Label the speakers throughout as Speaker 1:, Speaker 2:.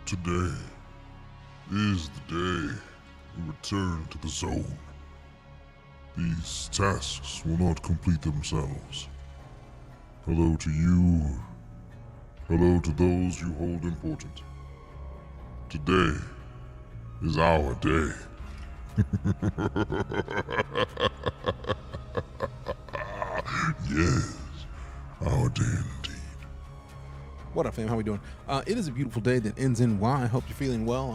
Speaker 1: Today is the day we return to the zone. These tasks will not complete themselves. Hello to you. Hello to those you hold important. Today is our day. Yes, our day indeed.
Speaker 2: What up, fam? How we doing? It is a beautiful day that ends in Y. I hope you're feeling well.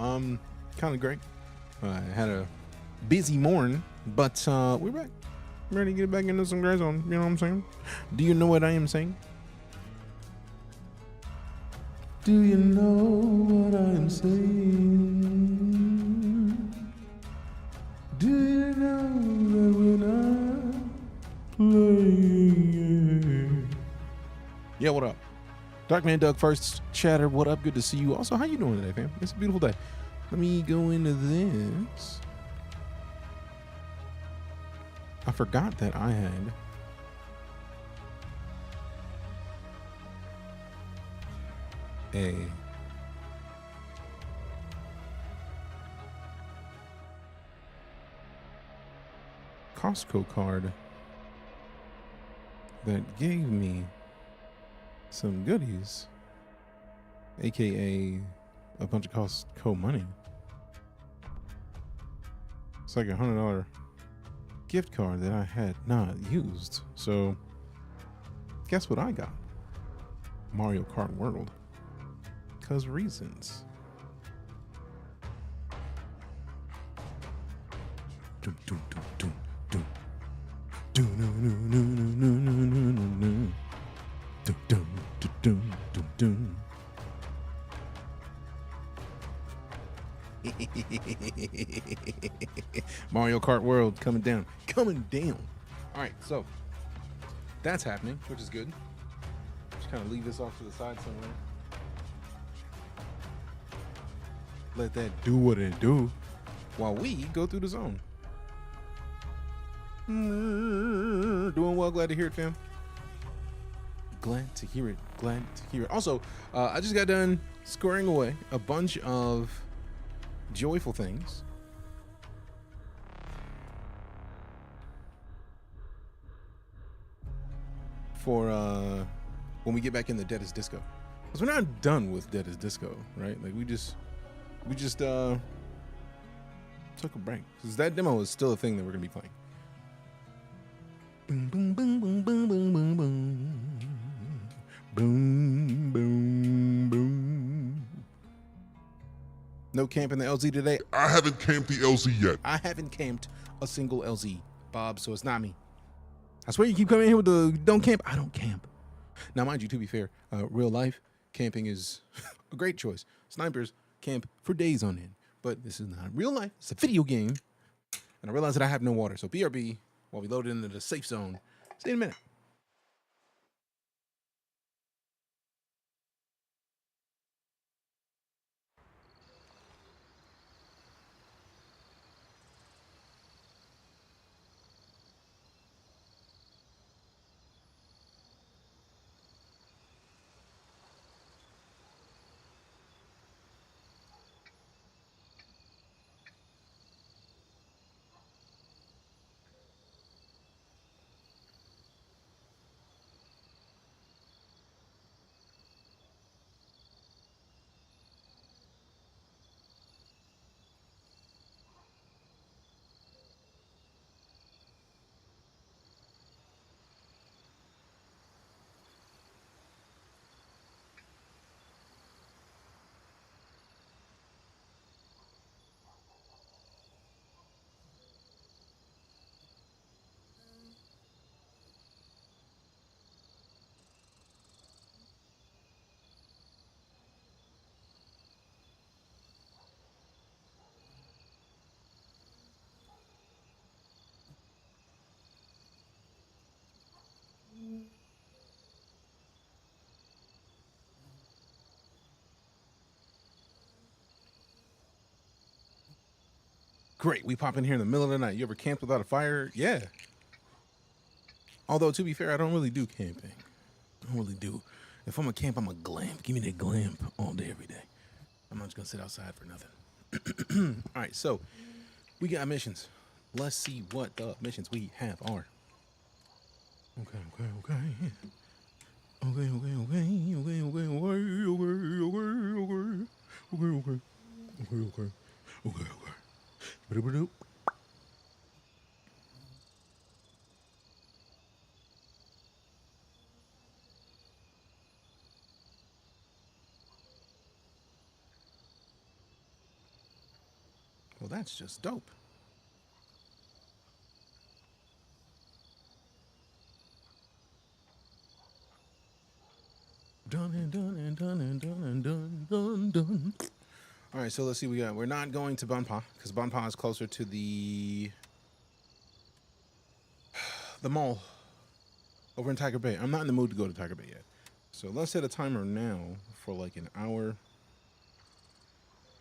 Speaker 2: Kind of great. I had a busy morning, but we're back. I'm ready to get back into some GrayZone. You know what I'm saying? Do you know what I am saying? Do you know what I am saying? Do you know that we're not playing? Yeah, what up? Darkman Doug first chatter, what up? Good to see you. Also, how you doing today, fam? It's a beautiful day. Let me go into this. I forgot that I had a Costco card that gave me some goodies, aka a bunch of Costco money. It's like $100 gift card that I had not used. So guess what I got? Mario Kart World. 'Cause reasons. Dun, dun, dun, dun, dun. Dun, dun, dun, dun, dun, dun, dun, dun, dun. Dun, dun, dun, dun, dun. Mario Kart World coming down. All right, so that's happening, which is good. Just kind of leave this off to the side somewhere. Let that do what it do while we go through the zone. Doing well. Glad to hear it, fam. Glad to hear it. Also, I just got done scoring away a bunch of joyful things. For when we get back in the Dead is Disco. Because we're not done with Dead is Disco, right? Like we just took a break. Because that demo is still a thing that we're gonna be playing. Boom, boom, boom, boom, boom, boom, boom, boom. Boom, boom, boom. No camp in the LZ today.
Speaker 1: I haven't camped the LZ yet.
Speaker 2: I haven't camped a single LZ, Bob, so it's not me. I swear you keep coming in here with the don't camp. I don't camp. Now, mind you, to be fair, real life camping is a great choice. Snipers camp for days on end, but this is not real life. It's a video game, and I realize that I have no water. So BRB, while we load into the safe zone, see you in a minute. Great. We pop in here in the middle of the night. You ever camped without a fire? Yeah. Although, to be fair, I don't really do camping. I don't really do. If I'm a camp, I'm a glamp. Give me that glamp all day, every day. I'm not just gonna sit outside for nothing. All right, so we got missions. Let's see what the missions we have are. Okay. Well, that's just dope. Done. All right, so let's see. We're not going to Banpa because Banpa is closer to the mall over in Tiger Bay. I'm not in the mood to go to Tiger Bay yet. So let's set a timer now for like an hour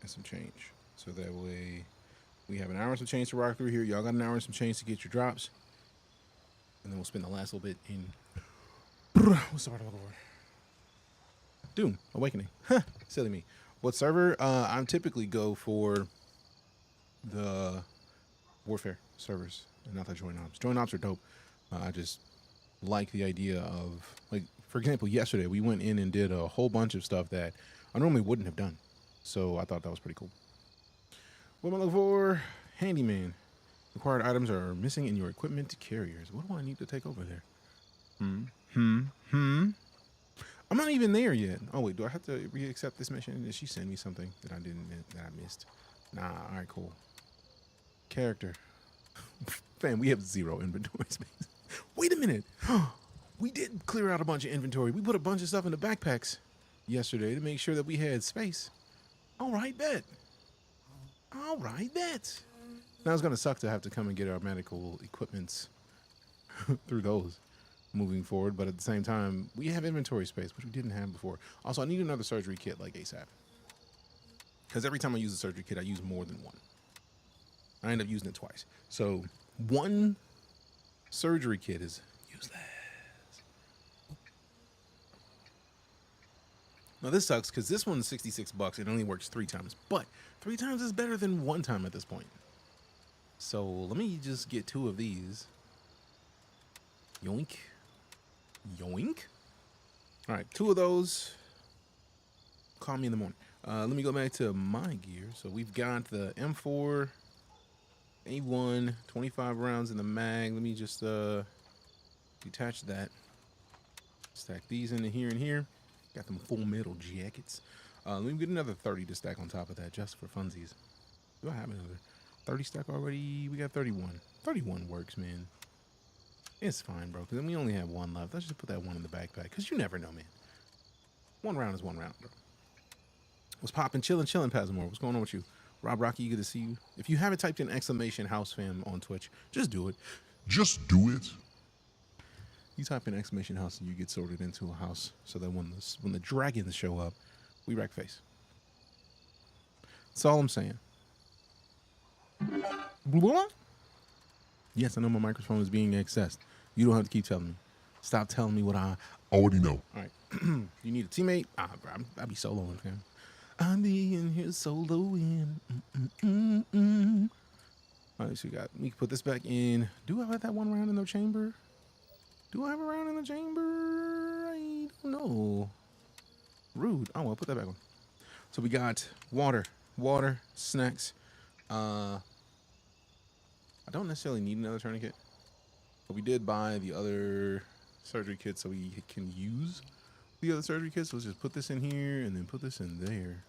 Speaker 2: and some change. So that way we have an hour and some change to rock through here. Y'all got an hour and some change to get your drops. And then we'll spend the last little bit in... What's the word I'm looking for? DuneAwakening. Silly me. What server? I typically go for the Warfare servers and not the Join Ops. Join Ops are dope. I just like the idea of, like, for example, yesterday we went in and did a whole bunch of stuff that I normally wouldn't have done. So I thought that was pretty cool. What am I looking for? Handyman. Required items are missing in your equipment carriers. What do I need to take over there? I'm not even there yet. Oh wait, do I have to re-accept this mission? Did she send me something that I missed? Nah, all right, cool. Character. Fam, we have 0 inventory space. Wait a minute. We did clear out a bunch of inventory. We put a bunch of stuff in the backpacks yesterday to make sure that we had space. All right, bet. Now it's gonna suck to have to come and get our medical equipments through those moving forward, but at the same time, we have inventory space, which we didn't have before. Also, I need another surgery kit like ASAP. Because every time I use a surgery kit, I use more than one. I end up using it twice. So, one surgery kit is useless. Now, this sucks because this one's $66. It only works 3 times. But 3 times is better than 1 time at this point. So, let me just get 2 of these. Yoink. All right, 2 of those. Call me in the morning. Let me go back to my gear. So we've got the M4, A1, 25 rounds in the mag. Let me just detach that. Stack these into here and here. Got them full metal jackets. Let me get another 30 to stack on top of that just for funsies. Do I have another 30 stack already? We got 31. 31 works, man. It's fine, bro, because we only have 1 left. Let's just put that 1 in the backpack, because you never know, man. 1 round is 1 round, bro. What's poppin'? Chillin', Pasmore. What's going on with you? Rob Rocky, good to see you. If you haven't typed in exclamation house fam on Twitch, just do it.
Speaker 1: Just do it.
Speaker 2: You type in exclamation house and you get sorted into a house so that when the dragons show up, we wreck face. That's all I'm saying. Yes, I know my microphone is being accessed. You don't have to keep telling me. Stop telling me what I
Speaker 1: already know.
Speaker 2: All right. You need a teammate? Bro, I'll be soloing, fam. I'll be in here soloing. All right, so we can put this back in. Do I have that 1 round in the chamber? Do I have a round in the chamber? I don't know. Rude. Oh, I'll put that back on. So we got water, snacks. I don't necessarily need another tourniquet, but we did buy the other surgery kit so we can use the other surgery kit. So let's just put this in here and then put this in there.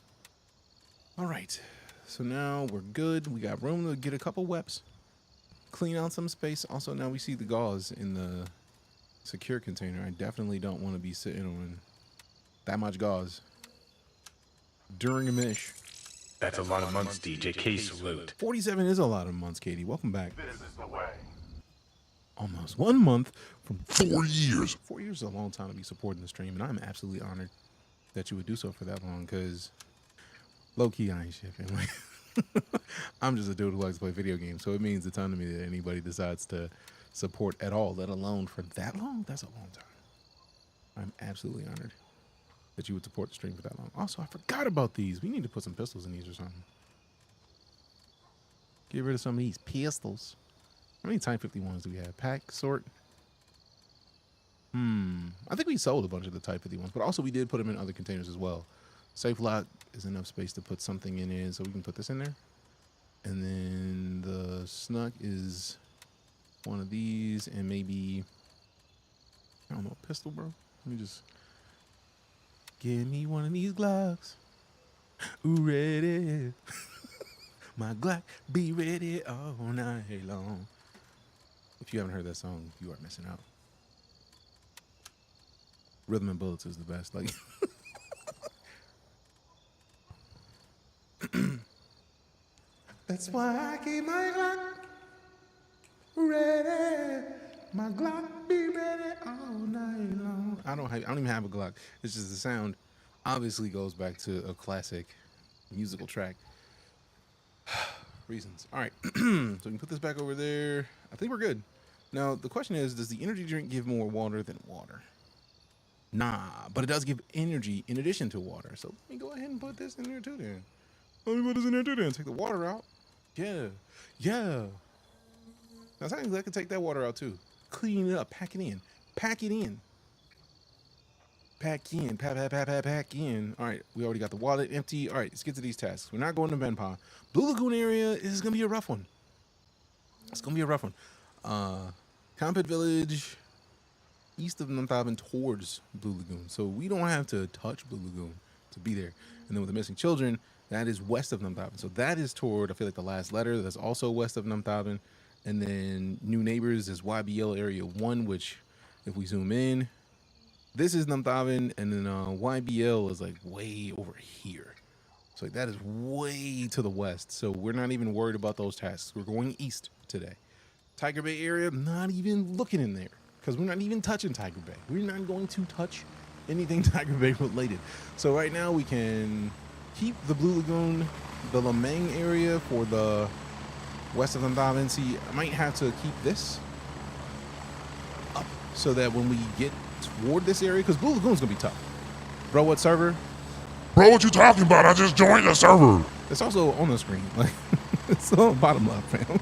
Speaker 2: All right. So now we're good. We got room to get a couple weps, clean out some space. Also, now we see the gauze in the secure container. I definitely don't want to be sitting on that much gauze during a mish.
Speaker 3: That's a lot of months, DJK salute.
Speaker 2: 47 is a lot of months, Katie. Welcome back.
Speaker 3: This is the way.
Speaker 2: Almost 1 month from
Speaker 1: 4 years.
Speaker 2: 4 years is a long time to be supporting the stream, and I'm absolutely honored that you would do so for that long, because low-key, I ain't shipping. Like, I'm just a dude who likes to play video games, so it means a ton to me that anybody decides to support at all, let alone for that long. That's a long time. I'm absolutely honored. that you would support the stream for that long. Also, I forgot about these. We need to put some pistols in these or something. Get rid of some of these pistols. How many Type 51s do we have? Pack, sort. I think we sold a bunch of the Type 51s, but also we did put them in other containers as well. Safe lock is enough space to put something in it, so we can put this in there. And then the snuck is one of these, and maybe, I don't know, a pistol, bro. Let me just give me one of these Glocks. Ooh, ready. My Glock be ready all night long. If you haven't heard that song, you are missing out. Rhythm and Bullets is the best. Like, that's why I keep my Glock ready. My Glock be ready all night long. I don't even have a Glock. It's just the sound. Obviously goes back to a classic musical track. Reasons. All right, so we can put this back over there. I think we're good. Now the question is, does the energy drink give more water than water? Nah, but it does give energy in addition to water. So let me go ahead and put this in there too then. Let me put this in there too then. Take the water out. Yeah. Now sometimes I can take that water out too. Clean it up. Pack it in. Pack in. Pack in. All right, we already got the wallet empty. All right, let's get to these tasks. We're not going to Benpa. Blue Lagoon area is going to be a rough one. It's going to be a rough one. Compet Village, east of Namthaven towards Blue Lagoon. So we don't have to touch Blue Lagoon to be there. And then with the missing children, that is west of Namthaven. So that is toward, I feel like, the last letter. That's also west of Namthaven. And then New Neighbors is YBL Area 1, which if we zoom in, this is Namthaven, and then YBL is like way over here. So that is way to the west. So we're not even worried about those tasks. We're going east today. Tiger Bay area, not even looking in there because we're not even touching Tiger Bay. We're not going to touch anything Tiger Bay related. So right now we can keep the Blue Lagoon, the Lamang area for the west of Namthaven. See, I might have to keep this up so that when we get toward this area, because Blue Lagoon's gonna be tough. Bro, what server?
Speaker 1: Bro, what you talking about? I just joined the server.
Speaker 2: It's also on the screen. Like, it's on the bottom left, fam.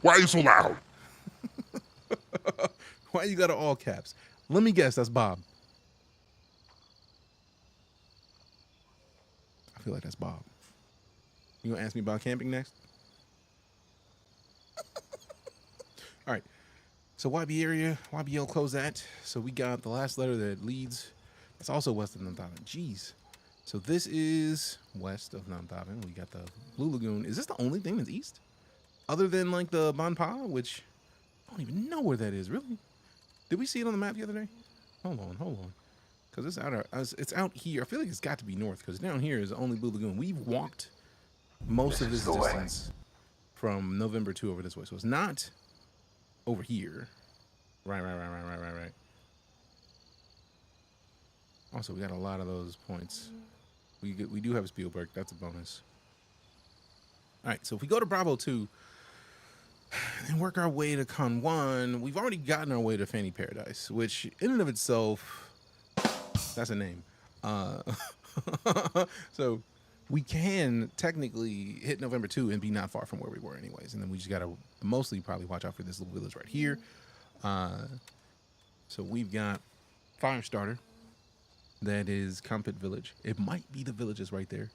Speaker 1: Why are you so loud?
Speaker 2: Why you got it all caps? Let me guess, that's Bob. I feel like that's Bob. You gonna ask me about camping next? All right. So YB area, YBL close that. So we got the last letter that leads. That's also west of Namthaven. Jeez. So this is west of Namthaven. We got the Blue Lagoon. Is this the only thing that's east? Other than like the Banpa, which I don't even know where that is, really. Did we see it on the map the other day? Hold on. Because it's out here. I feel like it's got to be north because down here is only Blue Lagoon. We've walked most of this distance from November 2 over this way. So it's not over here. Right. Also, we got a lot of those points. We do have a Spielberg. That's a bonus. All right, so if we go to Bravo 2 and work our way to Con 1, we've already gotten our way to Fanny Paradise, which in and of itself, that's a name. So we can technically hit November 2 and be not far from where we were anyways. And then we just got to mostly probably watch out for this little village right here. So we've got Firestarter. That is Compet Village. It might be the villages right there.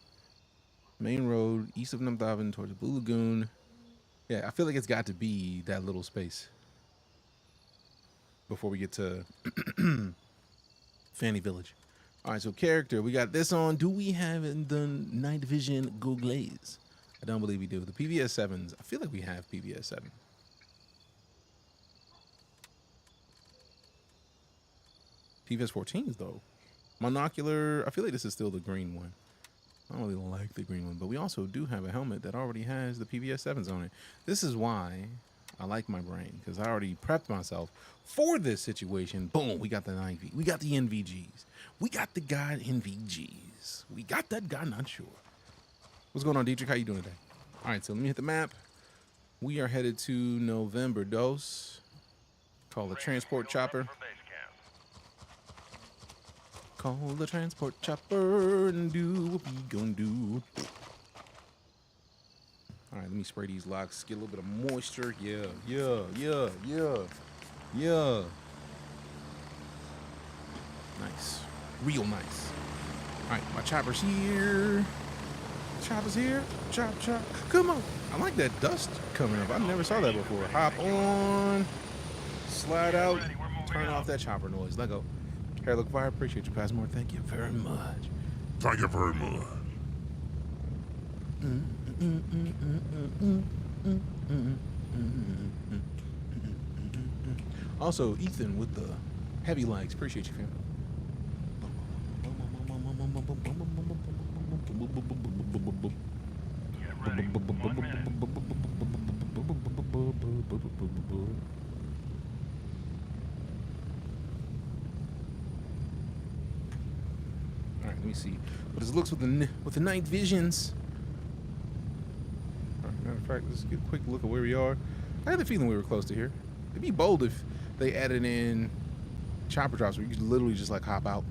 Speaker 2: Main road, east of Namthaven towards the Blue Lagoon. Yeah, I feel like it's got to be that little space before we get to Fanny Village. All right, so character, we got this on. Do we have the night vision goggles? I don't believe we do. The PVS 7s, I feel like we have PVS 7. PVS 14s, though. Monocular, I feel like this is still the green one. I don't really like the green one, but we also do have a helmet that already has the PVS 7s on it. This is why I like my brain, because I already prepped myself for this situation. Boom, we got the 9V. We got the NVGs. We got the God NVGs. We got that guy, not sure. What's going on, Dietrich? How you doing today? All right, so let me hit the map. We are headed to November Dos. Call the transport chopper. Call the transport chopper and do what we gonna do. All right, let me spray these locks. Get a little bit of moisture. Yeah. Nice. Real nice. All right, my chopper's here. Chopper's here. Chop. Come on. I like that dust coming up. I never saw that before. Hop on. Slide out. Turn off that chopper noise. Let go. Hair look fire. Appreciate you, Passmore. Thank you very much.
Speaker 1: Thank you very much.
Speaker 2: Also, Ethan with the heavy likes. Appreciate you, fam. All right, let me see what it looks with the night visions. All right, matter of fact, let's get a quick look at where we are. I had the feeling we were close to here. It'd be bold if they added in chopper drops where you could literally just like hop out.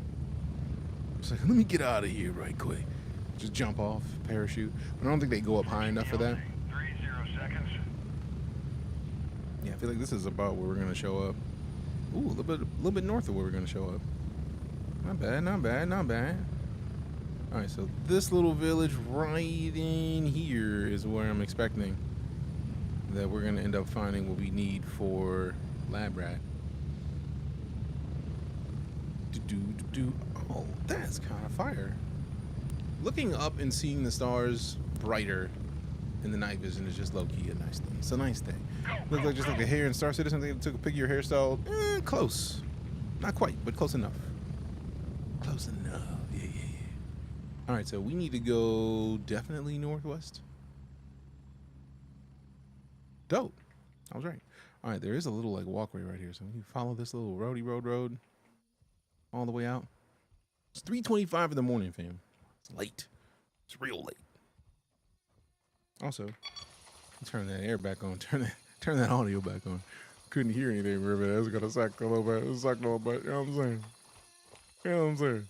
Speaker 2: It's like, let me get out of here right quick. Just jump off, parachute. But I don't think they go up high enough for that.
Speaker 3: 30 seconds.
Speaker 2: Yeah, I feel like this is about where we're gonna show up. Ooh, a little bit north of where we're gonna show up. Not bad. All right, so this little village right in here is where I'm expecting that we're gonna end up finding what we need for lab rat. Oh, that's kind of fire. Looking up and seeing the stars brighter in the night vision is just low-key a nice thing. It's a nice thing. Looks like just like the hair in Star Citizen. They took a pic of your hairstyle. Close. Not quite, but close enough. Close enough. Yeah. All right, so we need to go definitely northwest. Dope. I was right. All right, there is a little like walkway right here. So you follow this little road all the way out. It's 3:25 in the morning, fam. It's late. It's real late. Also, turn that air back on. Turn that audio back on. Couldn't hear anything, River. That's gonna suck a little bit. You know what I'm saying?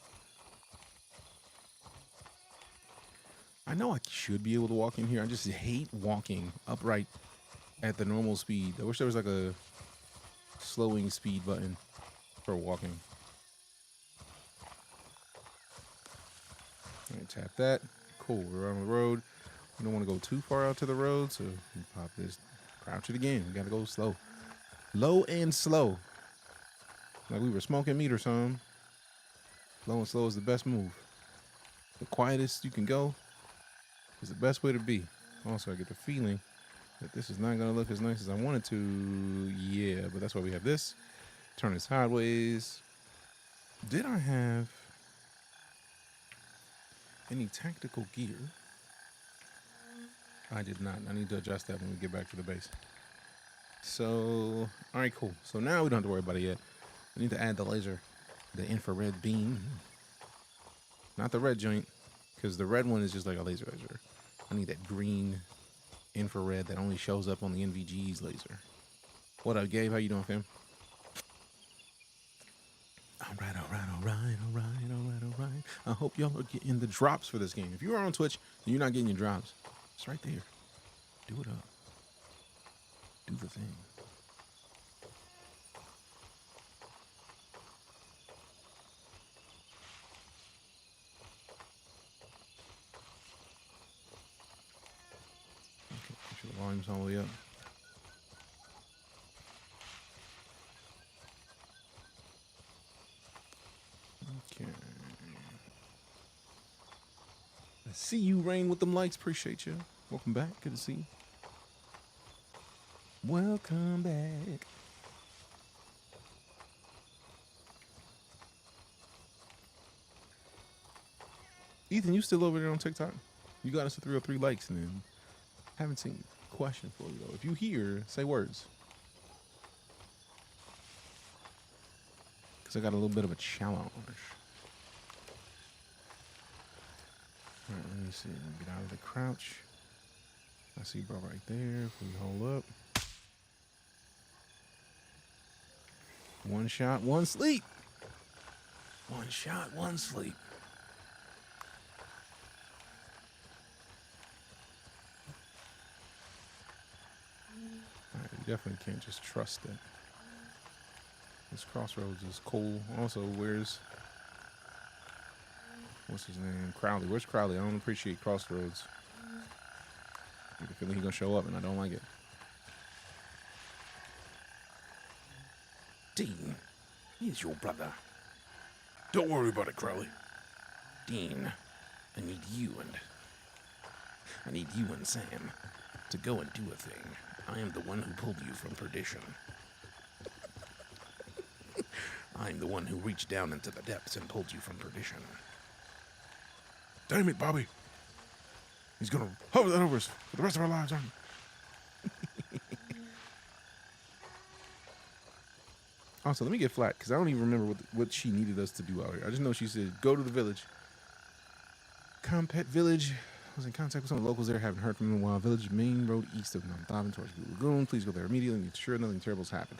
Speaker 2: I know I should be able to walk in here. I just hate walking upright at the normal speed. I wish there was like a slowing speed button for walking. All right, tap that. Cool, we're on the road. We don't want to go too far out to the road, so we pop this. Crouch it again. We gotta go slow. Low and slow. Like we were smoking meat or something. Low and slow is the best move. The quietest you can go is the best way to be. Also, I get the feeling that this is not gonna look as nice as I want it to. Yeah, but that's why we have this. Turn it sideways. Did I have any tactical gear? I did not. I need to adjust that when we get back to the base. So, all right, cool. So now we don't have to worry about it yet. I need to add the laser, the infrared beam. Not the red joint, because the red one is just like a laser. I need that green infrared that only shows up on the NVG's laser. What up, Gabe? How you doing, fam? All right. I hope y'all are getting the drops for this game. If you are on Twitch and you're not getting your drops, it's right there. Do it up. Do the thing. Okay, make sure the volume's all the way up. Okay. I see you, Rain, with them likes. Appreciate you. Welcome back. Good to see you. Welcome back. Ethan, you still over there on TikTok? You got us to 303 likes and then haven't seen a question for you though. If you hear, say words. Because I got a little bit of a challenge. All right, let me see. Get out of the crouch. I see bro right there. If we hold up. One shot, one sleep. One shot, one sleep. All right, you definitely can't just trust it. This crossroads is cool. Also, what's his name? Crowley. Where's Crowley? I don't appreciate crossroads. I get the feeling he's gonna show up, and I don't like it. Dean, he's your brother.
Speaker 4: Don't worry about it, Crowley.
Speaker 2: Dean, I need you and Sam to go and do a thing. I am the one who pulled you from perdition. I'm the one who reached down into the depths and pulled you from perdition.
Speaker 4: Damn it, Bobby. He's gonna hover that over us for the rest of our lives, aren't he?
Speaker 2: Also, let me get flat, because I don't even remember what she needed us to do out here. I just know she said, go to the village. Compet Village. I was in contact with some locals there. Haven't heard from them in a while. Village, main road east of Namthaven towards Blue Lagoon. Please go there immediately. Make sure nothing terrible's happened.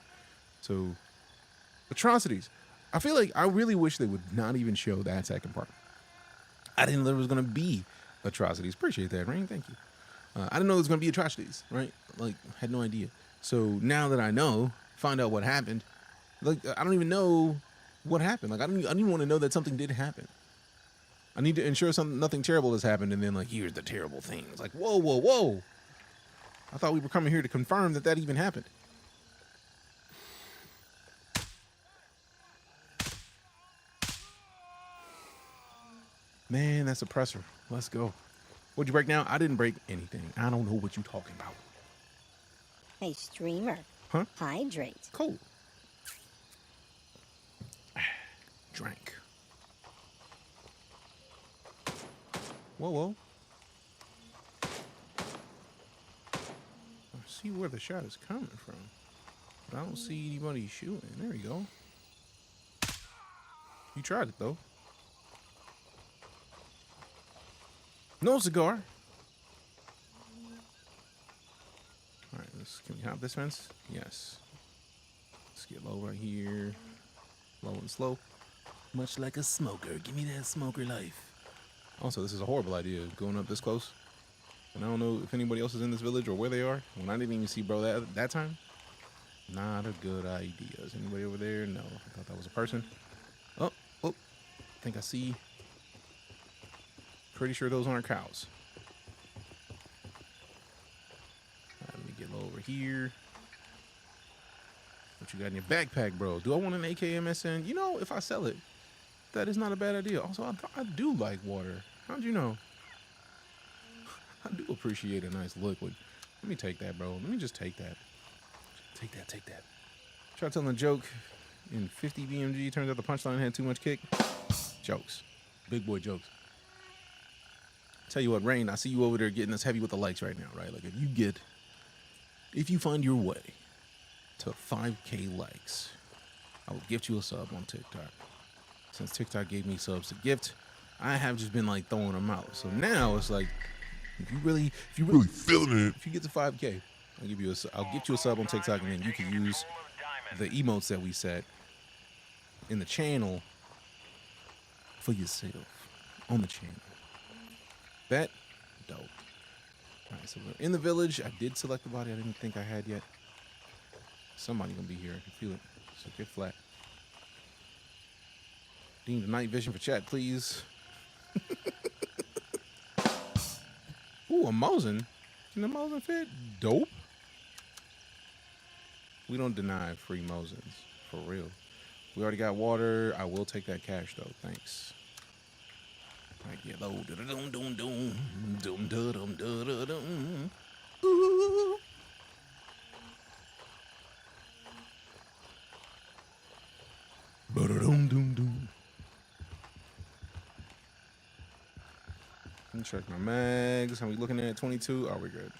Speaker 2: So, atrocities. I feel like I really wish they would not even show that second part. I didn't know there was going to be atrocities. Appreciate that, Rain. Thank you. I didn't know there was going to be atrocities, right? Like, had no idea. So now that I know, find out what happened. Like, I don't even know what happened. Like, I don't even want to know that something did happen. I need to ensure nothing terrible has happened, and then, like, here's the terrible things. Like, whoa, whoa, whoa. I thought we were coming here to confirm that even happened. Man, that suppressor. Let's go. What'd you break now? I didn't break anything. I don't know what you're talking about.
Speaker 5: Hey, streamer.
Speaker 2: Huh?
Speaker 5: Hydrate.
Speaker 2: Cool. Drank. Whoa, whoa. I see where the shot is coming from, but I don't see anybody shooting. There we go. You tried it, though. No cigar. All right, can we hop this fence? Yes. Let's get low right here. Low and slow. Much like a smoker. Give me that smoker life. Also, this is a horrible idea, going up this close. And I don't know if anybody else is in this village or where they are. When I didn't even see bro that time. Not a good idea. Is anybody over there? No. I thought that was a person. Oh. I think I see. Pretty sure those aren't cows. All right, let me get low over here. What you got in your backpack, bro? Do I want an AKMSN? You know, if I sell it, that is not a bad idea. Also, I do like water. How'd you know? I do appreciate a nice liquid. Let me take that, bro. Let me just take that. Take that. Try telling a joke in 50 BMG. Turns out the punchline had too much kick. Jokes. Big boy jokes. Tell you what, Rain, I see you over there getting us heavy with the likes right now, right? Like, if you find your way to 5K likes, I will gift you a sub on TikTok. Since TikTok gave me subs to gift, I have just been like throwing them out. So now it's like, if you really
Speaker 1: feeling it,
Speaker 2: if you get to 5K, I'll get you a sub on TikTok, and then you can use the emotes that we set in the channel for yourself on the channel. Bet dope. All right, so we're in the village. I did select the body I didn't think I had yet. Somebody gonna be here. I can feel it. So get flat. Dean, the night vision for chat, please. Ooh, a Mosin. Can the Mosin fit? Dope. We don't deny free Mosins. For real. We already got water. I will take that cash, though. Thanks. I get low. Ooh. Ba-da-dum-dum-dum. Let me check my mags. How we looking at 22? Oh, we're good.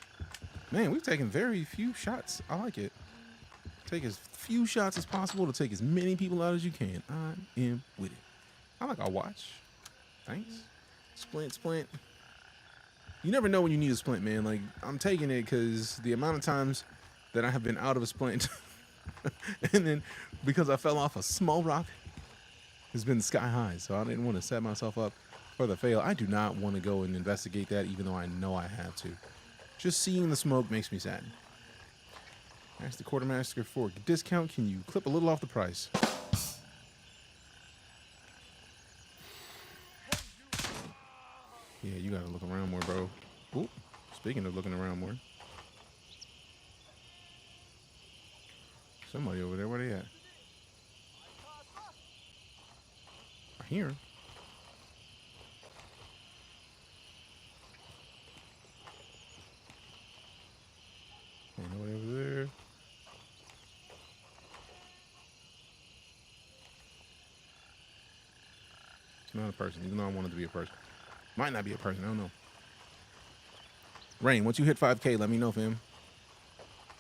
Speaker 2: Man, we've taken very few shots. I like it. Take as few shots as possible to take as many people out as you can. I am with it. I like our watch. Thanks. Splint. You never know when you need a splint, man. Like, I'm taking it because the amount of times that I have been out of a splint and then because I fell off a small rock has been sky high, so I didn't want to set myself up for the fail. I do not want to go and investigate that, even though I know I have to. Just seeing the smoke makes me sad. Ask the quartermaster for a discount. Can you clip a little off the price? Yeah, you gotta look around more, bro. Ooh, speaking of looking around more. Somebody over there, where they at? I hear him. Ain't nobody over there. It's not a person, even though I want it to be a person. Might not be a person, I don't know. Rain, once you hit 5K, let me know, fam.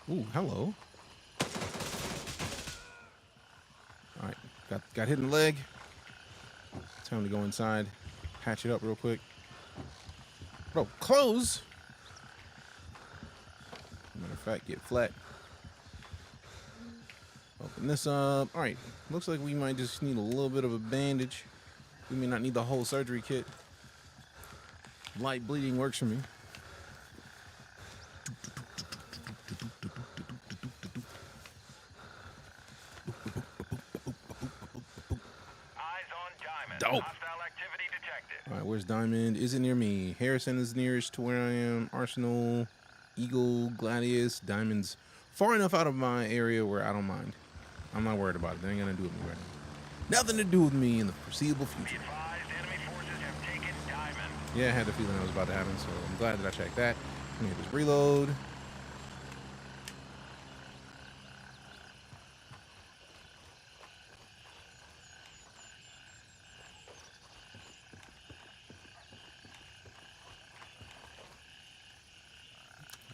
Speaker 2: Ooh, hello. All right, got hit in the leg. Time to go inside, patch it up real quick. Bro, close. Matter of fact, get flat. Open this up. All right, looks like we might just need a little bit of a bandage. We may not need the whole surgery kit. Light bleeding works for me. Dope. All right, where's Diamond? Is it near me? Harrison is nearest to where I am. Arsenal, Eagle, Gladius. Diamond's far enough out of my area where I don't mind. I'm not worried about it. They ain't gonna do with me right now. Nothing to do with me in the foreseeable future. Yeah, I had the feeling that was about to happen, so I'm glad that I checked that. Let me just reload.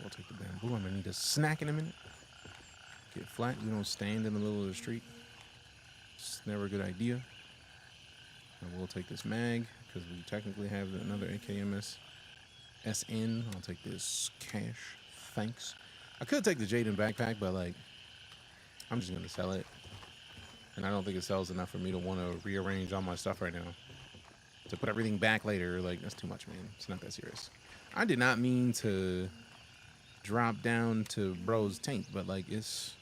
Speaker 2: We'll take the bamboo. I'm gonna need a snack in a minute. Get flat. We don't stand in the middle of the street. It's never a good idea. I will take this mag because we technically have another AKMS SN. I'll take this cash. Thanks. I could take the Jaden backpack, but like, I'm just gonna sell it. And I don't think it sells enough for me to want to rearrange all my stuff right now. To put everything back later, like, that's too much, man. It's not that serious. I did not mean to drop down to bro's tank, but like, it's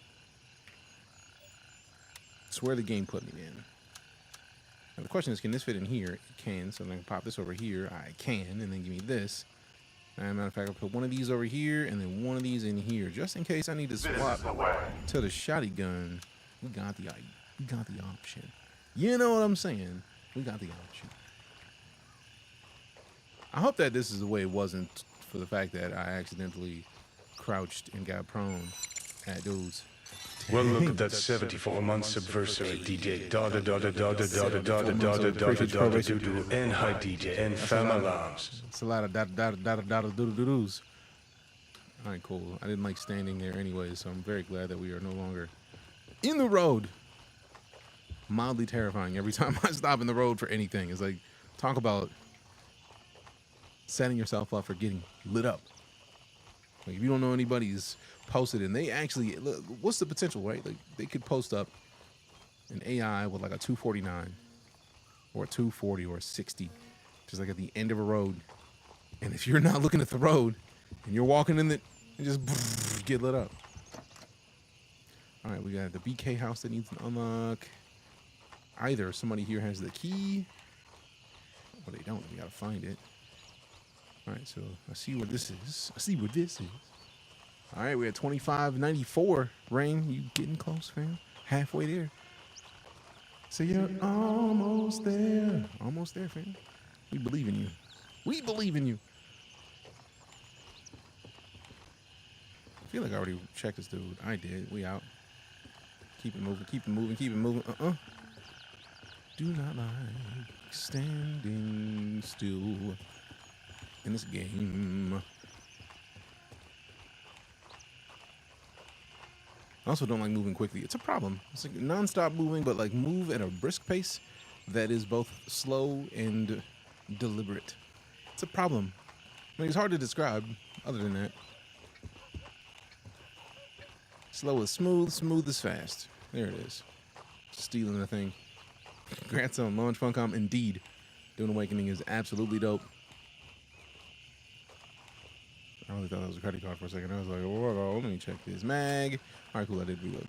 Speaker 2: where the game put me, man. Now the question is, can this fit in here? It can, so then I can pop this over here. I can, and then give me this. As a matter of fact, I'll put one of these over here, and then one of these in here, just in case I need to swap to the shotgun. We got the option. You know what I'm saying? We got the option. I hope that this is the way it wasn't for the fact that I accidentally crouched and got prone at dudes.
Speaker 3: Well, look at that 74-month subversive DJ. And hi DJ and fam alarms.
Speaker 2: It's a lot of doodle-doodles. All right, cool. I didn't like standing there anyway, so I'm very glad that we are no longer in the road. Mildly terrifying every time I stop in the road for anything. It's like, talk about setting yourself up for getting lit up. Like, if you don't know anybody's posted, and they actually, look, what's the potential, right? Like, they could post up an AI with like a 249 or a 240 or a 60, just like at the end of a road. And if you're not looking at the road and you're walking in it, you just get lit up. All right, we got the BK house that needs an unlock. Either somebody here has the key, or they don't. We gotta find it. All right, so I see where this is. All right, we're at 2594. Rain, you getting close, fam? Halfway there. So you're almost there. Almost there, fam. We believe in you. We believe in you. I feel like I already checked this dude. I did. We out. Keep it moving, keep it moving, keep it moving. Do not like standing still in this game. I also don't like moving quickly. It's a problem. It's like non-stop moving, but like move at a brisk pace that is both slow and deliberate. It's a problem. I mean, it's hard to describe other than that. Slow is smooth, smooth is fast. There it is. Stealing the thing. Congrats on launch, Funcom. Indeed, DuneAwakening is absolutely dope. I really thought that was a credit card for a second. I was like, whoa, let me check this mag. All right, cool. I did reload.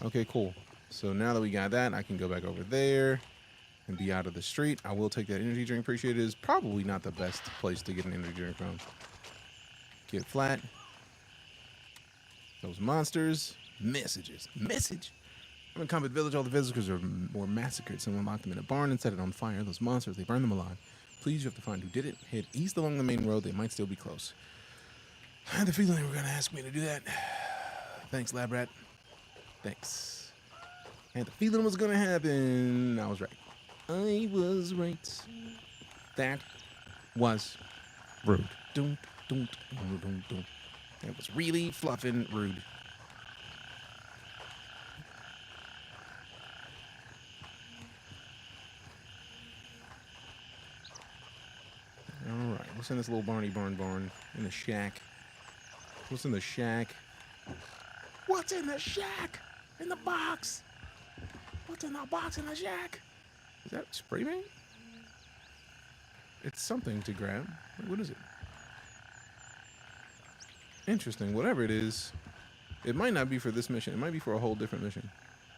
Speaker 2: Okay, cool. So now that we got that, I can go back over there and be out of the street. I will take that energy drink. Appreciate it. Is probably not the best place to get an energy drink from. Get flat. Those monsters. Messages. Message. I'm in Combat Village. All the visitors were massacred. Someone locked them in a barn and set it on fire. Those monsters, they burned them alive. Please, you have to find who did it. Head east along the main road. They might still be close. I had the feeling they were going to ask me to do that. Thanks, Lab Rat. Thanks. I had the feeling it was going to happen. I was right. I was right. That was rude. That was really fluffing rude. All right, what's in this little barn in the shack? What's in the shack? What's in the shack? In the box? What's in the box in the shack? Is that spray paint? It's something to grab. What is it? Interesting. Whatever it is, it might not be for this mission. It might be for a whole different mission.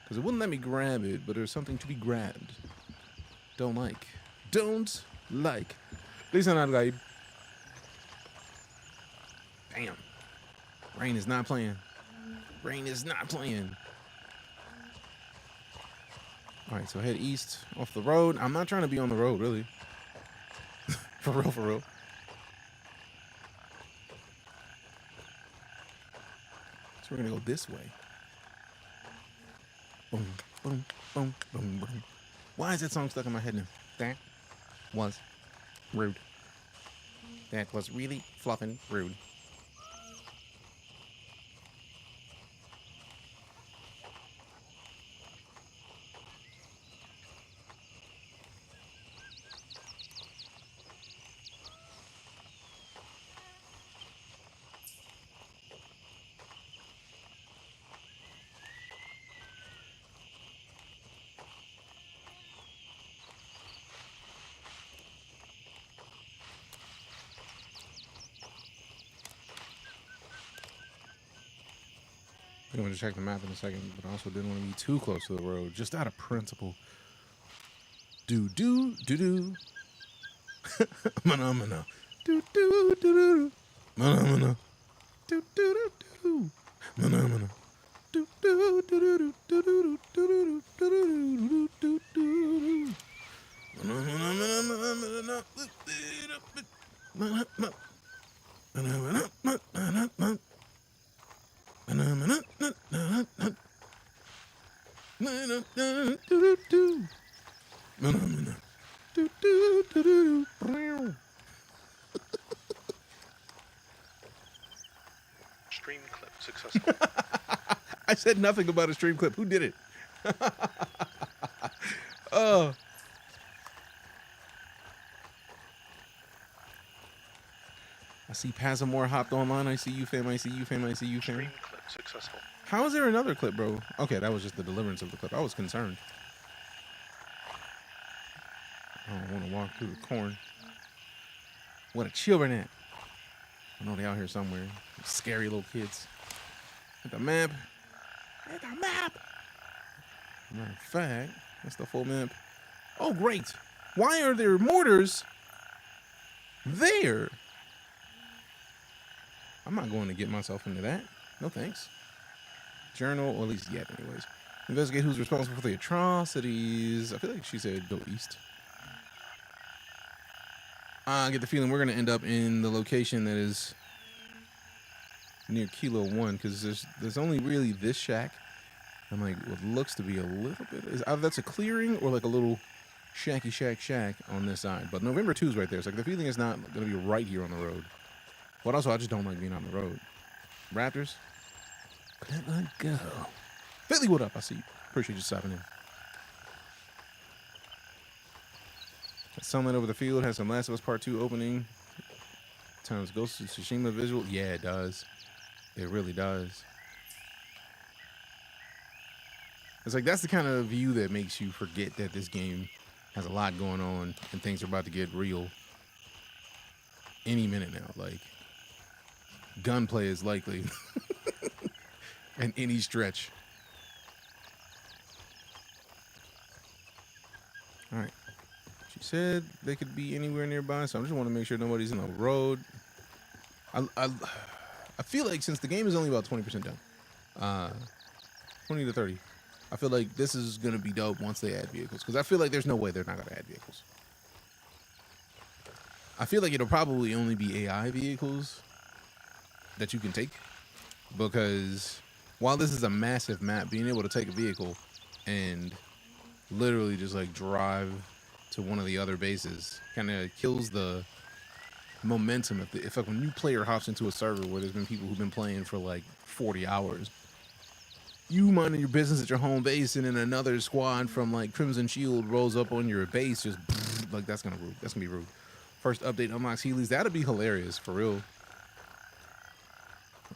Speaker 2: Because it wouldn't let me grab it, but there's something to be grabbed. Don't like. Don't like. Listen, not like. Damn. Rain is not playing. Rain is not playing. All right, so head east off the road. I'm not trying to be on the road, really. For real, for real. So we're gonna go this way. Boom, boom, boom, boom, boom. Why is that song stuck in my head now? That was rude. That was really fluffing rude. I'm going to check the map in a second, but I also didn't want to be too close to the road, just out of principle. Do. Mana mana. Do. Mana mana. Do. Mana mana. Do.
Speaker 3: Stream clip successful.
Speaker 2: I said nothing about a stream clip. Who did it? Oh. I see Pazamore hopped online. I see you, fam. I see you, fam. I see you, fam.
Speaker 3: Stream clip successful.
Speaker 2: How is there another clip, bro? Okay, that was just the deliverance of the clip. I was concerned. I don't want to walk through the corn. What a children at. I know they out here somewhere. Scary little kids. At the map. At the map. Matter of fact, that's the full map. Oh, great. Why are there mortars there? I'm not going to get myself into that. No thanks. Journal, or at least yet, anyways. Investigate who's responsible for the atrocities. I feel like she said go east. I get the feeling we're going to end up in the location that is near Kilo 1, because there's only really this shack and like what looks to be a little bit. Either that's a clearing or like a little shacky shack on this side. But November 2 is right there. So like the feeling is not going to be right here on the road. But also, I just don't like being on the road. Raptors, let I go. Philly, what up? I see you. Appreciate you stopping in. That sunlight over the field has some Last of Us Part 2 opening. Times Ghost of Tsushima visual. Yeah, it does. It really does. It's like that's the kind of view that makes you forget that this game has a lot going on and things are about to get real any minute now. Like gunplay is likely in any stretch. All right. She said they could be anywhere nearby, so I just want to make sure nobody's in the road. I feel like since the game is only about 20% done, 20 to 30, I feel like this is going to be dope once they add vehicles. Because I feel like there's no way they're not going to add vehicles. I feel like it'll probably only be AI vehicles that you can take. Because while this is a massive map, being able to take a vehicle and literally just like drive to one of the other bases kind of kills the momentum. If like a new player hops into a server where there's been people who've been playing for like 40 hours, you minding your business at your home base, and then another squad from like Crimson Shield rolls up on your base, just like that's gonna be rude. First update unlocks Heelys. That'd be hilarious for real.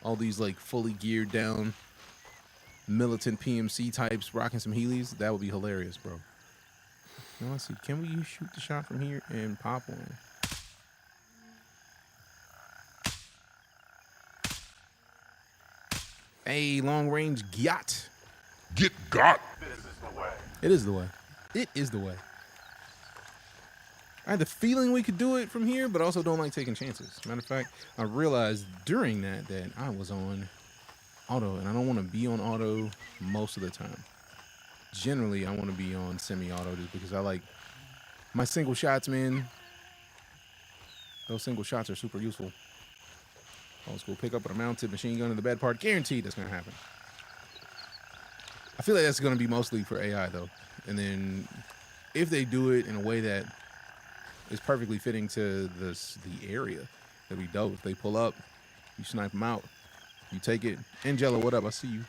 Speaker 2: All these like fully geared down militant PMC types rocking some Heelys. That would be hilarious, bro. Now let's see. Can we shoot the shot from here and pop one? Hey, long range yacht.
Speaker 1: Get got!
Speaker 2: It is the way. It is the way. I had the feeling we could do it from here, but also don't like taking chances. Matter of fact, I realized during that I was on auto, and I don't want to be on auto most of the time. Generally, I want to be on semi-auto just because I like my single shots, man. Those single shots are super useful. Old school pick up with a mounted machine gun in the bad part. Guaranteed that's going to happen. I feel like that's going to be mostly for AI, though. And then if they do it in a way that is perfectly fitting to the area, that'd be dope. If they pull up, you snipe them out, you take it. Angela, what up? I see you.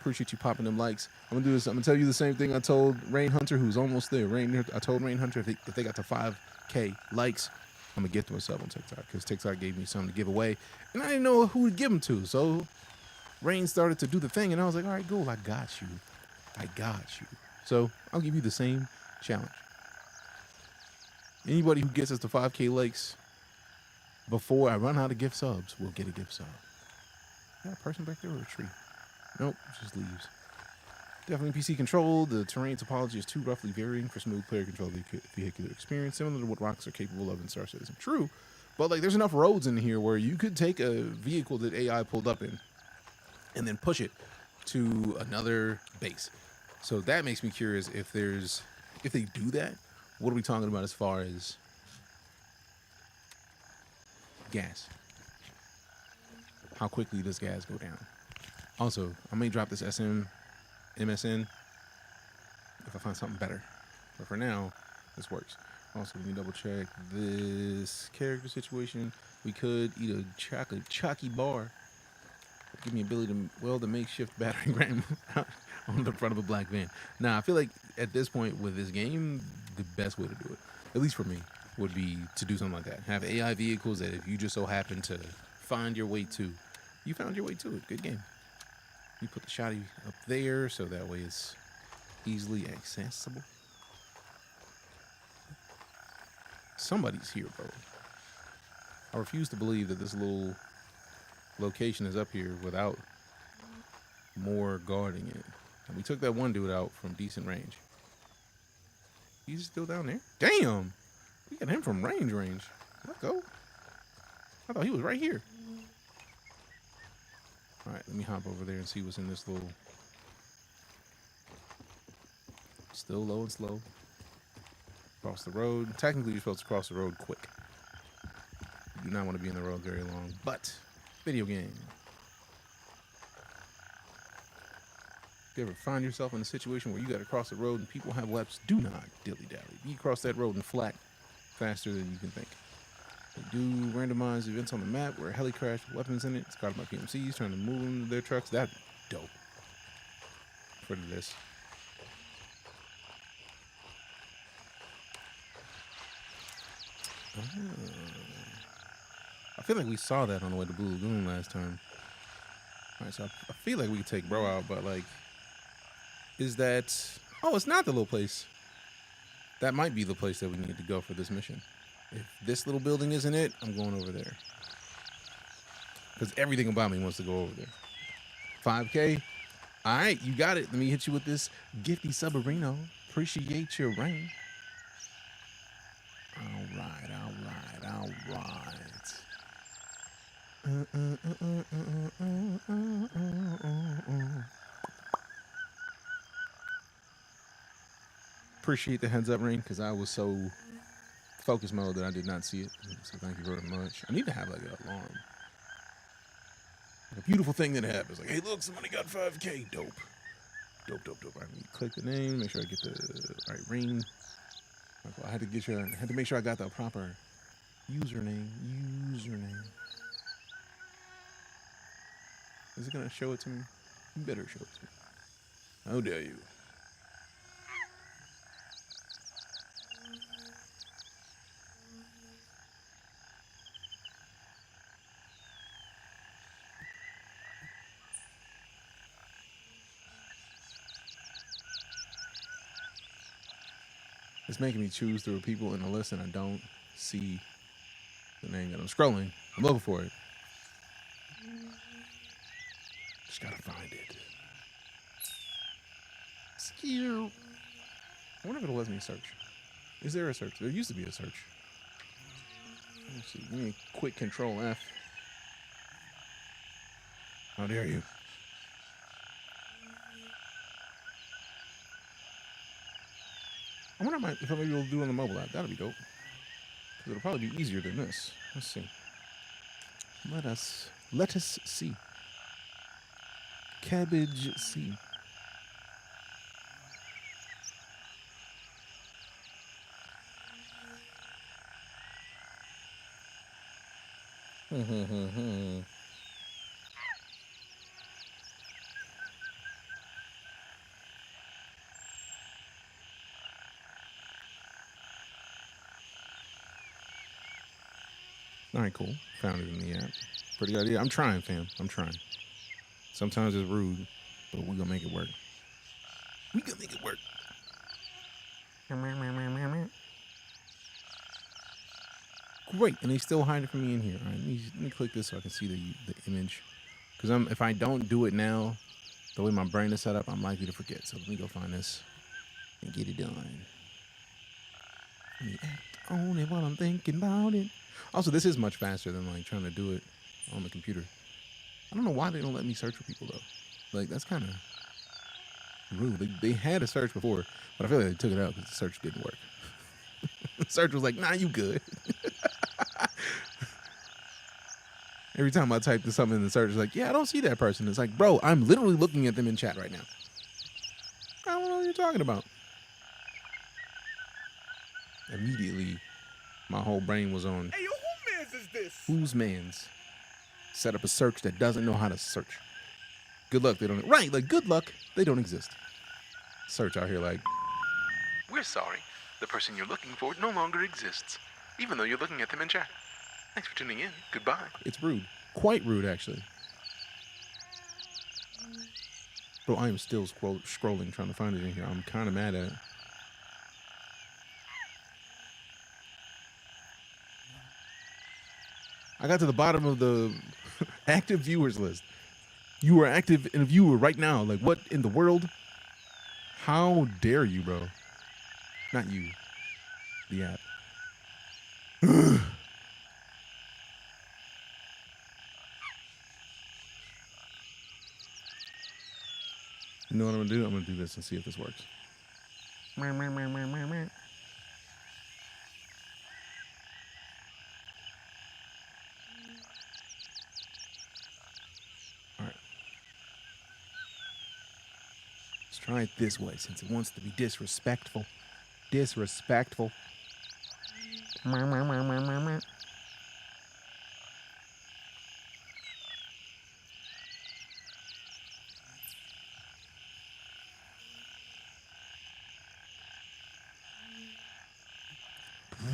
Speaker 2: Appreciate you popping them likes. I'm going to do this. I'm going to tell you the same thing I told Rain Hunter, who's almost there. I told Rain Hunter if they got to 5K likes, I'm going to gift them a sub on TikTok, because TikTok gave me something to give away, and I didn't know who to give them to. So Rain started to do the thing, and I was like, all right, cool. I got you. So I'll give you the same challenge. Anybody who gets us to 5K likes before I run out of gift subs will get a gift sub. Got a person back there or a tree? Nope, just leaves. Definitely PC controlled. The terrain topology is too roughly varying for smooth player control vehicular experience, similar to what rockets are capable of in Star Citizen. True, but like there's enough roads in here where you could take a vehicle that AI pulled up in and then push it to another base. So that makes me curious if they do that, what are we talking about as far as gas? How quickly does gas go down? Also, I may drop this MSN if I find something better. But for now, this works. Also, let me double check this character situation. We could eat a chocolate chalky bar. Give me ability to weld a makeshift battering ram on the front of a black van. Now, I feel like at this point with this game, the best way to do it, at least for me, would be to do something like that. Have AI vehicles that if you just so happen to find your way to, you found your way to it. Good game. You put the shotty up there so that way it's easily accessible. Somebody's here, bro. I refuse to believe that this little location is up here without more guarding it. And we took that one dude out from decent range. He's still down there? Damn! We got him from range. Let go. I thought he was right here. Alright, let me hop over there and see what's in this little... Still low and slow. Cross the road. Technically, you're supposed to cross the road quick. You do not want to be in the road very long, but video game. If you ever find yourself in a situation where you got to cross the road and people have weapons, do not dilly-dally. You cross that road and flat faster than you can think. They do randomized events on the map where a heli crash with weapons in it. It's guarded by PMCs trying to move them to their trucks. That'd be dope. For this. I feel like we saw that on the way to Blue Lagoon last time. Alright, so I feel like we could take bro out, but like is that, oh, it's not the little place. That might be the place that we need to go for this mission. If this little building isn't it, I'm going over there. Because everything about me wants to go over there. 5K. All right, you got it. Let me hit you with this gifty subarino. Appreciate your rain. All right, all right, all right. Appreciate the heads up, Rain, because I was so focus mode that I did not see it. So thank you very much. I need to have like an alarm. Like a beautiful thing that happens. Like, hey, look, somebody got 5K. Dope. Dope, dope, dope. All right, let me click the name, make sure I get the right ring. I had to make sure I got the proper username. Is it gonna show it to me? You better show it to me. How dare you? It's making me choose through people in the list and I don't see the name that I'm scrolling. I'm looking for it. Just gotta find it. Skew. I wonder if it'll let me search. Is there a search? There used to be a search. Let me see. Give me a quick control F. How dare you? I wonder if I might be able to do it on the mobile app. That'll be dope. Because it'll probably be easier than this. Let's see. Let us see. Cabbage see. All right, cool. Found it in the app. Pretty good idea. I'm trying, fam. I'm trying. Sometimes it's rude, but we're gonna make it work. We gonna make it work. Great, and they still hide it from me in here. All right, let me click this so I can see the image. Because if I don't do it now, the way my brain is set up, I'm likely to forget. So let me go find this and get it done. Let me act on it while I'm thinking about it. Also, this is much faster than like trying to do it on the computer. I don't know why they don't let me search for people though. Like that's kind of rude. They had a search before, but I feel like they took it out because the search didn't work. The search was like, nah, you good. Every time I type something in the search, it's like, yeah, I don't see that person. It's like, bro, I'm literally looking at them in chat right now. I don't know what you're talking about. Immediately, my whole brain was on.
Speaker 4: Hey, yo, who mans is this?
Speaker 2: Whose mans? Set up a search that doesn't know how to search. Good luck, they don't. Right, like good luck, they don't exist. Search out here like, we're sorry, the person you're looking for no longer exists, even though you're looking at them in chat. Thanks for tuning in. Goodbye. It's rude. Quite rude, actually. Bro, I am still scrolling, trying to find it in here. I'm kind of mad at it. I got to the bottom of the active viewers list. You are active in a viewer right now. Like, what in the world? How dare you, bro? Not you. The app. You know what I'm gonna do? I'm gonna do this and see if this works. All right. Let's try it this way since it wants to be disrespectful. Disrespectful.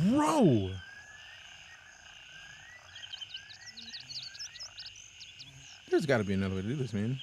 Speaker 2: Bro! There's got to be another way to do this, man.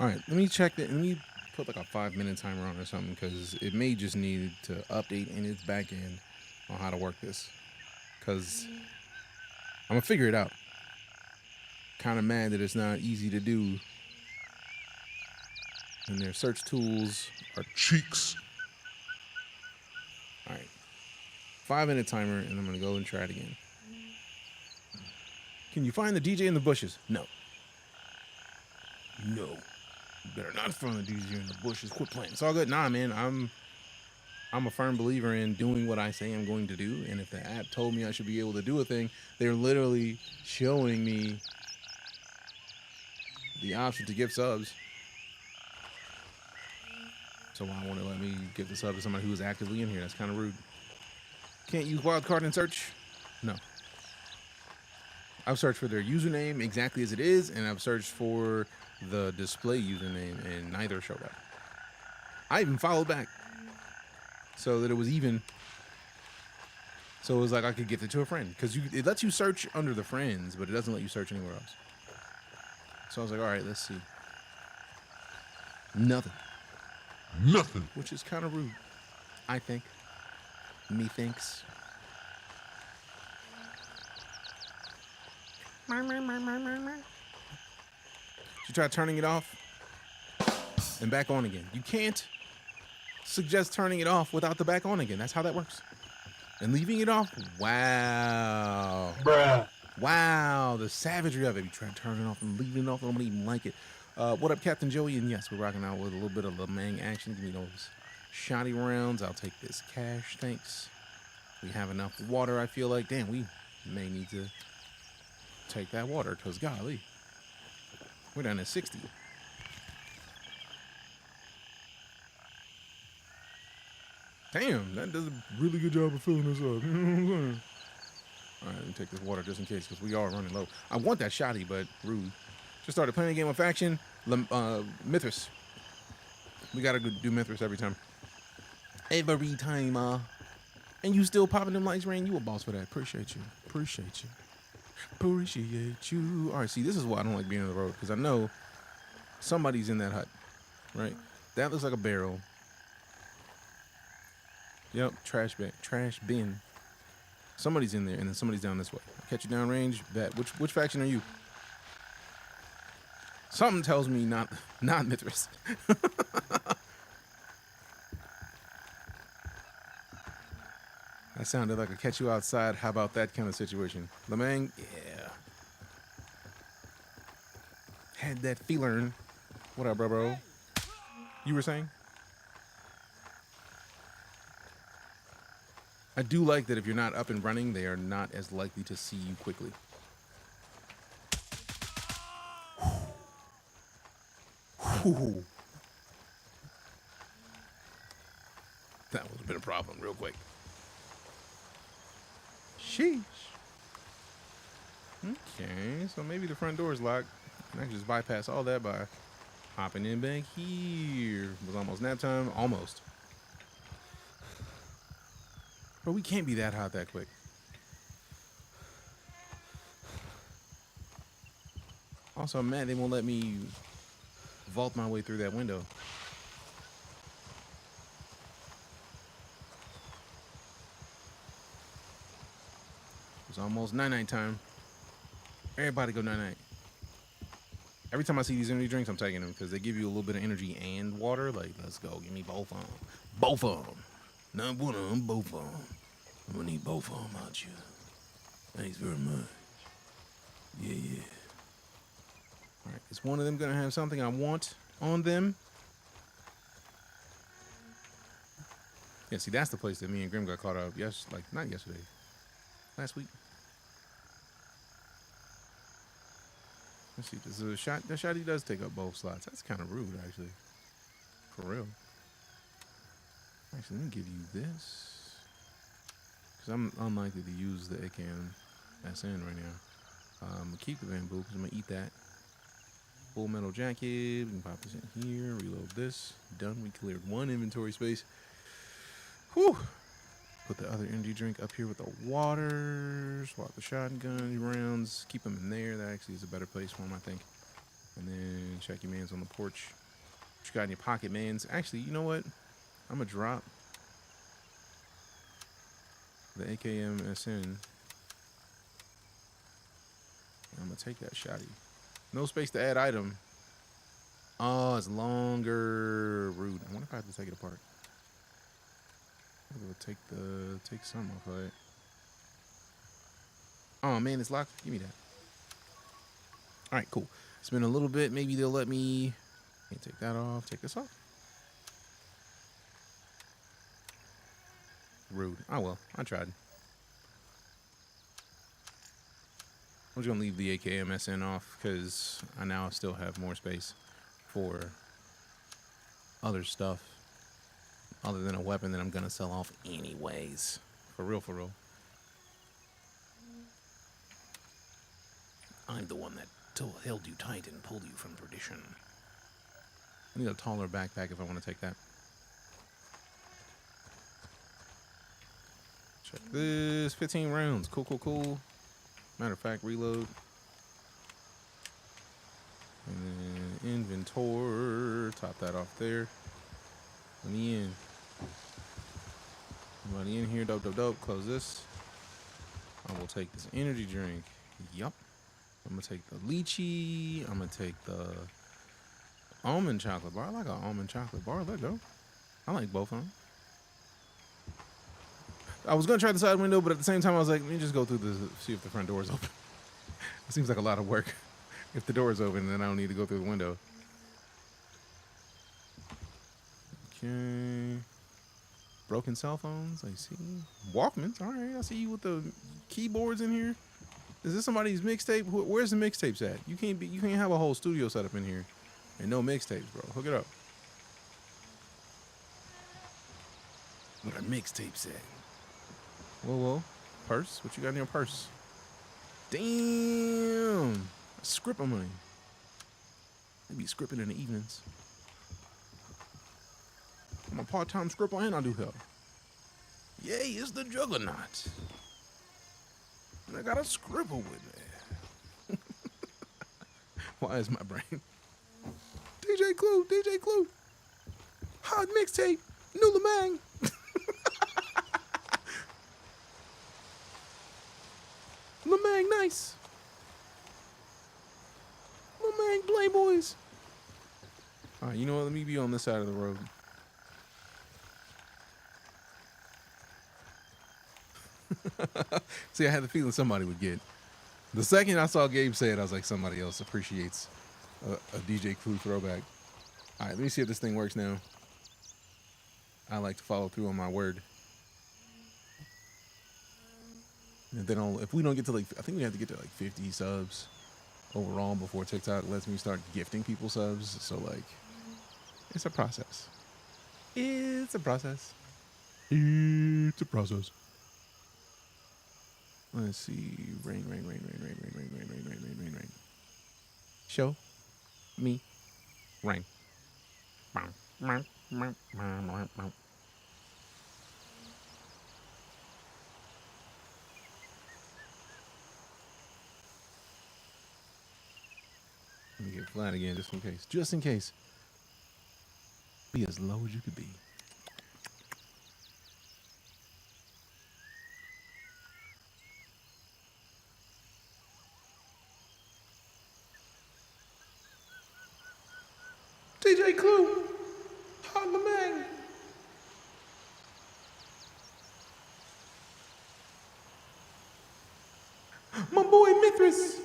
Speaker 2: All right, let me check that. Let me put like a 5-minute timer on or something because it may just need to update in its back end on how to work this. Because I'm gonna figure it out. Kind of mad that it's not easy to do. And their search tools are
Speaker 1: Cheeks.
Speaker 2: all right. 5-minute timer, and I'm gonna go and try it again. Can you find the DJ in the bushes? No. No. You better not find the DJ in the bushes. Quit playing. It's all good. Nah, man. I'm a firm believer in doing what I say I'm going to do. And if the app told me I should be able to do a thing, they're literally showing me the option to give subs. So why won't it let me give the sub to somebody who is actively in here? That's kind of rude. Can't use wildcard in search? No. I've searched for their username exactly as it is, and I've searched for the display username, and neither showed up. I even followed back so that it was even. So it was like I could gift it to a friend because it lets you search under the friends, but it doesn't let you search anywhere else. So I was like, all right, let's see. Nothing.
Speaker 1: Nothing.
Speaker 2: Which is kind of rude, I think. Methinks. You try turning it off and back on again. You can't suggest turning it off without the back on again. That's how that works. And leaving it off, wow.
Speaker 3: Bruh.
Speaker 2: Wow, the savagery of it. You try to turn it off and leaving it off, I don't even like it. What up, Captain Joey? And yes, we're rocking out with a little bit of Lemang action. Give me those shoddy rounds. I'll take this cash, thanks. We have enough water, I feel like. Damn, we may need to take that water, because golly. We're down at 60. Damn, that does a really good job of filling this up. You know what I'm saying? All right, let me take this water just in case, because we are running low. I want that shoddy, but rude. Just started playing a game of faction. Mithras. We gotta do Mithras every time. Every time, and you still popping them lights, Rain. You a boss for that. Appreciate you. Appreciate you. Appreciate you. All right, see, this is why I don't like being on the road, because I know somebody's in that hut, right? That looks like a barrel. Yep, trash bin. Somebody's in there, and then somebody's down this way. I'll catch you downrange. Bet. Which faction are you? Something tells me not Mithras. That sounded like a catch you outside. How about that kind of situation? Lemang, yeah. Had that feeling. What up, bro? You were saying? I do like that if you're not up and running, they are not as likely to see you quickly. Whew. That would have been a problem real quick. Sheesh. Okay, so maybe the front door is locked. And I can just bypass all that by hopping in back here. It was almost nap time. Almost. But we can't be that hot that quick. Also, I'm mad they won't let me vault my way through that window. It's almost night-night time. Everybody go night-night. Every time I see these energy drinks, I'm taking them because they give you a little bit of energy and water. Like, let's go. Give me both of them. Both of them. Not one of them, both of them. I'm going to need both of them out you. Thanks very much. Yeah, yeah. All right. Is one of them going to have something I want on them? Yeah, see, that's the place that me and Grim got caught up. Not yesterday. Last week. Let's see. This is a shot. That shot he does take up both slots. That's kind of rude, actually. For real. Actually, let me give you this. Because I'm unlikely to use the AKM that's in right now. I'm gonna keep the bamboo because I'm gonna eat that. Full metal jacket. We can pop this in here. Reload this. Done. We cleared one inventory space. Whew. Put the other energy drink up here with the water. Swap the shotgun rounds. Keep them in there. That actually is a better place for them, I think. And then check your mans on the porch. What you got in your pocket, mans? Actually, you know what? I'm gonna drop the AKM SN. I'm gonna take that shotty. No space to add item. Oh, it's longer. Rude. I wonder if I have to take it apart. I'll take some off of it. Oh man, it's locked. Give me that. All right, cool. It's been a little bit. Maybe they'll let me. Can't take that off. Take this off. Rude. Oh well, I tried. I'm just gonna leave the AKM SN off because I now still have more space for other stuff other than a weapon that I'm gonna sell off anyways. For real, for real. I'm the one that held you tight and pulled you from perdition. I need a taller backpack if I want to take that. Check this. 15 rounds. Cool, cool, cool. Matter of fact, reload. And then inventory. Top that off there. Let me in. Somebody in here. Dope, dope, dope. Close this. I will take this energy drink. Yup. I'm going to take the lychee. I'm going to take the almond chocolate bar. I like an almond chocolate bar. Let go. I like both of them. I was going to try the side window, but at the same time, I was like, let me just go through see if the front door is open. It seems like a lot of work. If the door is open, then I don't need to go through the window. Okay. Broken cell phones, I see. Walkmans, all right. I see you with the keyboards in here. Is this somebody's mixtape? Where's the mixtapes at? You can't have a whole studio set up in here and no mixtapes, bro. Hook it up. What are mixtapes at? Whoa, whoa. Purse? What you got in your purse? Damn. A script of money. I be scripting in the evenings. I'm a part-time scripper and I do hell. Yay, it's the Juggernaut. And I got a scribble with me. Why is my brain? DJ Clue. Hot mixtape. New Lamang. Lamang nice. Lamang Playboys. All right, you know what? Let me be on this side of the road. See, I had the feeling somebody would get. The second I saw Gabe say it, I was like, somebody else appreciates a DJ Clue throwback. All right, let me see if this thing works now. I like to follow through on my word. And then if we don't get to I think we have to get to 50 subs overall before TikTok lets me start gifting people subs. So it's a process. It's a process. It's a process. Let's see. Rain. Show me rain. Let me get flat again just in case. Just in case. Be as low as you could be. DJ Clue, hot Lamang. My boy Mithras.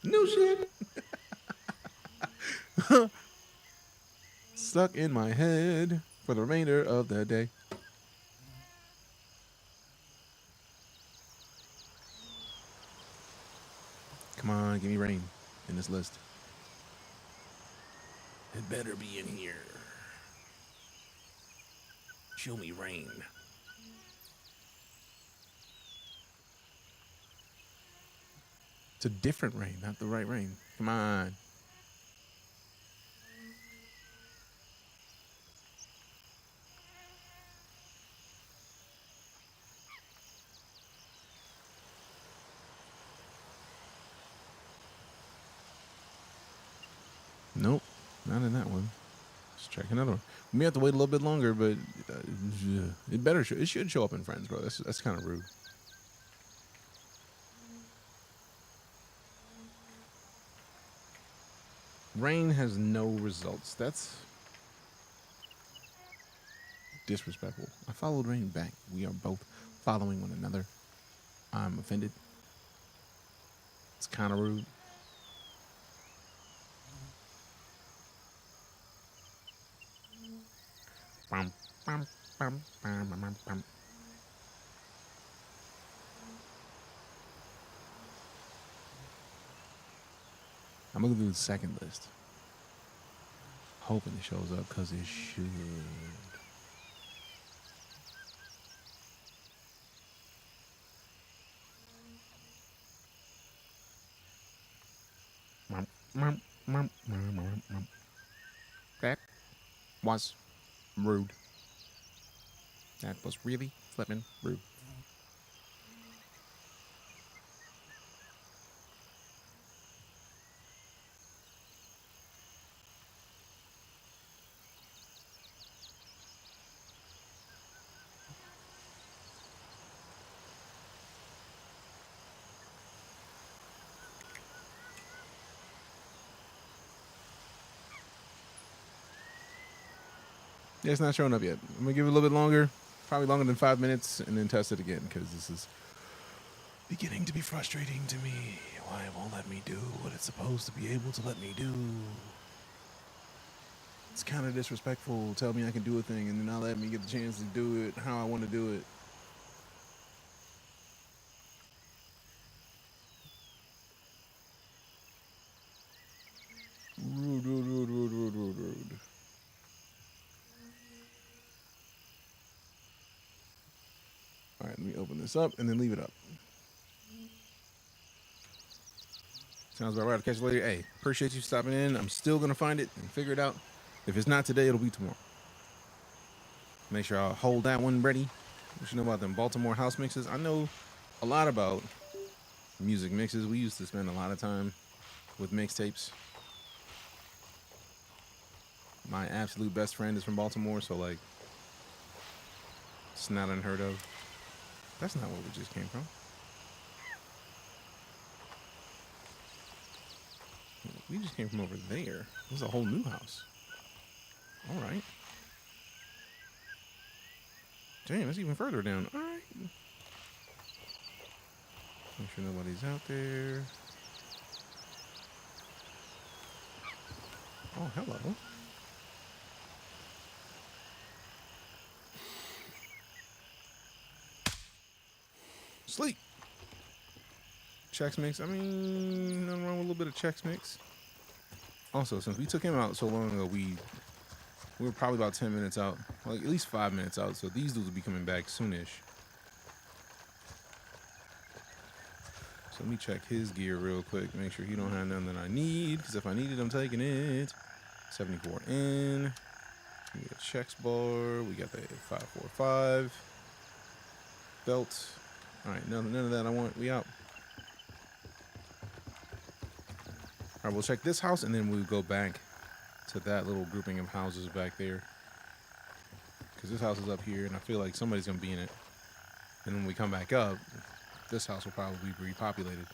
Speaker 2: New shit. Stuck in my head for the remainder of the day. Come on, give me rain in this list. It better be in here. Show me rain. It's a different rain, not the right rain. Come on. Nope, not in that one. Let's check another one. We may have to wait a little bit longer, but it better. It should show up in Friends, bro. That's kind of rude. Rain has no results. That's disrespectful. I followed Rain back. We are both following one another. I'm offended. It's kind of rude. Bum, bum, bum, bum, bum, bum. I'm gonna do the second list. Hoping it shows up because it should. That was rude. That was really flippin' rude. Yeah, it's not showing up yet. I'm gonna give it a little bit longer, probably longer than 5 minutes, and then test it again because this is beginning to be frustrating to me. Why it won't let me do what it's supposed to be able to let me do. It's kind of disrespectful. Tell me I can do a thing and then not let me get the chance to do it how I want to do it. Rude. All right, let me open this up and then leave it up. Sounds about right. I'll catch you later. Hey, appreciate you stopping in. I'm still going to find it and figure it out. If it's not today, it'll be tomorrow. Make sure I'll hold that one ready. What you know about them Baltimore house mixes? I know a lot about music mixes. We used to spend a lot of time with mixtapes. My absolute best friend is from Baltimore, so like, it's not unheard of. That's not where we just came from. We just came from over there. This is a whole new house. All right. Damn, it's even further down. All right. Make sure nobody's out there. Oh, hello. Sleep. Chex Mix. I mean, nothing wrong with a little bit of Chex Mix. Also, since we took him out so long ago, we were probably about 10 minutes out. Like, at least 5 minutes out. So these dudes will be coming back soonish. So let me check his gear real quick. Make sure he don't have nothing that I need. Because if I need it, I'm taking it. 74N. We got Chex bar. We got the 545. Belt. All right, none of that I want. We out. All right, we'll check this house, and then we'll go back to that little grouping of houses back there. Because this house is up here, and I feel like somebody's going to be in it. And when we come back up, this house will probably be repopulated.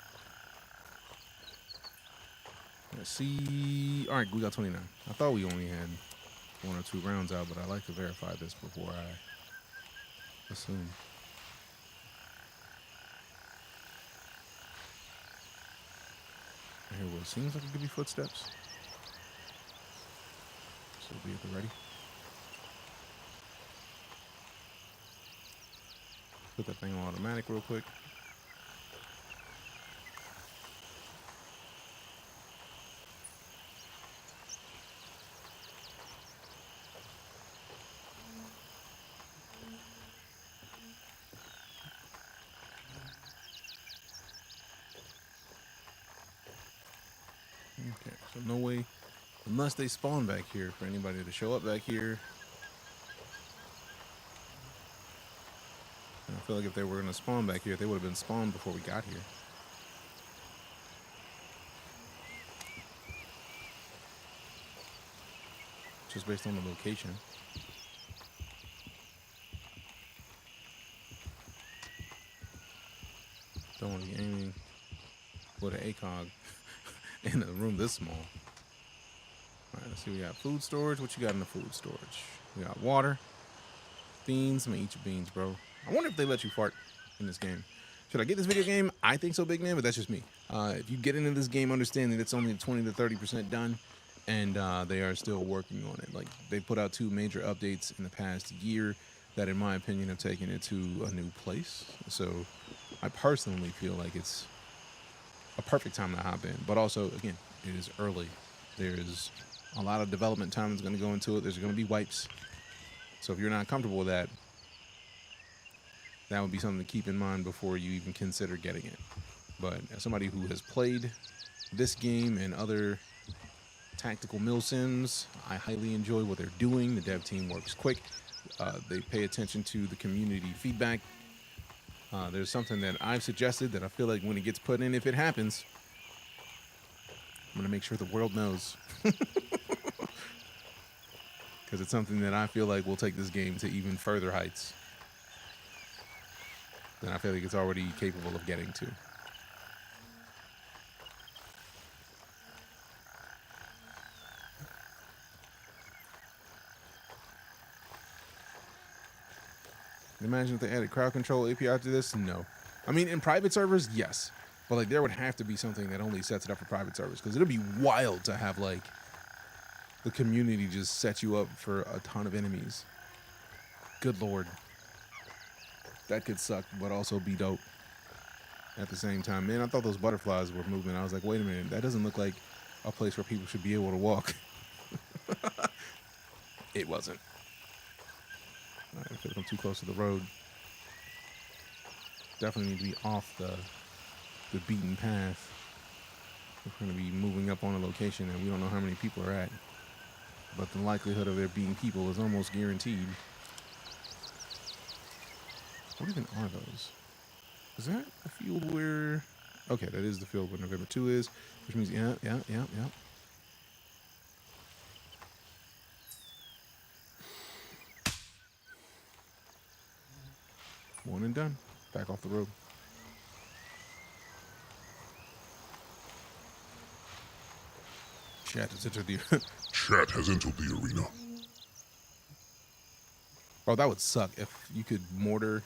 Speaker 2: Let's see. All right, we got 29. I thought we only had 1 or 2 rounds out, but I like to verify this before I assume. I hear what seems like it could be footsteps. So be at the ready. Put that thing on automatic real quick. No way, unless they spawn back here, for anybody to show up back here. And I feel like if they were going to spawn back here, they would have been spawned before we got here. Just based on the location. Don't want to be aiming with an ACOG in a room this small. Alright, let's see. We got food storage. What you got in the food storage? We got water, beans. I'm gonna eat your beans, bro. I wonder if they let you fart in this game. Should I get this video game? I think so, big man, but that's just me. If you get into this game understanding it's only 20 to 30% done, and they are still working on it. Like, they put out 2 major updates in the past year that, in my opinion, have taken it to a new place. So I personally feel like it's a perfect time to hop in. But also, again, it is early. There's a lot of development time that's going to go into it. There's going to be wipes. So if you're not comfortable with that, that would be something to keep in mind before you even consider getting it. But as somebody who has played this game and other tactical mill sims, I highly enjoy what they're doing. The dev team works quick. They pay attention to the community feedback. There's something that I've suggested that I feel like when it gets put in, if it happens, I'm going to make sure the world knows. Because it's something that I feel like will take this game to even further heights than I feel like it's already capable of getting to. Imagine if they added crowd control API to this? No. I mean, in private servers, yes. But, like, there would have to be something that only sets it up for private servers. Because it'd be wild to have, like, the community just set you up for a ton of enemies. Good lord. That could suck, but also be dope at the same time. Man, I thought those butterflies were moving. I was like, wait a minute. That doesn't look like a place where people should be able to walk. It wasn't. Alright, I feel like I'm too close to the road. Definitely need to be off the beaten path. If we're going to be moving up on a location and we don't know how many people are at. But the likelihood of there being people is almost guaranteed. What even are those? Is that a field where... Okay, that is the field where November 2 is. Which means, yeah. One and done. Back off the road. Chat has entered the...
Speaker 1: Chat has entered the arena.
Speaker 2: Oh, that would suck if you could mortar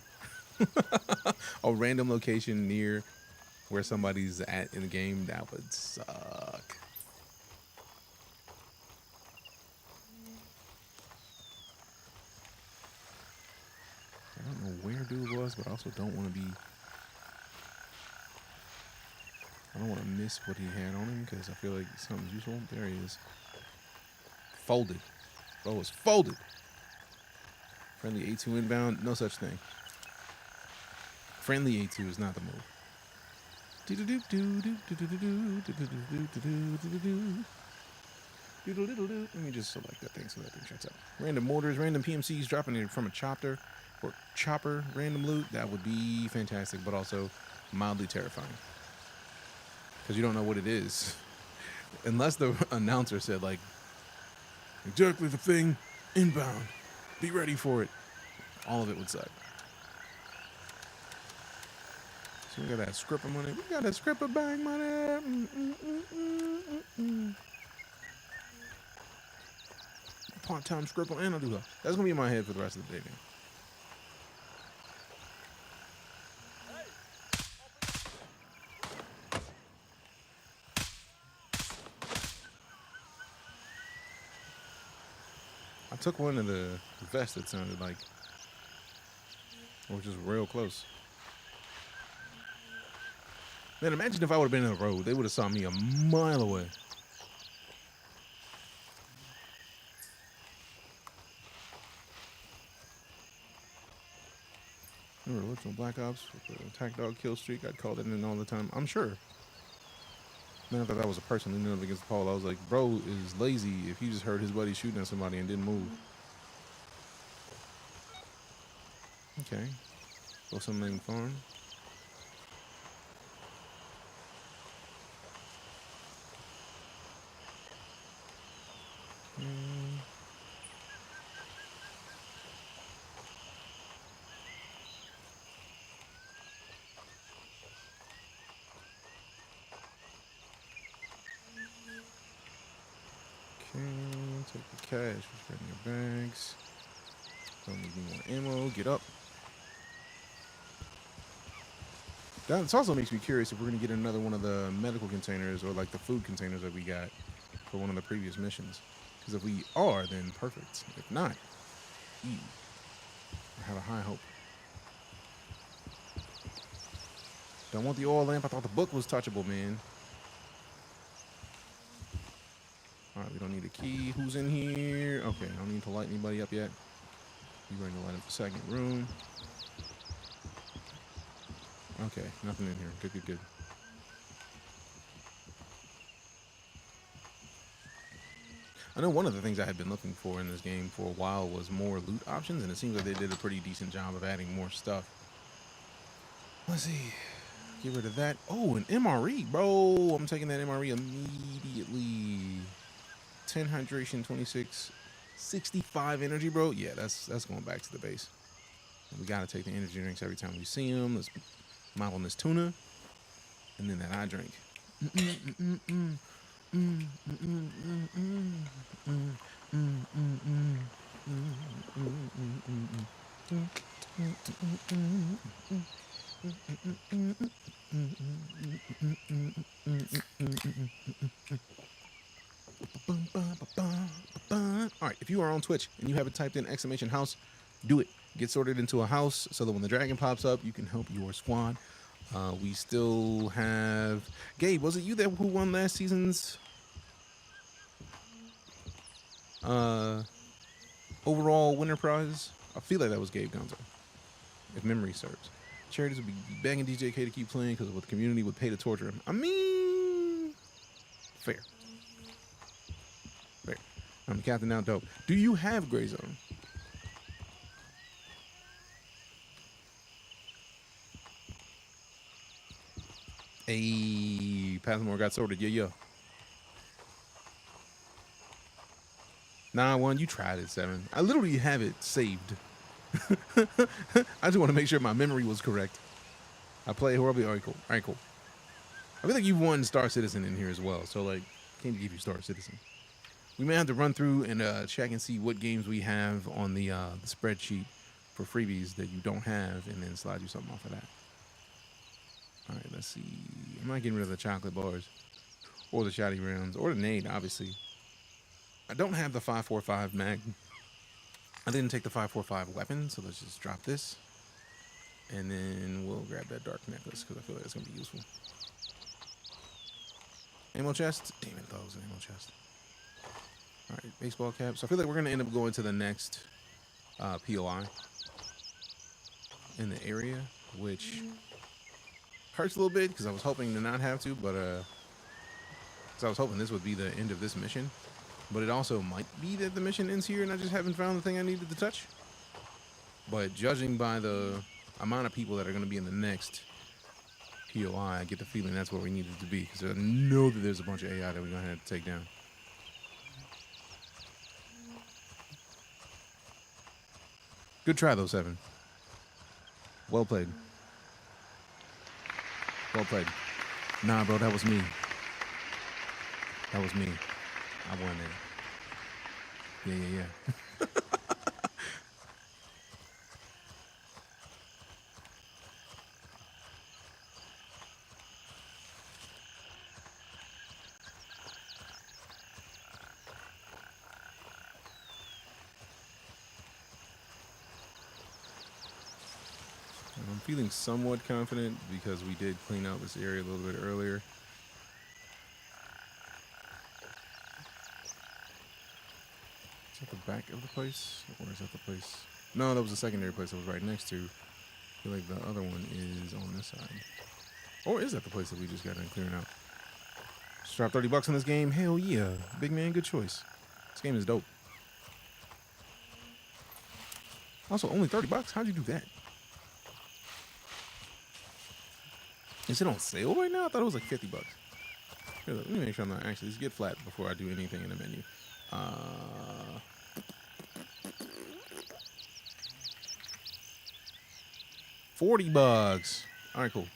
Speaker 2: a random location near where somebody's at in the game. That would suck. I don't know where dude was, but I also don't want to be... I don't want to miss what he had on him because I feel like something's useful. There he is. Folded. Bro was folded. Friendly A2 inbound. No such thing. Friendly A2 is not the move. Let me just select that thing so that thing shuts up. Random mortars, random PMCs dropping it from a chopper or chopper, random loot. That would be fantastic, but also mildly terrifying. Because you don't know what it is. Unless the announcer said, like, exactly the thing, inbound. Be ready for it. All of it would suck. So we got that scripper money. We got that scripper bang money. Part-time scripper and I'll do that. That's going to be in my head for the rest of the day, man. I took one of the vests that sounded like, or just real close. Man, imagine if I would have been in the road. They would have saw me a mile away. Remember original Black Ops with the attack dog kill streak? I'd call it in all the time. I'm sure. Man, I thought that was a person leaning up against the pole. I was like, bro is lazy if he just heard his buddy shooting at somebody and didn't move. Okay. Go something farm. Take the cash. Just bring your bags. Don't need any more ammo. Get up. That also makes me curious if we're gonna get another one of the medical containers or like the food containers that we got for one of the previous missions. Because if we are, then perfect. If not, I have a high hope. Don't want the oil lamp. I thought the book was touchable, man. All right, we don't need a key. Who's in here? Okay, I don't need to light anybody up yet. You're going to light up the second room. Okay, nothing in here. Good, good, good. I know one of the things I had been looking for in this game for a while was more loot options, and it seems like they did a pretty decent job of adding more stuff. Let's see. Get rid of that. Oh, an MRE, bro. I'm taking that MRE immediately. 10 hydration, 26, 65 energy, bro. Yeah, that's going back to the base. And we got to take the energy drinks every time we see them. Let's mop on this tuna. And then that eye drink. All right, if you are on Twitch and you haven't typed in exclamation house, do it. Get sorted into a house so that when the dragon pops up, you can help your squad. We still have Gabe. Was it you that who won last season's overall winner prize? I feel like that was Gabe Gonzo, if memory serves. Charities would be begging DJK to keep playing because of what the community would pay to torture him. I mean, fair. Fair. I'm the captain now, dope. Do you have Gray Zone? Hey, Passmore got sorted. Yeah. Nah, one, you tried it, 7. I literally have it saved. I just want to make sure my memory was correct. I play horribly. All right, cool. I feel like you've won Star Citizen in here as well, so like, can't give you Star Citizen. We may have to run through and check and see what games we have on the spreadsheet for freebies that you don't have, and then slide you something off of that. All right, let's see. I'm not getting rid of the chocolate bars, or the shotty rounds, or the nade, obviously. I don't have the 5.45 mag. I didn't take the 5.45 weapon, so let's just drop this. And then we'll grab that dark necklace, because I feel like it's going to be useful. Ammo chest? Damn it, that was an ammo chest. All right, baseball cap. So I feel like we're going to end up going to the next POI in the area, which hurts a little bit, because I was hoping to not have to, but because I was hoping this would be the end of this mission. But it also might be that the mission ends here and I just haven't found the thing I needed to touch. But judging by the amount of people that are going to be in the next POI, I get the feeling that's where we needed to be. Because I know that there's a bunch of AI that we're going to have to take down. Good try, though, 7. Well played. Well played. Nah, bro, that was me. That was me. I won it. Yeah. I'm feeling somewhat confident because we did clean out this area a little bit earlier. Is that the back of the place? Or is that the place? No, that was the secondary place I was right next to. I feel like the other one is on this side. Or is that the place that we just got done clearing out? Just drop $30 on this game. Hell yeah. Big man, good choice. This game is dope. Also, only $30? How'd you do that? Is it on sale right now? I thought it was like $50. Here, let me make sure I'm not actually. Let's get flat before I do anything in the menu. $40. All right, cool.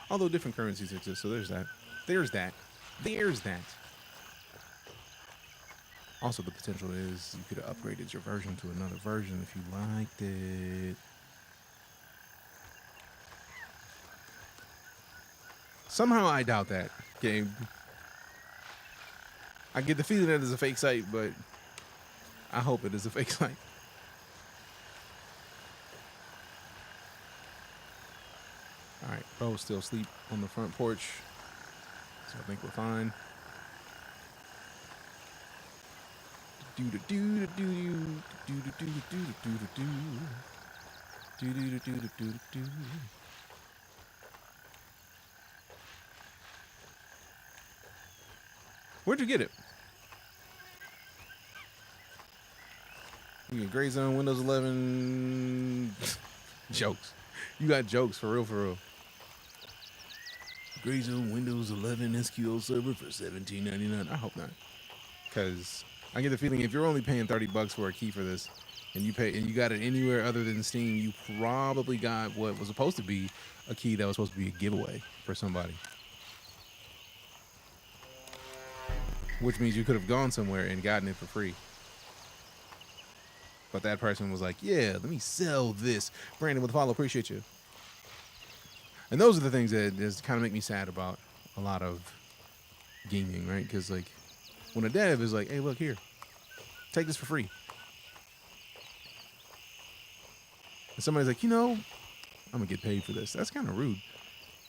Speaker 2: Although different currencies exist, so there's that. There's that. There's that. Also, the potential is you could have upgraded your version to another version if you liked it. Somehow I doubt that game. I get the feeling that it's a fake site, but I hope it is a fake site. All right, bro's still asleep on the front porch, so I think we're fine. Where'd you get it? You get GrayZone, Windows 11 jokes. You got jokes for real, for real. GrayZone Windows 11 SQL server for $17.99. I hope not, because I get the feeling if you're only paying $30 for a key for this, and you got it anywhere other than Steam, you probably got what was supposed to be a key that was supposed to be a giveaway for somebody. Which means you could have gone somewhere and gotten it for free. But that person was like, yeah, let me sell this. Brandon with the follow, appreciate you. And those are the things that just kind of make me sad about a lot of gaming, right? Because like when a dev is like, hey, look here, take this for free. And somebody's like, you know, I'm gonna get paid for this. That's kind of rude.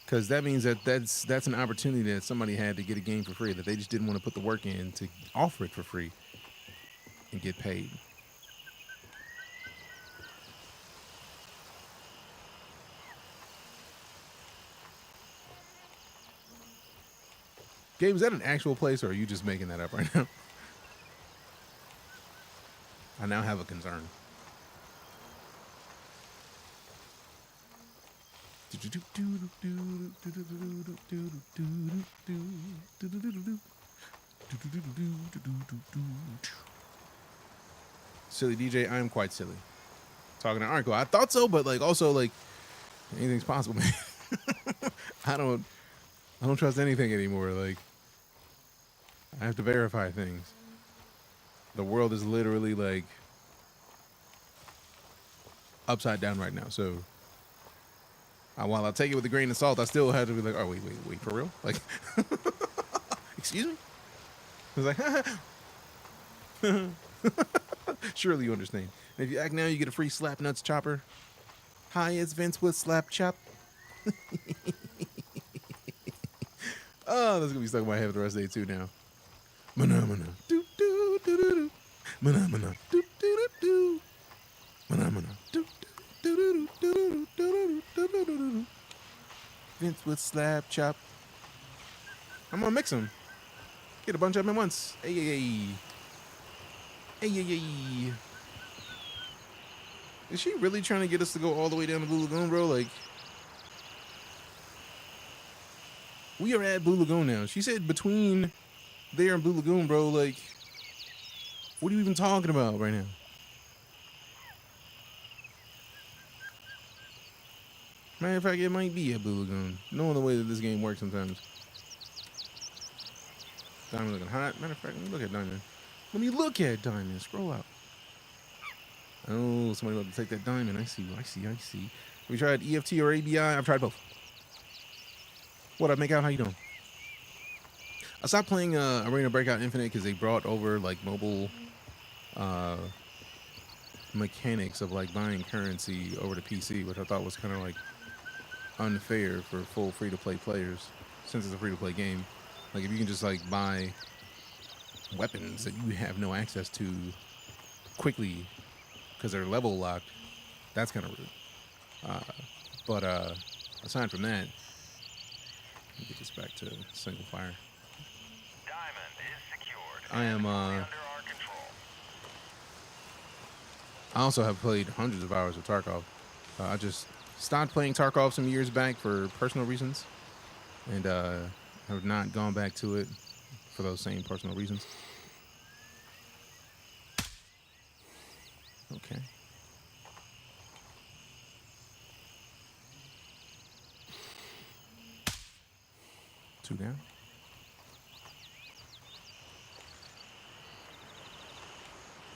Speaker 2: Because that means that that's an opportunity that somebody had to get a game for free, that they just didn't want to put the work in to offer it for free and get paid. Gabe, is that an actual place, or are you just making that up right now? I now have a concern. Silly DJ, I am quite silly. Talking to Arco, I thought so, but like also like anything's possible, man. I don't trust anything anymore. Like I have to verify things. The world is literally like upside down right now. So while I take it with a grain of salt, I still have to be like, oh, wait, for real? Like, excuse me? I was like, surely you understand. And if you act now, you get a free Slap Nuts chopper. Hi, it's Vince with Slap Chop. Oh, that's gonna be stuck in my head for the rest of the day too now. Mana do do do do do. Mana do do do do. Mana do do do do do do do do do. Vince with Slap Chop. I'm gonna mix them. Get a bunch of them at once. Hey. Is she really trying to get us to go all the way down to Blue Lagoon, bro? Like, we are at Blue Lagoon now. She said between there and Blue Lagoon, bro. Like, what are you even talking about right now? Matter of fact, it might be at Blue Lagoon. Knowing the way that this game works sometimes. Diamond looking hot. Matter of fact, let me look at Diamond. Let me look at Diamond. Scroll out. Oh, somebody about to take that Diamond. I see. Have you tried EFT or ABI? I've tried both. What up, make out? How you doing? I stopped playing Arena Breakout Infinite because they brought over like mobile mechanics of like buying currency over to PC, which I thought was kind of like unfair for full free-to-play players, since it's a free-to-play game. Like if you can just like buy weapons that you have no access to quickly because they're level locked, that's kind of rude. But aside from that, let me get this back to single fire. I am. I also have played hundreds of hours of Tarkov. I just stopped playing Tarkov some years back for personal reasons, and have not gone back to it for those same personal reasons. Okay. Two down.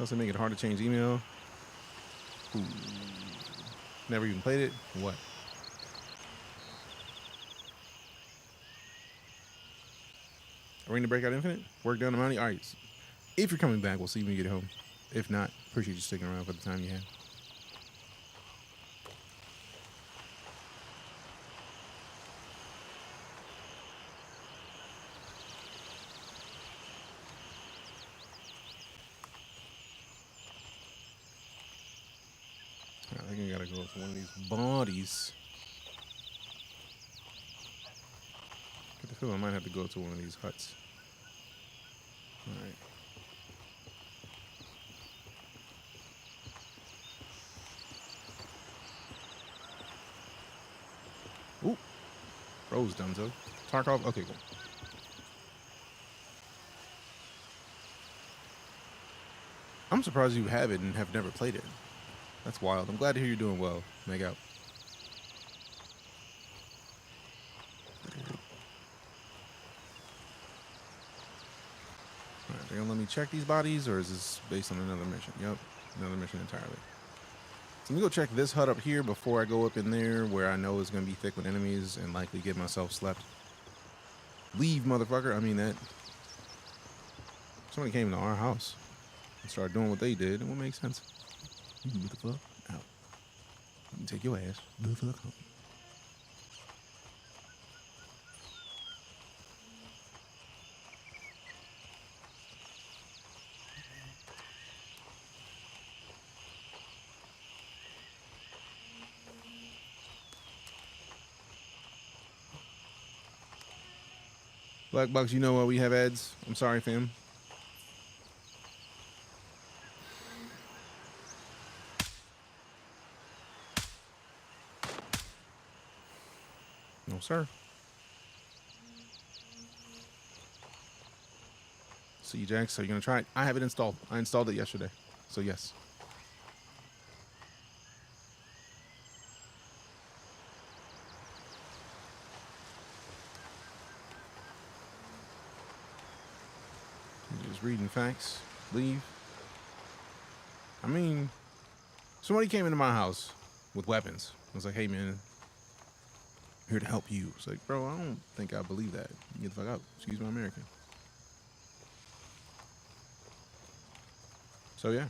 Speaker 2: Also make it hard to change email. Ooh. Never even played it? What? Arena Breakout Infinite? Work down the mountain? All right. If you're coming back, we'll see when you get home. If not, appreciate you sticking around for the time you had. I think I gotta go to one of these bodies. Get the feeling I might have to go to one of these huts. Alright. Ooh. Rose Dunzo. Tarkov? Okay, cool. I'm surprised you have it and have never played it. That's wild. I'm glad to hear you're doing well. Make out. Alright, they're gonna let me check these bodies, or is this based on another mission? Yep, another mission entirely. So let me go check this hut up here before I go up in there where I know it's gonna be thick with enemies and likely get myself slept. Leave, motherfucker. I mean that. Somebody came to our house and started doing what they did. It would make sense. What the fuck? Out. You can take your ass. The fuck home. Black Box, you know what? We have ads. I'm sorry, fam. No, sir. See, Jack, so you're going to try it? I have it installed. I installed it yesterday. So, yes. Just reading facts. Leave. I mean, somebody came into my house with weapons. I was like, hey, man, I'm here to help you. It's like, bro, I don't think I believe that. Get the fuck out. Excuse my American. So, yeah.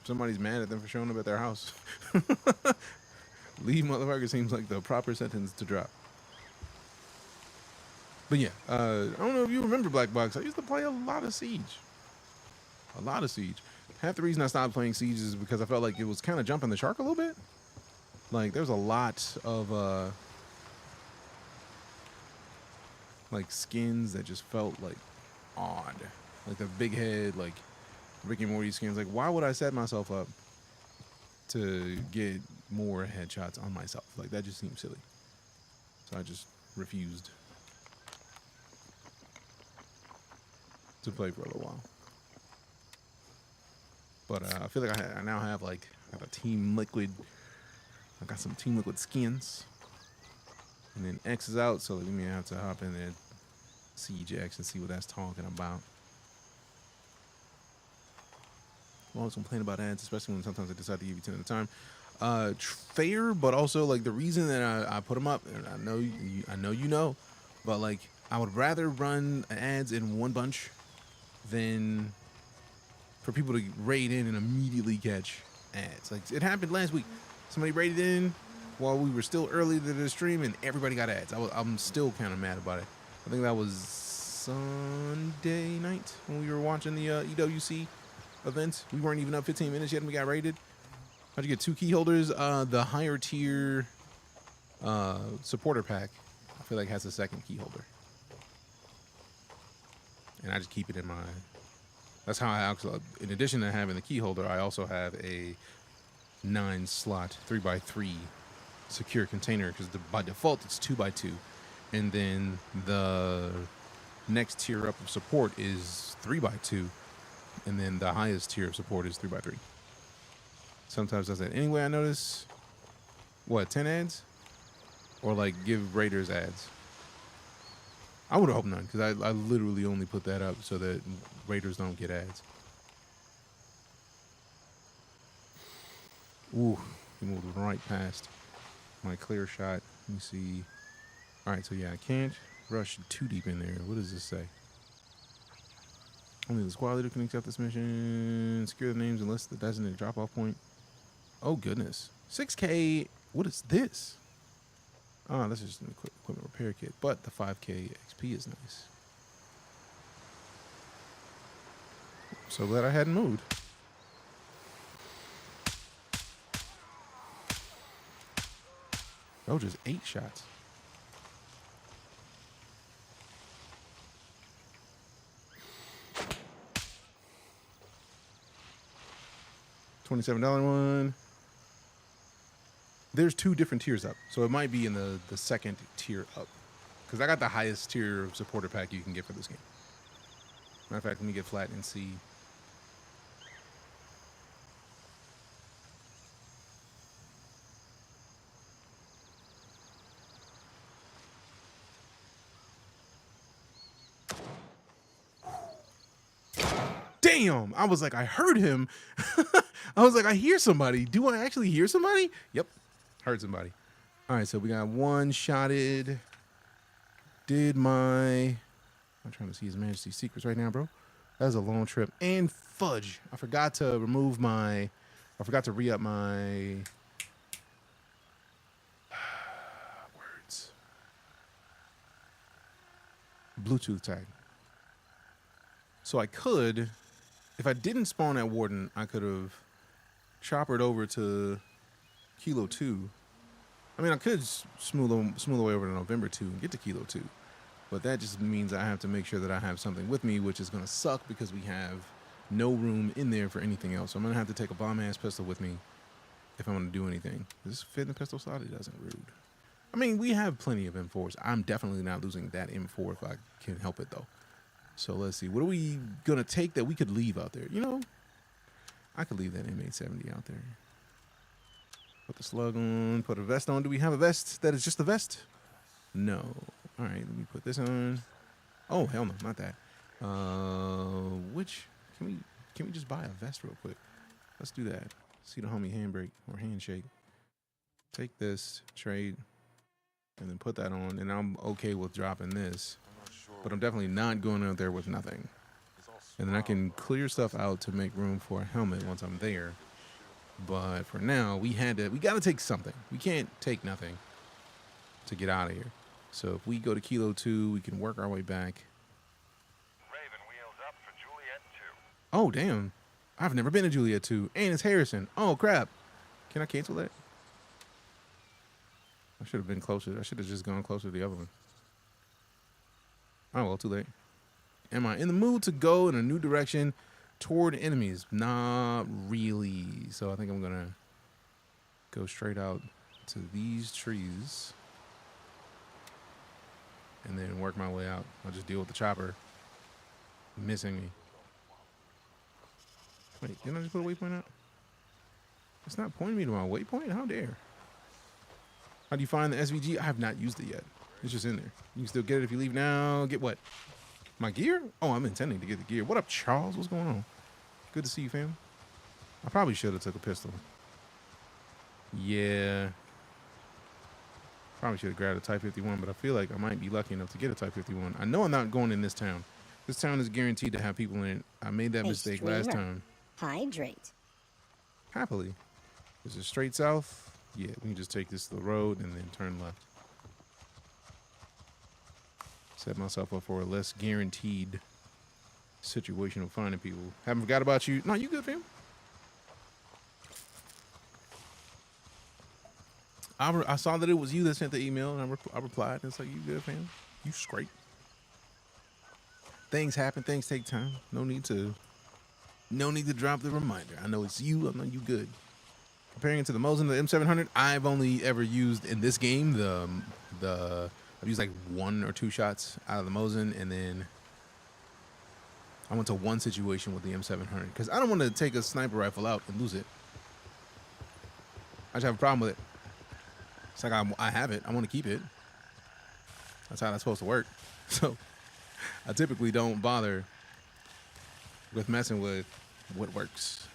Speaker 2: If somebody's mad at them for showing up at their house, leave, motherfucker, seems like the proper sentence to drop. But yeah, I don't know if you remember Black Box. I used to play a lot of Siege. A lot of Siege. Half the reason I stopped playing Siege is because I felt like it was kind of jumping the shark a little bit. Like, there's a lot of, like, skins that just felt, like, odd. Like, the big head, like, Rick and Morty skins. Like, why would I set myself up to get more headshots on myself? Like, that just seems silly. So I just refused to play for a little while. But I feel like I now have, like, I got a Team Liquid. I got some Team Liquid skins. And then X is out, so we may have to hop in there, Siege X, and see what that's talking about. I'm always complaining about ads, especially when sometimes I decide to give you 10 at a time. Fair, but also, like, the reason that I put them up, and I know you know, but, like, I would rather run ads in one bunch than for people to raid in and immediately catch ads. Like, it happened last week. Somebody raided in while we were still early to the stream, and everybody got ads. I'm still kind of mad about it. I think that was Sunday night when we were watching the EWC event. We weren't even up 15 minutes yet, and we got raided. How'd you get 2 key holders? The higher tier supporter pack, I feel like, has a second key holder. and I just keep it in my. That's how I actually. In addition to having the key holder, I also have a 9-slot 3x3 secure container because by default it's 2x2, and then the next tier up of support is 3x2, and then the highest tier of support is 3x3. Sometimes does that. Anyway, I notice, what, 10 ads? Or like give Raiders ads? I would hope none, because I literally only put that up so that Raiders don't get ads. Ooh, he moved right past my clear shot. Let me see. All right, so yeah, I can't rush too deep in there. What does this say? Only the squad leader can accept this mission. Secure the names and list the designated drop-off point. Oh, goodness. 6K. What is this? Oh, this is just an equipment repair kit. But the 5K XP is nice. I'm so glad I hadn't moved. Oh, just 8 shots. $27 one. There's 2 different tiers up, so it might be in the second tier up, because I got the highest tier of supporter pack you can get for this game. Matter of fact, let me get flat and see. Damn! I was like, I heard him. I was like, I hear somebody. Do I actually hear somebody? Yep. Heard somebody. All right, so we got one shotted. I'm trying to see His Majesty's secrets right now, bro. That was a long trip. And fudge. I forgot to re-up my words. Bluetooth tag. So I could, if I didn't spawn at Warden, I could have choppered over to Kilo 2. I mean, I could smooth away over to November 2 and get to Kilo 2. But that just means I have to make sure that I have something with me, which is going to suck because we have no room in there for anything else. So I'm going to have to take a bomb-ass pistol with me if I'm going to do anything. Does this fit in the pistol slot? It doesn't. Rude. I mean, we have plenty of M4s. I'm definitely not losing that M4 if I can help it, though. So let's see. What are we going to take that we could leave out there? You know, I could leave that M870 out there. Put the slug on. Put a vest on. Do we have a vest that is just a vest? No. All right. Let me put this on. Oh, hell no. Not that. Which? Can we just buy a vest real quick? Let's do that. See the homie handbrake or handshake. Take this, trade, and then put that on. And I'm okay with dropping this. But I'm definitely not going out there with nothing. And then I can clear stuff out to make room for a helmet once I'm there. But for now, we got to take something. We can't take nothing to get out of here. So if we go to Kilo 2, we can work our way back.
Speaker 6: Raven wheels up for Juliet 2.
Speaker 2: Oh, damn. I've never been to Juliet 2. And it's Harrison. Oh, crap. Can I cancel that? I should have been closer. I should have just gone closer to the other one. Oh, well, too late. Am I in the mood to go in a new direction toward enemies? Not really. So I think I'm going to go straight out to these trees and then work my way out. I'll just deal with the chopper missing me. Wait, didn't I just put a waypoint out? It's not pointing me to my waypoint? How dare. How do you find the SVG? I have not used it yet. It's just in there. You can still get it if you leave now. Get what? My gear? Oh, I'm intending to get the gear. What up, Charles? What's going on? Good to see you, fam. I probably should have took a pistol. Yeah. Probably should have grabbed a Type 51, but I feel like I might be lucky enough to get a Type 51. I know I'm not going in this town. This town is guaranteed to have people in it. I made that mistake last time.
Speaker 5: Hydrate.
Speaker 2: Happily. Is it straight south? Yeah, we can just take this to the road and then turn left. Set myself up for a less guaranteed situation of finding people. Haven't forgot about you. No, you good, fam? I saw that it was you that sent the email, and I replied. And it's like, you good, fam? You straight? Things happen. Things take time. No need to drop the reminder. I know it's you. I know you good. Comparing it to the Mosin, the M700, I've only ever used in this game I've used like 1 or 2 shots out of the Mosin, and then I went to one situation with the M700 because I don't want to take a sniper rifle out and lose it. I just have a problem with it. It's like I have it. I want to keep it. That's how that's supposed to work. So I typically don't bother with messing with what works.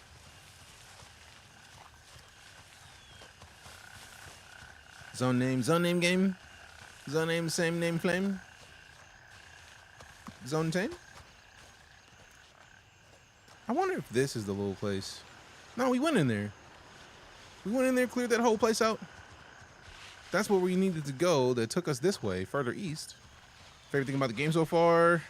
Speaker 2: Zone name game. Zone name, same name flame. Zone tame. I wonder if this is the little place. No, we went in there. We went in there, cleared that whole place out. That's where we needed to go. That took us this way, further east. Favorite thing about the game so far?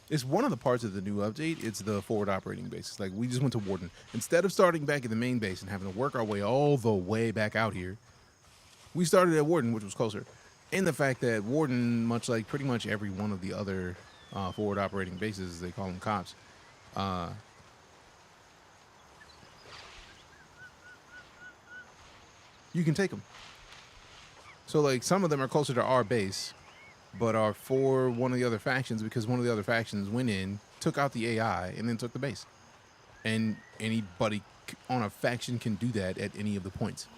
Speaker 2: It's one of the parts of the new update. It's the forward operating base. It's like we just went to Warden. Instead of starting back at the main base and having to work our way all the way back out here, we started at Warden, which was closer. And the fact that Warden, much like pretty much every one of the other forward operating bases, they call them cops, you can take them. So like some of them are closer to our base, but are for one of the other factions because one of the other factions went in, took out the AI, and then took the base. And anybody on a faction can do that at any of the points.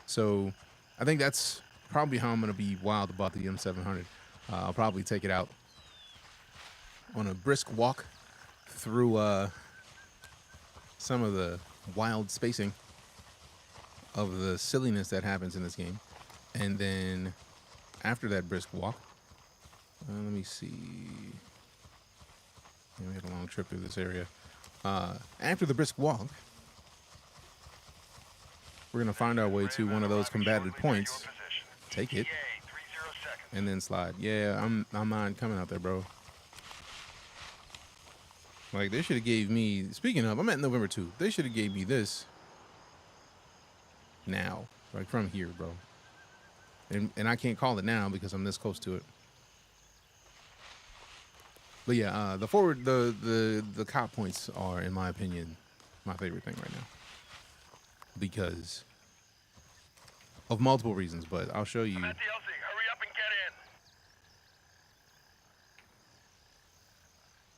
Speaker 2: So I think that's probably how I'm going to be wild about the M700. I'll probably take it out on a brisk walk through some of the wild spacing of the silliness that happens in this game. And then after that brisk walk, let me see. Yeah, we had a long trip through this area. After the brisk walk, we're going to find our way to one of those combated points, take it, and then slide. Yeah, I'm not coming out there, bro. Like, they should have gave me, speaking of, I'm at November 2. They should have gave me this now, like from here, bro. And I can't call it now because I'm this close to it. But yeah, the forward, the cop points are, in my opinion, my favorite thing right now. Because of multiple reasons, but I'll show you.
Speaker 6: I'm at the LZ. Hurry up and get in.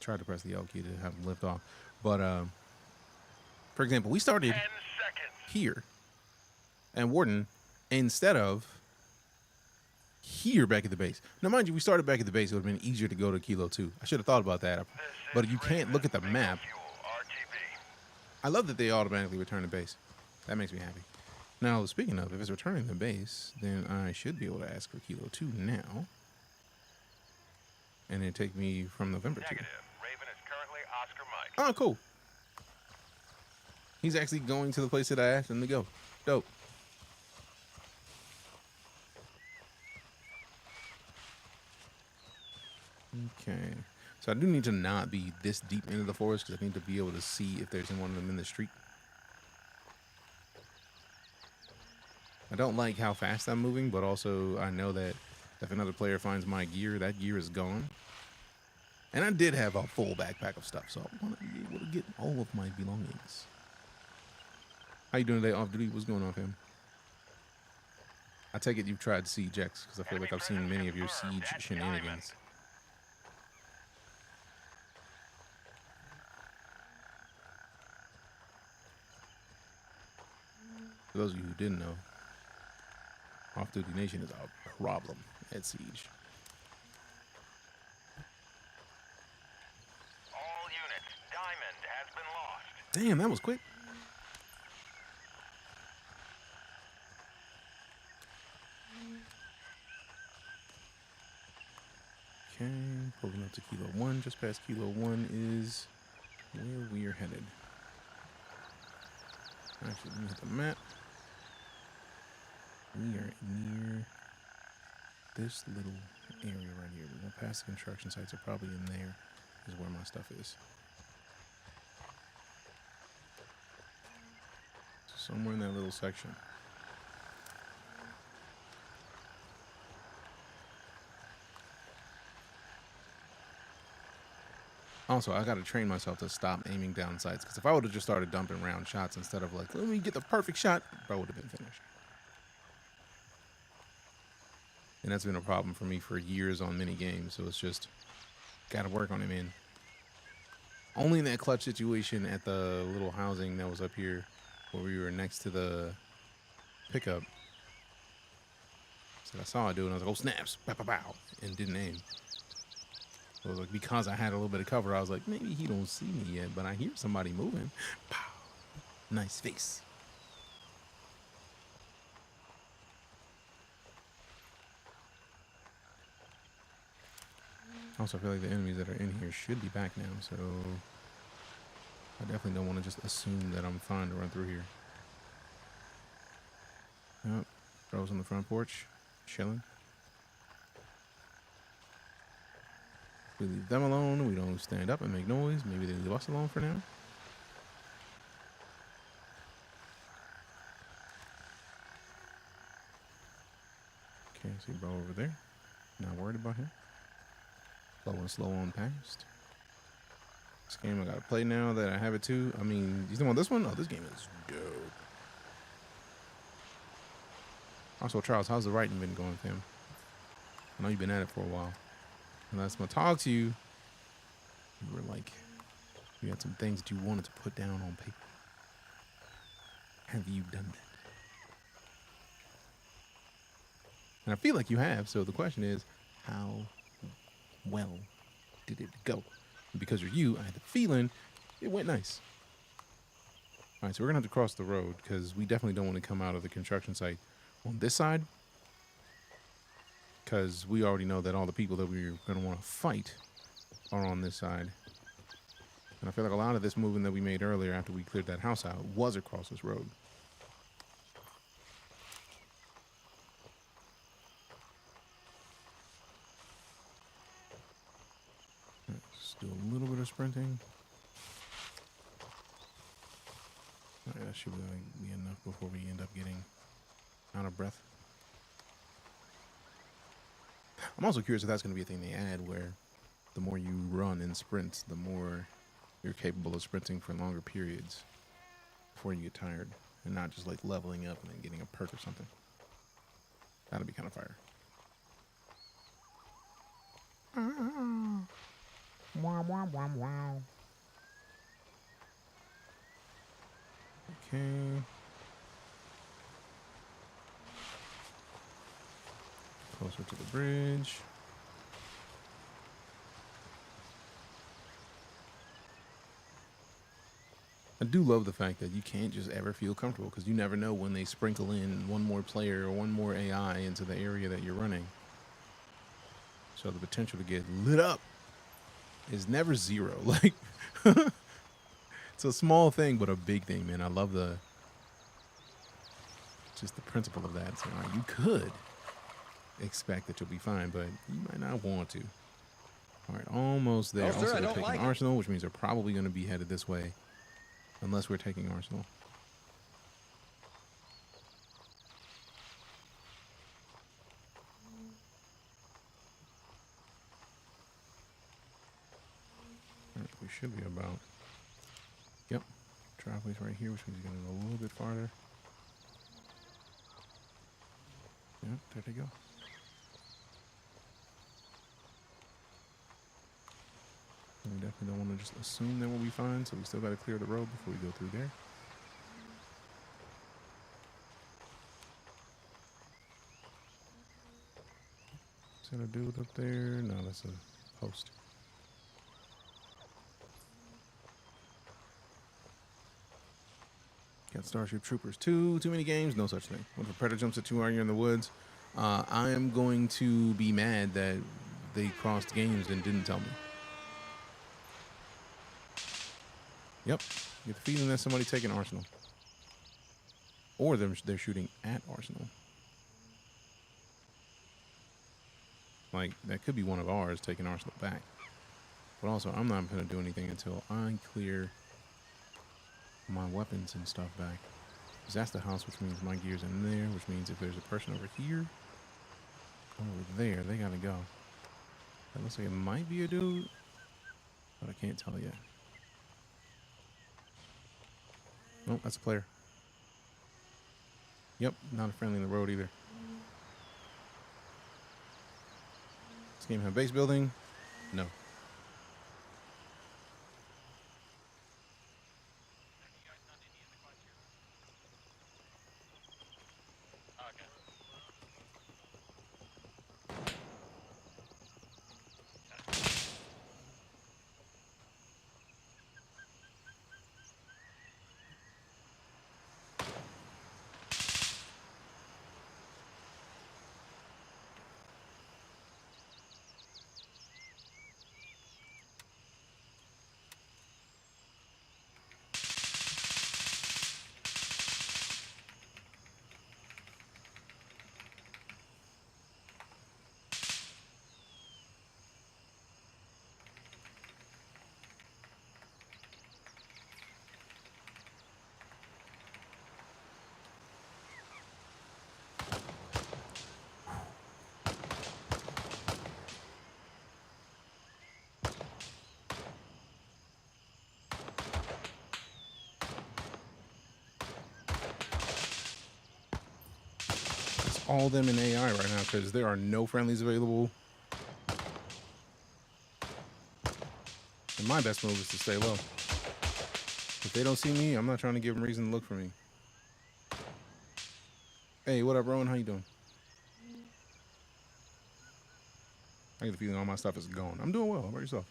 Speaker 2: Tried to press the L key to have them lift off. But, for example, we started
Speaker 6: 10 seconds.
Speaker 2: here and Warden instead of here back at the base. Now, mind you, we started back at the base. It would have been easier to go to Kilo 2. I should have thought about that. But you can't look at the map. I love that they automatically return to base. That makes me happy. Now, speaking of, if it's returning to base, then I should be able to ask for Kilo 2 now. And then take me from November 2.
Speaker 6: Negative. Raven is currently Oscar Mike.
Speaker 2: Oh, cool. He's actually going to the place that I asked him to go. Dope. Okay. So I do need to not be this deep into the forest because I need to be able to see if there's one of them in the street. I don't like how fast I'm moving, but also I know that if another player finds my gear, that gear is gone. And I did have a full backpack of stuff, so I want to be able to get all of my belongings. How you doing today, Off Duty? What's going on, fam? I take it you've tried Siege X, because I feel like I've seen many of your Siege shenanigans. For those of you who didn't know, Off Duty Nation is a problem at Siege.
Speaker 6: All units, Diamond has been lost.
Speaker 2: Damn, that was quick. Okay, pulling up to Kilo 1. Just past Kilo 1 is where we are headed. Actually, let me hit the map. We are near this little area right here. We're going to pass the construction sites. Are probably in there is where my stuff is. So somewhere in that little section. Also, I gotta train myself to stop aiming down sights, because if I would have just started dumping round shots instead of like, let me get the perfect shot, I would have been finished. And that's been a problem for me for years on many games. So it's just gotta work on it, man. Only in that clutch situation at the little housing that was up here, where we were next to the pickup. So I saw it do, and I was like, oh snaps, pow, pow, pow, and didn't aim. So like, because I had a little bit of cover, I was like, maybe he don't see me yet, but I hear somebody moving. Pow. Nice face. Also, I feel like the enemies that are in here should be back now, so I definitely don't want to just assume that I'm fine to run through here. Yep, Rose on the front porch, chilling. We leave them alone. We don't stand up and make noise. Maybe they leave us alone for now. Okay, see bro over there. Not worried about him. Slow on past. This game I gotta play now that I have it too. I mean, you think about this one? Oh, this game is dope. Also, Charles, how's the writing been going, fam? I know you've been at it for a while. And last time I talked to you, you were like, you had some things that you wanted to put down on paper. Have you done that? And I feel like you have. So the question is, how well did it go? And because you're you, I had the feeling it went nice. All right, so we're gonna have to cross the road because we definitely don't want to come out of the construction site on this side, because we already know that all the people that we're gonna want to fight are on this side. And I feel like a lot of this movement that we made earlier after we cleared that house out was across this road. Let's do a little bit of sprinting. All right, that should be enough before we end up getting out of breath. I'm also curious if that's going to be a thing they add, where the more you run and sprint, the more you're capable of sprinting for longer periods before you get tired, and not just like leveling up and then getting a perk or something. That'd be kind of fire. Wow, wow, wow, wow. Okay. Closer to the bridge. I do love the fact that you can't just ever feel comfortable, because you never know when they sprinkle in one more player or one more AI into the area that you're running. So the potential to get lit up is never zero. Like, it's a small thing, but a big thing, man. I love just the principle of that. So you could expect that you'll be fine, but you might not want to. All right, almost there.
Speaker 7: Oh, sir,
Speaker 2: also,
Speaker 7: I
Speaker 2: they're
Speaker 7: don't
Speaker 2: taking
Speaker 7: like it.
Speaker 2: Arsenal, which means they're probably going to be headed this way, unless we're taking Arsenal. All right, we should be about. Yep, driveway's right here, which means you're going to go a little bit farther. Yep, there they go. We definitely don't want to just assume that we'll be fine, so we still got to clear the road before we go through there. Is that a dude up there? No, that's a post. Got Starship Troopers 2, too many games, no such thing. When a predator jumps at you while you're in the woods, I am going to be mad that they crossed games and didn't tell me. Yep, you get the feeling that somebody taking Arsenal. Or they're shooting at Arsenal. Like, that could be one of ours taking Arsenal back. But also, I'm not going to do anything until I clear my weapons and stuff back. Because that's the house, which means my gear's in there, which means if there's a person over here, over there, they gotta go. That looks like it might be a dude. but I can't tell yet. Nope, that's a player. Yep, not a friendly in the road either. This game have base building? No. All them in AI right now because there are no friendlies available. And my best move is to stay low. If they don't see me, I'm not trying to give them reason to look for me. Hey, what up, Rowan? How you doing? I get the feeling all my stuff is gone. I'm doing well. How about yourself?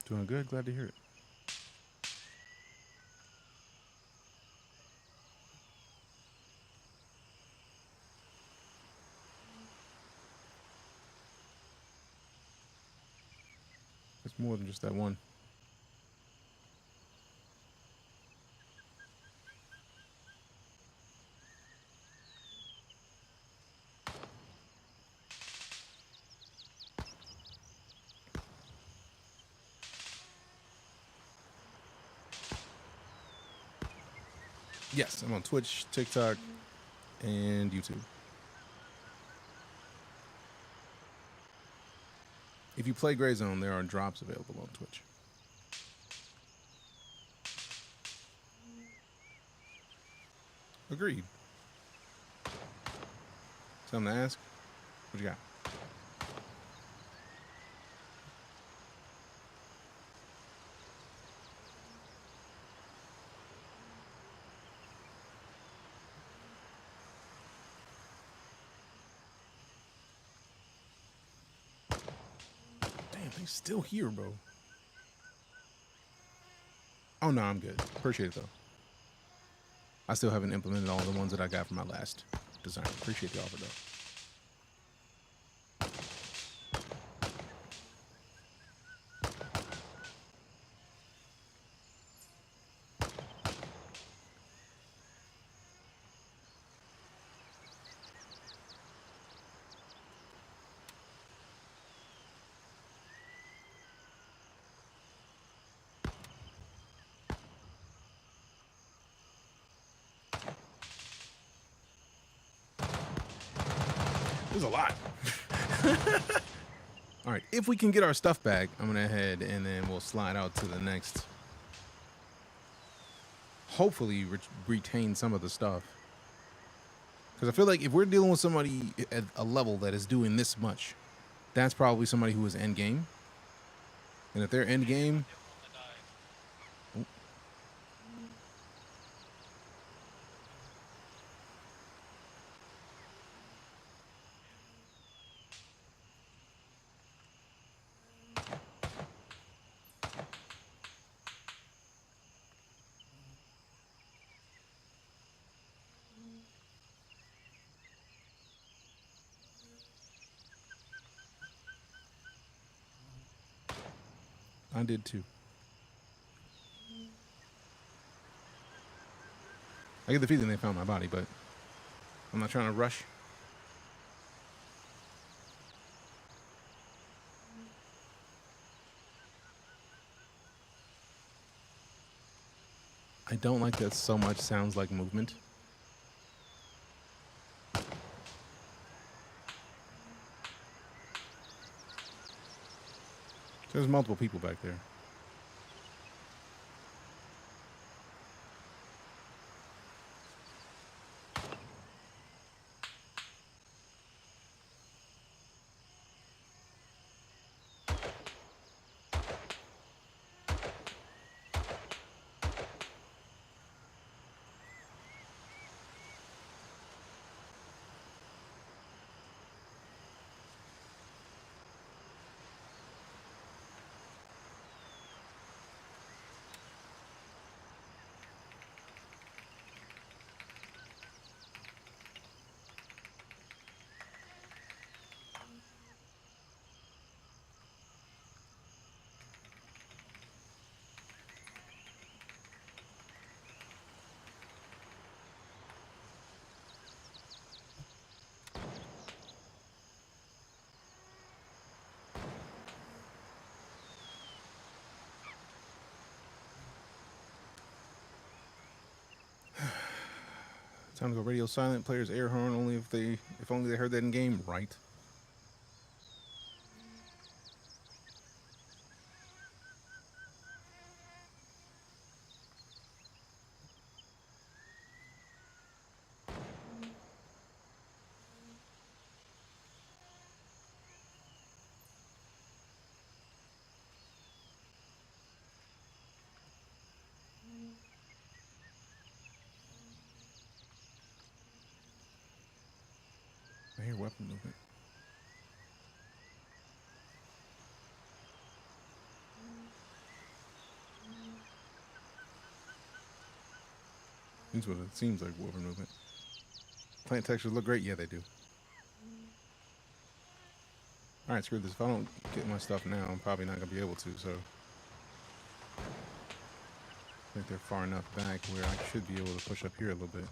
Speaker 2: Doing good. Glad to hear it. It's more than just that one. Yes, I'm on Twitch, TikTok, and YouTube. If you play GrayZone, there are drops available on Twitch. Agreed. Something to ask? What you got? Damn, they still here, bro. Oh, no, I'm good. Appreciate it, though. I still haven't implemented all the ones that I got from my last design. Appreciate the offer, though. There's a lot. All right, if we can get our stuff back, I'm gonna head and then we'll slide out to the next. Hopefully, retain some of the stuff. Because I feel like if we're dealing with somebody at a level that is doing this much, that's probably somebody who is end game. And if they're end game, I did too. I get the feeling they found my body, but I'm not trying to rush. I don't like that so much sounds like movement. There's multiple people back there. Time to go radio silent. Players air horn only if only they heard that in game. Right. I hear weapon movement. That's what it seems like, weapon movement. Plant textures look great. Yeah, they do. Alright, screw this. If I don't get my stuff now, I'm probably not going to be able to, so... I think they're far enough back where I should be able to push up here a little bit.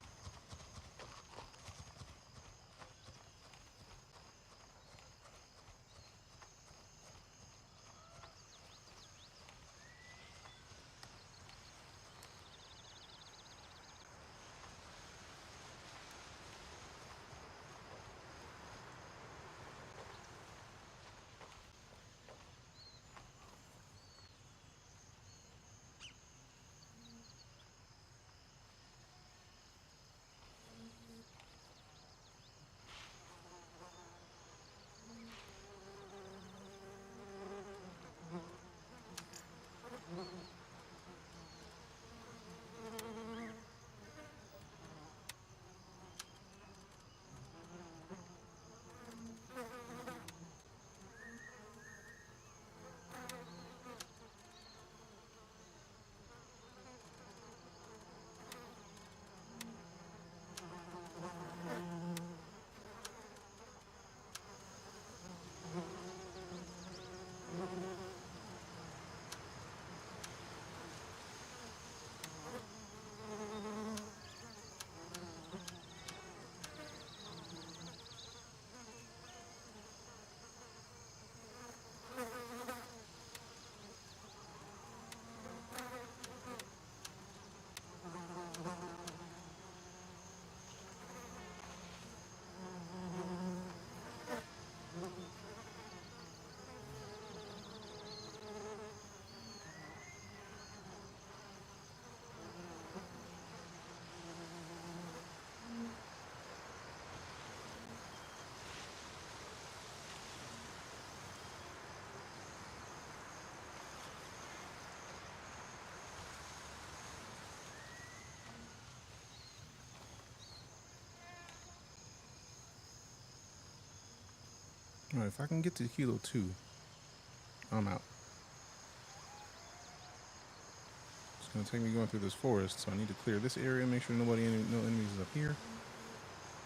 Speaker 2: Alright, if I can get to Kilo 2, I'm out. It's going to take me going through this forest, so I need to clear this area, make sure no enemies is up here.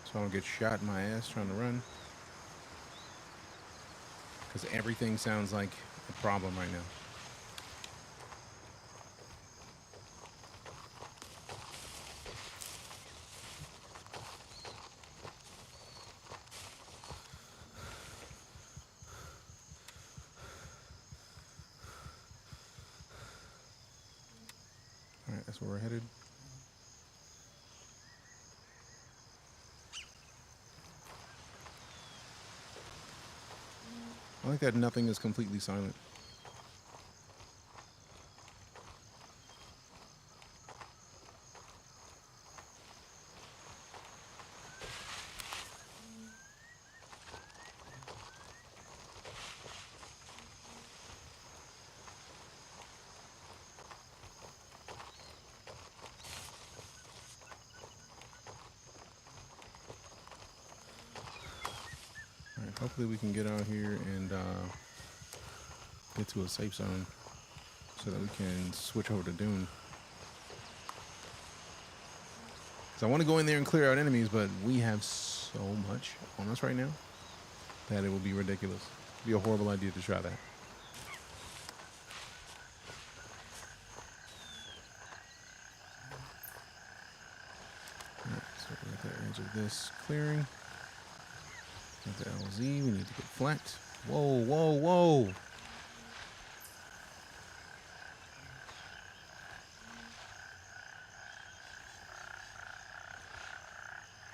Speaker 2: So I don't get shot in my ass trying to run. Because everything sounds like a problem right now. Alright, that's where we're headed. I like that nothing is completely silent. Hopefully we can get out here and get to a safe zone so that we can switch over to Dune. Because I want to go in there and clear out enemies, but we have so much on us right now that it will be ridiculous. It would be a horrible idea to try that. Alright, so we're at the edge of this clearing. At the LZ, we need to get flanked. Whoa, whoa, whoa!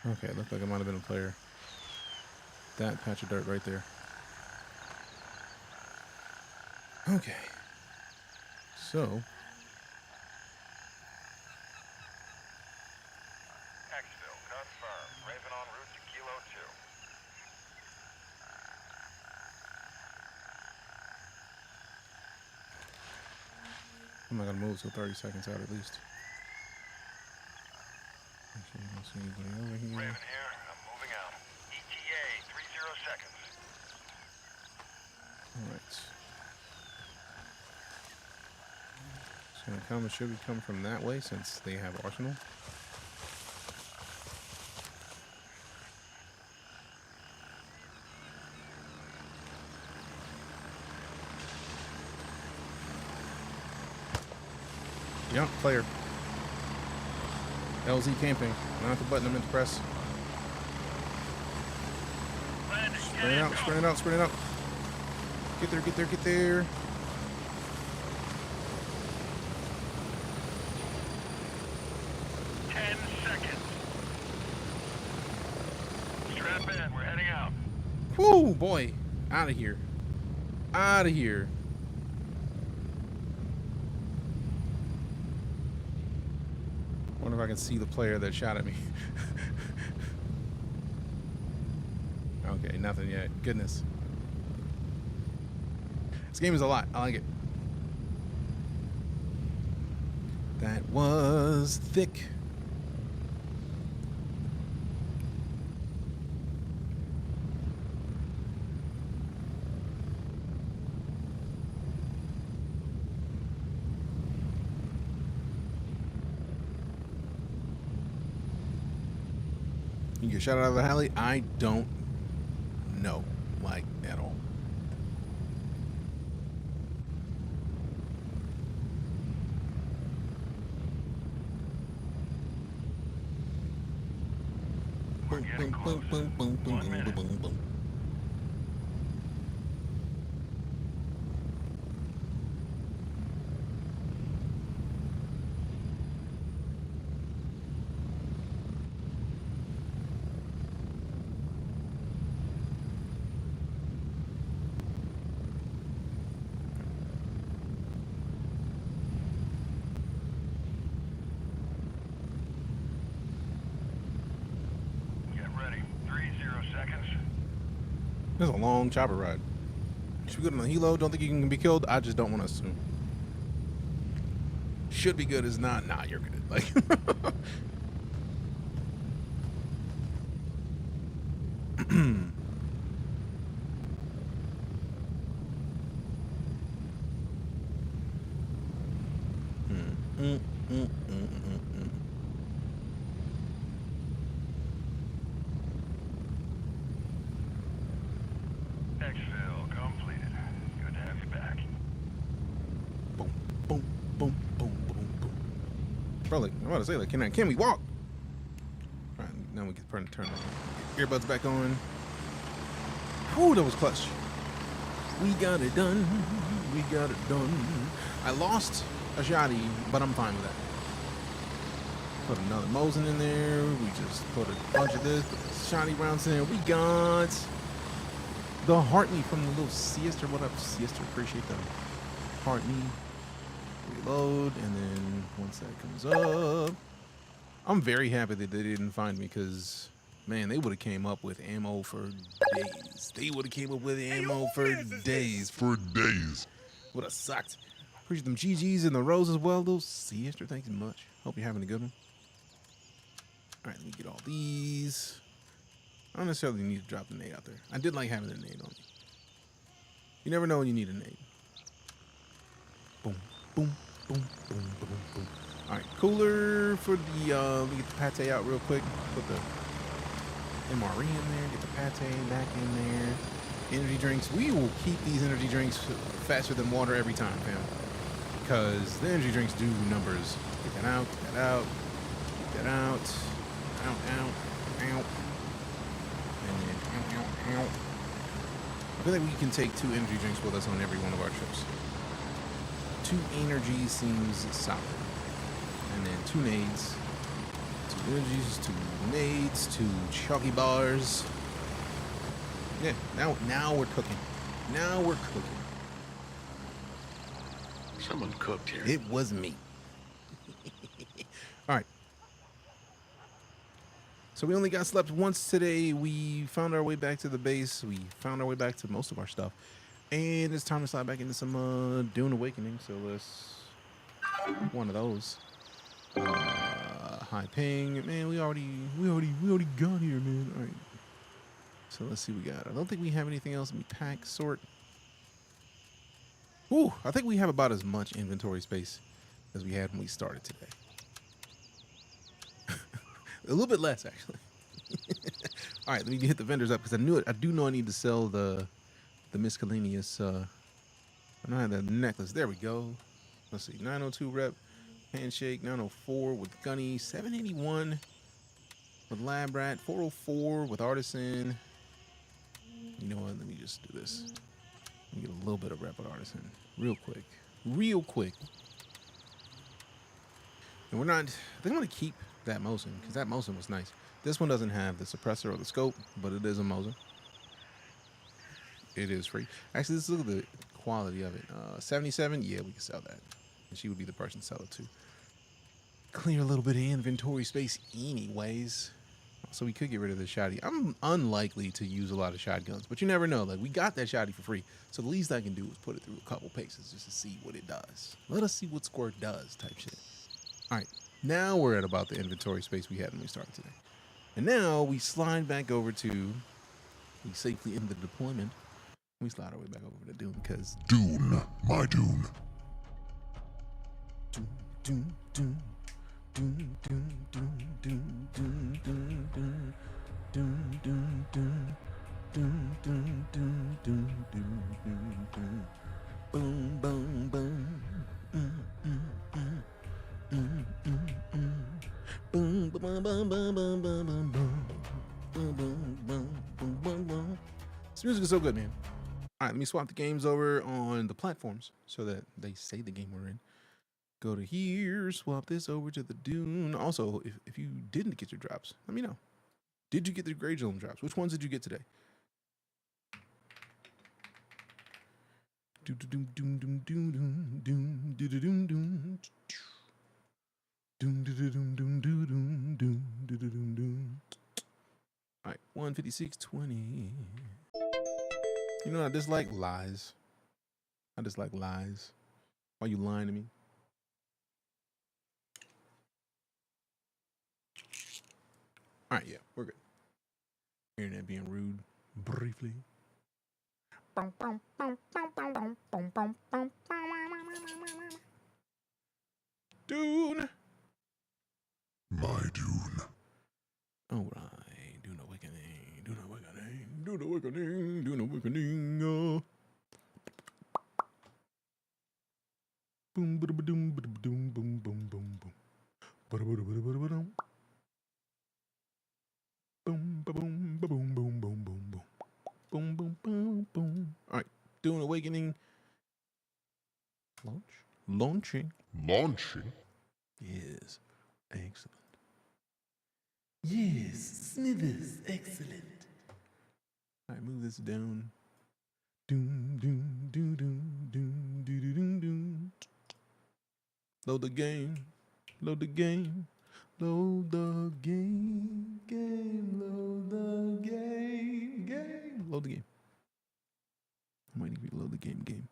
Speaker 2: Okay, it looked like it might have been a player. That patch of dirt right there. Okay. So.
Speaker 6: Exfil, confirmed. Raven en route to Kilo 2.
Speaker 2: I'm not gonna move till 30 seconds out at least. Okay, I don't see anybody over here.
Speaker 6: Raven here. I'm moving out. ETA 30 seconds.
Speaker 2: Alright. So should we come from that way since they have arsenal? Yep, player. LZ camping. Not the button I meant to press. Sprint it out, sprint it out, sprint it out. Get there, get there, get there.
Speaker 6: Strap in. We're heading out.
Speaker 2: Whoo, boy. Out of here. Out of here. Wonder if I can see the player that shot at me. Okay, nothing yet. Goodness. This game is a lot. I like it. That was thick. You get shot out of the alley? I don't know, like, at all. Boom, boom, boom, boom, boom, boom, boom, boom, boom. This is a long chopper ride. Should be good on the helo. Don't think you can be killed. I just don't want to assume. Should be good is not. Nah, you're good. Like.
Speaker 6: Exfil completed. Good to have you back.
Speaker 2: Boom, boom, boom, boom, boom, boom. Bro, like, I'm about to say, like, can we walk? All right, now we can turn the earbuds back on. Whew, that was clutch. We got it done. We got it done. I lost a shotty, but I'm fine with that. Put another Mosin in there. We just put a bunch of this, put the shotty rounds in there. We got the Hartley from the little siesta. What up, siesta? Appreciate that. Hartley. Reload, and then once that comes up, I'm very happy that they didn't find me because, man, they would have came up with ammo for days. They would have came up with ammo for days.
Speaker 1: For days.
Speaker 2: Would have sucked. Appreciate them GGs and the rose as well. Little siesta, thanks so much. Hope you're having a good one. All right, let me get all these. I don't necessarily need to drop the nade out there. I did like having the nade on me. You never know when you need a nade. Boom, boom, boom, boom, boom, boom. All right, cooler for the, let me get the pate out real quick. Put the MRE in there, get the pate back in there. Energy drinks. We will keep these energy drinks faster than water every time, fam. Because the energy drinks do numbers. Get that out, get that out, get that out. Out, out, out. And then out, out, out. I feel like we can take 2 energy drinks with us on every one of our trips. 2 energy seems solid. And then 2 nades. 2 energies, 2 nades, 2 chalky bars. Yeah, now we're cooking. Now we're cooking.
Speaker 3: Someone cooked here.
Speaker 2: It was me. All right. So we only got slept once today. We found our way back to the base. We found our way back to most of our stuff. And it's time to slide back into some DuneAwakening. So let's one of those. High ping. Man, we already got here, man. All right. So let's see what we got. I don't think we have anything else in the pack sort. Ooh, I think we have about as much inventory space as we had when we started today. A little bit less, actually. All right, let me hit the vendors up because I do know I need to sell the miscellaneous. I don't have that necklace. There we go. Let's see, 902 rep, handshake, 904 with gunny, 781 with lab rat, 404 with artisan. You know what? Let me just do this. Let me get a little bit of rep with artisan, real quick, real quick. And we're not. I think I'm gonna keep that Mosin because that Mosin was nice. This one doesn't have the suppressor or the scope, but it is a Mosin. It is free. Actually, let's look at the quality of it. 77. Yeah, we can sell that. And she would be the person to sell it to. Clear a little bit of inventory space anyways. So we could get rid of the shotty. I'm unlikely to use a lot of shotguns, but you never know. Like, we got that shotty for free. So the least I can do is put it through a couple paces just to see what it does. Let us see what Squirt does type shit. All right. Now we're at about the inventory space we had when we started today. And now we slide back over to, we safely end the deployment. We slide our way back over to Dune because
Speaker 1: Dune, my Dune.
Speaker 2: Dune, Dune, Dune, Dune, Dune, Dune, Dune, Dune, Dune, Dune, Dune, Dune, Dune, Dune, Dune, Dune, Dune, Dune, Dune, boom, boom, boom, boom, boom, boom, boom, boom, boom, boom, boom, boom, boom, boom, boom, boom, boom. This music is so good, man. All right, let me swap the games over on the platforms so that they say the game we're in. Go to here, swap this over to the Dune. Also, if you didn't get your drops, let me know. Did you get the GrayZone drops? Which ones did you get today? All right, 156.20. You know, I dislike lies. I dislike lies. Why you lying to me? All right, yeah, we're good. Internet being rude briefly. Dune.
Speaker 1: My Dune.
Speaker 2: All right, DuneAwakening, DuneAwakening, DuneAwakening, DuneAwakening. Boom, boom, boom, boom, boom, boom, boom, boom. Boom, boom, boom, boom, boom, boom, boom. Boom, boom, boom, boom. All right, DuneAwakening. Launching.
Speaker 1: Launching.
Speaker 2: Yes, excellent. Yes, Smithers, excellent. All right, move this down. Doom, doom, doom, doom, doom, doom, doom, doom. Load the game. Load the game. Load the game. Load the game. Load the game. I'm waiting for you to load the game.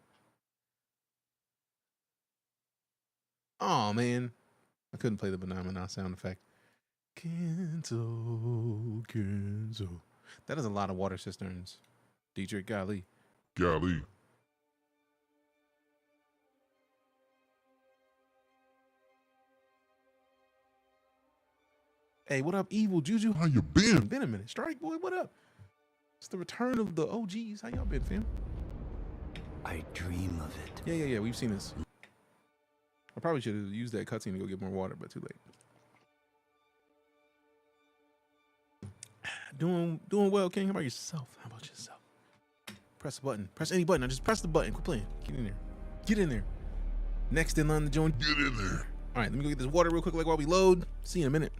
Speaker 2: Oh man, I couldn't play the banana sound effect. Cancel. That is a lot of water cisterns. Deejay, golly.
Speaker 1: Golly.
Speaker 2: Hey, what up, Evil Juju?
Speaker 1: How you been?
Speaker 2: Been a minute. Strike Boy, what up? It's the return of the OGs. How y'all been, fam?
Speaker 7: I dream of it.
Speaker 2: Yeah. We've seen this. I probably should have used that cutscene to go get more water, but too late. Doing well, King. How about yourself? How about yourself? Press the button. Press any button. I just press the button. Quit playing. Get in there. Get in there. Next in line to join.
Speaker 1: Get in there.
Speaker 2: All right, let me go get this water real quick, like while we load. See you in a minute.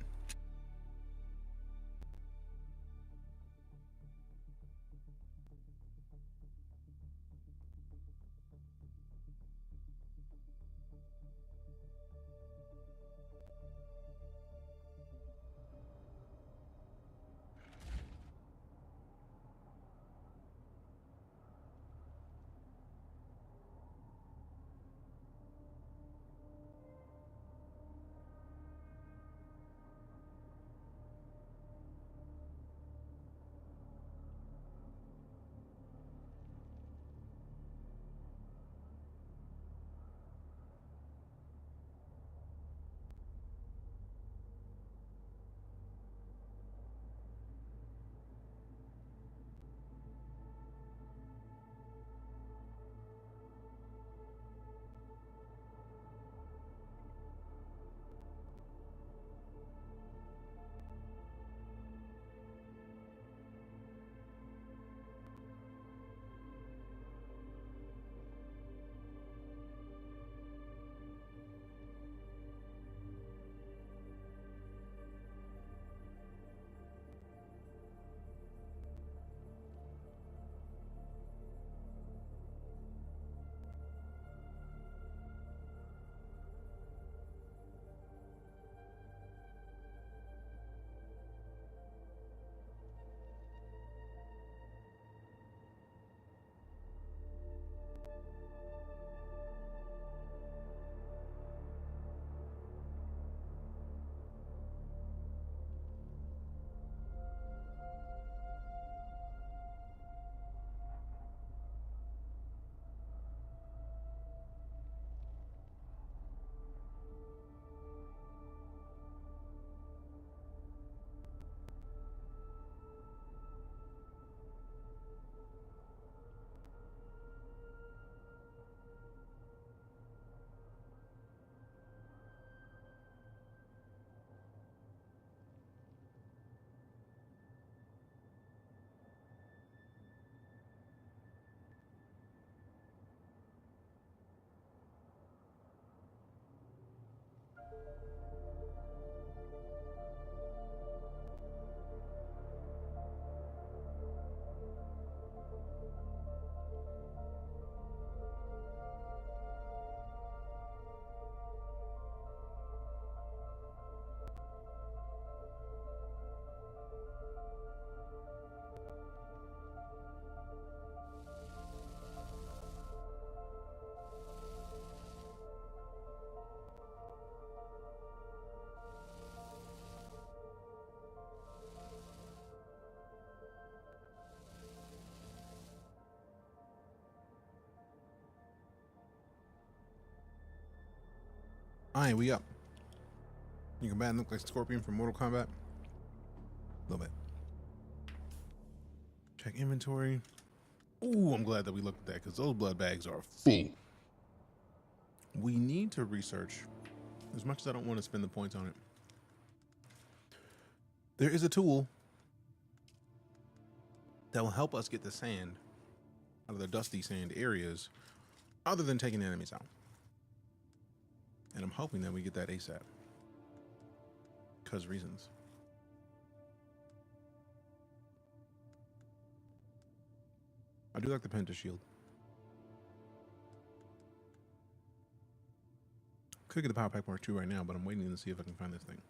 Speaker 2: All right, we up. You can bad look like Scorpion from Mortal Kombat. A little bit. Check inventory. Ooh, I'm glad that we looked at that because those blood bags are full. We need to research, as much as I don't want to spend the points on it. There is a tool that will help us get the sand out of the dusty sand areas other than taking enemies out. And I'm hoping that we get that ASAP. Because reasons. I do like the Penta shield. Could get the Power Pack Mark 2 right now, but I'm waiting to see if I can find this thing.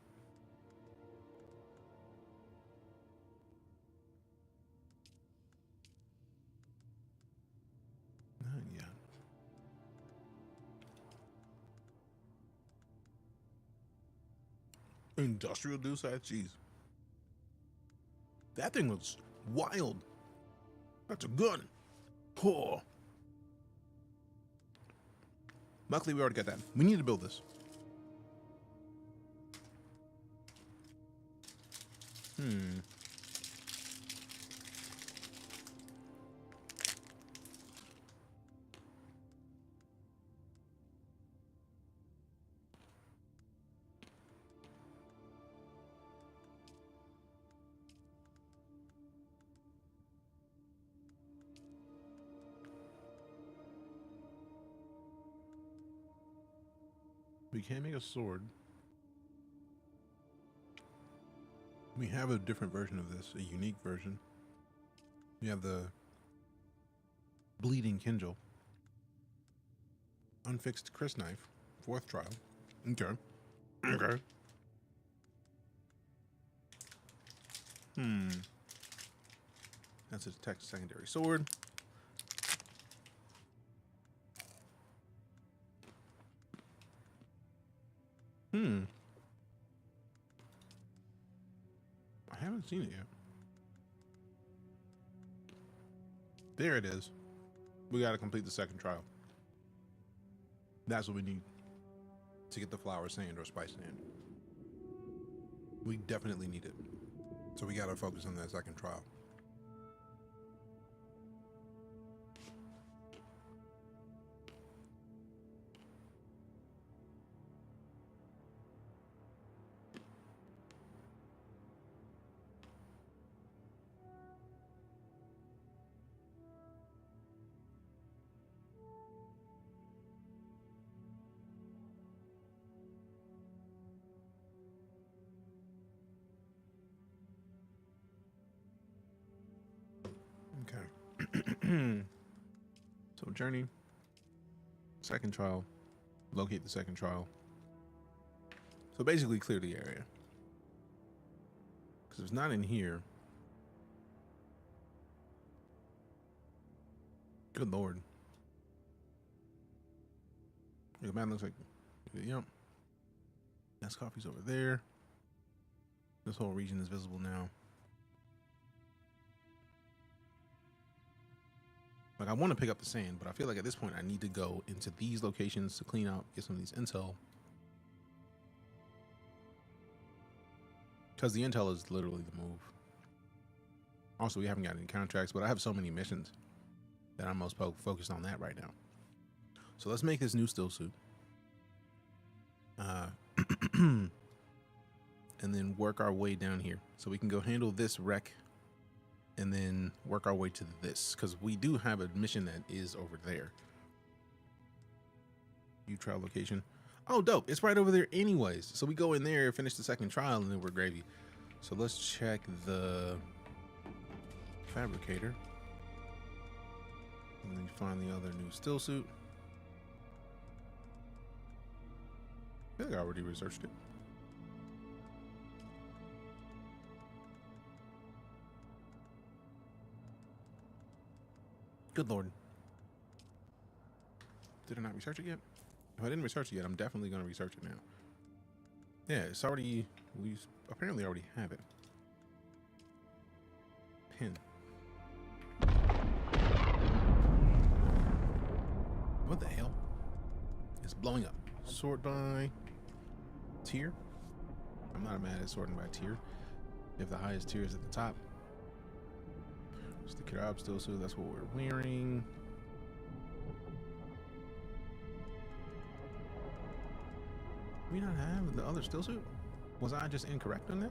Speaker 2: Not yet. Industrial Dew size? Jeez. That thing looks Wild. That's a gun. Oh. Luckily, we already got that. We need to build this. We can't make a sword. We have a different version of this, a unique version. We have the bleeding Kindle. Unfixed Chris knife. 4th trial. Okay. Okay. That's a text secondary sword. I haven't seen it yet. There it is. We got to complete the 2nd trial. That's what we need to get the flower sand or spice sand. We definitely need it. So we got to focus on that 2nd trial. Okay. So journey, 2nd trial, locate the 2nd trial. So basically clear the area. Because if it's not in here, good lord. The man looks like, yep. That's coffee's over there. This whole region is visible now. Like, I want to pick up the sand, but I feel like at this point I need to go into these locations to clean out, get some of these intel. Because the intel is literally the move. Also, we haven't got any contracts, but I have so many missions that I'm most focused on that right now. So let's make this new still suit. And then work our way down here. So we can go handle this wreck and then work our way to this, because we do have a mission that is over there. View trial location. Oh, dope. It's right over there anyways. So we go in there, finish the 2nd trial, and then we're gravy. So let's check the fabricator. And then find the other new still suit. I think I already researched it. Good lord. Did I not research it yet? If I didn't research it yet, I'm definitely going to research it now. Yeah, it's already, we apparently already have it. Pin. What the hell? It's blowing up. Sort by tier. I'm not mad at sorting by tier. If the highest tier is at the top. Stick it up still, so that's what we're wearing. We not have the other still suit? Was I just incorrect on that?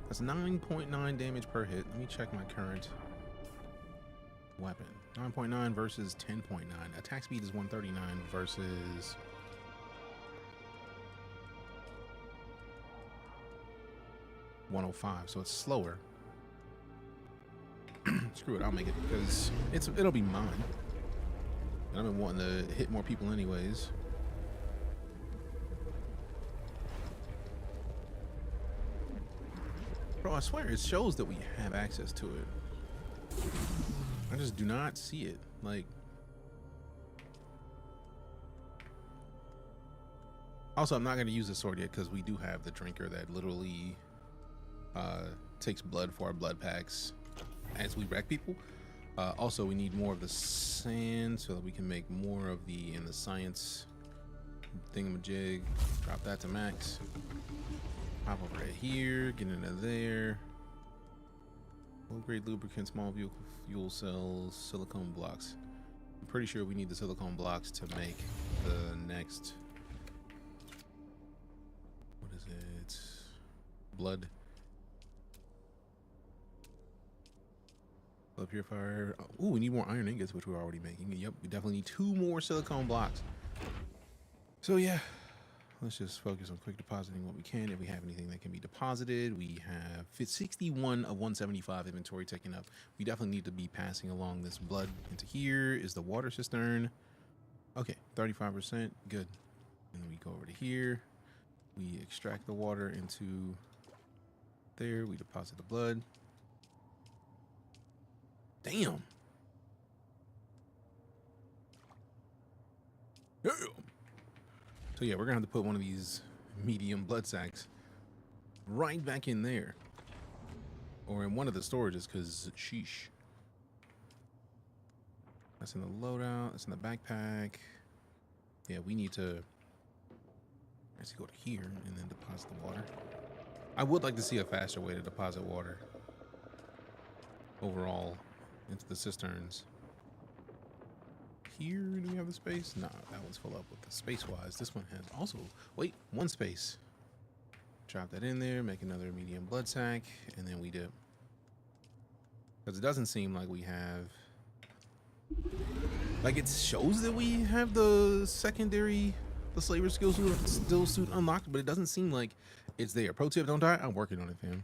Speaker 2: That's 9.9 damage per hit. Let me check my current weapon. 9.9 versus 10.9. Attack speed is 139 versus 105. So it's slower. Screw it, I'll make it because it'll be mine. And I've been wanting to hit more people anyways. Bro, I swear it shows that we have access to it. I just do not see it. Like, also, I'm not going to use the sword yet because we do have the drinker that literally takes blood for our blood packs. as we wreck people. Also, we need more of the sand so that we can make more of the science thingamajig. Drop that to max. Hop over to here, get into there. Low grade lubricant, small vehicle fuel cells, silicone blocks. I'm pretty sure we need the silicone blocks to make the next. What is it? Blood purifier. Oh, we need more iron ingots, which we're already making. Yep, we definitely need 2 more silicone blocks. So yeah, let's just focus on quick depositing what we can. If we have anything that can be deposited, we have 61 of 175 inventory taken up. We definitely need to be passing along this blood into here. Is the water cistern. Okay, 35%, good. And then we go over to here. We extract the water into there. We deposit the blood. Damn. Damn. So yeah, we're gonna have to put one of these medium blood sacks right back in there, or in one of the storages, because sheesh. That's in the loadout. That's in the backpack. Yeah, we need to actually go to here and then deposit the water. I would like to see a faster way to deposit water overall into the cisterns. Here, do we have the space? Nah, that one's full up with the space-wise. This one has also, wait, 1 space. Drop that in there, make another medium blood sack, and then we dip. Because it doesn't seem like we have, like it shows that we have the secondary, the slaver skill suit unlocked, but it doesn't seem like it's there. Pro tip, don't die. I'm working on it, fam.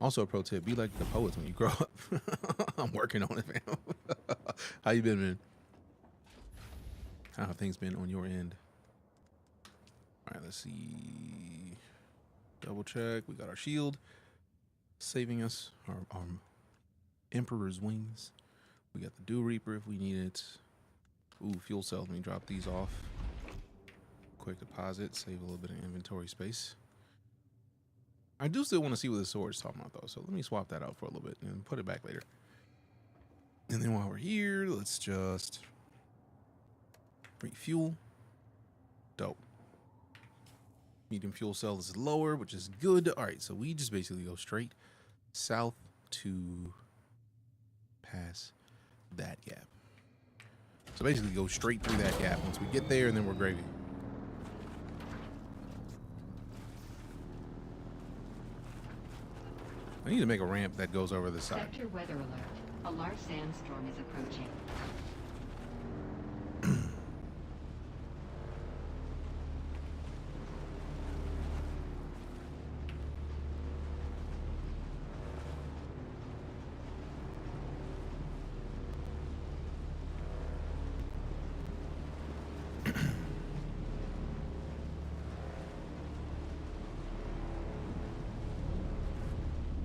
Speaker 2: Also a pro tip, be like the poets when you grow up. I'm working on it, fam. How you been, man? How have things been on your end? All right, let's see. Double check. We got our shield saving us. Our Emperor's wings. We got the Dew Reaper if we need it. Ooh, fuel cells. Let me drop these off. Quick deposit. Save a little bit of inventory space. I do still want to see what the sword is talking about, though. So let me swap that out for a little bit and put it back later. And then while we're here, let's just refuel. Dope. Medium fuel cell is lower, which is good. All right, so we just basically go straight south to pass that gap. So basically go straight through that gap once we get there, and then we're gravy. I need to make a ramp that goes over the side.
Speaker 8: Sector weather alert. A large sandstorm is approaching.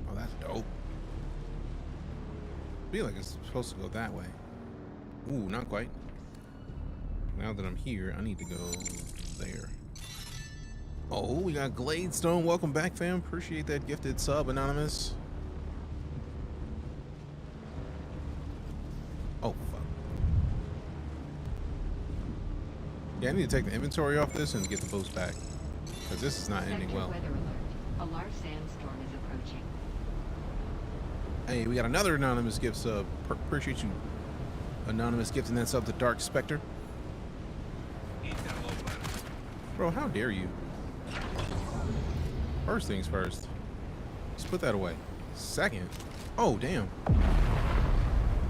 Speaker 2: Oh, that's dope. I feel like it's supposed to go that way. Ooh, not quite. Now that I'm here, I need to go there. Oh, we got Gladestone. Welcome back, fam. Appreciate that gifted sub, Anonymous. Oh, fuck. Yeah, I need to take the inventory off this and get the boost back, because this is not ending well.
Speaker 8: Weather alert. A large sandstorm is approaching.
Speaker 2: Hey, we got another anonymous gift sub. Appreciate you, anonymous, gifting that sub to Dark Spectre. Bro, how dare you? First things first. Just put that away. Second. Oh, damn.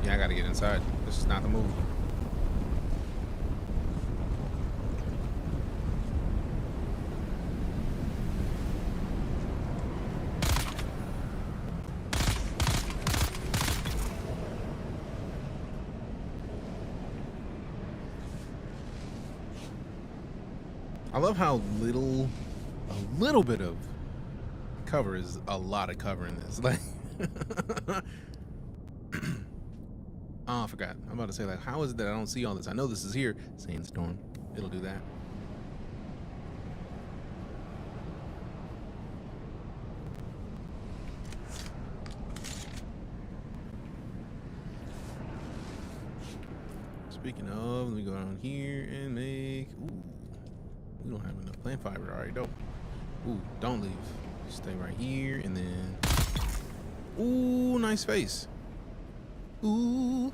Speaker 2: Yeah, I gotta get inside. This is not the move. I love how a little bit of cover is a lot of cover in this. Like, oh, I forgot. I'm about to say, like, how is it that I don't see all this? I know this is here. Sandstorm. It'll do that. Speaking of, let me go down here and make. Ooh, we don't have enough plant fiber. All right, dope. Ooh, don't leave. Stay right here and then. Ooh, nice face. Ooh,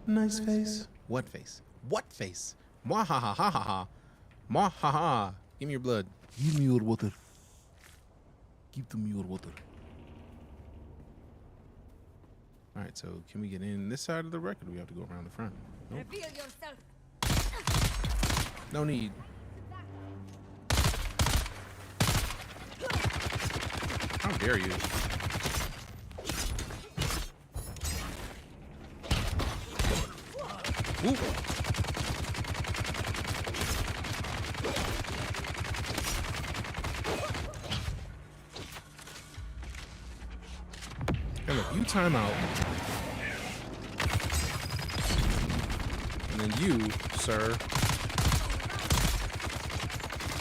Speaker 2: nice face. What face? What face? Mwah ha ha ha ha ha. Mwah ha ha. Give me your blood.
Speaker 4: Give me your water. Give me your water.
Speaker 2: All right, so can we get in this side of the wreck, or do we have to go around the front? Nope.
Speaker 5: Reveal yourself.
Speaker 2: No need. How dare you? Woo. Hey, look, you time out. And then you, sir.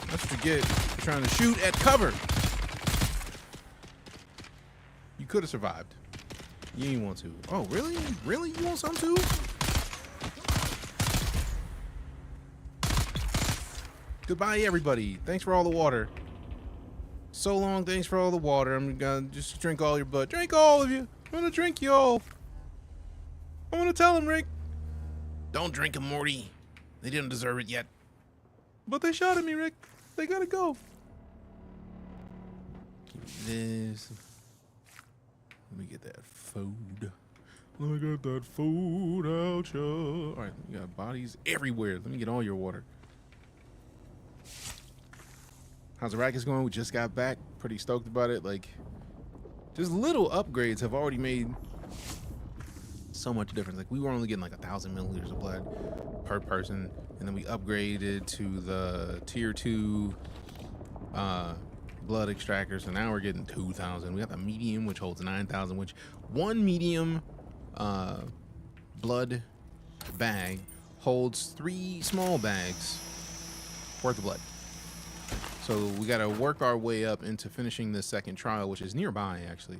Speaker 2: Let's forget you're trying to shoot at cover. You could have survived. You didn't want to. Oh, really? Really? You want some too? Goodbye, everybody. Thanks for all the water. So long, thanks for all the water. I'm gonna just drink all your blood. Drink all of you. I'm gonna drink you all. I wanna tell him, Rick. Don't drink him, Morty. They didn't deserve it yet. But they shot at me, Rick. They gotta go. Give me this. Let me get that food. Let me get that food out, y'all. All right, we got bodies everywhere. Let me get all your water. How's Arrakis going? We just got back. Pretty stoked about it. Like, just little upgrades have already made so much difference. Like, we were only getting like 1,000 milliliters of blood per person, and then we upgraded to the tier 2 blood extractor. So now we're getting 2,000. We got the medium, which holds 9,000. Which one medium blood bag holds 3 small bags worth of blood. So we got to work our way up into finishing the second trial, which is nearby, actually.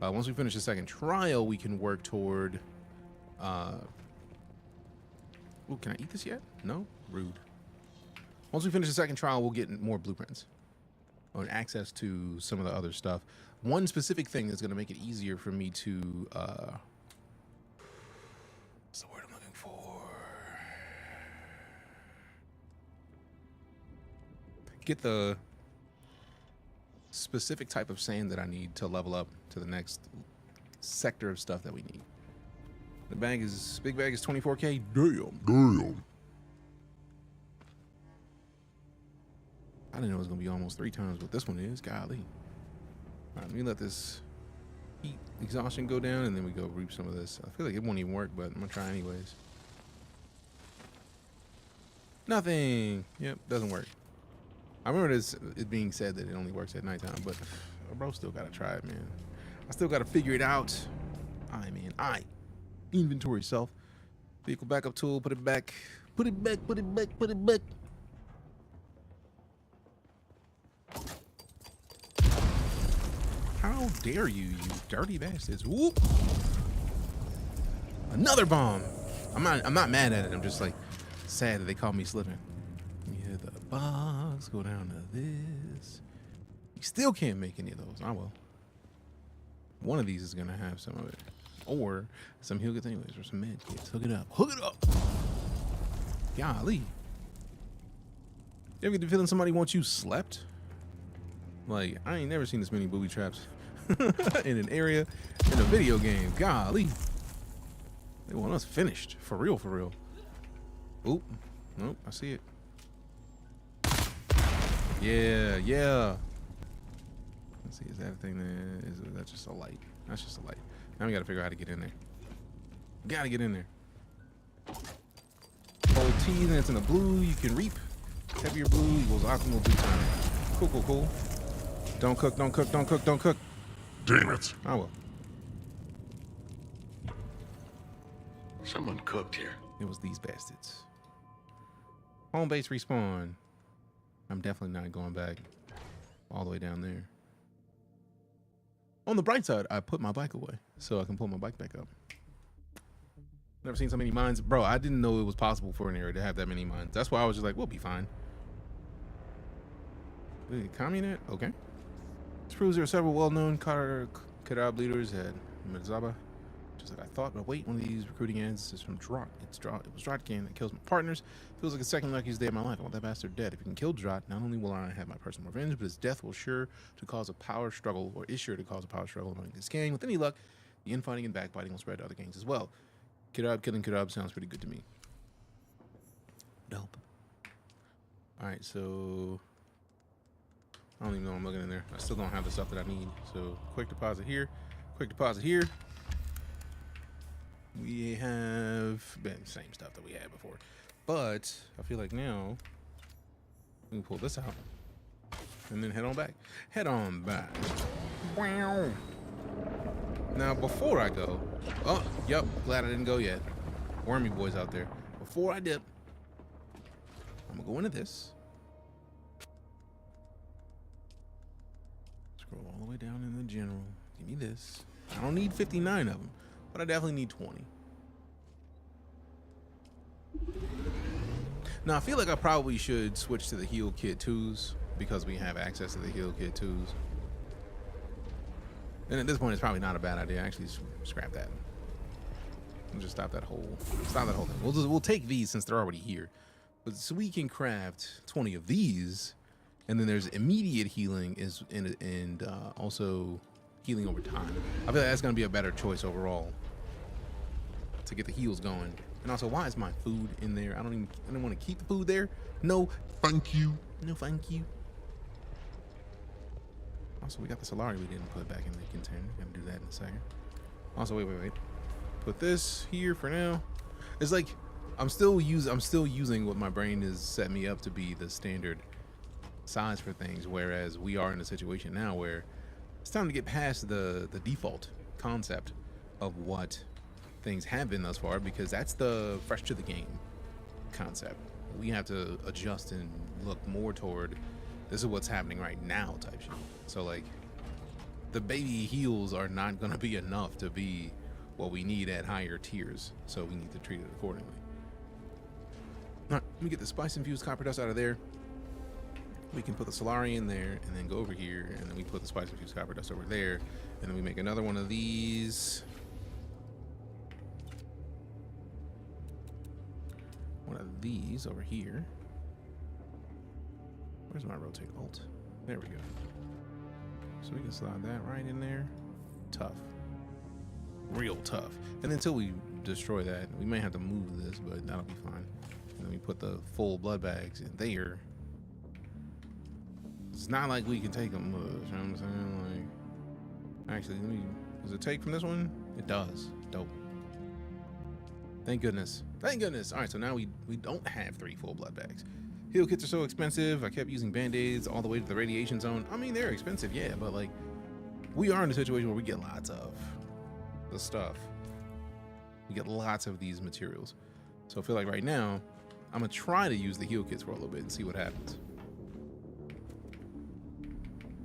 Speaker 2: Once we finish the second trial, we can work toward... Ooh, can I eat this yet? No? Rude. Once we finish the second trial, we'll get more blueprints or access to some of the other stuff. One specific thing that's going to make it easier for me to... what's the word I'm looking for? Get the specific type of sand that I need to level up to the next sector of stuff that we need. The bag is, big bag is 24K.
Speaker 1: Damn.
Speaker 2: I didn't know it was gonna be almost 3 times what this one is. Golly. All right, let me let this heat exhaustion go down, and then we go reap some of this. I feel like it won't even work, but I'm gonna try anyways. Nothing. Yep, doesn't work. I remember it being said that it only works at nighttime, but bro, still gotta try it, man. I still gotta figure it out. Inventory self. Vehicle backup tool, put it back. Put it back. How dare you, you dirty bastards. Whoop. Another bomb. I'm not mad at it. I'm just like sad that they caught me slipping. Yeah, the box, go down to this. You still can't make any of those. I will. One of these is gonna have some of it. Or some heal kits anyways, or some med kits. Hook it up. Hook it up. Golly. You ever get the feeling somebody wants you slept? Like, I ain't never seen this many booby traps in an area in a video game. Golly. They want us finished. For real, for real. Oop. Nope, I see it. Yeah. Let's see, is that a thing there? Is that just a light? That's just a light. Now we gotta figure out how to get in there. Gotta get in there. Hold T, then it's in the blue. You can reap. Heavier blue equals optimal dew time. Cool. Don't cook.
Speaker 1: Damn it.
Speaker 2: I will.
Speaker 7: Someone cooked here.
Speaker 2: It was these bastards. Home base respawn. I'm definitely not going back all the way down there. On the bright side, I put my bike away so I can pull my bike back up. Never seen so many mines. Bro, I didn't know it was possible for an area to have that many mines. That's why I was just like, we'll be fine. Communet? Okay. This proves there are several well-known Karab leaders at Medzaba. Just like I thought, but wait, one of these recruiting ads is from Drat. It was Dratgan that kills my partners. Feels like the second luckiest day of my life. I want that bastard dead. If you can kill Drat, not only will I have my personal revenge, but his death will sure to cause a power struggle, or is sure to cause a power struggle among this gang. With any luck, the infighting and backbiting will spread to other gangs as well. Kirab killing Kirab sounds pretty good to me. Dope. Alright, so I don't even know what I'm looking in there. I still don't have the stuff that I need. So quick deposit here, quick deposit here. We have been same stuff that we had before, but I feel like now we can pull this out and then head on back. Head on back. Wow. Now before I go, oh, yep, glad I didn't go yet. Wormy boys out there. Before I dip, I'm gonna go into this. Scroll all the way down in the general. Give me this. I don't need 59 of them, but I definitely need 20. Now I feel like I probably should switch to the heal kit 2s because we have access to the heal kit 2s. And at this point, it's probably not a bad idea. Actually, scrap that. We'll just stop that whole thing. We'll take these since they're already here, but so we can craft 20 of these, and then there's immediate healing and also healing over time. I feel like that's gonna be a better choice overall to get the heals going. And also, why is my food in there? I don't want to keep the food there. No,
Speaker 1: Thank you.
Speaker 2: no, thank you. Also, we got the Solari we didn't put back in the container. Gonna do that in a second. Also, wait. Put this here for now. It's like I'm still using what my brain has set me up to be the standard size for things, whereas we are in a situation now where it's time to get past the default concept of what things have been thus far, because that's the fresh to the game concept. We have to adjust and look more toward this is what's happening right now type shit. So like the baby heals are not gonna be enough to be what we need at higher tiers, so we need to treat it accordingly. All right, let me get the spice infused copper dust out of there. We can put the Solari in there and then go over here, and then we put the spice infused copper dust over there, and then we make another one of these. One of these over here. Where's my rotate alt? There we go. So we can slide that right in there. Tough. Real tough. And until we destroy that, we may have to move this, but that'll be fine. And then we put the full blood bags in there. It's not like we can take them, you know what I'm saying? Like, actually, does it take from this one? It does. Dope. Thank goodness. Thank goodness. All right, so now we don't have 3 full blood bags. Heal kits are so expensive. I kept using band-aids all the way to the radiation zone. I mean, they're expensive, yeah, but like, we are in a situation where we get lots of the stuff. We get lots of these materials. So I feel like right now, I'm gonna try to use the heal kits for a little bit and see what happens.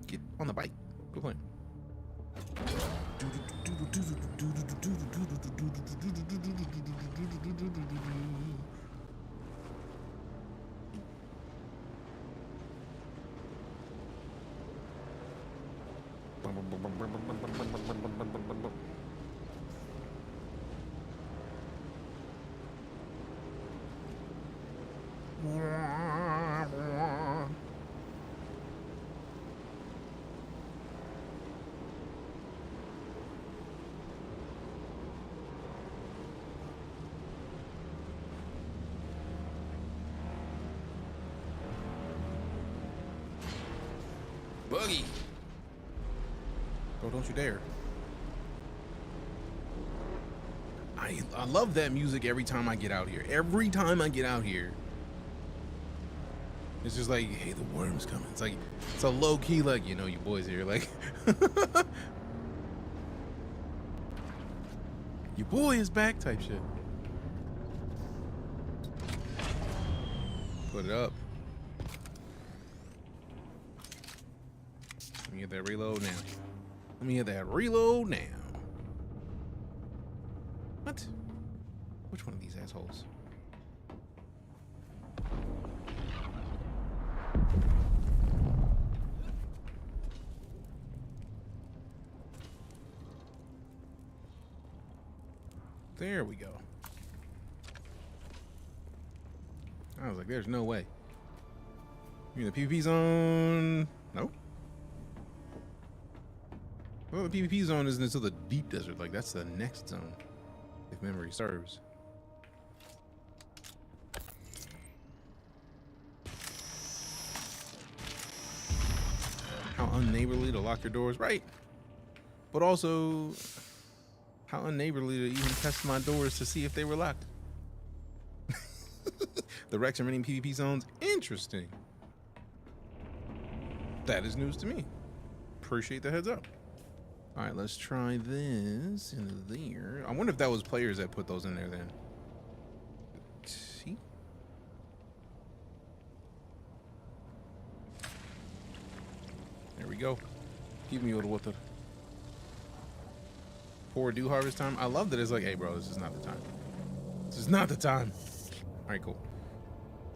Speaker 2: Get on the bike. Go playing. Boogie! Oh, don't you dare. I love that music every time I get out here. Every time I get out here, it's just like, hey, the worm's coming. It's like, it's a low key, like, you know, you boys here, like, your boy is back type shit. Put it up. Let me get that reload now. Let me get that reload now. What? Which one of these assholes? There we go. I was like, there's no way. You mean the PvP zone? Nope. Well, the PvP zone isn't until the deep desert. Like, that's the next zone, if memory serves. How unneighborly to lock your doors, right? But also, how unneighborly to even test my doors to see if they were locked. The Rex and renting PvP zones, interesting. That is news to me. Appreciate the heads up. All right, let's try this in there. I wonder if that was players that put those in there then. See? There we go. Give me a little water. Poor dew harvest time. I love that it's like, hey bro, this is not the time. This is not the time. All right, cool.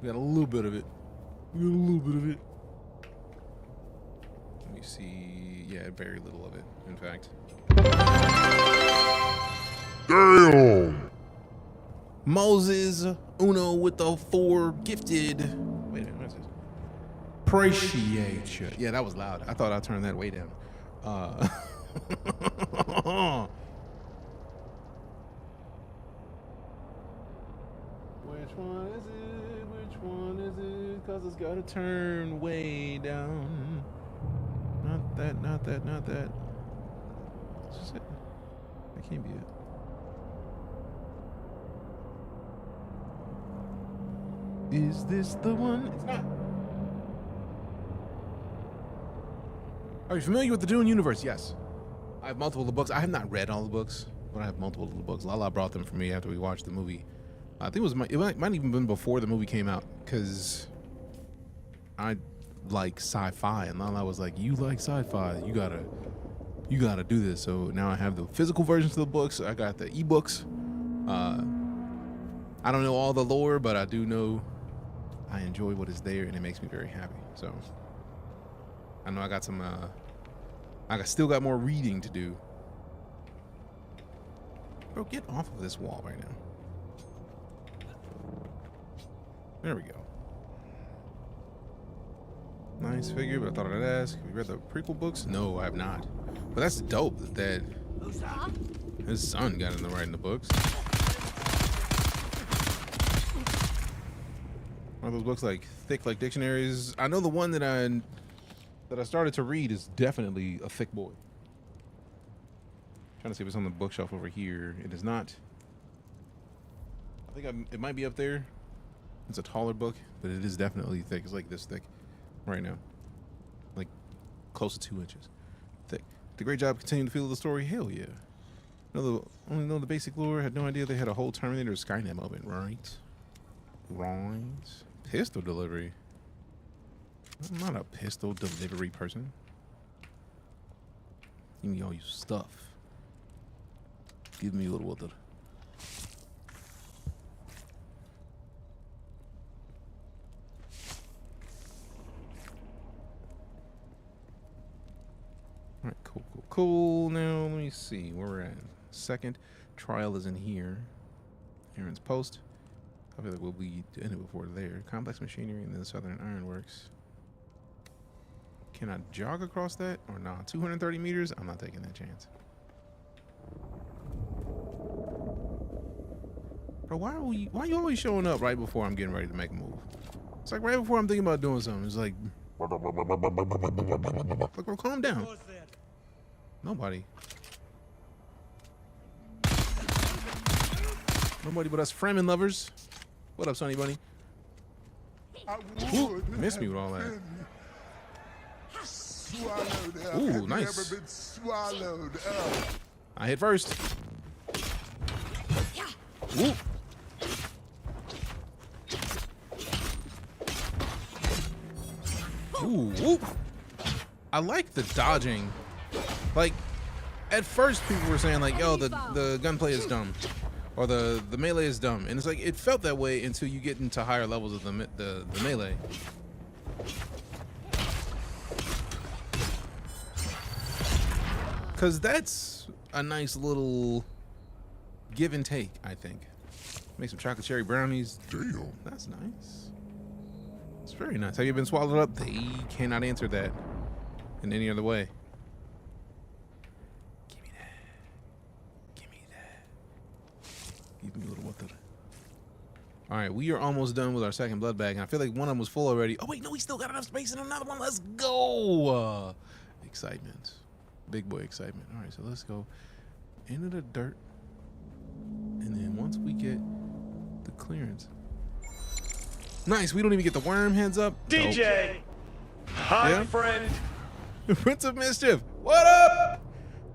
Speaker 2: We got a little bit of it. We got a little bit of it. Let me see. Yeah, very little of it, in fact.
Speaker 1: Damn!
Speaker 2: Moses Uno with the 4 gifted. Wait a minute, what's this? Appreciate you. Yeah, that was loud. I thought I'd turn that way down. Which one is it? Which one is it? Cause it's gotta turn way down. Not that, not that, not that. This is it. That can't be it. Is this the one? It's not. Are you familiar with the Dune universe? Yes. I have multiple of the books. I have not read all the books, but I have multiple of the books. Lala brought them for me after we watched the movie. I think it might even been before the movie came out, because I like sci-fi, and Lala was like, "You like sci-fi? You gotta do this." So now I have the physical versions of the books. I got the ebooks. I don't know all the lore, but I do know I enjoy what is there, and it makes me very happy. So I know I got some. I still got more reading to do. Bro, get off of this wall right now. There we go. Nice figure, but I thought I'd ask. Have you read the prequel books? No, I have not. But that's dope that his son got in the writing the books. Are those books like thick like dictionaries? I know the one that I started to read is definitely a thick boy. Trying to see if it's on the bookshelf over here. It is not. I think it might be up there. It's a taller book, but it is definitely thick. It's like this thick right now. Like close to 2 inches thick. Did a great job continuing to feel the story. Hell yeah. Only know the basic lore. Had no idea they had a whole Terminator Skynet moment. Right. Pistol delivery. I'm not a pistol delivery person. Give me all your stuff. Give me a little water. Alright, cool. Now, let me see where we're at. Second trial is in here. Aaron's post. I feel like we'll be in it before there. Complex machinery and then Southern Ironworks. Can I jog across that or not? 230 meters? I'm not taking that chance. Bro, why are you always showing up right before I'm getting ready to make a move? It's like right before I'm thinking about doing something. It's like, bro, calm down. Nobody but us Fremen lovers. What up, Sonny Bunny? Ooh, missed me with all that. Ooh, nice. I hit first. Ooh. Ooh, whoop. I like the dodging. Like, at first people were saying like, yo, the gunplay is dumb. Or the melee is dumb, and it's like it felt that way until you get into higher levels of the melee. Cause that's a nice little give and take, I think. Make some chocolate cherry brownies.
Speaker 1: Damn.
Speaker 2: That's nice. It's very nice. Have you been swallowed up? They cannot answer that in any other way. Give me that. Give me that. Give me a little water. All right, we are almost done with our second blood bag, and I feel like one of them was full already. Oh wait, no, we still got enough space in another one. Let's go. Excitement. Big boy excitement. All right, so let's go into the dirt. And then once we get the clearance. Nice, we don't even get the worm heads up.
Speaker 3: DJ! Hi,
Speaker 2: Yeah?
Speaker 3: friend!
Speaker 2: Prince of Mischief, what up?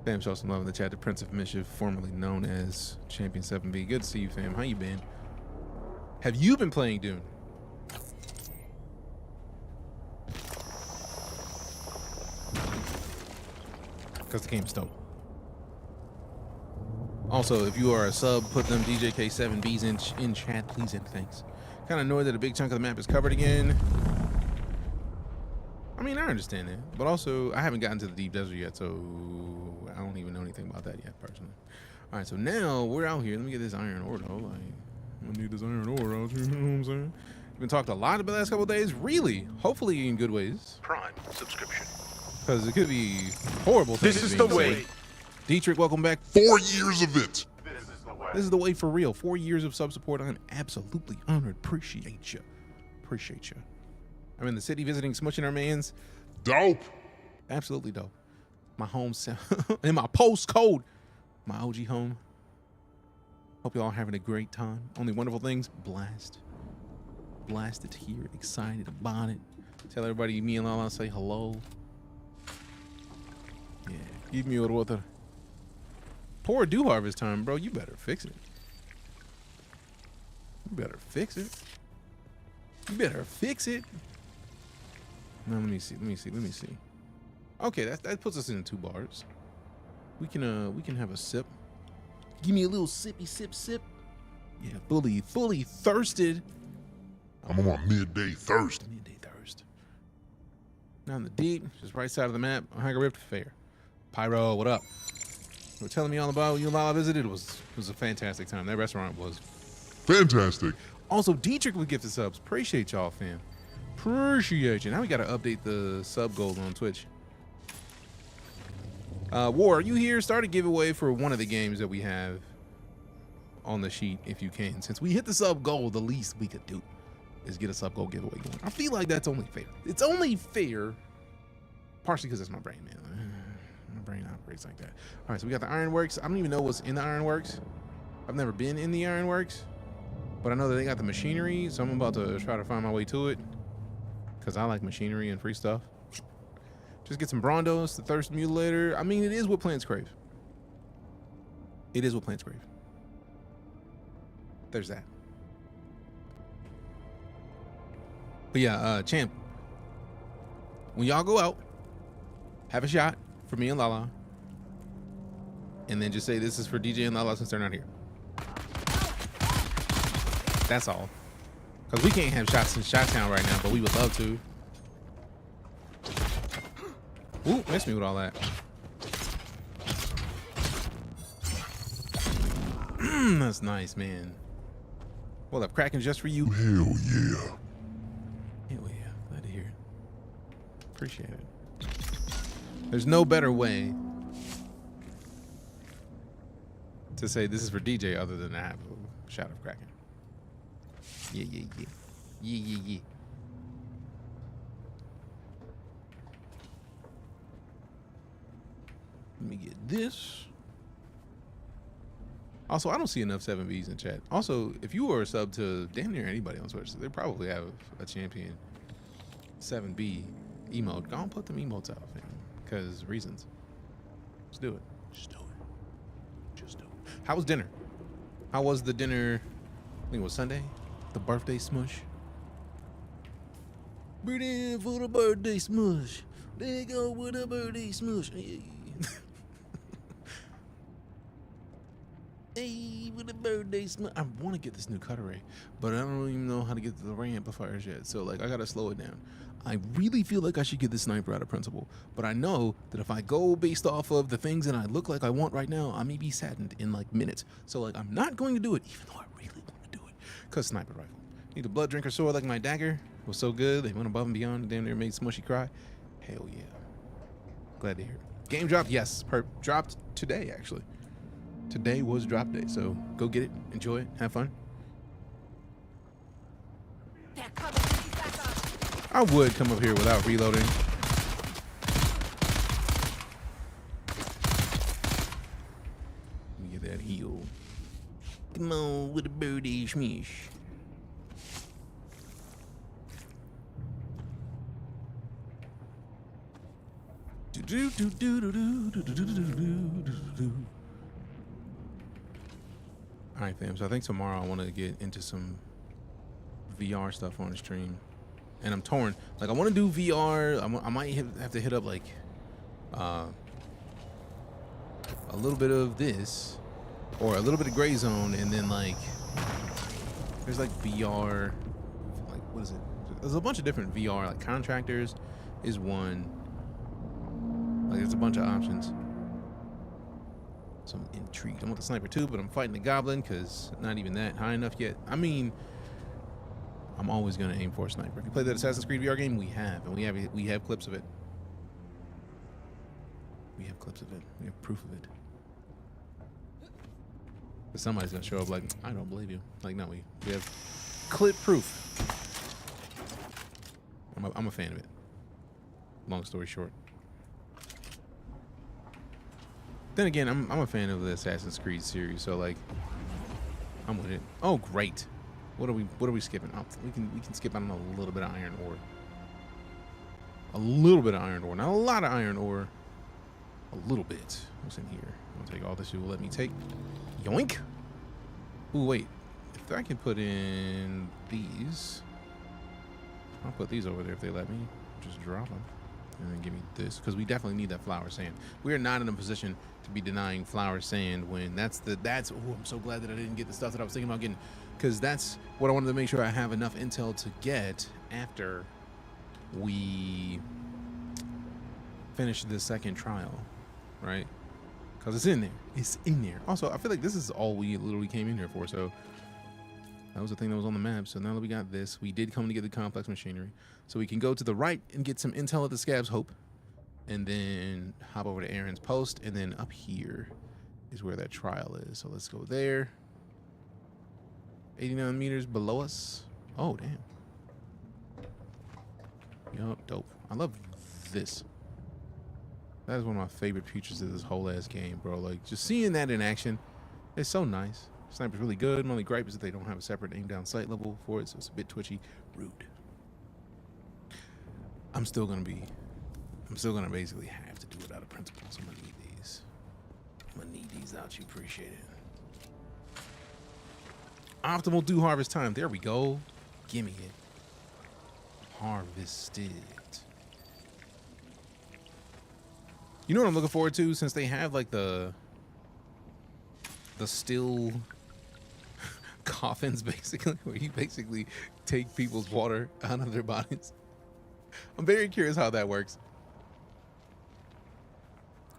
Speaker 2: Fam, show some love in the chat to Prince of Mischief, formerly known as Champion 7B. Good to see you, fam. How you been? Have you been playing Dune? Because the game's dope. Also, if you are a sub, put them DJK7Bs in chat, please and thanks. Kind of annoyed that a big chunk of the map is covered again. I mean, I understand that, but also I haven't gotten to the deep desert yet, so I don't even know anything about that yet, personally. All right, so now we're out here. Let me get this iron ore, though. Like, I need this iron ore out here, you know what I'm saying? We've been talking a lot about the last couple of days, really. Hopefully in good ways.
Speaker 6: Prime subscription.
Speaker 2: Because it could be horrible things.
Speaker 3: This is the way.
Speaker 2: Dietrich, welcome back.
Speaker 1: 4 years of it.
Speaker 2: This is the way for real. 4 years of sub support. I'm absolutely honored. Appreciate you. Appreciate you. I'm in the city visiting Smushing Our Mans.
Speaker 1: Dope.
Speaker 2: Absolutely dope. My home in my postcode. My OG home. Hope y'all having a great time. Only wonderful things. Blast. Blasted here. Excited about it. Tell everybody me and Lala say hello. Yeah. Give me a little water. Poor dew harvest time, bro. You better fix it. You better fix it. You better fix it. Now let me see. Okay, that puts us in 2 bars. We can have a sip. Give me a little sippy sip. Yeah, fully thirsted.
Speaker 1: I'm on my midday thirst.
Speaker 2: Midday thirst. Now in the deep, just right side of the map, Hanger Rift Fair. Pyro, what up? You were telling me all about you while I visited. It was a fantastic time. That restaurant was
Speaker 1: Fantastic.
Speaker 2: Also, Dietrich with gifted subs. Appreciate y'all, fam. Appreciate you. Now we got to update the sub goal on Twitch. War, are you here? Start a giveaway for one of the games that we have on the sheet if you can. Since we hit the sub goal, the least we could do is get a sub goal giveaway going. I feel like that's only fair. It's only fair, partially because it's my brain, man. My brain operates like that. All right, so we got the Ironworks. I don't even know what's in the Ironworks. I've never been in the Ironworks, but I know that they got the machinery, so I'm about to try to find my way to it because I like machinery and free stuff. Just get some Brondos, the Thirst Mutilator. I mean, it is what plants crave. It is what plants crave. There's that. But yeah, champ, when y'all go out, have a shot for me and Lala, and then just say this is for DJ and Lala since they're not here. That's all. Because we can't have shots in Shottown right now, but we would love to. Ooh, miss me with all that. That's nice, man. Well, I'm cracking just for you.
Speaker 1: Hell yeah.
Speaker 2: Hell yeah. Glad to hear it. Appreciate it. There's no better way to say this is for DJ other than to have a shot of Kraken. Yeah. Let me get this. Also, I don't see enough 7Bs in chat. Also, if you are a sub to damn near anybody on Twitch, they probably have a champion 7B emote. Go on, put them emotes out, man. Because reasons. Let's do it. Just do it. Just do it. How was dinner? How was the dinner? I think it was Sunday. The birthday smush. Bring in for the birthday smush. There you go with the birthday smush. Hey, with a birthday smell. I want to get this new cutter, but I don't even know how to get the ray amplifiers yet. So like, I gotta slow it down. I really feel like I should get the sniper out of principle, but I know that if I go based off of the things that I look like I want right now, I may be saddened in like minutes. So like, I'm not going to do it, even though I really want to do it. Cause sniper rifle. Need a blood drinker sword like my dagger. It was so good. They went above and beyond. Damn near made Smushy cry. Hell yeah. Glad to hear it. Game dropped, yes. Dropped today actually. Today was drop day, so go get it, enjoy it, have fun. I would come up here without reloading. Let me get that heal. Come on with a birdie schmeesh. Alright fam, so I think tomorrow I want to get into some VR stuff on the stream. And I'm torn. Like I want to do VR. I might have to hit up like a little bit of this or a little bit of Gray Zone, and then like there's like VR, like what is it? There's a bunch of different VR, like contractors is one. Like there's a bunch of options. So I'm intrigued. I want the sniper too, but I'm fighting the goblin because not even that high enough yet. I mean, I'm always gonna aim for a sniper. If you play that Assassin's Creed VR game, we have clips of it. We have clips of it. We have proof of it. But somebody's gonna show up like, I don't believe you. Like, no, we have clip proof. I'm a fan of it. Long story short. Then again, I'm a fan of the Assassin's Creed series, so like, I'm with it. Oh, great. What are we skipping? Oh, we can skip, I don't know, a little bit of iron ore. A little bit of iron ore, not a lot of iron ore. A little bit. What's in here? I'll take all this you will let me take. Yoink. Ooh, wait. If I can put in these, I'll put these over there if they let me. Just drop them. And then give me this, because we definitely need that flower sand. We are not in a position to be denying flower sand when that's oh, I'm so glad that I didn't get the stuff that I was thinking about getting, because that's what I wanted to make sure I have enough intel to get after we finish the second trial, right? Because it's in there. It's in there. Also, I feel like this is all we literally came in here for, so that was the thing that was on the map. So now that we got this, we did come to get the complex machinery. So we can go to the right and get some intel at the Scab's Hope. And then hop over to Aaron's post. And then up here is where that trial is. So let's go there. 89 meters below us. Oh, damn. Yup, dope. I love this. That is one of my favorite features of this whole ass game, bro. Like, just seeing that in action, it's so nice. Sniper's really good. My only gripe is that they don't have a separate aim down sight level for it, so it's a bit twitchy. Rude. I'm still gonna basically have to do it out of principle, so I'm gonna need these. I'm gonna need these out, you appreciate it. Optimal dew harvest time. There we go. Gimme it. Harvested. You know what I'm looking forward to, since they have like the still coffins, basically, where you basically take people's water out of their bodies. I'm very curious how that works.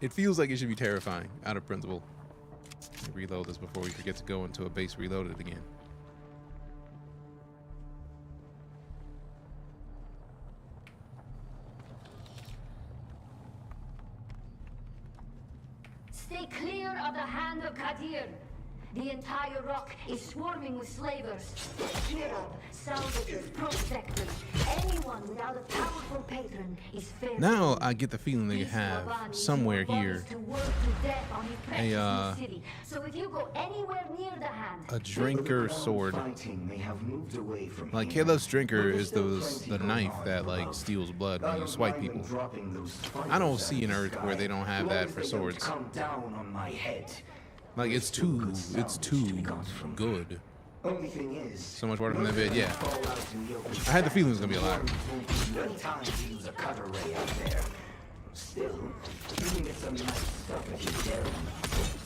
Speaker 2: It feels like it should be terrifying, out of principle. Let me reload this before we forget to go into a base reloaded again.
Speaker 9: Stay clear of the hand of Kadir. The entire rock is swarming with slavers. Kirab, salvagers, prospectors. Anyone without a powerful patron is fair.
Speaker 2: Now I get the feeling they have somewhere here a drinker sword. Like Caleb's drinker is the knife that like steals blood when you swipe people. I don't see an Earth where they don't have that for swords. Like it's too good. So much water from that bed, yeah. I had the feeling it was gonna be a lot.
Speaker 10: Still, you can get some nice stuff if you dare.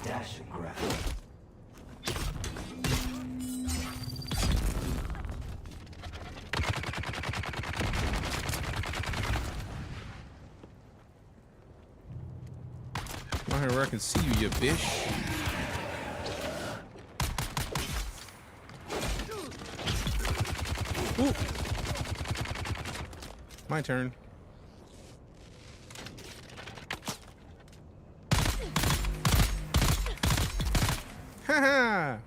Speaker 10: Dash and grab.
Speaker 2: Come out here where I can see you, you bitch. Ooh. My turn. Haha!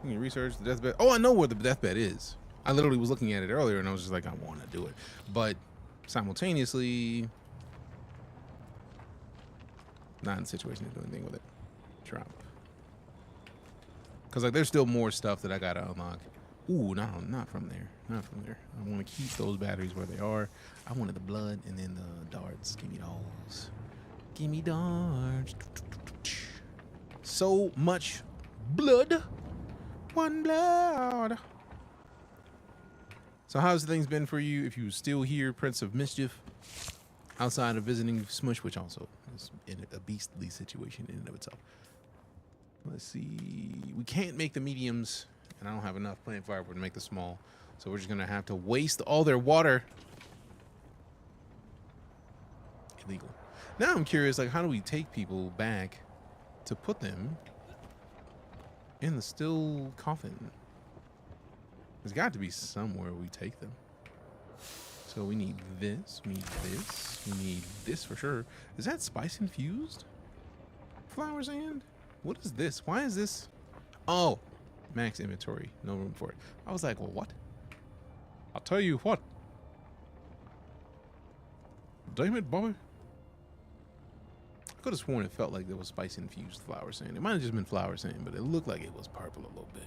Speaker 2: You can research the deathbed. Oh, I know where the deathbed is. I literally was looking at it earlier and I was just like, I want to do it. But simultaneously, not in a situation to do anything with it. Drop. Because like there's still more stuff that I got to unlock. Ooh, no, not from there. Not from there. I want to keep those batteries where they are. I wanted the blood and then the darts. Give me those. Give me darts. So much blood. One blood. So how's things been for you if you're still here, Prince of Mischief? Outside of visiting Smush, which also is in a beastly situation in and of itself. Let's see. We can't make the mediums, and I don't have enough plant firewood to make the small. So we're just going to have to waste all their water. Illegal. Now I'm curious, like, how do we take people back to put them in the still coffin? There's got to be somewhere we take them. So we need this, we need this, we need this for sure. Is that spice infused? Flower sand? What is this? Why is this? Oh, max inventory, no room for it. I was like, well, what? I'll tell you what. Damn it, Bobby. I could have sworn it felt like there was spice infused flower sand. It might have just been flower sand, but it looked like it was purple a little bit.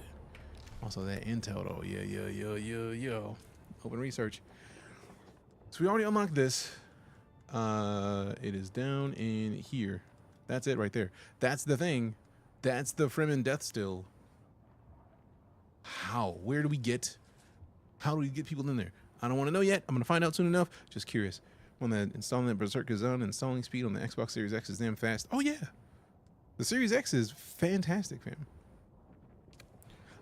Speaker 2: Also that intel though, yeah. Open research. So we already unlocked this. It is down in here. That's it right there. That's the thing. That's the Fremen death still. How? Where do we get? How do we get people in there? I don't want to know yet. I'm gonna find out soon enough. Just curious. When that installing that Berserker Zone, installing speed on the Xbox Series X is damn fast. Oh yeah, the Series X is fantastic, fam.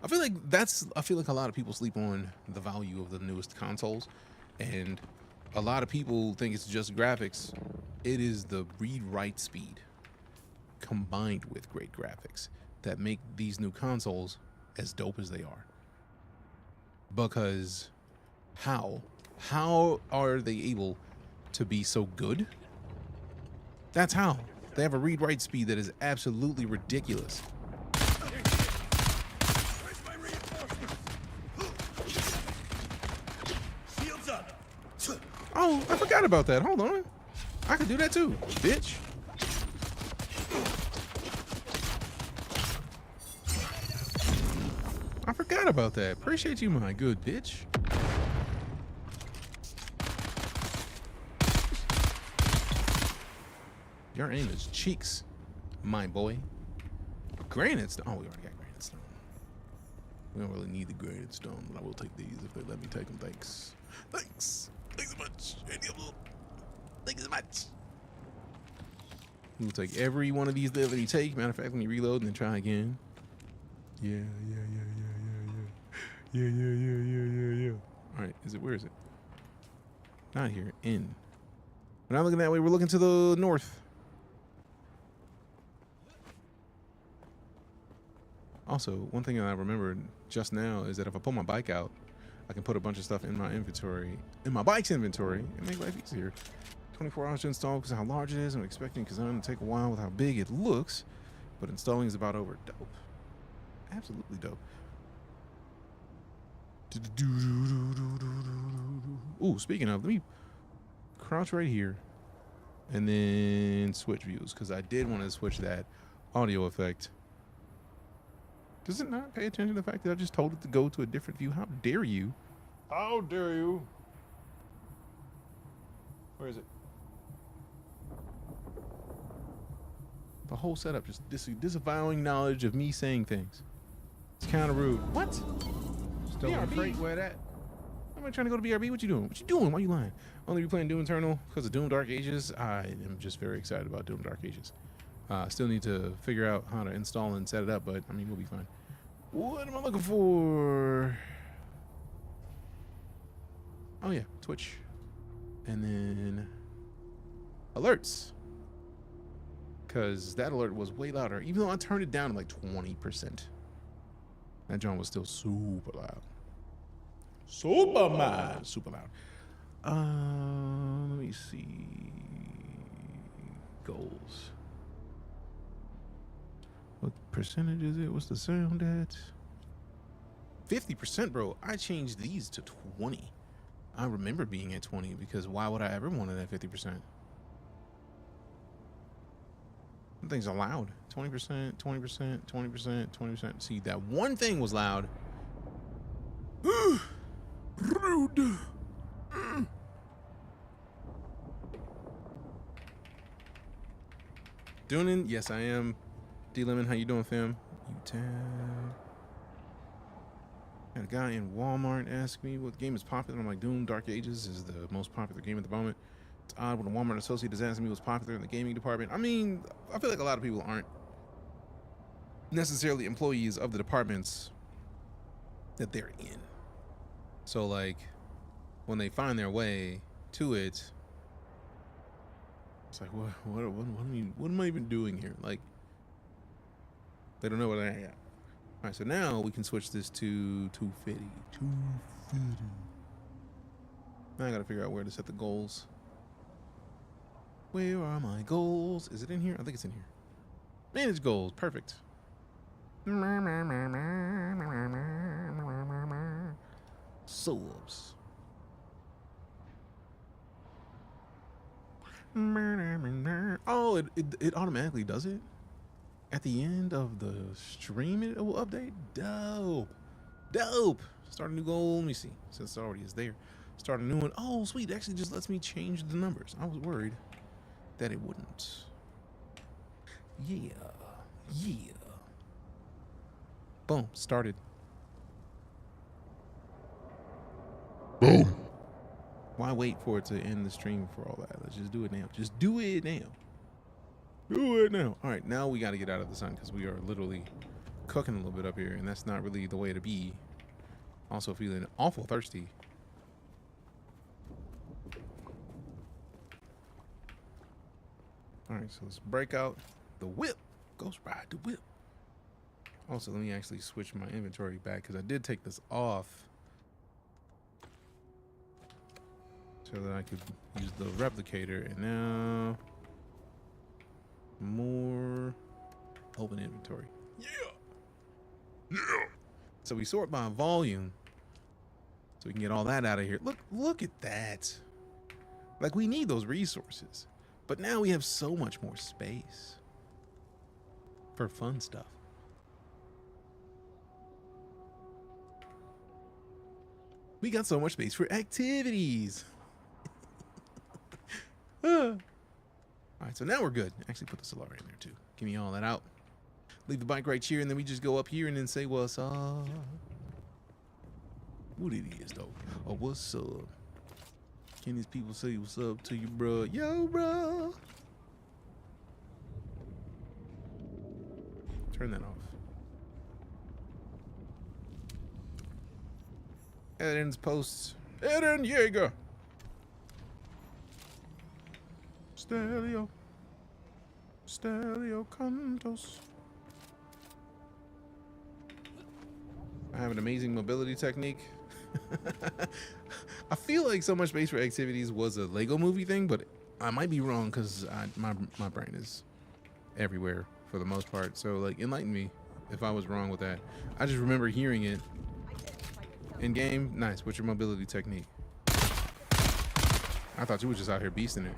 Speaker 2: I feel like a lot of people sleep on the value of the newest consoles, and a lot of people think it's just graphics. It is the read-write speed combined with great graphics that make these new consoles as dope as they are. Because how are they able to be so good? That's how. They have a read-write speed that is absolutely ridiculous. Oh, I forgot about that. Hold on. I can do that too, bitch. I forgot about that. Appreciate you, my good bitch. Your aim is cheeks, my boy. Granite stone. Oh, we already got granite stone. We don't really need the granite stone, but I will take these if they let me take them. Thanks. Thanks. Thanks so much. Thanks so much. We'll take every one of these that we take. Matter of fact, let me reload and then try again. Yeah. All right, where is it? Not here. In. We're not looking that way. We're looking to the north. Also, one thing that I remembered just now is that if I pull my bike out, I can put a bunch of stuff in my inventory, in my bike's inventory, and make life easier. 24 hours to install because of how large it is. I'm expecting Kazan to take a while with how big it looks, but installing is about over. Dope. Absolutely dope. Ooh, speaking of, let me crouch right here and then switch views because I did want to switch that audio effect. Does it not pay attention to the fact that I just told it to go to a different view? How dare you? How dare you? Where is it? The whole setup just disavowing knowledge of me saying things. It's kind of rude. What? Stolen freight, where that? I'm trying to go to BRB. What you doing? What you doing? Why you lying? Only you playing Doom Eternal because of Doom Dark Ages. I am just very excited about Doom Dark Ages. Still need to figure out how to install and set it up, but I mean, we'll be fine. What am I looking for? Oh yeah, Twitch. And then alerts. because that alert was way louder. Even though I turned it down to like 20%, that joint was still super loud. Super mad, super loud. Let me see. Goals. What percentage is it? What's the sound at? 50%, bro. I changed these to 20. I remember being at 20 because why would I ever want it at 50%? Some things are loud. 20%, 20%, 20%, 20%. See, that one thing was loud. Rude. Dune, yes, I am. D-Lemon, how you doing, fam? You had a guy in Walmart ask me what game is popular. I'm like, Doom Dark Ages is the most popular game at the moment. It's odd when a Walmart associate is asking me what's popular in the gaming department. I mean, I feel like a lot of people aren't necessarily employees of the departments that they're in. So, like, when they find their way to it, it's like, what am I even doing here? Like, they don't know what I am. All right, so now we can switch this to 250. 250. Now I gotta figure out where to set the goals. Where are my goals? Is it in here? I think it's in here. Manage goals. Perfect. Subs. Oh, it automatically does it at the end of the stream. It will update. Dope. Start a new goal. Let me see, since it already is there. Start a new one. Oh, sweet. It actually just lets me change the numbers. I was worried that it wouldn't. Yeah. Boom. Started.
Speaker 1: Boom.
Speaker 2: Why wait for it to end the stream for all that? Let's just do it now. Just do it now. Do it now. All right, now we got to get out of the sun because we are literally cooking a little bit up here, and that's not really the way to be. Also feeling awful thirsty. All right, so let's break out the whip. Ghost ride the whip. Also, let me actually switch my inventory back because I did take this off so that I could use the replicator. And now more open inventory. Yeah. So we sort by volume so we can get all that out of here. Look at that. Like, we need those resources, but now we have so much more space for fun stuff. We got so much space for activities. All right, so now we're good. Actually, put the Solar in there too. Give me all that out. Leave the bike right here, and then we just go up here and then say what's up. What it is though? Oh, what's up? Can these people say what's up to you, bro? Yo, bro. Turn that off. Eden's posts. Eden Jaeger. Stereo Cantos. I have an amazing mobility technique. I feel like So Much Space for Activities was a Lego movie thing, but I might be wrong because my brain is everywhere for the most part. So, like, enlighten me if I was wrong with that. I just remember hearing it in game. Nice. What's your mobility technique? I thought you were just out here beasting it.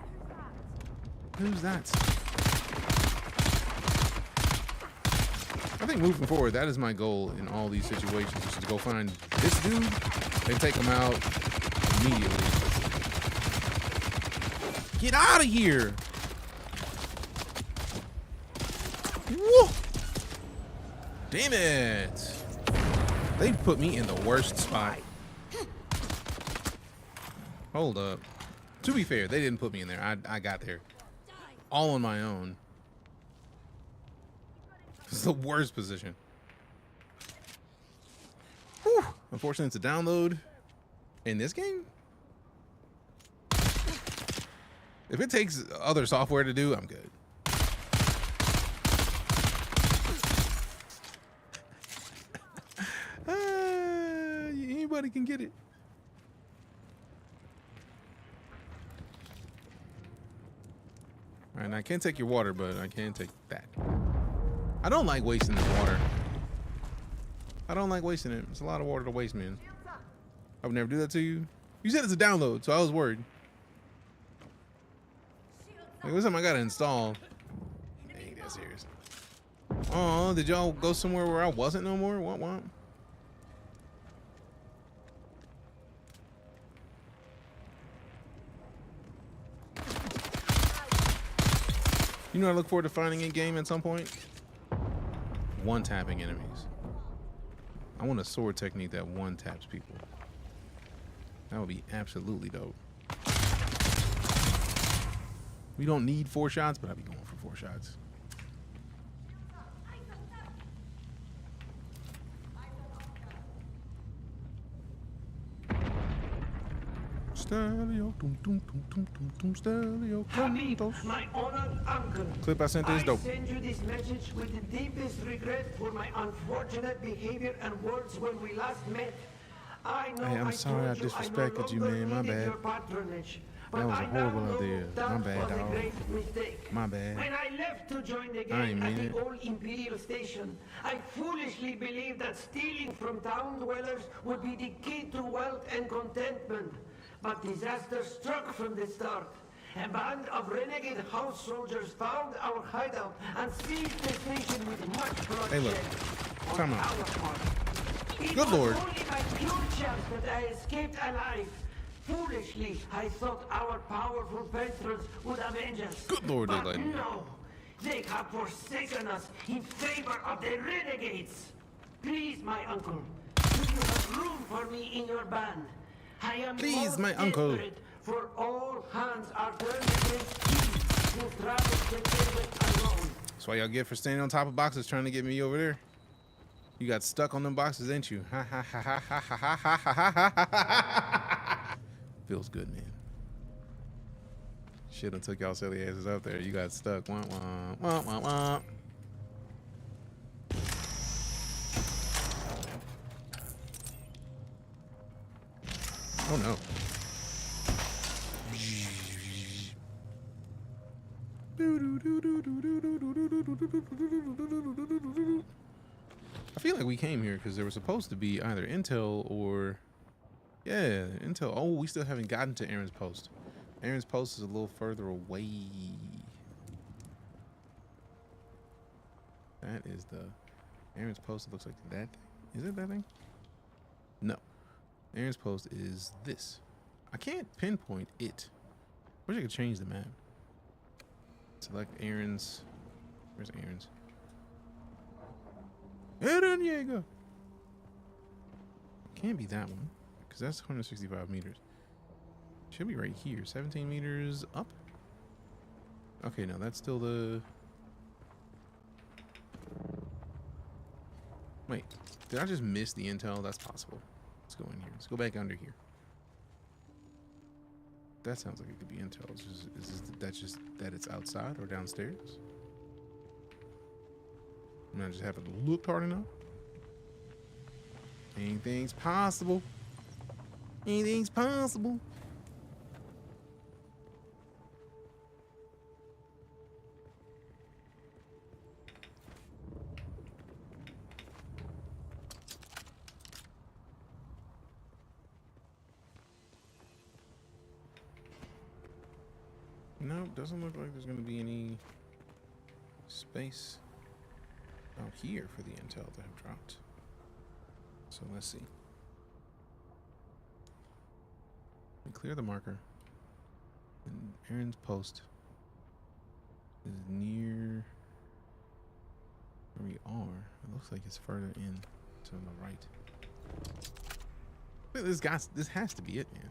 Speaker 2: Who's that? I think moving forward, that is my goal in all these situations, is to go find this dude and take him out immediately. Get out of here! Woo! Damn it! They put me in the worst spot. Hold up. To be fair, they didn't put me in there. I got there all on my own. This is the worst position. Whew. Unfortunately, it's a download in this game. If it takes other software to do, I'm good. Anybody can get it. All right, now I can't take your water, but I can take that. I don't like wasting this water. I don't like wasting it. It's a lot of water to waste, man. I would never do that to you. You said it's a download, so I was worried. Like, what's something I gotta install? Ain't that serious? Oh, did y'all go somewhere where I wasn't no more? What? You know what I look forward to finding in game at some point? One-tapping enemies. I want a sword technique that one-taps people. That would be absolutely dope. We don't need 4 shots, but I'd be going for 4 shots. Stereo, stereo,
Speaker 10: my honored uncle.
Speaker 2: Clip I sent is dope.
Speaker 10: I send you this message with the deepest regret for my unfortunate behavior and words when we last met. I know
Speaker 2: Hey, I'm sorry I disrespected you, man. My bad. That was a horrible idea. My bad, dog. My bad.
Speaker 10: When I left to join the
Speaker 2: I ain't
Speaker 10: gang at
Speaker 2: mean
Speaker 10: the
Speaker 2: it.
Speaker 10: old Imperial station, I foolishly believed that stealing from town dwellers would be the key to wealth and contentment. But disaster struck from the start. A band of renegade house soldiers found our hideout and seized the station with much bloodshed.
Speaker 2: Hey, look. Come on.
Speaker 10: It
Speaker 2: Good
Speaker 10: was
Speaker 2: Lord.
Speaker 10: only by pure chance that I escaped alive. Foolishly, I thought our powerful patrons would avenge us.
Speaker 2: Good Lord,
Speaker 10: but
Speaker 2: Deejay.
Speaker 10: no, they have forsaken us in favor of the renegades. Please, my uncle, do you have room for me in your band? I am
Speaker 2: Please,
Speaker 10: most
Speaker 2: my uncle.
Speaker 10: desperate, for all hands are turned against me who travel the desert alone.
Speaker 2: That's why y'all get for standing on top of boxes trying to get me over there. You got stuck on them boxes, didn't you? Ha ha ha ha ha ha ha ha ha ha. Feels good, man. Shit, I took y'all silly asses up there. You got stuck. Wah, wah, wah, wah, wah. Oh no. I feel like we came here because there was supposed to be either intel or... Yeah, intel. Oh, we still haven't gotten to Aaron's post. Aaron's post is a little further away. That is the... Aaron's post, it looks like that thing. Is it that thing? No. Aaron's post is this. I can't pinpoint it. I wish I could change the map. Select Aaron's. Where's Aaron's? Aaron Yeager. Can't be that one because that's 165 meters. Should be right here. 17 meters up. Okay, no, that's still the... Wait, did I just miss the intel? That's possible. Let's go in here. Let's go back under here. That sounds like it could be intel. That's just that it's outside or downstairs? And I just haven't looked hard enough. Anything's possible. Anything's possible. No, doesn't look like there's going to be any space out here for the intel to have dropped. So let's see. We clear the marker. And Aaron's post is near where we are. It looks like it's further in to the right. This has to be it, man.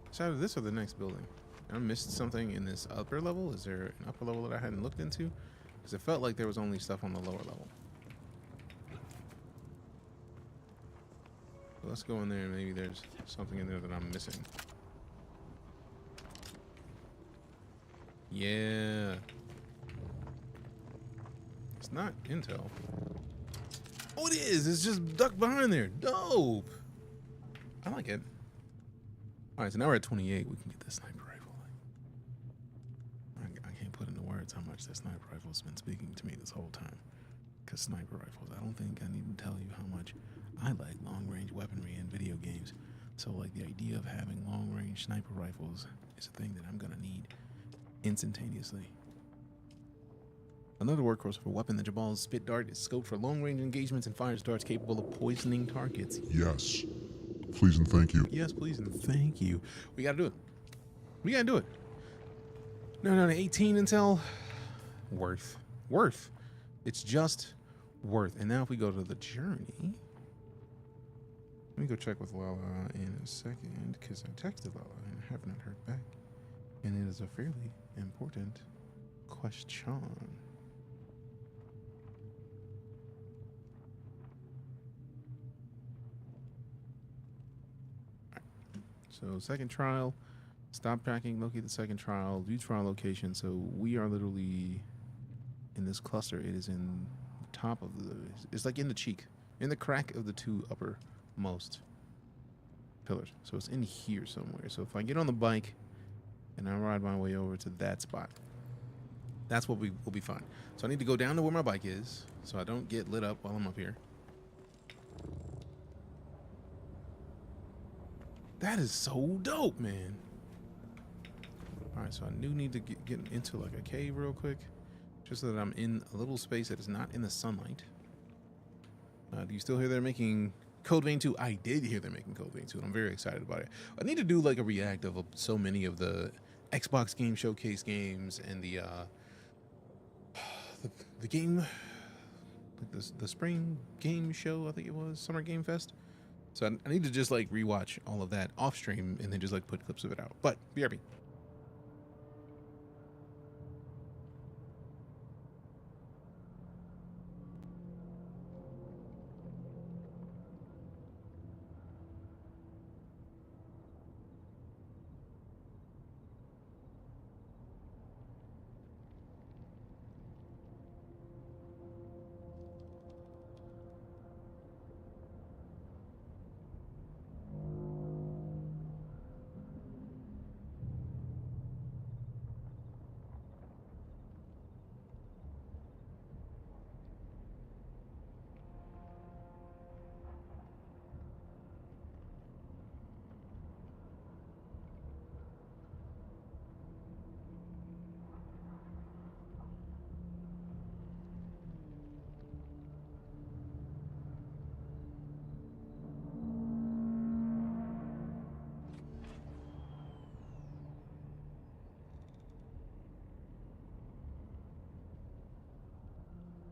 Speaker 2: It's either this or the next building. I missed something in this upper level. Is there an upper level that I hadn't looked into? Because it felt like there was only stuff on the lower level. So let's go in there and maybe there's something in there that I'm missing. Yeah. It's not intel. Oh, it is. It's just ducked behind there. Dope. I like it. All right, so now we're at 28. We can get this sniper rifle. I can't put into words how much that sniper rifle's been speaking to me this whole time. Because sniper rifles, I don't think I need to tell you how much I like long-range weaponry in video games. So, like, the idea of having long-range sniper rifles is a thing that I'm gonna need instantaneously. Another workhorse for a weapon, the Jabal's spit dart is scoped for long-range engagements and fires darts capable of poisoning targets.
Speaker 1: Yes. Please and thank you.
Speaker 2: Yes, please and thank you. We gotta do it. We gotta do it. No, 18 intel. Worth. It's just worth. And now if we go to the journey, let me go check with Lala in a second, because I texted Lala and have not heard back. And it is a fairly important question. So second trial, stop tracking, locate the second trial, view trial location. So we are literally in this cluster. It is in the top of the, it's like in the cheek, in the crack of the two uppermost pillars. So it's in here somewhere. So if I get on the bike and I ride my way over to that spot, that's what we will be fine. So I need to go down to where my bike is so I don't get lit up while I'm up here. That is so dope, man. All right, so I do need to get into like a cave real quick, just so that I'm in a little space that is not in the sunlight. Do you still hear they're making Code Vein 2? I did hear they're making Code Vein 2, and I'm very excited about it. I need to do like a react of so many of the Xbox Game Showcase games and the game, like the spring game show, I think it was, Summer Game Fest. So I need to just like rewatch all of that off stream and then just like put clips of it out. But BRB.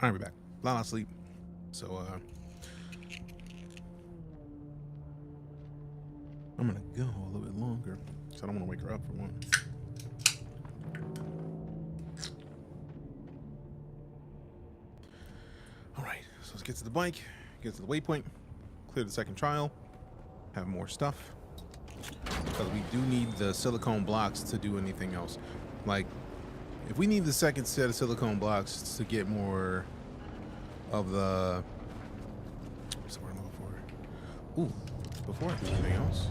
Speaker 2: All right, we're back. Lala sleep. So, I'm gonna go a little bit longer, so I don't want to wake her up for one. All right, so let's get to the bike, get to the waypoint, clear the second trial, have more stuff, because we do need the silicone blocks to do anything else. Like, if we need the second set of silicone blocks to get more of the, what's the word I'm looking for? Ooh, before I do anything else,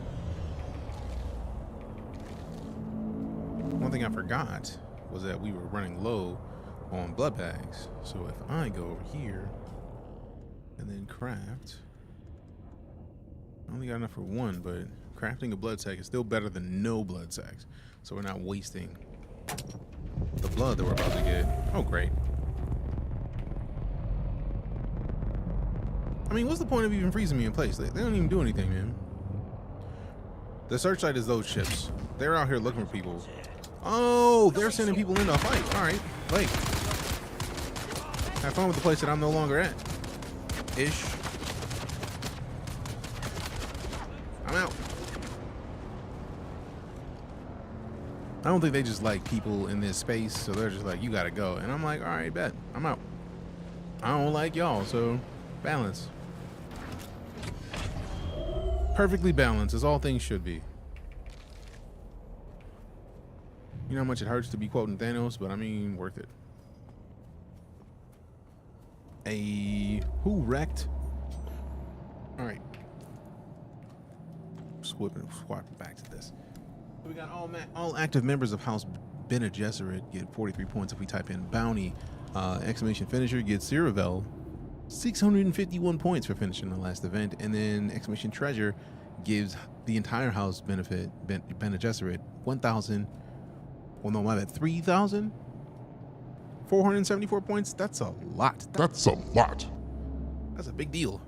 Speaker 2: one thing I forgot was that we were running low on blood bags. So if I go over here and then craft, I only got enough for one, but crafting a blood sack is still better than no blood sacks. So we're not wasting the blood that we're about to get. Oh, great. I mean, what's the point of even freezing me in place? They don't even do anything, man. The searchlight is those ships. They're out here looking for people. Oh, they're sending people into a fight. All right, wait. Have fun with the place that I'm no longer at. Ish. I'm out. I don't think they just like people in this space, so they're just like, you gotta go. And I'm like, all right, bet. I'm out. I don't like y'all, so balance. Perfectly balanced, as all things should be. You know how much it hurts to be quoting Thanos, but I mean, worth it. Who wrecked? All right. swap back to this. So we got all active members of House Bene Gesserit get 43 points if we type in bounty. Exclamation finisher gets Ciravel 651 points for finishing the last event, and then exclamation treasure gives the entire house Bene Gesserit 3,474 points. That's a lot.
Speaker 1: That's a lot.
Speaker 2: That's a big deal.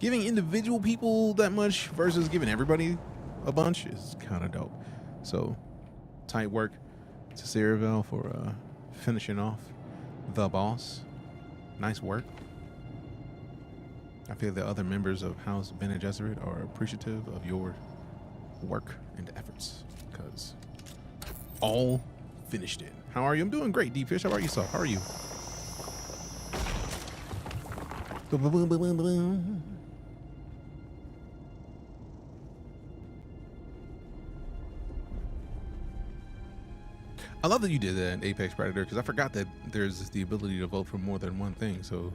Speaker 2: Giving individual people that much versus giving everybody a bunch is kind of dope. So, tight work to Ciravel for finishing off the boss. Nice work. I feel the other members of House Bene Gesserit are appreciative of your work and efforts because all finished it. How are you? I'm doing great, Deep Fish. How about yourself? How are you? I love that you did that in Apex Predator because I forgot that there's the ability to vote for more than one thing. So,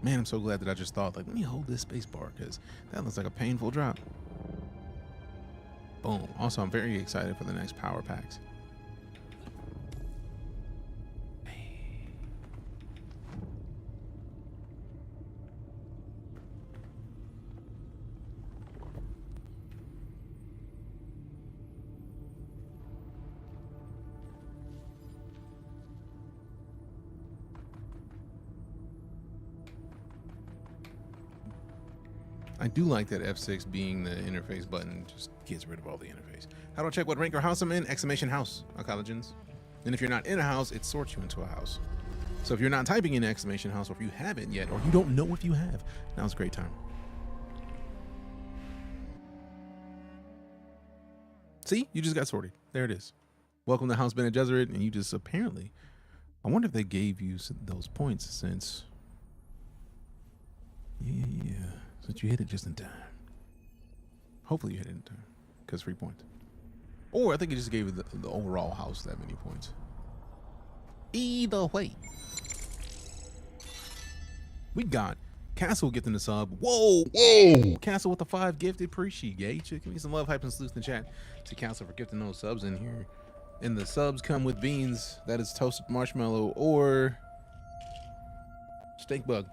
Speaker 2: man, I'm so glad that I just thought, like, let me hold this space bar because that looks like a painful drop. Boom. Also, I'm very excited for the next power packs. I do like that F6 being the interface button just gets rid of all the interface. How do I check what rank or house I'm in? Exclamation house, Ecologens. And if you're not in a house, it sorts you into a house. So if you're not typing in exclamation house, or if you haven't yet, or you don't know if you have, now's a great time. See, you just got sorted. There it is. Welcome to House Bene Gesserit, and you just apparently, I wonder if they gave you those points since, yeah. Since you hit it just in time. Hopefully you hit it in time, because 3 points. Or I think it just gave the overall house that many points. Either way. We got Castle gifting the sub. Whoa! Castle with the 5 gifted. Appreciate you. Give me some love, hype, and salutes in the chat to Castle for gifting those subs in here. And the subs come with beans. That is toasted marshmallow or stink bug.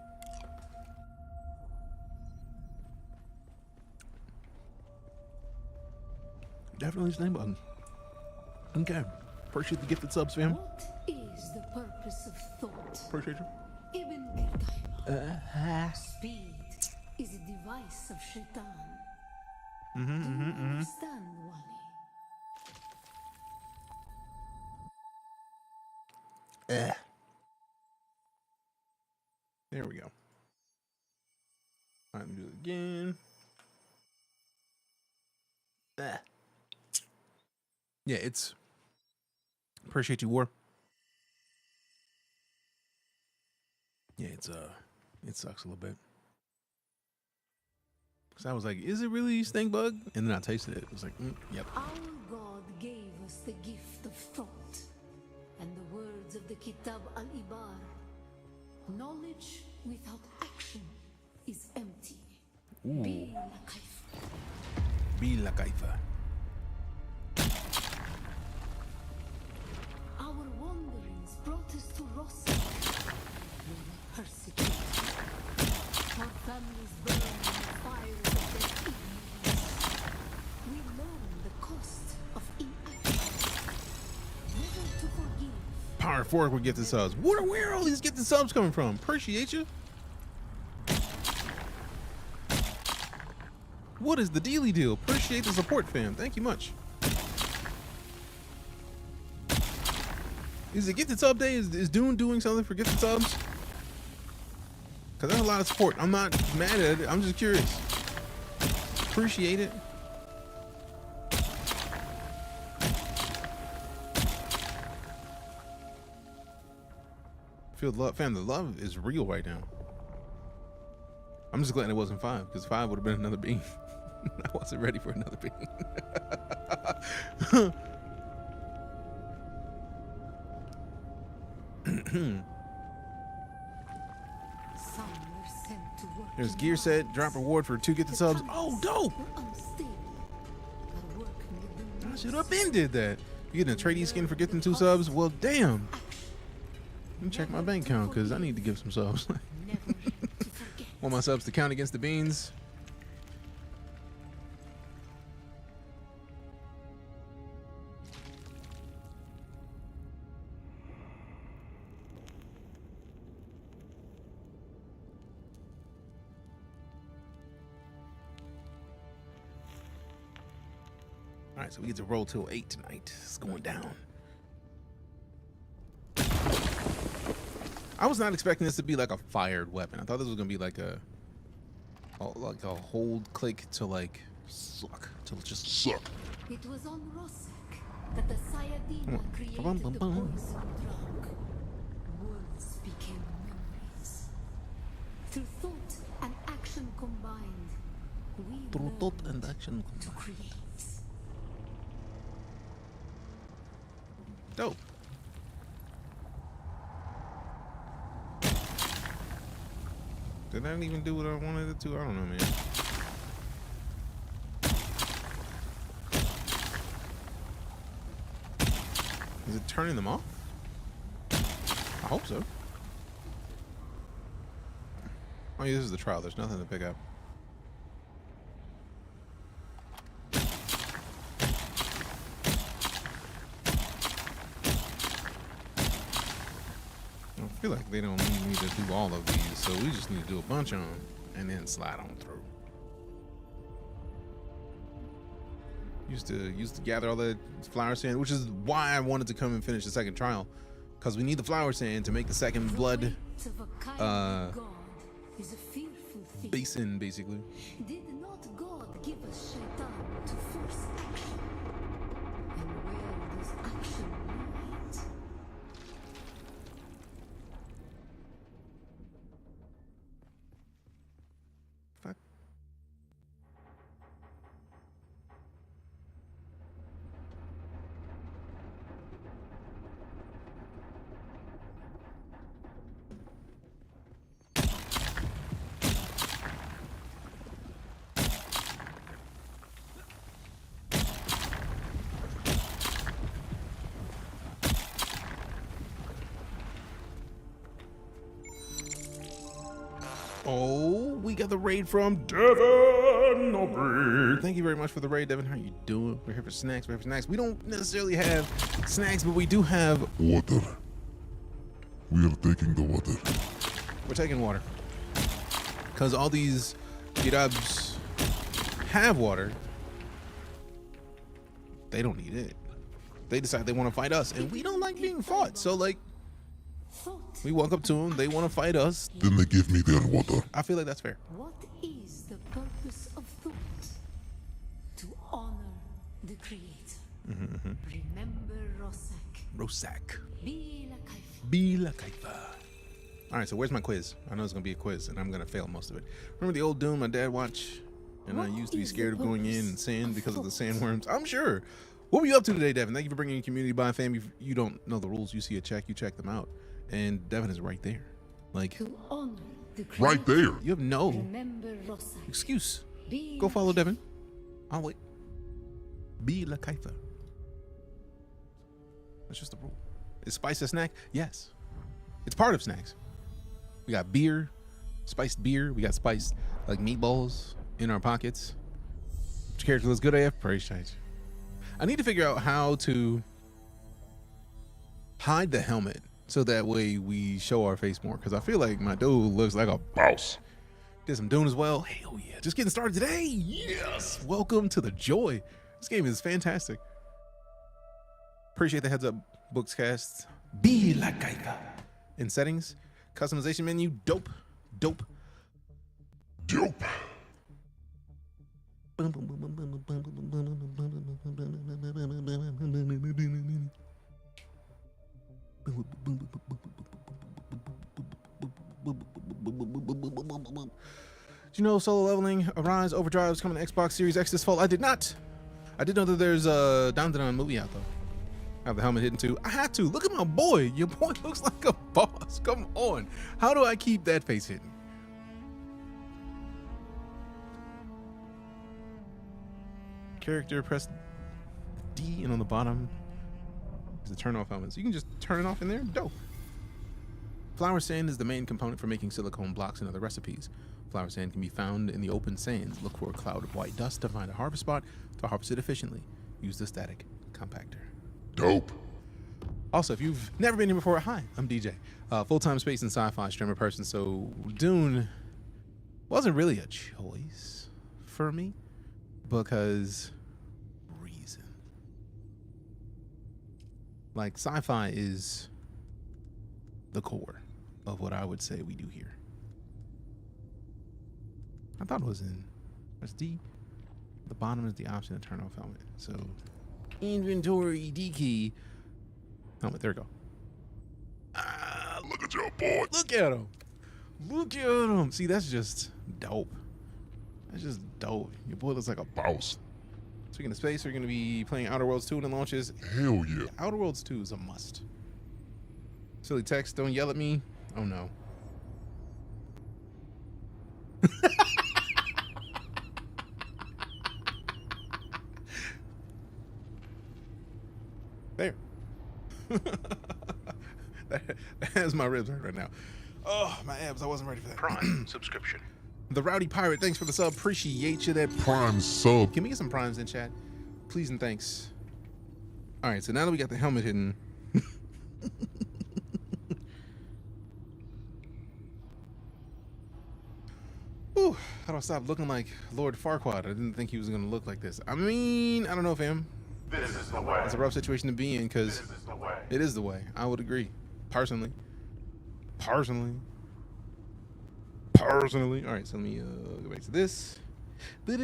Speaker 2: Definitely stink bug. Okay. Appreciate the gifted subs, fam.
Speaker 9: What is the purpose of thought?
Speaker 2: Appreciate you.
Speaker 9: Ibn Speed is a device of Shaitan. Do you understand, Wally?
Speaker 2: There we go. All right, let me do it again. Yeah, it's appreciate you, War. Yeah, it sucks a little bit. Cause I was like, is it really stink bug? And then I tasted it. It was like, yep.
Speaker 9: Our God gave us the gift of thought and the words of the Kitab al-Ibar. Knowledge without action is empty. Be la kaifa.
Speaker 2: Be la kaifa.
Speaker 9: Our wanderings brought us to Rossi. We were persecuted. Our families burned in the fire of their ignorance. We learned the cost of inaction. Never to forgive.
Speaker 2: Power Fork would get the subs. Where are all these gifted subs coming from? Appreciate you. What is the dealy deal? Appreciate the support, fam. Thank you much. Is it gifted sub day? Is Dune doing something for gifted subs? Because that's a lot of support. I'm not mad at it. I'm just curious. Appreciate it. Feel the love. Fam, the love is real right now. I'm just glad it wasn't 5, because 5 would have been another bean. I wasn't ready for another bean.
Speaker 9: Some were sent to work
Speaker 2: There's gear set, drop reward for 2 gifted subs. Oh, dope! I should have been did that. You getting a tradie skin for gifting 2 subs? Well, damn. Let me check my bank account because I need to give some subs. Want my subs to count against the beans? All right, so we get to roll till 8 tonight. It's going down. I was not expecting this to be like a fired weapon. I thought this was gonna be like a hold click to like suck, to just suck.
Speaker 9: It was on Rossack that the Sayadina created the poison drug. Worlds became memories. Through thought and action combined, we learned to create.
Speaker 2: Dope. Did that even do what I wanted it to? I don't know, man. Is it turning them off? I hope so. Oh yeah, this is the trial. There's nothing to pick up. I feel like they don't need me to do all of these, so we just need to do a bunch of them and then slide on through. Used to gather all the flower sand, which is why I wanted to come and finish the second trial, because we need the flower sand to make the second blood basin, basically.
Speaker 9: Did not God give us Shaitan to force action? And where does action lead?
Speaker 2: Fuck. Oh, we got the raid from Devin. Thank you very much for the raid, Devin. How you doing? We're here for snacks. We're here for snacks. We don't necessarily have snacks, but we do have
Speaker 1: water. We are taking the water.
Speaker 2: We're taking water. Because all these Girabs have water. They don't need it. They decide they want to fight us, and we don't like being fought. So, like, we walk up to them, they want to fight us.
Speaker 1: Then they give me their water.
Speaker 2: I feel like that's fair.
Speaker 9: What is the purpose of thought? To honor the Creator. Remember Rossack.
Speaker 2: Bila Kaifa. All right, so where's my quiz? I know it's going to be a quiz, and I'm going to fail most of it. Remember the old Dune my dad watched? And I used to be scared of going in and sand because of the sandworms. I'm sure. What were you up to today, Devin? Thank you for bringing your community by, fam. If you don't know the rules, you see a check, you check them out. And Devin is right there. Like,
Speaker 1: right there.
Speaker 2: You have no excuse. Go follow Devin. I'll wait. Be la kaifa. That's just the rule. Is spice a snack? Yes. It's part of snacks. We got beer, spiced beer. We got spiced, like, meatballs in our pockets. Which character looks good AF? Praise change. I need to figure out how to hide the helmet so that way we show our face more, because I feel like my dude looks like a boss. Did some Dune as well. Hell yeah. Just getting started today. Yes. Welcome to the joy. This game is fantastic. Appreciate the heads up, Bookscast. Be la kaifa. In settings, customization menu, dope. Did you know solo leveling, Arise, Overdrive is coming to Xbox Series X this fall? I did not. I did know that there's a Down movie out though. I have the helmet hidden too. I had to. Look at my boy. Your boy looks like a boss. Come on. How do I keep that face hidden? character, press D, and on the bottom is the turn off element. So you can just turn it off in there. Dope. Flower sand is the main component for making silicone blocks and other recipes. Flower sand can be found in the open sands. Look for a cloud of white dust to find a harvest spot to harvest it efficiently. Use the static compactor.
Speaker 1: Dope.
Speaker 2: Also, if you've never been here before, hi, I'm DJ, full-time space and sci-fi streamer person. So Dune wasn't really a choice for me because reason. Like, sci-fi is the core of what I would say we do here. I thought it was in, press D. The bottom is the option to turn off helmet. So inventory D key. Helmet, there we go. Ah,
Speaker 1: Look at your boy.
Speaker 2: look at him. Look at him. See, that's just dope. That's just dope. Your boy looks like a
Speaker 1: Boss.
Speaker 2: Speaking of space, we're going to be playing Outer Worlds 2 when it launches.
Speaker 1: Hell yeah.
Speaker 2: Outer Worlds 2 is a must. Silly text, don't yell at me. Oh no. There. that has my ribs hurt right now. Oh, my abs. I wasn't ready for that.
Speaker 3: Prime subscription.
Speaker 2: The Rowdy Pirate, thanks for the sub. Appreciate you. That
Speaker 1: Prime sub.
Speaker 2: Can we get some primes in chat? Please and thanks. All right, so now that we got the helmet hidden. Ooh, how do I stop looking like Lord Farquaad? I didn't think he was going to look like this. I mean, I don't know, fam.
Speaker 6: This is the way.
Speaker 2: It's a rough situation to be in because
Speaker 6: This is the way.
Speaker 2: it is the way. I would agree. Personally. Personally. All right, so let me go back to this. All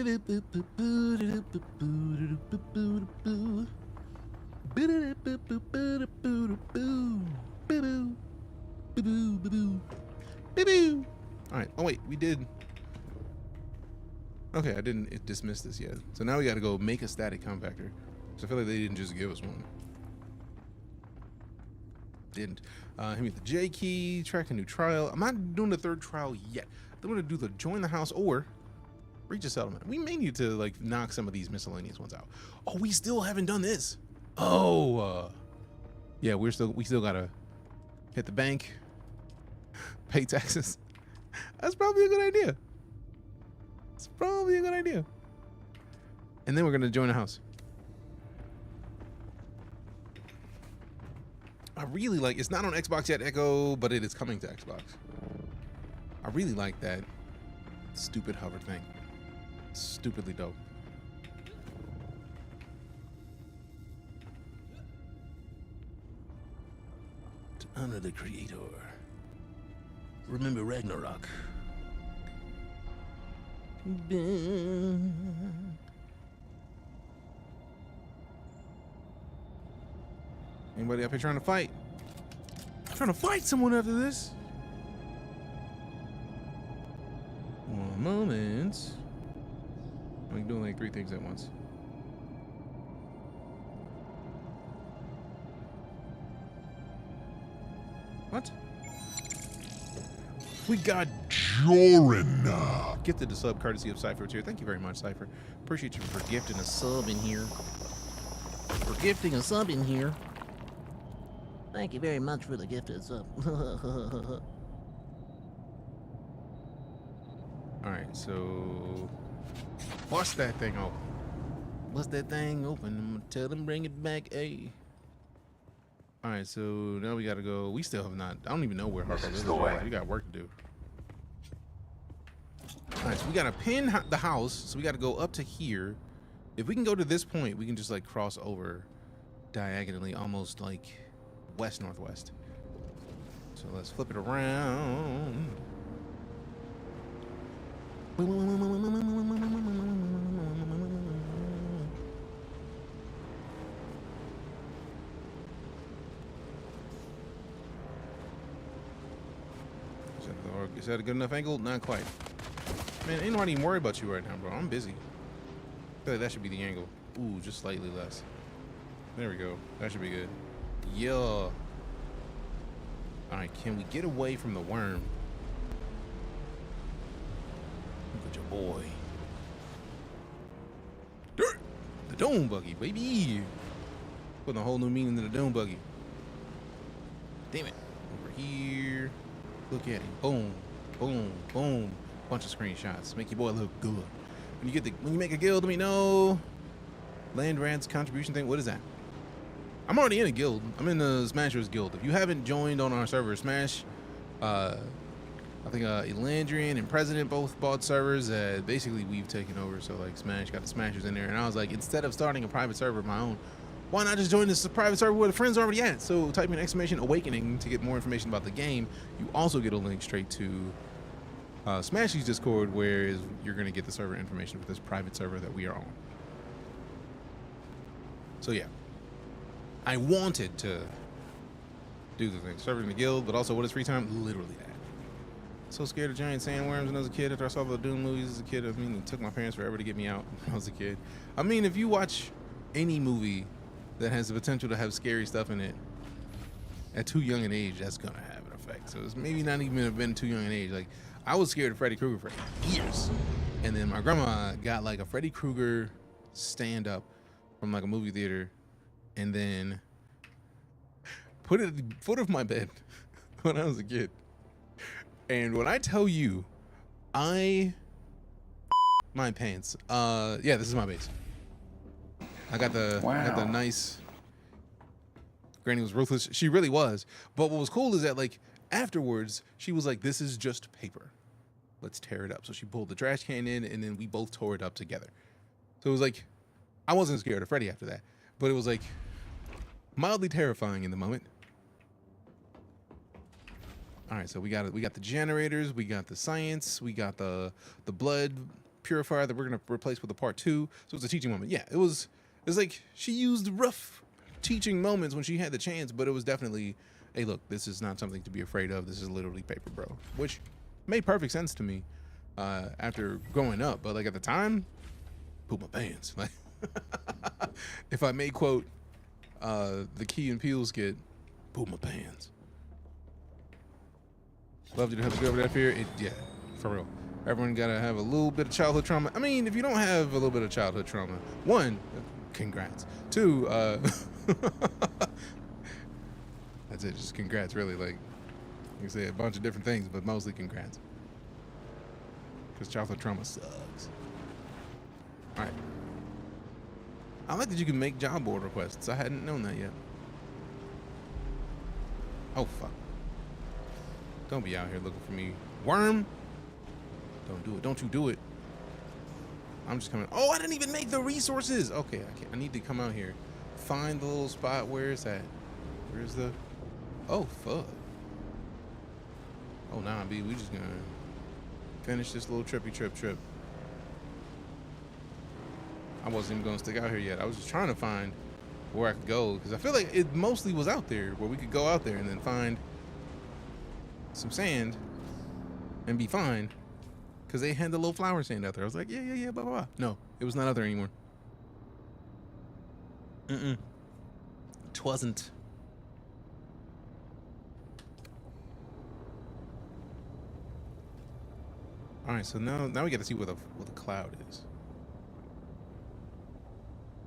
Speaker 2: right. Oh wait, we did. Okay, I didn't dismiss this yet. So now we got to go make a static compactor. So I feel like they didn't just give us one. Didn't. Hit me with the J key, track a new trial. I'm not doing the third trial yet. I'm going to do the join the house or reach a settlement. We may need to like knock some of these miscellaneous ones out. Oh, we still haven't done this. Oh, yeah, we still got to hit the bank, pay taxes. That's probably a good idea. It's probably a good idea. And then we're going to join the house. I really like, it's not on Xbox yet, Echo, but it is coming to Xbox. I really like that stupid hover thing. Stupidly dope. To honor the creator. Remember Ragnarok. Anybody up here trying to fight? Trying to fight someone after this? One moment. I'm doing like 3 things at once. What? We got
Speaker 1: Jorin.
Speaker 2: gifted the sub courtesy of Cypher here. Thank you very much, Cypher. Appreciate you for gifting a sub in here. For gifting a sub in here. Thank you very much for the gifted sub. Alright, so bust that thing open. Bust that thing open. I'm gonna tell them bring it back. Hey. Alright, so now we gotta go. We still have not. I don't even know where Harpo is. We got work to do. Alright, so we gotta pin the house. So we gotta go up to here. If we can go to this point, we can just like cross over diagonally, almost like west-northwest. So let's flip it around. Is that a good enough angle? Not quite. Man, ain't nobody even worried about you right now, bro. I'm busy. I feel like that should be the angle. Ooh, just slightly less. There we go. That should be good. Yeah. All right, can we get away from the worm? Look at your boy. Dune buggy, baby. Putting a whole new meaning to the Dune buggy. Damn it. Over here. Look at him. Boom, boom, boom. Bunch of screenshots. Make your boy look good. When you make a guild, let me know. Land rats contribution thing. What is that? I'm already in a guild. I'm in the Smashers guild. If you haven't joined on our server, Smash, I think Elandrian and President both bought servers. Basically, we've taken over. So like Smash got the Smashers in there, and I was like, instead of starting a private server of my own, why not just join this private server where the friends are already at? So type in !Awakening to get more information about the game. You also get a link straight to Smashy's Discord, where you're going to get the server information for this private server that we are on. So yeah, I wanted to do the thing, server in the guild, but also what is free time? Literally that. So scared of giant sandworms when I was a kid after I saw the Dune movies as a kid. I mean, it took my parents forever to get me out when I was a kid. I mean, if you watch any movie that has the potential to have scary stuff in it at too young an age, that's gonna have an effect. So it's maybe not even have been too young an age. Like, I was scared of Freddy Krueger for years, and then my grandma got like a Freddy Krueger stand-up from like a movie theater, and then put it at the foot of my bed when I was a kid. And when I tell you, my pants. Yeah, this is my base. I got the nice. Granny was ruthless. She really was. But what was cool is that like afterwards, she was like, "This is just paper. Let's tear it up." So she pulled the trash can in, and then we both tore it up together. So it was like, I wasn't scared of Freddy after that, but it was like mildly terrifying in the moment. All right, so we got the generators, we got the science, we got the blood purifier that we're gonna replace with a part 2. So it's a teaching moment. Yeah, it was like she used rough teaching moments when she had the chance, but it was definitely, hey, look, this is not something to be afraid of. This is literally paper, bro. Which made perfect sense to me after growing up, but like at the time, poop my pants. Like, if I may quote the Key and Peele skit, poop my pants. Love you to have a good over that fear. Yeah, for real. Everyone gotta have a little bit of childhood trauma. I mean, if you don't have a little bit of childhood trauma, 1, congrats. 2, that's it. Just congrats, really. Like, you can say a bunch of different things, but mostly congrats. Because childhood trauma sucks. All right. I like that you can make job board requests. I hadn't known that yet. Oh, fuck. Don't be out here looking for me. Worm? Don't do it. Don't you do it. I'm just coming. Oh, I didn't even make the resources. Okay, I need to come out here. Find the little spot. Where is that? Where's the... Oh, fuck. Oh, nah, B. We just gonna finish this little trippy trip. I wasn't even gonna stick out here yet. I was just trying to find where I could go, because I feel like it mostly was out there, where we could go out there and then find some sand and be fine, because they had the little flower sand out there. I was like, yeah, blah, blah, blah. No, it was not out there anymore. It wasn't. All right, so now we got to see what the cloud is.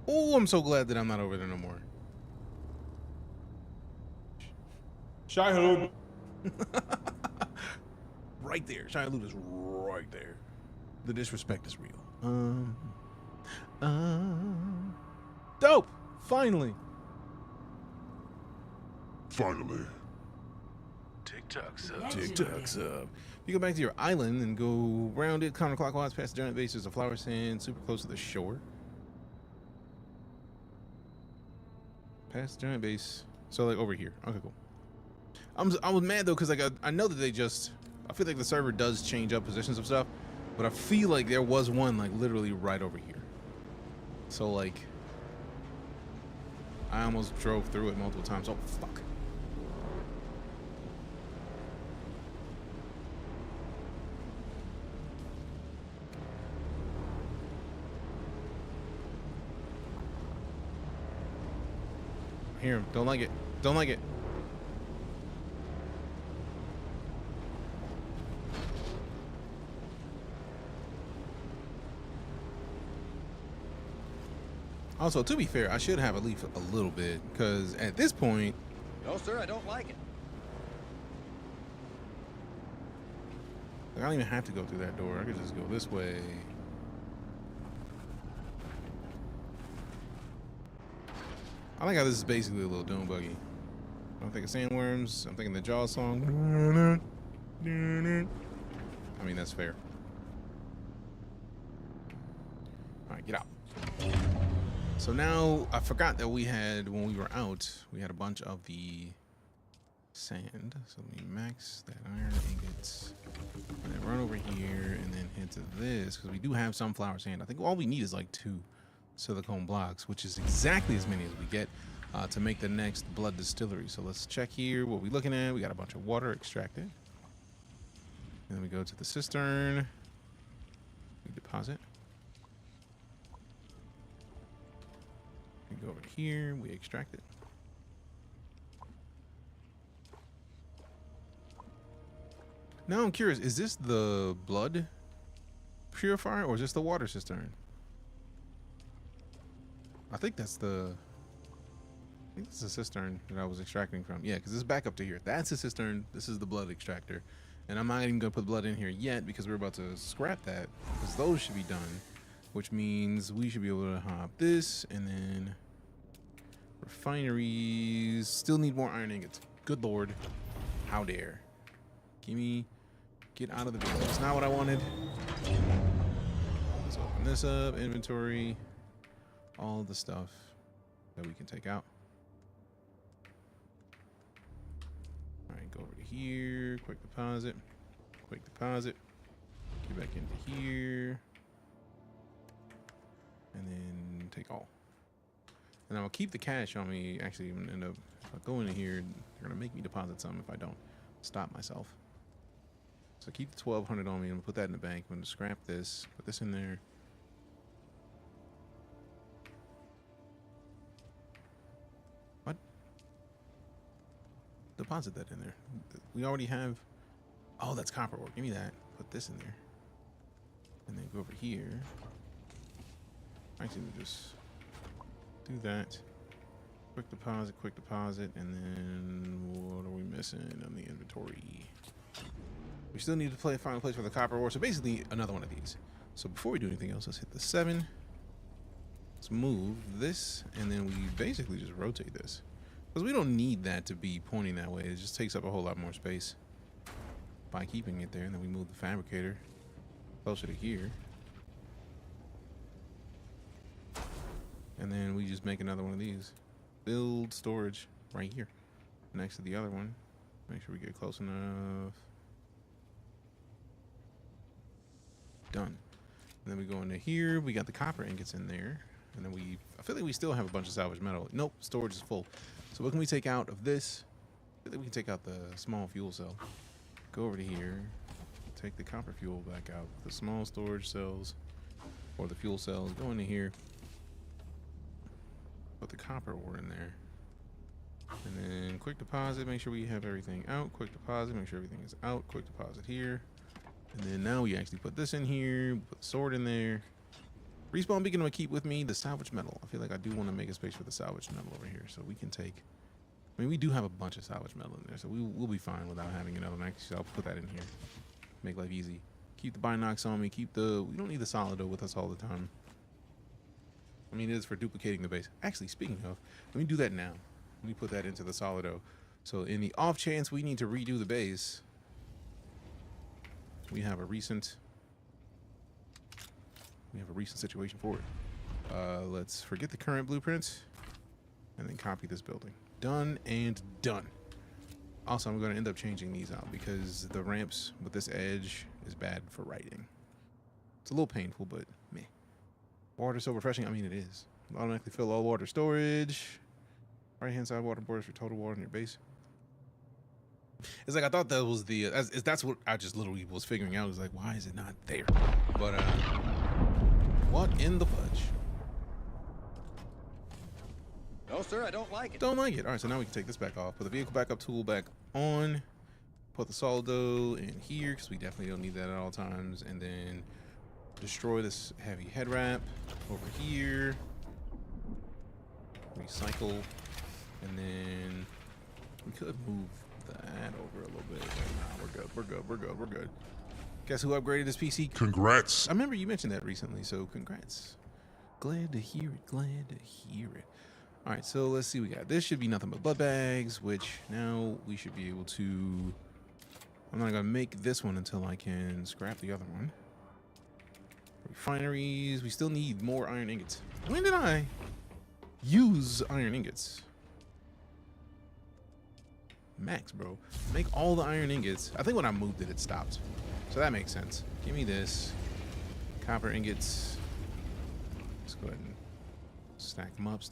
Speaker 2: Oh, I'm so glad that I'm not over there no more. Shai-Hulud. Right there. Shai-Hulud is right there. The disrespect is real. Dope. Finally.
Speaker 1: TikTok's up.
Speaker 2: TikTok's up. If you go back to your island and go around it counterclockwise past the giant base, there's a flower sand super close to the shore. Past the giant base. So like over here. Okay, cool. I was mad though, because like I know that I feel like the server does change up positions of stuff, but I feel like there was one like literally right over here. So like I almost drove through it multiple times. Oh fuck. I hear him. Don't like it. Don't like it. Also, to be fair, I should have at least a little bit, because at this point...
Speaker 11: No, sir, I don't like it.
Speaker 2: I don't even have to go through that door. I could just go this way. I like how this is basically a little Dune buggy. I'm thinking sandworms. I'm thinking the Jaws song. I mean, that's fair. All right, get out. So now I forgot that we had, when we were out, we had a bunch of the sand. So let me max that iron ingots. And then run over here and then head to this, because we do have sunflower sand. I think all we need is like 2 silicone blocks, which is exactly as many as we get to make the next blood distillery. So let's check here what we're looking at. We got a bunch of water extracted. And then we go to the cistern. We deposit. We go over here. We extract it. Now I'm curious, is this the blood purifier or is this the water cistern? I think that's the... I think this is a cistern that I was extracting from. Yeah, because it's back up to here. That's a cistern. This is the blood extractor. And I'm not even going to put blood in here yet because we're about to scrap that. Because those should be done. Which means we should be able to hop this. And then refineries. Still need more iron ingots. Good lord. How dare. Gimme. Get out of the vehicle. That's not what I wanted. Let's open this up. Inventory. All the stuff that we can take out. Alright, go over to here. Quick deposit. Quick deposit. Get back into here. And then take all. And I'll keep the cash on me. Actually, I'm gonna end up, if I go into here, they're gonna make me deposit some if I don't stop myself. So keep the 1,200 on me. I'm gonna put that in the bank. I'm gonna scrap this. Put this in there. What? Deposit that in there. We already have. Oh, that's copper ore. Give me that. Put this in there. And then go over here. Actually, we'll just do that. Quick deposit, and then what are we missing on the inventory? We still need to find a place for the copper ore. So basically, another one of these. So before we do anything else, let's hit the 7. Let's move this, and then we basically just rotate this. Because we don't need that to be pointing that way. It just takes up a whole lot more space by keeping it there. And then we move the fabricator closer to here. And then we just make another one of these. Build storage right here next to the other one. Make sure we get close enough. Done. And then we go into here. We got the copper ingots in there. And then I feel like we still have a bunch of salvage metal. Nope, storage is full. So what can we take out of this? I feel like we can take out the small fuel cell. Go over to here. Take the copper fuel back out. The small storage cells or the fuel cells. Go into here. Put the copper ore in there. And then quick deposit. Make sure we have everything out. Quick deposit. Make sure everything is out. Quick deposit here. And then now we actually put this in here, put the sword in there. Respawn beacon I'm gonna keep with me. The salvage metal. I feel like I do want to make a space for the salvage metal over here. So we can take, I mean, we do have a bunch of salvage metal in there. So we'll be fine without having another one. Actually, I'll put that in here. Make life easy. Keep the binocs on me. We don't need the solido with us all the time. I mean, it is for duplicating the base. Actually, speaking of, let me do that now. Let me put that into the solido. So in the off chance we need to redo the base, we have a recent situation for it. Let's forget the current blueprint and then copy this building. Done and done. Also, I'm going to end up changing these out because the ramps with this edge is bad for writing. It's a little painful, but meh. Water so refreshing. I mean, it is. Automatically fill all water storage. Right hand side water borders for total water in your base. It's like I thought that was the that's what I just literally was figuring out. Is like, why is it not there? But what in the fudge?
Speaker 11: No, sir, I don't like it.
Speaker 2: Don't like it. All right, so now we can take this back off. Put the vehicle backup tool back on. Put the solido in here because we definitely don't need that at all times. And then destroy this heavy head wrap over here. recycle, and then we could move that over a little bit. Nah, we're good. Guess who upgraded his PC?
Speaker 1: Congrats.
Speaker 2: I remember you mentioned that recently, so congrats. Glad to hear it. All right, so let's see. We got this should be nothing but blood bags, which now we should be able to. I'm not gonna make this one until I can scrap the other one. Refineries. We still need more iron ingots. When did I use iron ingots? Max, bro. Make all the iron ingots. I think when I moved it, it stopped. So that makes sense. Give me this. Copper ingots. Let's go ahead and stack them up.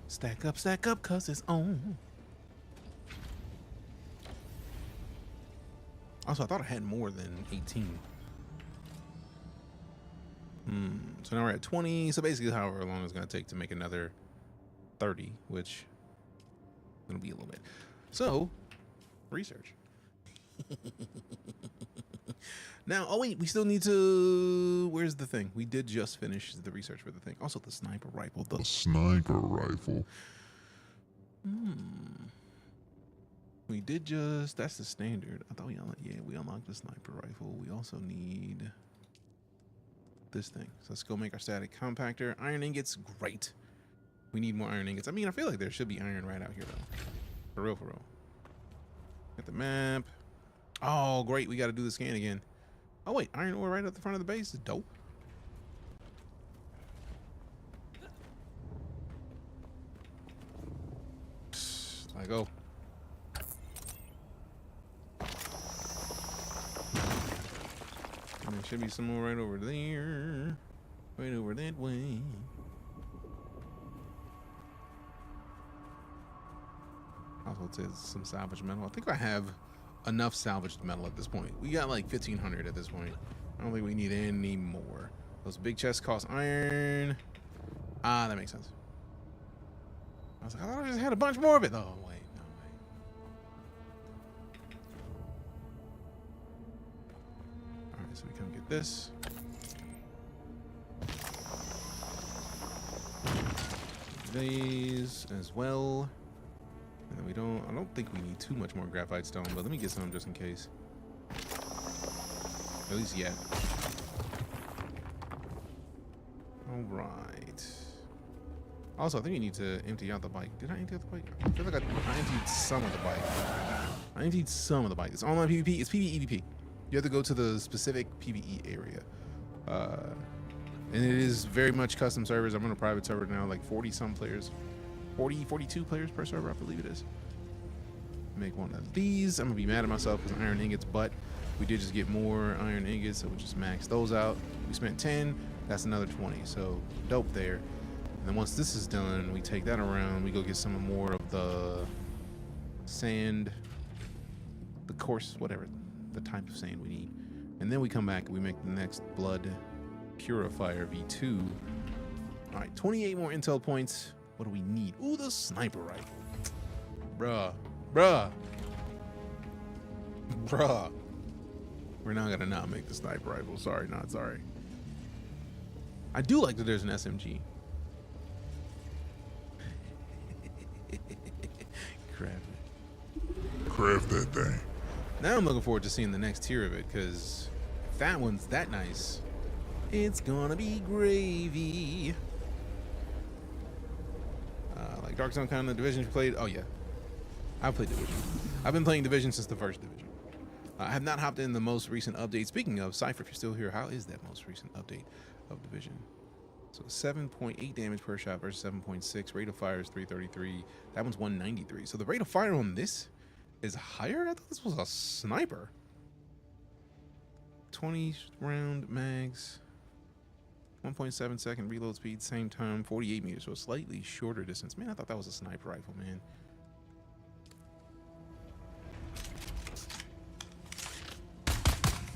Speaker 2: Stack up, cause it's on. Also, I thought I had more than 18. So now we're at 20. So basically, however long it's going to take to make another 30, which is going to be a little bit. So, research. Now, oh wait, we still need to. Where's the thing? We did just finish the research for the thing. Also, the sniper rifle.
Speaker 1: The sniper rifle.
Speaker 2: We did just. That's the standard. I thought we unlocked the sniper rifle. We also need this thing. So let's go make our static compactor. Iron ingots, great. We need more iron ingots. I mean, I feel like there should be iron right out here though. For real. Get the map. Oh, great. We got to do the scan again. Oh, wait. Iron ore right at the front of the base is dope. I go. And there should be some more right over there. Right over that way. Also, it says some salvage metal. I think I have enough salvaged metal at this point. We got like 1,500 at this point. I don't think we need any more. Those big chests cost iron. Ah, that makes sense. I was like, I thought I just had a bunch more of it. Oh, wait, no way. All right, so we come get this. These as well. And we don't. I don't think we need too much more graphite stone, but let me get some just in case. At least yet. All right. Also, I think we need to empty out the bike. Did I empty out the bike? I feel like I emptied some of the bike. It's online PvP. It's PvE. You have to go to the specific PvE area. And it is very much custom servers. I'm on a private server now, like 40-some players. 42 players per server, I believe it is. Make one of these. I'm gonna be mad at myself because iron ingots, but we did just get more iron ingots, so we'll just max those out. We spent 10, that's another 20, so dope there. And then once this is done, we take that around, we go get some more of the sand, the coarse, whatever, the type of sand we need. And then we come back and we make the next blood purifier V2. All right, 28 more intel points. What do we need? Ooh, the sniper rifle. Bruh. We're not gonna not make the sniper rifle. Sorry, not sorry. I do like that there's an SMG.
Speaker 1: Craft that thing.
Speaker 2: Now I'm looking forward to seeing the next tier of it, because if that one's that nice, it's gonna be gravy. Like Dark Zone kind of Division you played. Oh yeah, I've played Division. I've been playing Division since the first Division. I have not hopped in the most recent update. Speaking of Cypher, if you're still here, how is that most recent update of Division? So 7.8 damage per shot versus 7.6. Rate of fire is 333. That one's 193. So the rate of fire on this is higher. I thought this was a sniper. 20 round mags. 1.7 second reload speed, same time, 48 meters, so a slightly shorter distance. Man, I thought that was a sniper rifle, man.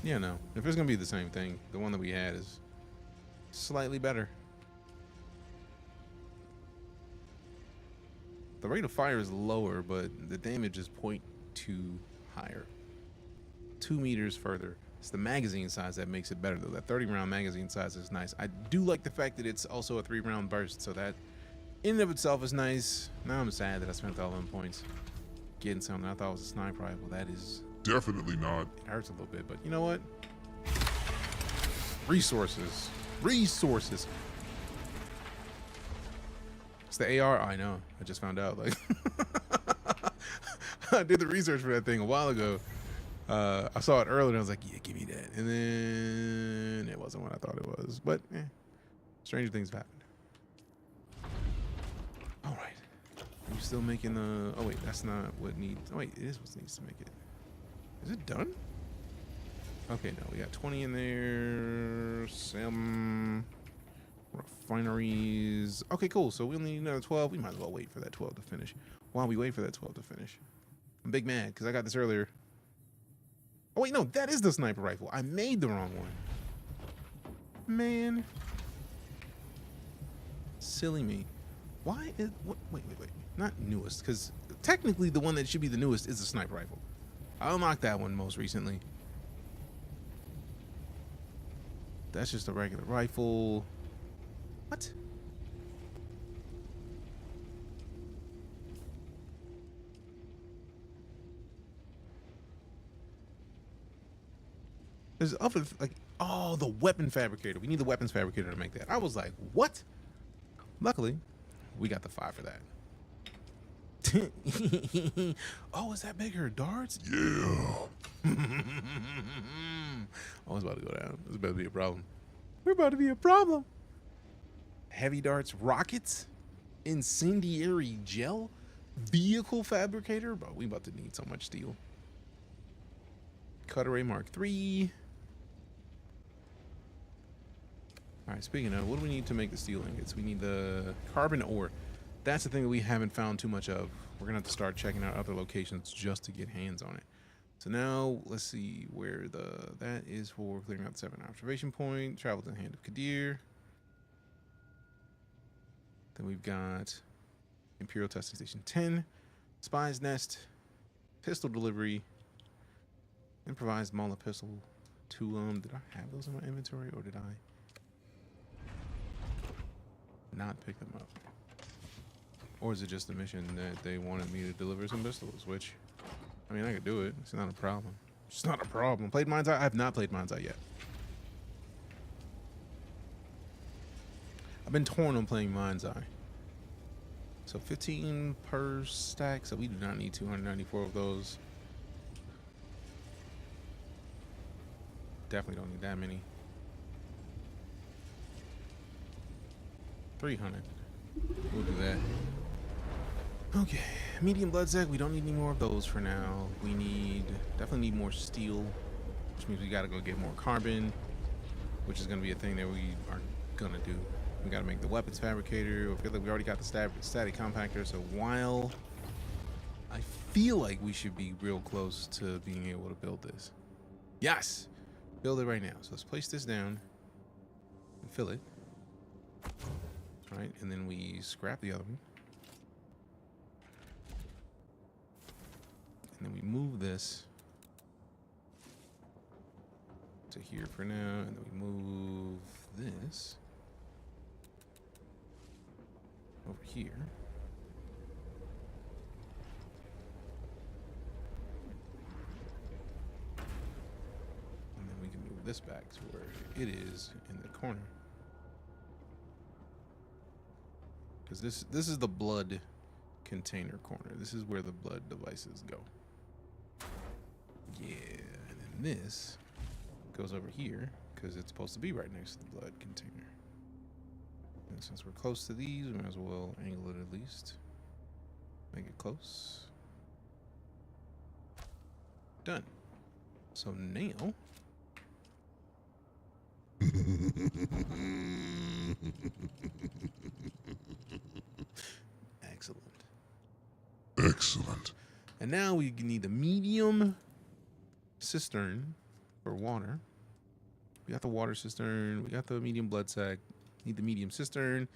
Speaker 2: Yeah, no. If it's gonna be the same thing, the one that we had is slightly better. The rate of fire is lower, but the damage is 0.2 higher. 2 meters further. It's the magazine size that makes it better, though. That 30 round magazine size is nice. I do like the fact that it's also a 3 round burst, so that in and of itself is nice. Now I'm sad that I spent all them points getting something I thought was a sniper rifle. That is
Speaker 1: Definitely not.
Speaker 2: It hurts a little bit, but you know what? Resources. Resources. It's the AR. I know. I just found out. Like, I did the research for that thing a while ago. I saw it earlier and I was like, yeah, give me that. And then it wasn't what I thought it was. But stranger things have happened. All right. Are you still making the... Oh, wait. That's not what needs... Oh, wait. It is what needs to make it. Is it done? Okay, no. We got 20 in there. Some refineries. Okay, cool. So we'll need another 12. We might as well wait for that 12 to finish. While we wait for that 12 to finish. I'm big mad because I got this earlier. Oh, wait. No. That is the sniper rifle. I made the wrong one. Man. Silly me. Why is... What? Wait. Not newest, because technically the one that should be the newest is the sniper rifle. I unlocked that one most recently. That's just a regular rifle. What? There's other, like, oh, the weapon fabricator. We need the weapons fabricator to make that. I was like, what? Luckily, we got the 5 for that. Oh, is that bigger? Darts?
Speaker 1: Yeah.
Speaker 2: Oh, it's about to go down. It's about to be a problem. We're about to be a problem. Heavy darts, rockets, incendiary gel, vehicle fabricator. Bro, we about to need so much steel. Cutter Mark III. All right, speaking of, what do we need to make the steel ingots? We need the carbon ore. That's the thing that we haven't found too much of. We're gonna have to start checking out other locations just to get hands on it. So now let's see where that is for clearing out the 7 observation point. Travel to the Hand of Kadir. Then we've got Imperial Testing Station 10, Spy's Nest, Pistol Delivery, Improvised Mala Pistol 2. Did I have those in my inventory or did I not pick them up? Or is it just a mission that they wanted me to deliver some pistols, which, I mean, I could do it. It's not a problem. It's not a problem. Played Mind's Eye? I have not played Mind's Eye yet. I've been torn on playing Mind's Eye. So 15 per stack, so we do not need 294 of those. Definitely don't need that many. 300. We'll do that. Okay, medium blood sac. We don't need any more of those for now. We definitely need more steel, which means we gotta go get more carbon, which is gonna be a thing that we are gonna do. We gotta make the weapons fabricator. I feel like we already got the static compactor. So while I feel like we should be real close to being able to build this. Yes, build it right now. So let's place this down and fill it. All right, and then we scrap the other one. And then we move this to here for now, and then we move this over here. And then we can move this back to where it is in the corner. Because this is the blood container corner. This is where the blood devices go. Yeah, and then this goes over here because it's supposed to be right next to the blood container. And since we're close to these, we might as well angle it at least. Make it close. Done. So now... Excellent.
Speaker 1: Excellent.
Speaker 2: And now we need the medium cistern for water. We got the water cistern. We got the medium blood sac. Need the medium cistern.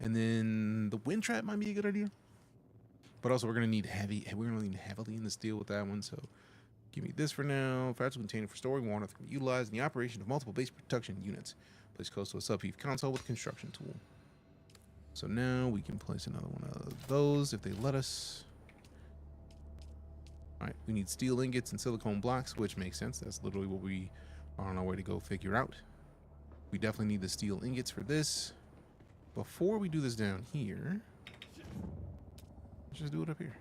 Speaker 2: And then the wind trap might be a good idea. But also we're gonna need we're gonna need heavily in the steel with that one. So give me this for now. Fragile container for storing water that can be utilized in the operation of multiple base protection units. Place close to a subheave console with a construction tool. So now we can place another one of those if they let us. All right, we need steel ingots and silicone blocks, which makes sense. That's literally what we are on our way to go figure out. We definitely need the steel ingots for this. Before we do this down here, let's just do it up here.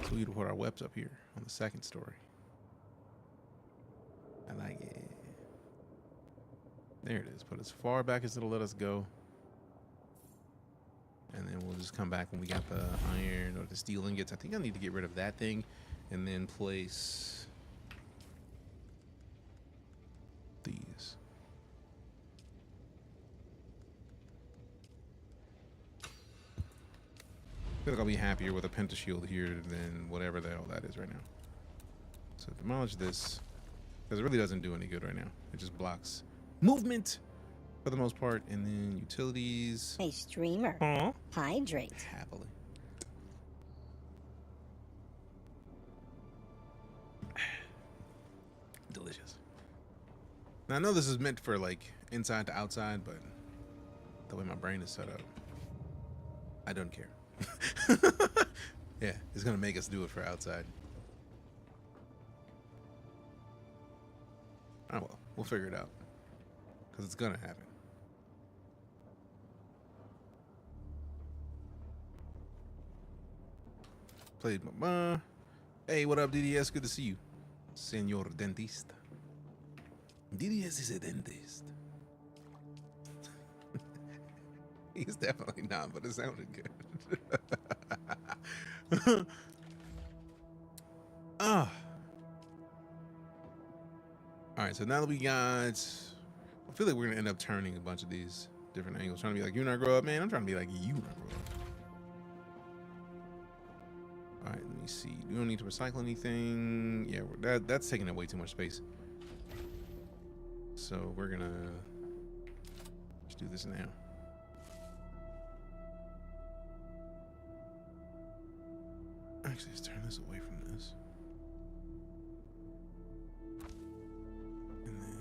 Speaker 2: So we can put our webs up here on the second story. I like it. There it is. Put as far back as it'll let us go. And then we'll just come back when we got the iron or the steel ingots. I think I need to get rid of that thing and then place these. I feel like I'll be happier with a pentashield here than whatever the hell that is right now. So demolish this, because it really doesn't do any good right now. It just blocks movement for the most part. And then utilities.
Speaker 5: Hey, streamer.
Speaker 2: Aww.
Speaker 5: Hydrate.
Speaker 2: Happily. Delicious. Now I know this is meant for like inside to outside, but the way my brain is set up, I don't care. Yeah, it's gonna make us do it for outside. Oh well, we'll figure it out, because it's gonna happen. Played my Hey, what up, DDS? Good to see you, Senor Dentista. DDS is a dentist. He's definitely not, but it sounded good. All right, so now that we got, I feel like we're gonna end up turning a bunch of these different angles, trying to be like you not grow up, man. I'm trying to be like you not grow up. All right, let me see. We don't need to recycle anything. Yeah, that's taking up way too much space. So we're gonna just do this now. Actually, let's turn this away from this. And then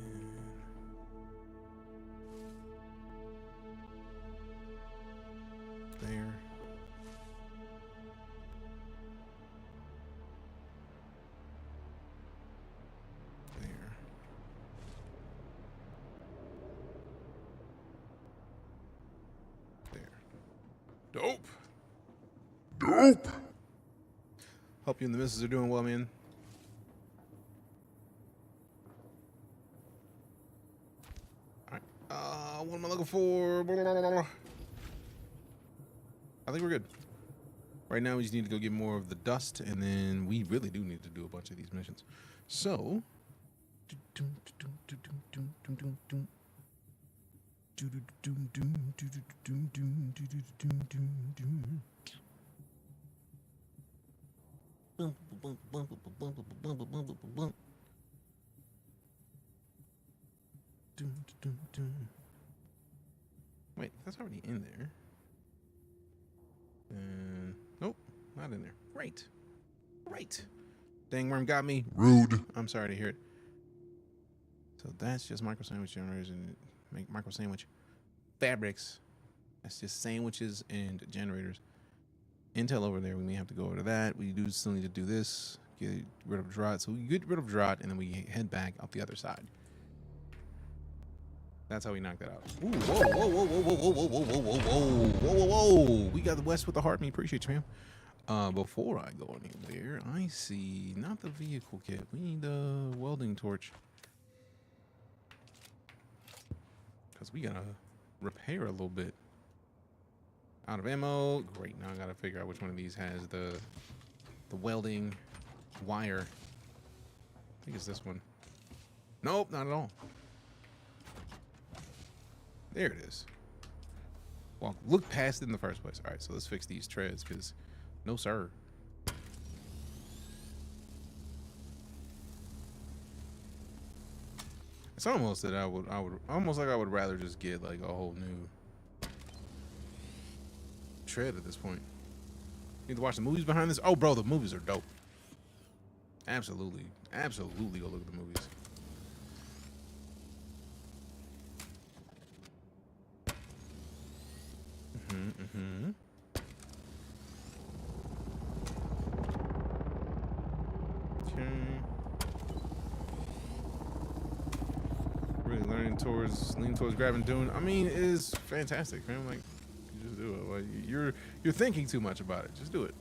Speaker 2: there. There. There. Dope.
Speaker 1: Dope.
Speaker 2: Hope you and the missus are doing well, man. All right. What am I looking for? I think we're good. Right now, we just need to go get more of the dust, and then we really do need to do a bunch of these missions. So. Wait, that's already in there. Nope, not in there. Right. Dang worm got me.
Speaker 1: Rude.
Speaker 2: I'm sorry to hear it. So that's just micro sandwich generators and make micro sandwich fabrics. That's just sandwiches and generators. Intel over there, we may have to go over to that. We do still need to do this, get rid of drought. So we get rid of drought, and then we head back out the other side. That's how we knock that out. Ooh, whoa. We got the West with the heart. Me appreciate you, man. Before I go anywhere, I see not the vehicle kit. We need the welding torch. Because we gotta repair a little bit. Out of ammo. Great. Now I gotta figure out which one of these has the welding wire. I think it's this one. Nope, not at all. There it is. Well, look past it in the first place. All right, so let's fix these treads, because no sir. It's almost that I would rather just get like a whole new tread at this point. Need to watch the movies behind this. Oh, bro, the movies are dope. Absolutely go look at the movies. Mm-hmm. Okay. Really leaning towards grabbing Dune. I mean, it is fantastic, man. Like, you just do it. Like, you're thinking too much about it. Just do it.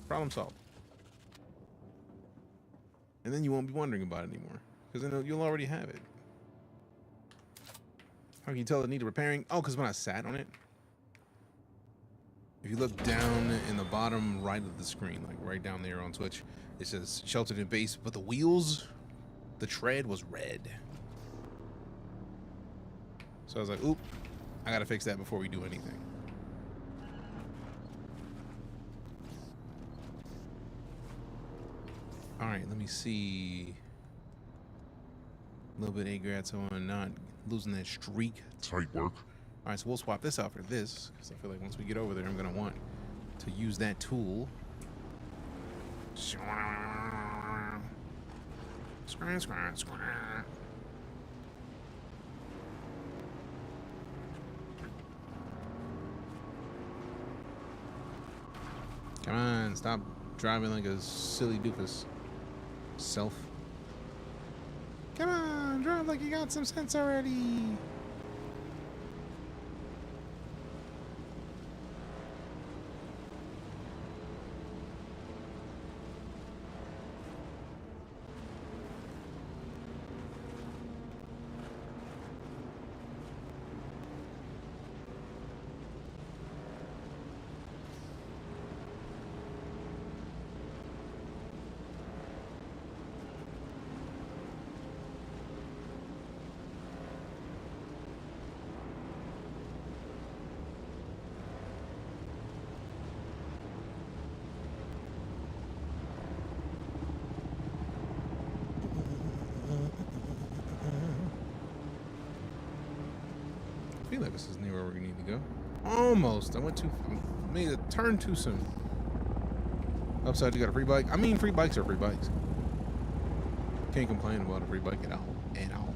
Speaker 2: Problem solved. And then you won't be wondering about it anymore, because then you'll already have it. How can you tell it needed repairing? Oh, because when I sat on it, if you look down in the bottom right of the screen, like right down there on Twitch, it says sheltered in base, but the wheels, the tread was red. So I was like, oop, I gotta fix that before we do anything. All right, let me see. A little bit of congrats on not losing that streak.
Speaker 1: Tight work.
Speaker 2: All right, so we'll swap this out for this, because I feel like once we get over there, I'm gonna want to use that tool. Come on, stop driving like a silly doofus. Self. Come on, drive like you got some sense already. I feel like this is near where we need to go. Almost. I made a turn too soon. Upside, you got a free bike. I mean, free bikes are free bikes. Can't complain about a free bike at all. At all.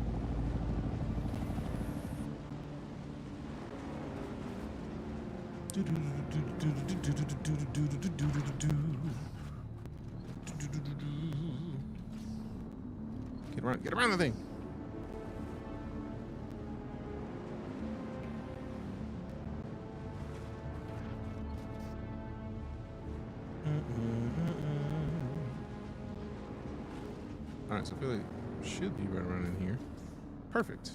Speaker 2: Get around the thing. Alright, so I feel like it should be right around in here. Perfect.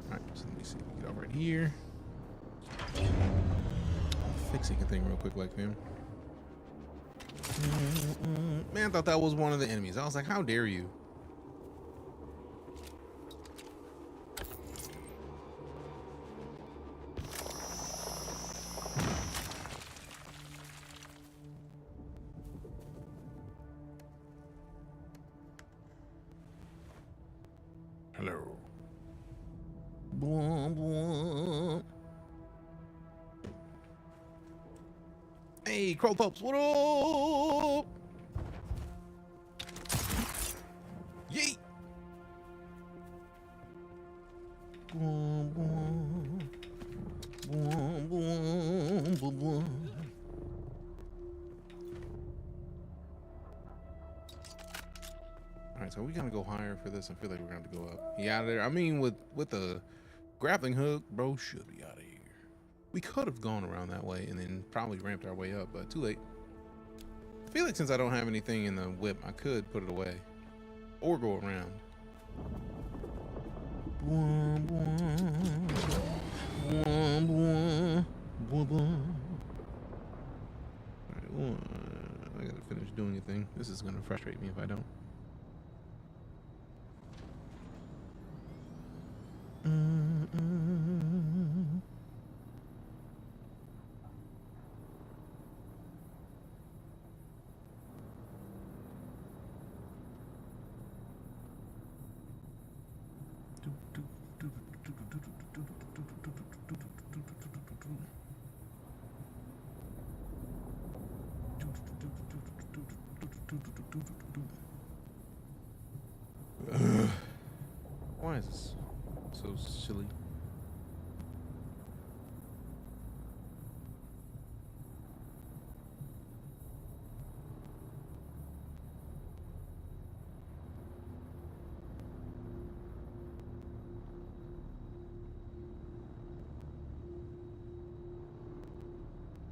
Speaker 2: Alright, so let me see. Get over right here. Fixing a thing real quick like him. Man, I thought that was one of the enemies. I was like, how dare you? Hello. Boom, boom. Hey, Crow Pups, what up? Yeet. Boom, boom. Boom, boom, boom, boom. All right, so we're gonna go higher for this. I feel like we're gonna have to go up. Yeah, there. I mean, with the grappling hook, bro, should be out of here. We could have gone around that way and then probably ramped our way up, but too late. I feel like since I don't have anything in the whip, I could put it away or go around. Boom, boom, boom, boom, boom, boom. All right, I gotta finish doing anything. This is gonna frustrate me if I don't. Why is this so silly?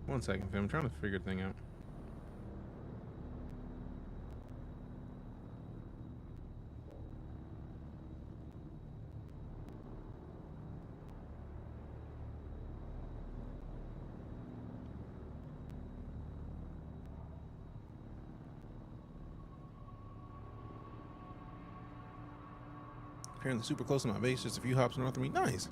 Speaker 2: One second, fam. I'm trying to figure the thing out. Apparently super close to my base, just a few hops north of me. Nice.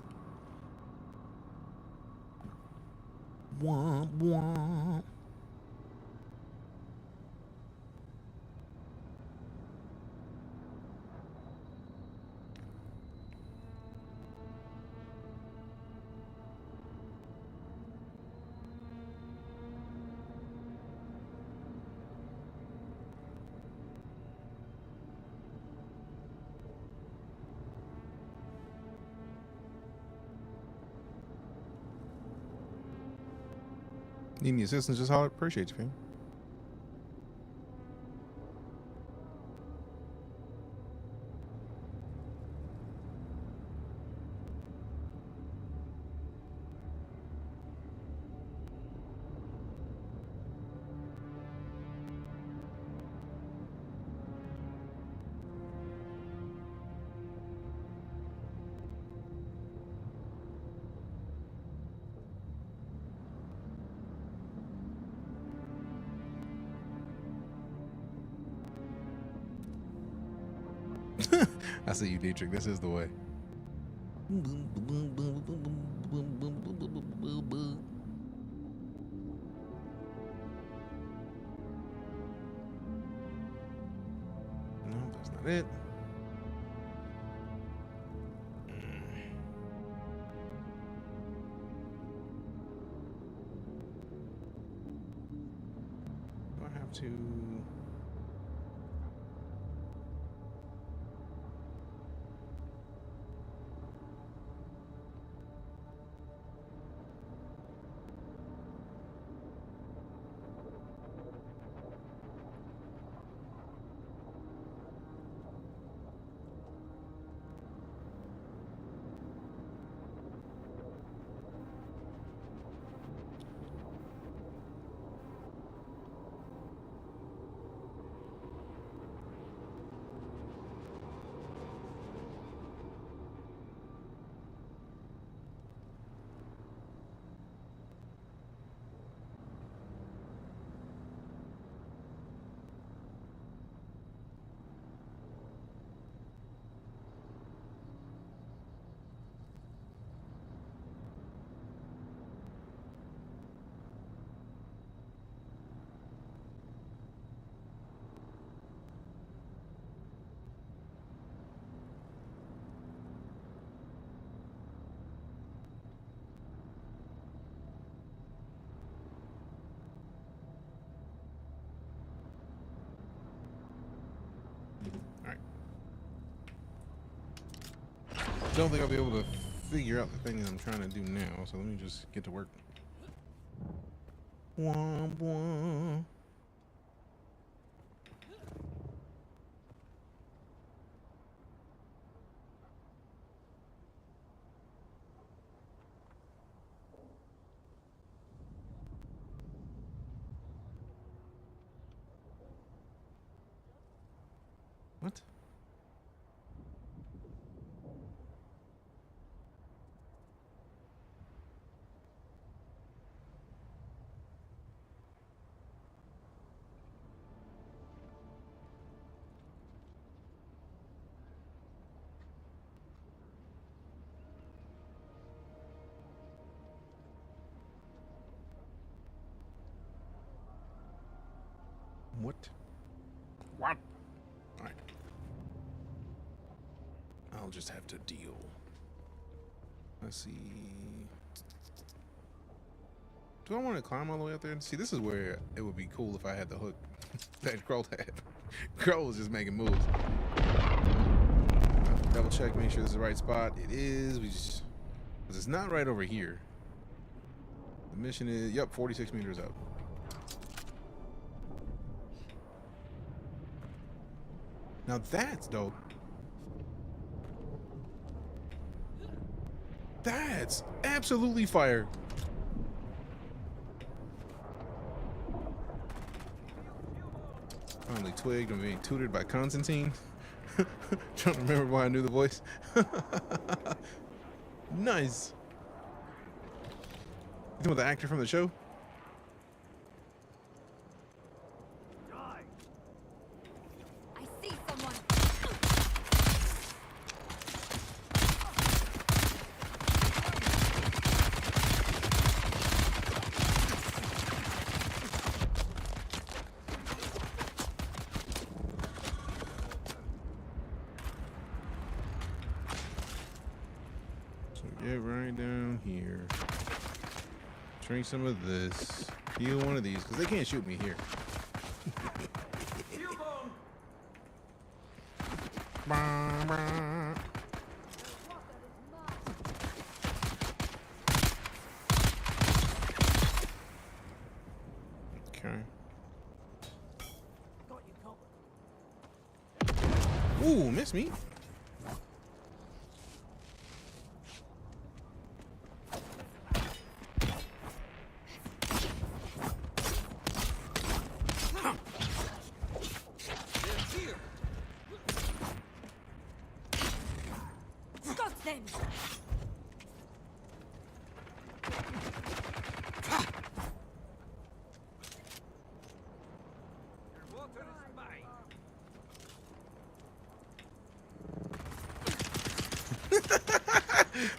Speaker 2: Womp womp. Need any assistance? Just holler. Appreciate you, fam. I see you, Dietrich. This is the way. No, that's not it. Do I have to? Don't think I'll be able to figure out the thing that I'm trying to do now, so let me just get to work. Womp womp. What? What? What? All right. I'll just have to deal. Let's see. Do I want to climb all the way up there? See, this is where it would be cool if I had the hook that Crow had. Crow was just making moves. Double check, make sure this is the right spot. It is. Because it's not right over here. The mission is, yep, 46 meters up. Now that's dope. That's absolutely fire. Finally twigged. I'm being tutored by Constantine. Trying to remember why I knew the voice. Nice. You know the actor from the show?
Speaker 9: I see someone.
Speaker 2: So get right down here. Drink some of this. Heal one of these, because they can't shoot me here. Bah, bah. Okay. Ooh, miss me.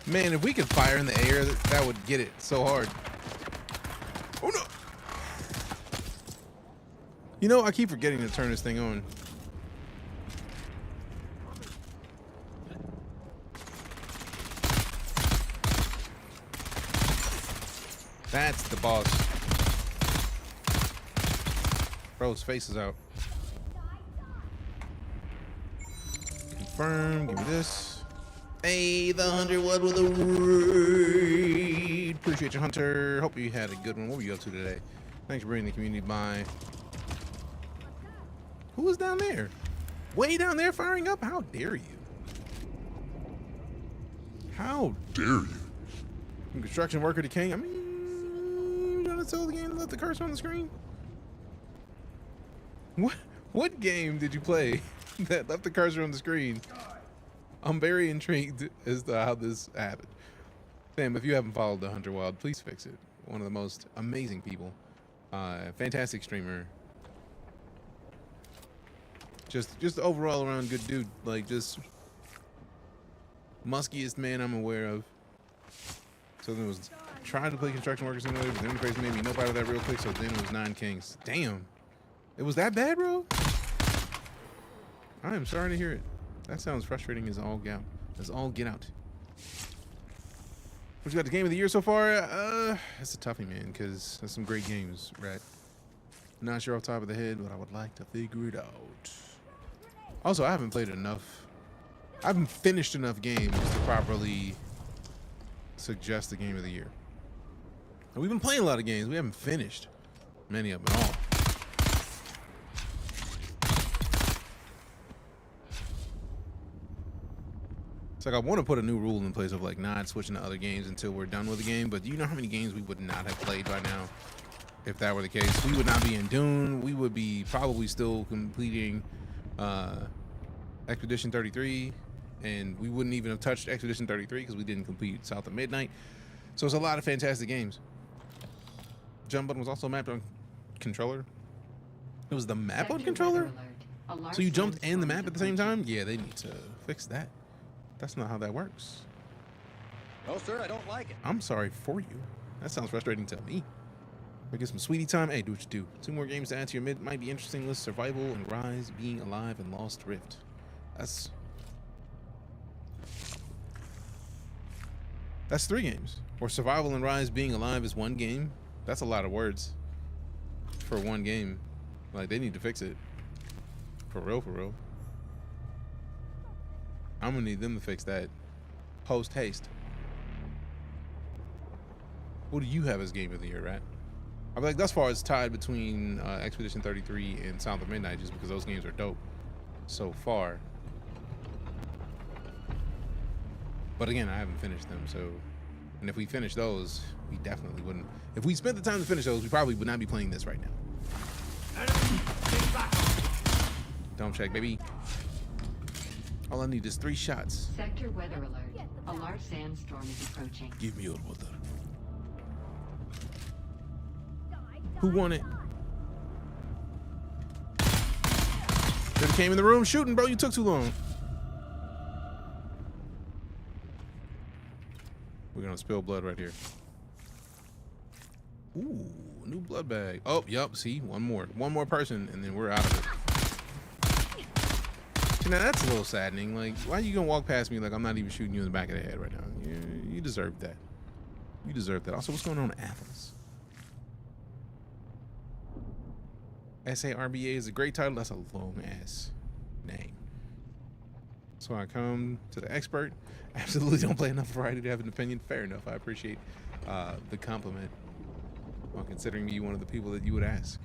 Speaker 2: Man, if we could fire in the air, that would get it so hard. Oh no! You know, I keep forgetting to turn this thing on. That's the boss. Bro's face is out. Confirm, give me this. Hey, the Hunter, what with a raid? Appreciate you, Hunter. Hope you had a good one. What were you up to today? Thanks for bringing the community by. Who was down there? Way down there firing up? How dare you? How dare you? From construction worker to king. I mean, you're gonna tell the game to let the cursor on the screen? What game did you play that left the cursor on the screen? I'm very intrigued as to how this happened. Fam, if you haven't followed the Hunter Wild, please fix it. One of the most amazing people. Fantastic streamer. Just overall around good dude. Like, just muskiest man I'm aware of. So then it was trying to play Construction Worker Simulator, but the interface made me nope out of that real quick, so then it was 9 Kings. Damn. It was that bad, bro? I am sorry to hear it. That sounds frustrating as all get out. What you got the game of the year so far? That's a toughie, man, because there's some great games, right? Not sure off the top of the head, but I would like to figure it out. Also, I haven't played enough. I haven't finished enough games to properly suggest the game of the year. And we've been playing a lot of games. We haven't finished many of them at all. It's like I want to put a new rule in place of like not switching to other games until we're done with the game, but do you know how many games we would not have played by now if that were the case? We would not be in Dune. We would be probably still completing Expedition 33, and we wouldn't even have touched Expedition 33 because we didn't complete South of Midnight. So it's a lot of fantastic games. Jump button was also mapped on controller. It was the map on controller? So you jumped and the map at the same time? Yeah, they need to fix that. That's not how that works.
Speaker 11: No, sir, I don't like it.
Speaker 2: I'm sorry for you. That sounds frustrating to me. We get some sweetie time. Hey, do what you do. 2 more games to add to your might be interesting list: Survival and Rise, Being Alive, and Lost Rift. That's 3 games. Or Survival and Rise, Being Alive is 1 game. That's a lot of words for one game. Like, they need to fix it. For real, for real. I'm gonna need them to fix that post haste. What do you have as game of the year, Rat? I feel like thus far it's tied between Expedition 33 and Sound of Midnight, just because those games are dope so far. But again, I haven't finished them, so, and if we finish those, we definitely wouldn't. If we spent the time to finish those, we probably would not be playing this right now. Don't check, baby. All I need is 3 shots.
Speaker 8: Sector weather alert. A large sandstorm is approaching.
Speaker 2: Give me your water. Who won it? Should have came in the room shooting, bro. You took too long. We're gonna spill blood right here. Ooh, new blood bag. Oh, yep. See, one more person, and then we're out of it. See, now that's a little saddening. Like, why are you gonna walk past me like I'm not even shooting you in the back of the head right now? You deserve that. You deserve that. Also, what's going on in Athens? SARBA is a great title. That's a long ass name. So I come to the expert. Absolutely don't play enough variety to have an opinion. Fair enough. I appreciate the compliment while considering me one of the people that you would ask.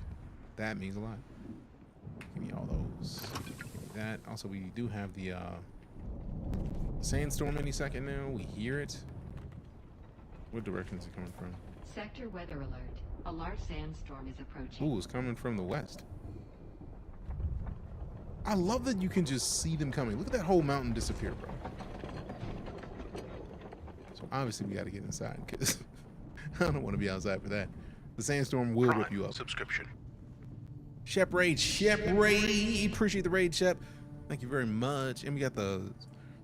Speaker 2: That means a lot. Give me all those. Give me that. Also, we do have the sandstorm any second now. We hear it. What direction is it coming from?
Speaker 8: Sector weather alert. A large sandstorm is approaching.
Speaker 2: Ooh, it's coming from the west. I love that you can just see them coming. Look at that whole mountain disappear, bro. So obviously we got to get inside because I don't want to be outside for that. The sandstorm will rip you up.
Speaker 3: Subscription.
Speaker 2: Shep Raid. Appreciate the raid, Shep. Thank you very much. And we got the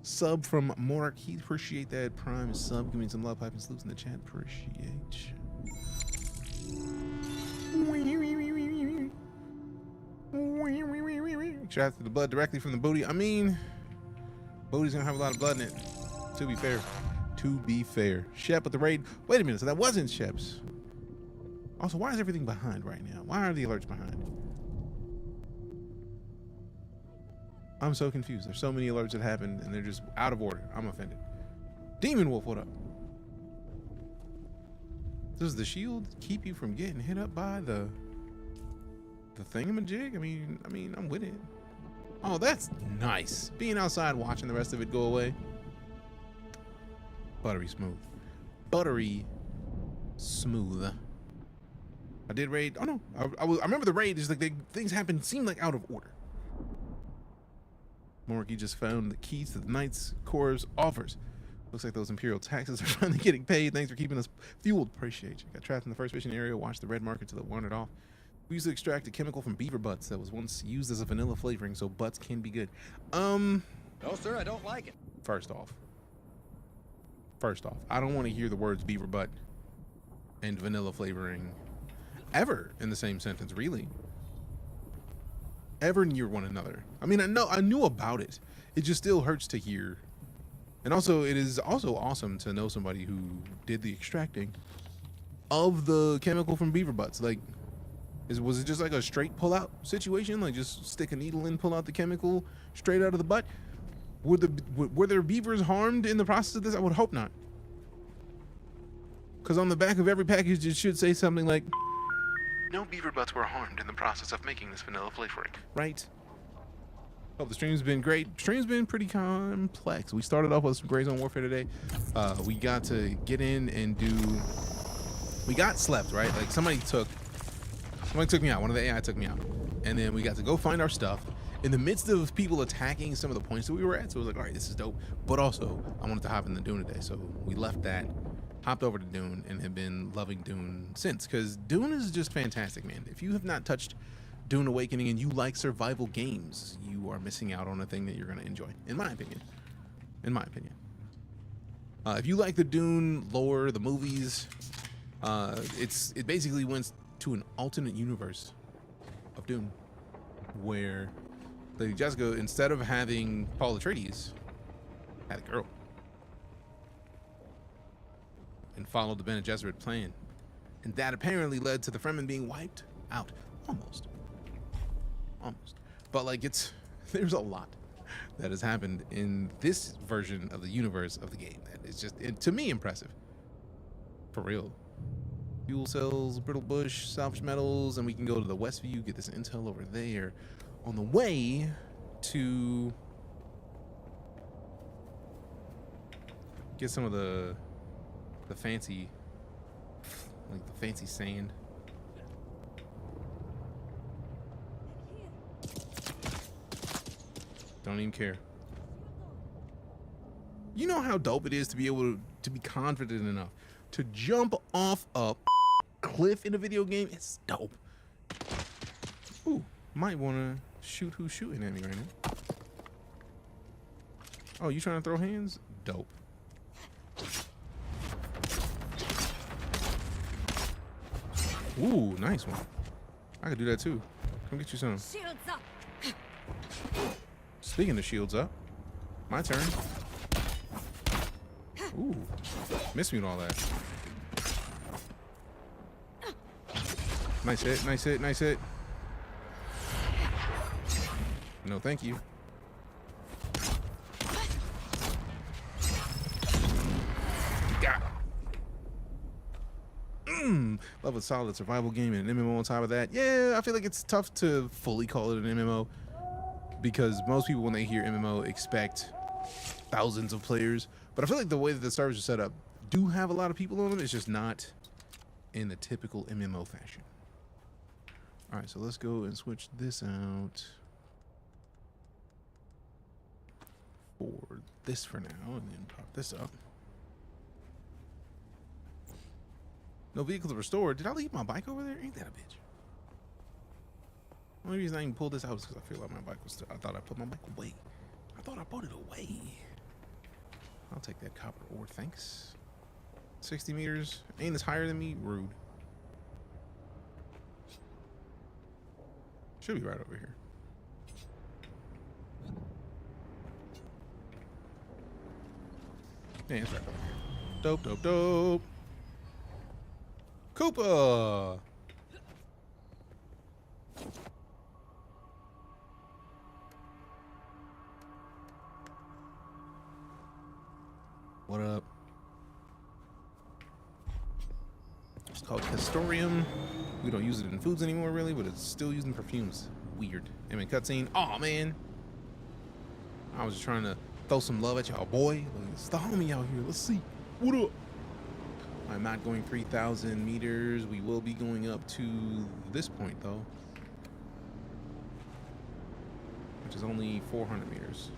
Speaker 2: sub from Mark. He appreciate that prime sub. Give me some love, pipe and salutes in the chat. Appreciate you. Extracted the blood directly from the booty. I mean, booty's gonna have a lot of blood in it. To be fair. Shep with the raid. Wait a minute, so that wasn't Shep's. Also, why is everything behind right now? Why are the alerts behind? I'm so confused. There's so many alerts that happened and they're just out of order. I'm offended. Demon Wolf, what up? Does the shield keep you from getting hit up by the thingamajig? I mean, I'm with it. Oh, that's nice. Being outside watching the rest of it go away. Buttery smooth. Buttery smooth. I did raid. Oh no, I remember the raid. Is like things happen, seem like out of order. Morky just found the keys to the Knight's Corps offers. Looks like those Imperial taxes are finally getting paid. Thanks for keeping us fueled. Appreciate you. Got trapped in the first mission area. Watched the red market till it wandered off. We used to extract a chemical from beaver butts that was once used as a vanilla flavoring, so butts can be good.
Speaker 11: No, sir, I don't like it.
Speaker 2: First off, I don't want to hear the words beaver butt and vanilla flavoring ever in the same sentence, really. Ever near one another. I mean, I knew about it. It just still hurts to hear. And also, it is also awesome to know somebody who did the extracting of the chemical from beaver butts. Like, was it just like a straight pull-out situation? Like, just stick a needle in, pull out the chemical straight out of the butt? Were there beavers harmed in the process of this? I would hope not. Because on the back of every package, it should say something like, no beaver butts were harmed in the process of making this vanilla flavoring. Right? Hope the stream's been great. Stream's been pretty complex. We started off with some GrayZoneWarfare today. We got to get in and we got slept, right? Like somebody took me out. One of the AI took me out. And then we got to go find our stuff in the midst of people attacking some of the points that we were at. So it was like, all right, this is dope. But also, I wanted to hop in the Dune today. So we left that, hopped over to Dune, and have been loving Dune since. Because Dune is just fantastic, man. If you have not touched DuneAwakening and you like survival games, you are missing out on a thing that you're going to enjoy, in my opinion. If you like the Dune lore, the movies, it basically went to an alternate universe of Dune, where Lady Jessica, instead of having Paul Atreides, had a girl and followed the Bene Gesserit plan And that apparently led to the Fremen being wiped out. Almost. But like there's a lot that has happened in this version of the universe of the game that is just, to me, impressive. For real. Fuel cells, brittle bush, salvage metals, and we can go to the west view, get this intel over there on the way to get some of the fancy, like the fancy sand. Don't even care. You know how dope it is to be able to be confident enough to jump off a cliff in a video game? It's dope. Ooh, might want to shoot who's shooting at me right now. Oh, you trying to throw hands? Dope. Ooh, nice one. I could do that too. Come get you some.
Speaker 9: Shields up.
Speaker 2: Speaking of shields up, my turn. Ooh, missed me with all that. Nice hit, nice hit, nice hit. No, thank you. Got it. Love a solid survival game and an MMO on top of that. Yeah, I feel like it's tough to fully call it an MMO because most people, when they hear MMO, expect thousands of players. But I feel like the way that the servers are set up do have a lot of people on them. It's just not in the typical MMO fashion. All right, so let's go and switch this out for this for now, and then pop this up. No vehicles restored. Did I leave my bike over there? Ain't that a bitch? The only reason I even pulled this out is because I feel like my bike was still, I thought I put my bike away. I thought I put it away. I'll take that copper ore, thanks. 60 meters. Ain't this higher than me? Rude. Should be right over here. Yeah, it's right over here. Dope, dope, dope. Koopa! What up? It's called Castorium. We don't use it in foods anymore, really, but it's still used in perfumes. Weird. I mean, cutscene. Oh man, I was just trying to throw some love at y'all, boy. Like, it's the homie out here. Let's see. What up? I'm not going 3,000 meters. We will be going up to this point, though, which is only 400 meters.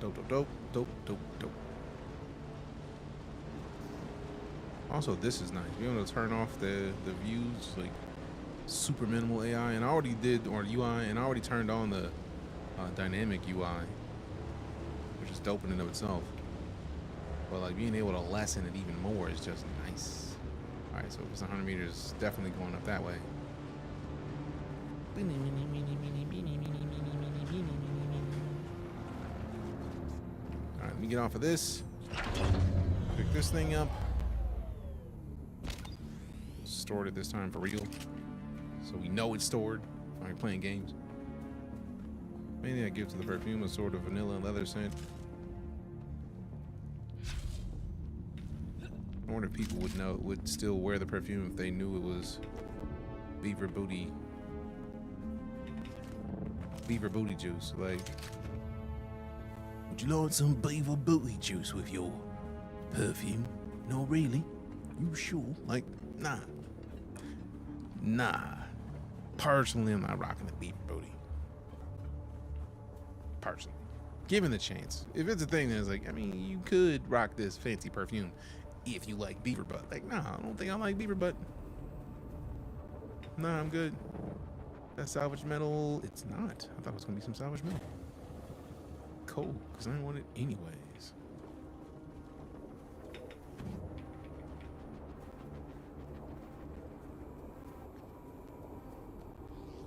Speaker 2: Dope, dope, dope, dope, dope, dope. Also, this is nice. Being able to turn off the views, like super minimal AI, and I already did, or UI, and I already turned on the dynamic UI, which is dope in and of itself. But like being able to lessen it even more is just nice. All right, so if it's 100 meters, definitely going up that way. All right, let me get off of this. Pick this thing up. Stored it this time for real, so we know it's stored while you're playing games. Maybe I give to the perfume a sort of vanilla and leather scent. I wonder if people would still wear the perfume if they knew it was beaver booty juice. Like, would you load some beaver booty juice with your perfume? No, really? You sure? Like, nah. Personally, I'm not rocking the beaver booty. Personally, given the chance, if it's a thing that's like, I mean, you could rock this fancy perfume if you like beaver butt. Like, nah, I don't think I like beaver butt. Nah, I'm good. That salvage metal, it's not. I thought it was gonna be some salvage metal. Cool, because I didn't want it anyways.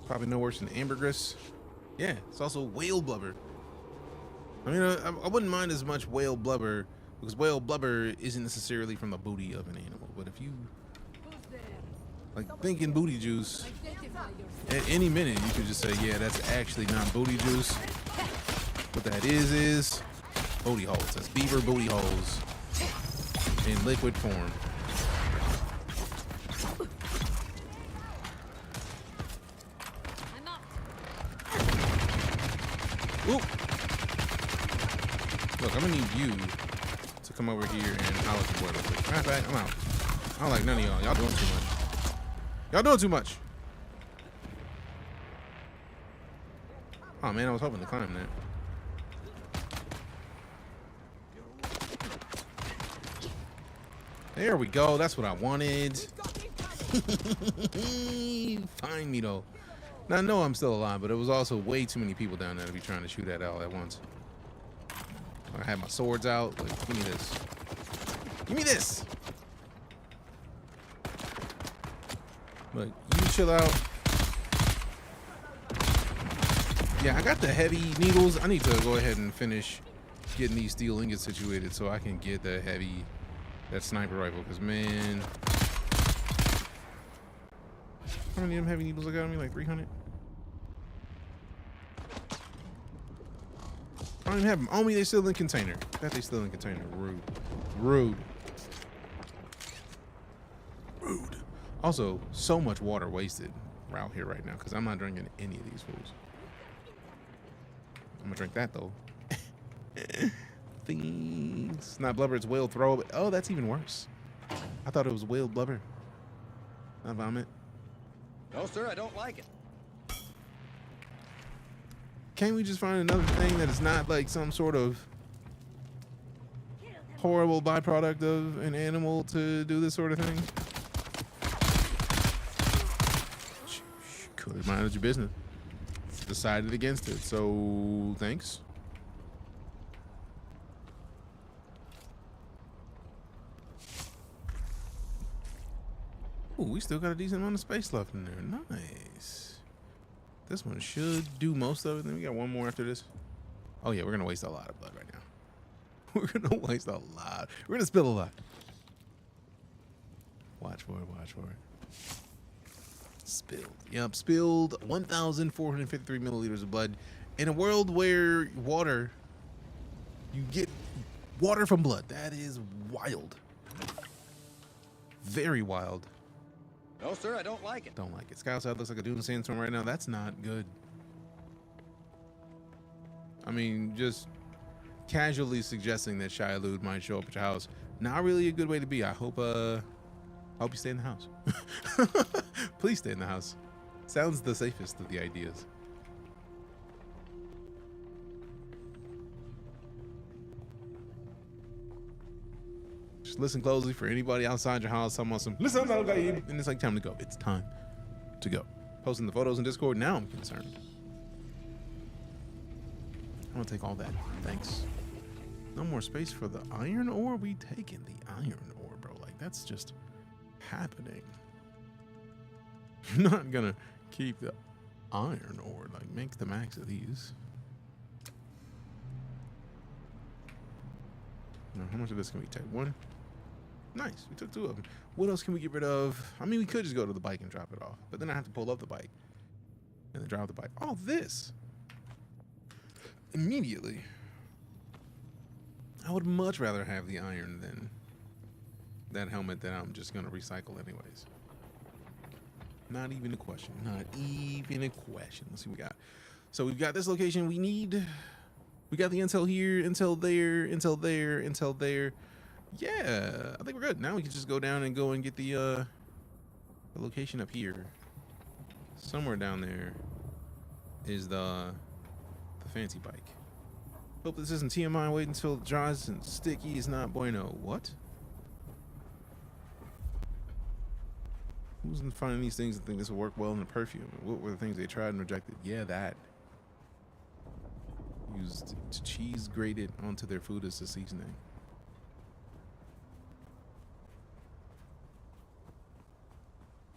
Speaker 2: Probably no worse than ambergris. Yeah, it's also whale blubber. I mean, I wouldn't mind as much whale blubber because whale blubber isn't necessarily from the booty of an animal. But if you Like thinking booty juice. At any minute, you could just say, yeah, that's actually not booty juice. What that is booty holes. That's beaver booty holes in liquid form. Oop. Look, I'm gonna need you to come over here and holler at the board real quick. Matter of fact, I'm out. I don't like none of y'all. Y'all doing too much. Y'all doing too much. Oh man, I was hoping to climb that. There we go. That's what I wanted. Find me though. Now I know I'm still alive, but it was also way too many people down there to be trying to shoot at all at once. I had my swords out. Like, give me this. Give me this. But you chill out. Yeah, I got the heavy needles. I need to go ahead and finish getting these steel ingots situated so I can get the heavy, that sniper rifle. Because, man, how many of them heavy needles I got on me? Like 300? I don't even have them on me. They're still in container. That they still in container. Rude. Rude. Rude. Also, so much water wasted out here right now because I'm not drinking any of these fools. I'm gonna drink that though. Things. Not blubber, it's whale throw. Oh, that's even worse. I thought it was whale blubber. Not vomit.
Speaker 11: No, sir, I don't like it.
Speaker 2: Can't we just find another thing that is not like some sort of horrible byproduct of an animal to do this sort of thing? Could have minded your business. Decided against it, so thanks. Ooh, we still got a decent amount of space left in there. Nice. This one should do most of it. Then we got one more after this. Oh yeah, we're gonna waste a lot of blood right now. We're gonna waste a lot. We're gonna spill a lot. Watch for it, watch for it. Spilled. Yep, spilled 1,453 milliliters of blood. In a world where water, you get water from blood. That is wild. Very wild.
Speaker 11: No, sir, I don't like it.
Speaker 2: Don't like it. Sky outside looks like a Dune sandstorm right now. That's not good. I mean, just casually suggesting that Shia Lude might show up at your house. Not really a good way to be. I hope you stay in the house. Please stay in the house. Sounds the safest of the ideas. Just listen closely for anybody outside your house. Talking about some, listen, and it's like time to go. It's time to go. Posting the photos in Discord. Now I'm concerned. I'm gonna take all that. Thanks. No more space for the iron ore. We taking the iron ore, bro. Like that's just happening. You're not gonna keep the iron ore. Like make the max of these. Now, how much of this can we take? One. Nice. We took two of them. What else can we get rid of? I mean, we could just go to the bike and drop it off, but then I have to pull up the bike and then drive the bike. All this immediately. I would much rather have the iron than that helmet that I'm just gonna recycle anyways. Not even a question. Not even a question. Let's see what we got. So we've got this location we need. We got the intel here, intel there, intel there, intel there. Yeah, I think we're good. Now we can just go down and go and get the location up here. Somewhere down there is the fancy bike. Hope this isn't TMI. Wait until it dries and sticky is not bueno. What? Who's finding these things and think this will work well in the perfume? What were the things they tried and rejected? Yeah, that. Used to cheese grated onto their food as a seasoning.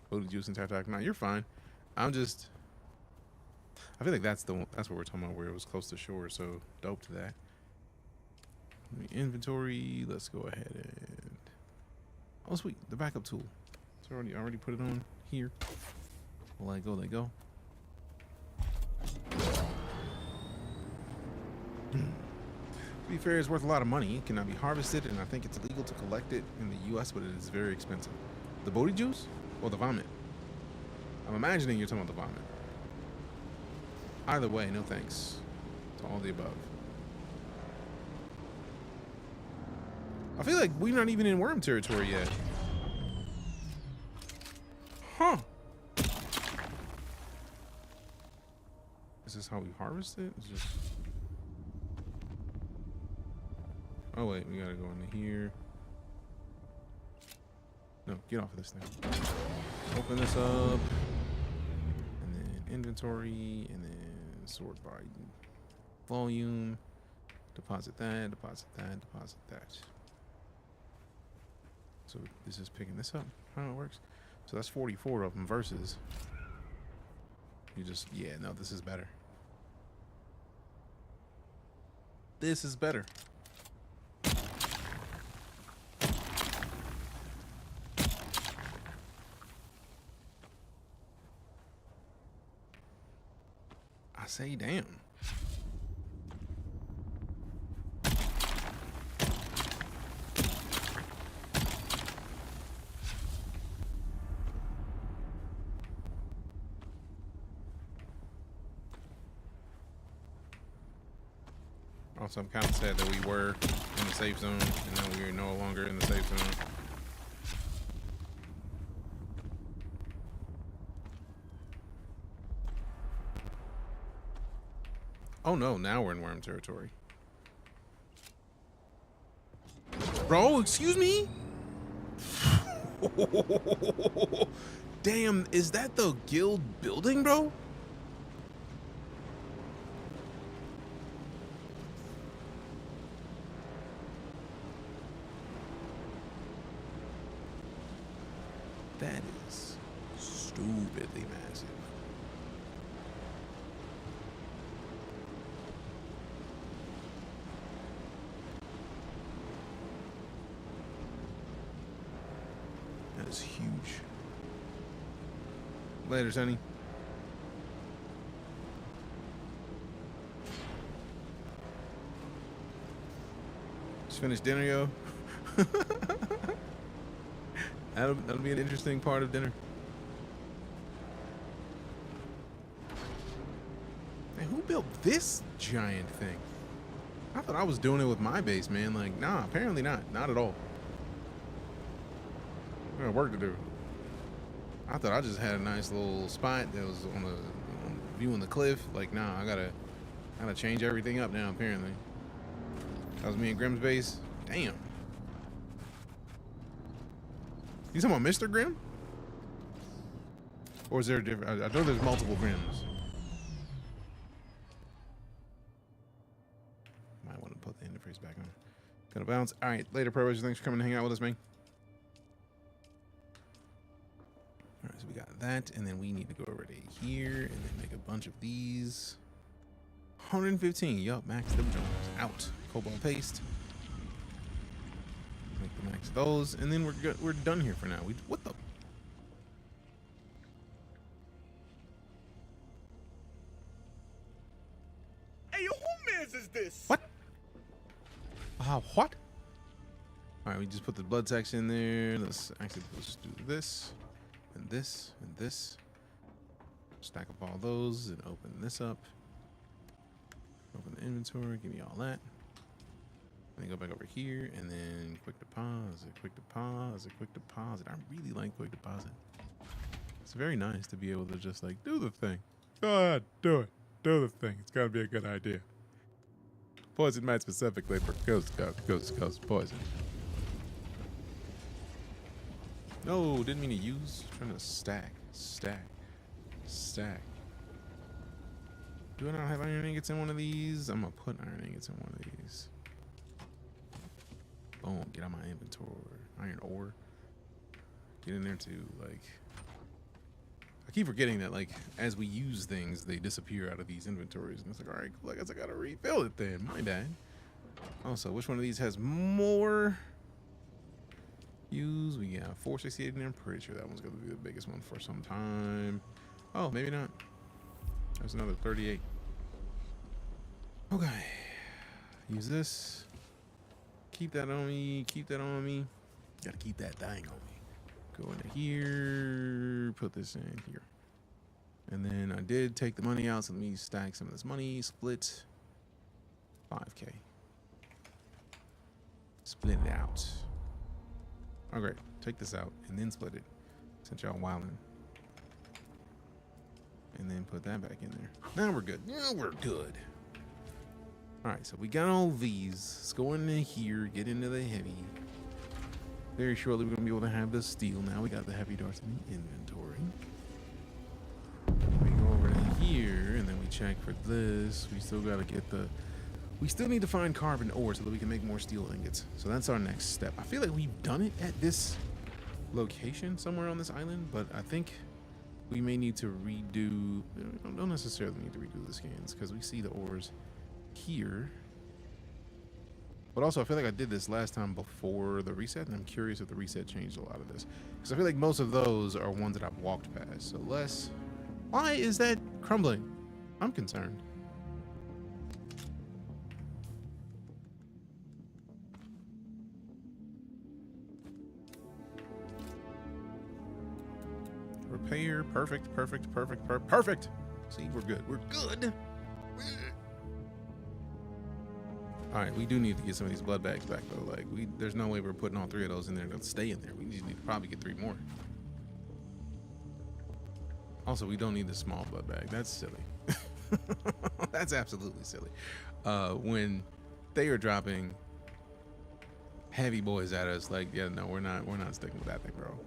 Speaker 2: Booty juice and tartar. No, you're fine. I'm just. I feel like that's the one, that's what we're talking about, where it was close to shore. So dope to that. Inventory. Let's go ahead and. Oh sweet, the backup tool. So already put it on here. Let go, let go. To be fair, it's worth a lot of money. It cannot be harvested, and I think it's illegal to collect it in the U.S., but it is very expensive. The booty juice or the vomit? I'm imagining you're talking about the vomit. Either way, no thanks to all the above. I feel like we're not even in worm territory yet. Huh. Is this how we harvest it? It's just... Oh wait, we gotta go into here. No, get off of this thing. Open this up. And then inventory. And then sort by volume. Deposit that, deposit that, deposit that. So this is picking this up. How it works. So that's 44 of them versus. You just, yeah, no, this is better. This is better. I say, damn. Also, I'm kind of sad that we were in the safe zone and now we are no longer in the safe zone. Oh no, now we're in worm territory. Bro, excuse me? Damn, is that the guild building, bro? That is stupidly massive. That is huge. Later, Sonny. Just finished dinner, yo. That'll be an interesting part of dinner. Man, who built this giant thing? I thought I was doing it with my base, man. Like, nah, apparently not. Not at all. I got work to do. I thought I just had a nice little spot that was on viewing the cliff. Like, nah, I gotta change everything up now, apparently. That was me and Grimm's base. Damn. You talking about Mr. Grimm? Or is there a different? I know there's multiple Grimms. Might want to put the interface back on. Gonna bounce. All right, later, Pro Rangers. Thanks for coming to hang out with us, man. All right, so we got that, and then we need to go over to here and then make a bunch of these. 115. Yup, max them jumps out. Cobalt paste. Make the max of those, and then we're done here for now. What the?
Speaker 12: Hey, yo, who mans is this?
Speaker 2: What? What? All right, we just put the blood section in there. Let's do this, and this, and this. Stack up all those, and open this up. Open the inventory. Give me all that. Then go back over here, and then quick deposit, quick deposit, quick deposit. I really like quick deposit. It's very nice to be able to just like do the thing. Go ahead, do it. Do the thing. It's gotta be a good idea. Poison mate specifically for ghost poison. No, didn't mean to use. I'm trying to stack. Do I not have iron ingots in one of these? I'm gonna put iron ingots in one of these. Boom, get out my inventory. Iron ore. Get in there too, like. I keep forgetting that, like, as we use things, they disappear out of these inventories. And it's like, all right, cool, I guess I gotta refill it then. My bad. Also, which one of these has more Fuse, we got 468 in there. I'm pretty sure that one's going to be the biggest one for some time. Oh, maybe not. There's another 38. Okay. Use this. Keep that on me. Keep that on me. Gotta keep that thing on me. Go into here. Put this in here. And then I did take the money out, so let me stack some of this money. Split 5K. Split it out. Okay, take this out and then split it, since y'all wildin'. And then put that back in there. Now we're good. Now we're good. All right, so we got all these. Let's go into here, get into the heavy. Very shortly, we're gonna be able to have the steel. Now we got the heavy darts in the inventory. We go over to here, and then we check for this. We still gotta get the... We still need to find carbon ore so that we can make more steel ingots. So that's our next step. I feel like we've done it at this location somewhere on this island, but I think we may need to redo... Don't necessarily need to redo the scans because we see the ores here. But also, I feel like I did this last time before the reset, and I'm curious if the reset changed a lot of this. Because I feel like most of those are ones that I've walked past. So less... Why is that crumbling? I'm concerned. Repair, perfect. See, we're good. We're good. All right, we do need to get some of these blood bags back though. Like, there's no way we're putting all 3 of those in there to stay in there. We need to probably get 3 more. Also, we don't need the small blood bag. That's silly. That's absolutely silly. When they are dropping heavy boys at us, like, yeah, no, we're not sticking with that thing, bro.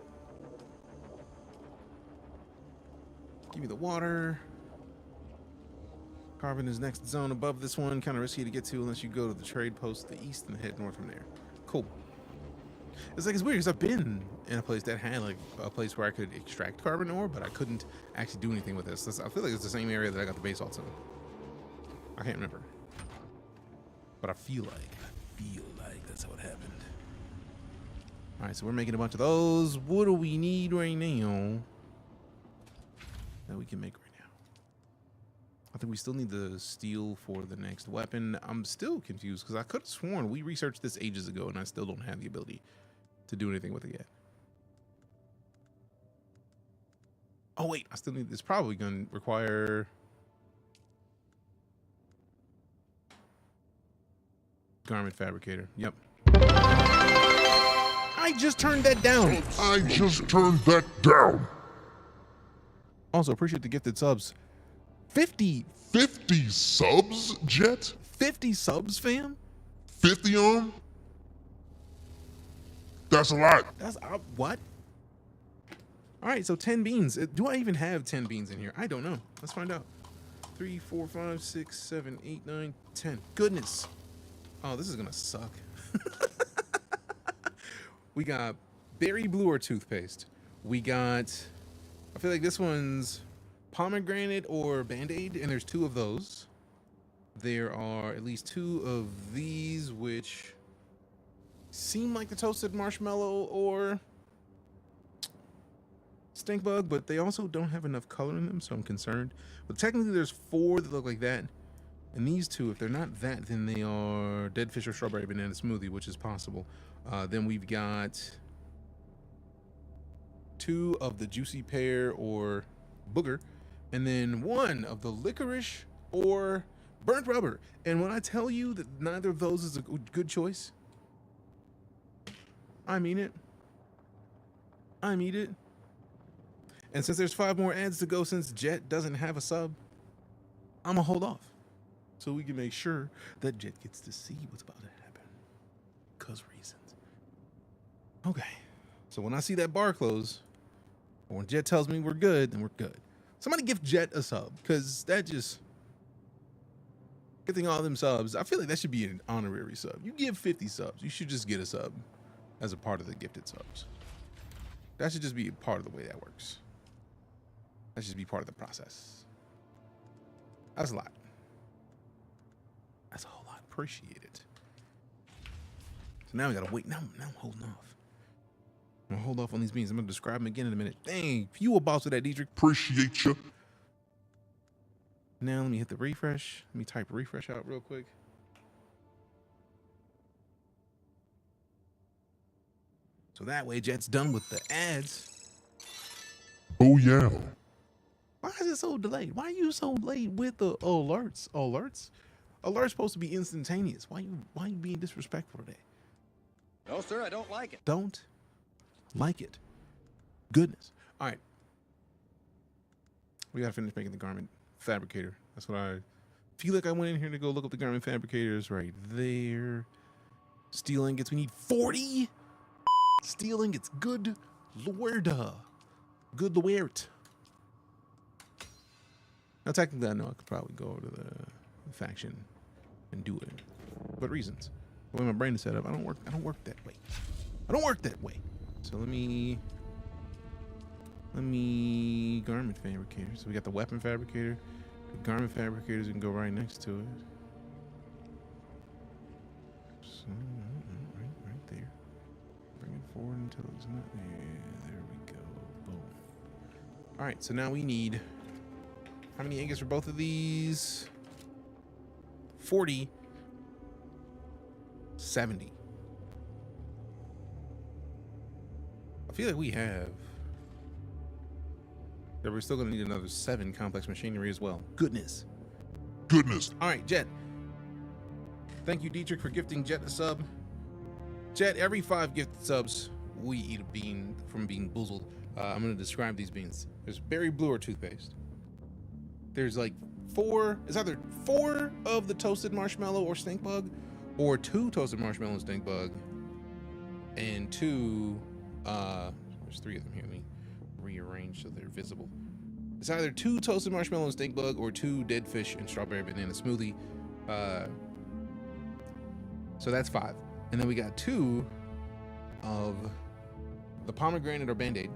Speaker 2: Give me the water. Carbon is next zone above this one. Kind of risky to get to unless you go to the trade post to the east and head north from there. Cool. It's like, it's weird because I've been in a place that had like a place where I could extract carbon ore, but I couldn't actually do anything with this. I feel like it's the same area that I got the basalt zone. I can't remember. But I feel like that's how it happened. All right, so we're making a bunch of those. What do we need right now that we can make right now? I think we still need the steel for the next weapon. I'm still confused because I could have sworn we researched this ages ago and I still don't have the ability to do anything with it yet. Oh wait, I still need this. Probably going to require garment fabricator. Yep. I just turned that down. Also, appreciate the gifted subs. 50
Speaker 1: subs, Jet?
Speaker 2: 50 subs, fam?
Speaker 1: 50 on them? That's a lot.
Speaker 2: That's what? All right, so 10 beans. Do I even have 10 beans in here? I don't know. Let's find out. 3, 4, 5, 6, 7, 8, 9, 10. Goodness. Oh, this is gonna suck. We got berry blue or toothpaste. We got, I feel like this one's pomegranate or Band-Aid, and there's 2 of those. There are at least 2 of these, which seem like the toasted marshmallow or stink bug, but they also don't have enough color in them, so I'm concerned. But technically there's 4 that look like that, and these 2, if they're not that, then they are dead fish or strawberry banana smoothie, which is possible. Then we've got 2 of the juicy pear or booger, and then 1 of the licorice or burnt rubber. And when I tell you that neither of those is a good choice, I mean it. I mean it. And since there's 5 more ads to go, since Jet doesn't have a sub, I'm gonna hold off so we can make sure that Jet gets to see what's about to happen. 'Cause reasons. Okay. So when I see that bar close, or when Jet tells me we're good, then we're good. Somebody give Jet a sub, because that just... Getting all them subs, I feel like that should be an honorary sub. You give 50 subs, you should just get a sub as a part of the gifted subs. That should just be a part of the way that works. That should just be part of the process. That's a lot. That's a whole lot. Appreciate it. So now we gotta wait. Now I'm holding off. I'm gonna hold off on these beans. I'm gonna describe them again in a minute. Dang, you a boss with that, Dietrich.
Speaker 1: Appreciate you.
Speaker 2: Now let me hit the refresh. Let me type refresh out real quick. So that way Jet's done with the ads.
Speaker 1: Oh yeah.
Speaker 2: Why is it so delayed? Why are you so late with the alerts? Alerts? Alerts supposed to be instantaneous. Why you being disrespectful today?
Speaker 11: No, sir, I don't like it.
Speaker 2: Don't like it. Goodness. All right. We gotta finish making the garment fabricator. That's what I feel like. I went in here to go look up the garment fabricators right there. Steel ingots. We need 40 steel ingots. Good lord. Good lord. Now technically I know I could probably go to the faction and do it. But reasons. The way my brain is set up, I don't work that way. I don't work that way. So let me garment fabricator. So we got the weapon fabricator, the garment fabricators, we can go right next to it. So right there. Bring it forward until it's not there. There we go. Boom. All right, so now we need how many ingots for both of these? 40. 70. I feel like we have. Yeah, we're still gonna need another 7 complex machinery as well. Goodness. All right, Jet. Thank you, Dietrich, for gifting Jet a sub. Jet, every 5 gifted subs, we eat a bean from being boozled. I'm gonna describe these beans. There's berry blue or toothpaste. There's like 4, it's either 4 of the toasted marshmallow or stink bug, or 2 toasted marshmallow and stink bug, and 2, there's 3 of them here. Let me rearrange so they're visible. It's either 2 toasted marshmallow and stink bug or 2 dead fish and strawberry banana smoothie. So that's 5. And then we got 2 of the pomegranate or band-aid.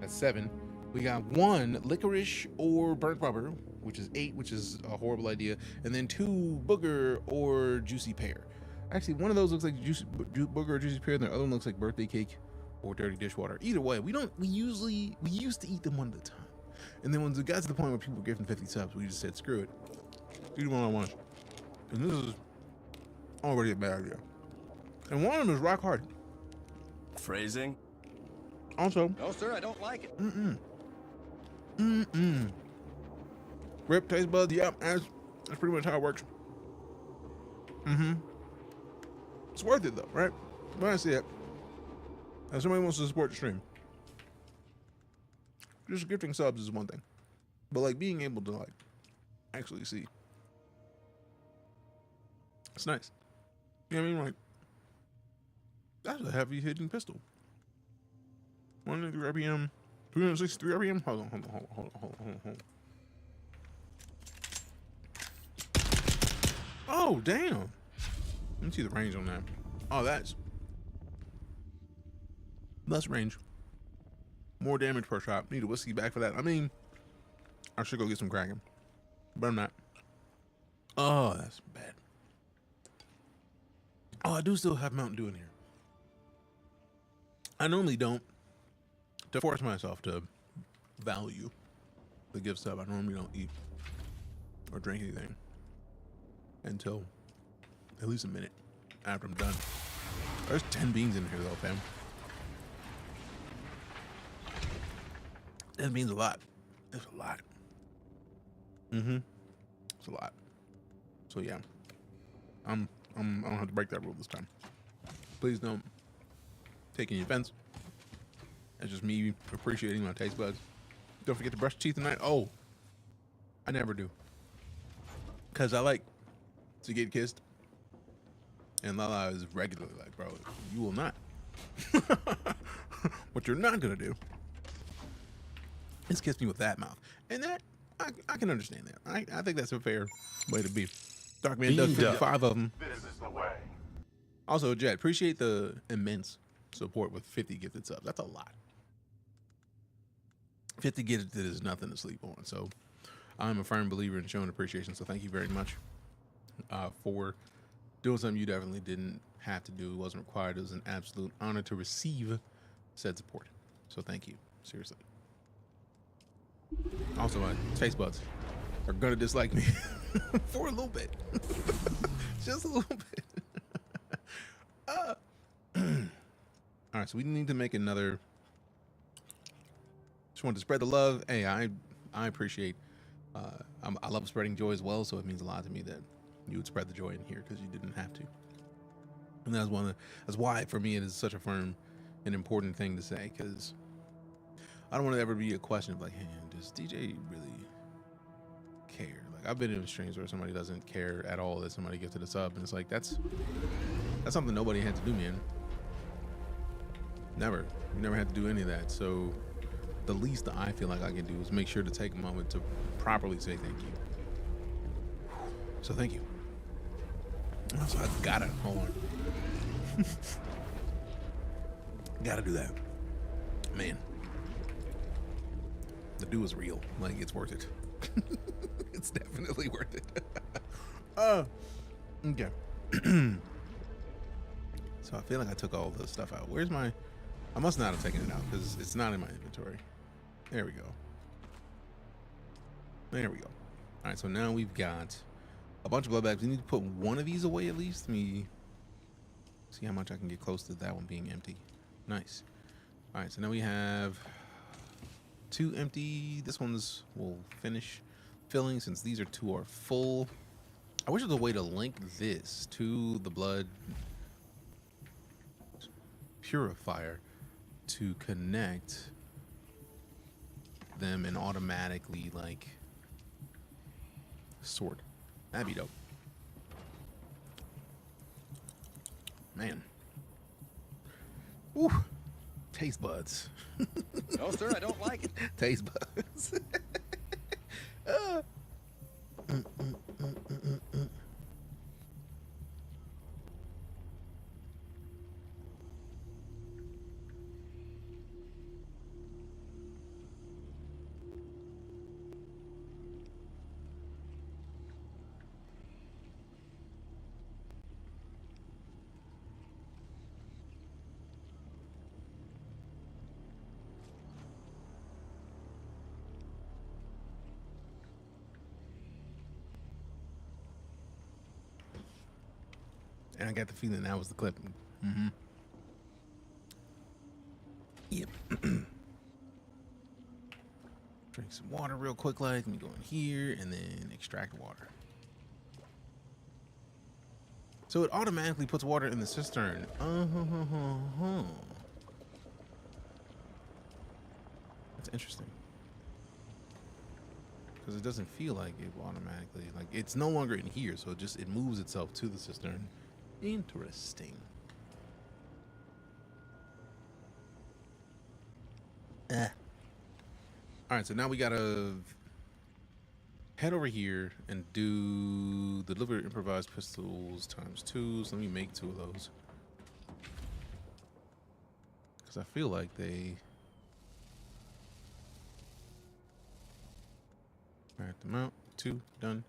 Speaker 2: That's 7. We got 1 licorice or burnt rubber, which is 8, which is a horrible idea. And then 2 booger or juicy pear. Actually, one of those looks like booger or juicy pear, and the other one looks like birthday cake or dirty dishwater. Either way, we used to eat them one at a time. And then when it got to the point where people were giving 50 subs, we just said, screw it. Eat one on one. And this is already a bad idea. And one of them is rock hard.
Speaker 11: Phrasing?
Speaker 2: Also.
Speaker 11: No, sir, I don't like it.
Speaker 2: Rip, taste buds, yep, that's pretty much how it works. It's worth it though, right? When I see it, if somebody wants to support the stream, just gifting subs is one thing, but like being able to like actually see, it's nice. You know what I mean? Like, that's a heavy hitting pistol. 103 RPM, 363 RPM. Hold on. Oh, damn. Let me see the range on that. Oh, that's less range. More damage per shot. Need a whiskey back for that. I mean, I should go get some Kraken, but I'm not. Oh, that's bad. Oh, I do still have Mountain Dew in here. I normally don't, to force myself to value the gift sub. I normally don't eat or drink anything until at least a minute after I'm done. There's 10 beans in here though, fam. That means a lot. It's a lot. It's a lot. So yeah, I don't have to break that rule this time. Please don't take any offense. It's just me appreciating my taste buds. Don't forget to brush your teeth tonight. Oh, I never do. Cause I like to get kissed. And Lala is regularly like, bro, you will not. What you're not gonna do is kiss me with that mouth. And that, I can understand that. I think that's a fair way to be. Darkman does 55 of them.
Speaker 6: This is the way.
Speaker 2: Also, Jet, appreciate the immense support with 50 gifted subs. That's a lot. 50 gifted is nothing to sleep on. So I'm a firm believer in showing appreciation. So thank you very much for doing something you definitely didn't have to do. It wasn't required. It was an absolute honor to receive said support. So thank you, seriously. Also, my taste buds are gonna dislike me for a little bit, just a little bit. All right, so we need to make another. Just wanted to spread the love. Hey, I appreciate. I love spreading joy as well, so it means a lot to me that you would spread the joy in here because you didn't have to. And that's why for me it is such a firm and important thing to say, because I don't want to ever be a question of like, hey, does DJ really care? Like, I've been in streams where somebody doesn't care at all that somebody gifted a sub, and it's like that's something nobody had to do, man. Never. You never had to do any of that. So the least that I feel like I can do is make sure to take a moment to properly say thank you. So thank you. So I gotta hold on. Gotta do that, man. The do is real. Like, it's worth it. It's definitely worth it. Okay. So I feel like I took all the stuff out. Where's my? I must not have taken it out because it's not in my inventory. There we go. There we go. All right, so now we've got a bunch of blood bags. We need to put one of these away at least. Let me see how much I can get close to that one being empty. Nice. All right, so now we have 2 empty. This one's will finish filling since these are 2 are full. I wish there was a way to link this to the blood purifier to connect them and automatically like sort. That'd be dope. Man. Ooh. Taste buds.
Speaker 11: No, sir, I don't like it.
Speaker 2: Taste buds. And I got the feeling that was the clip. Mm-hmm. Yep. Drink some water real quick, like. Let me go in here and then extract water. So it automatically puts water in the cistern. That's interesting. Because it doesn't feel like it will automatically, like, it's no longer in here, so it moves itself to the cistern. Interesting. All right, so now we gotta head over here and do deliver improvised pistols ×2. So let me make 2 of those, because I feel like they. All right, them out. 2 done.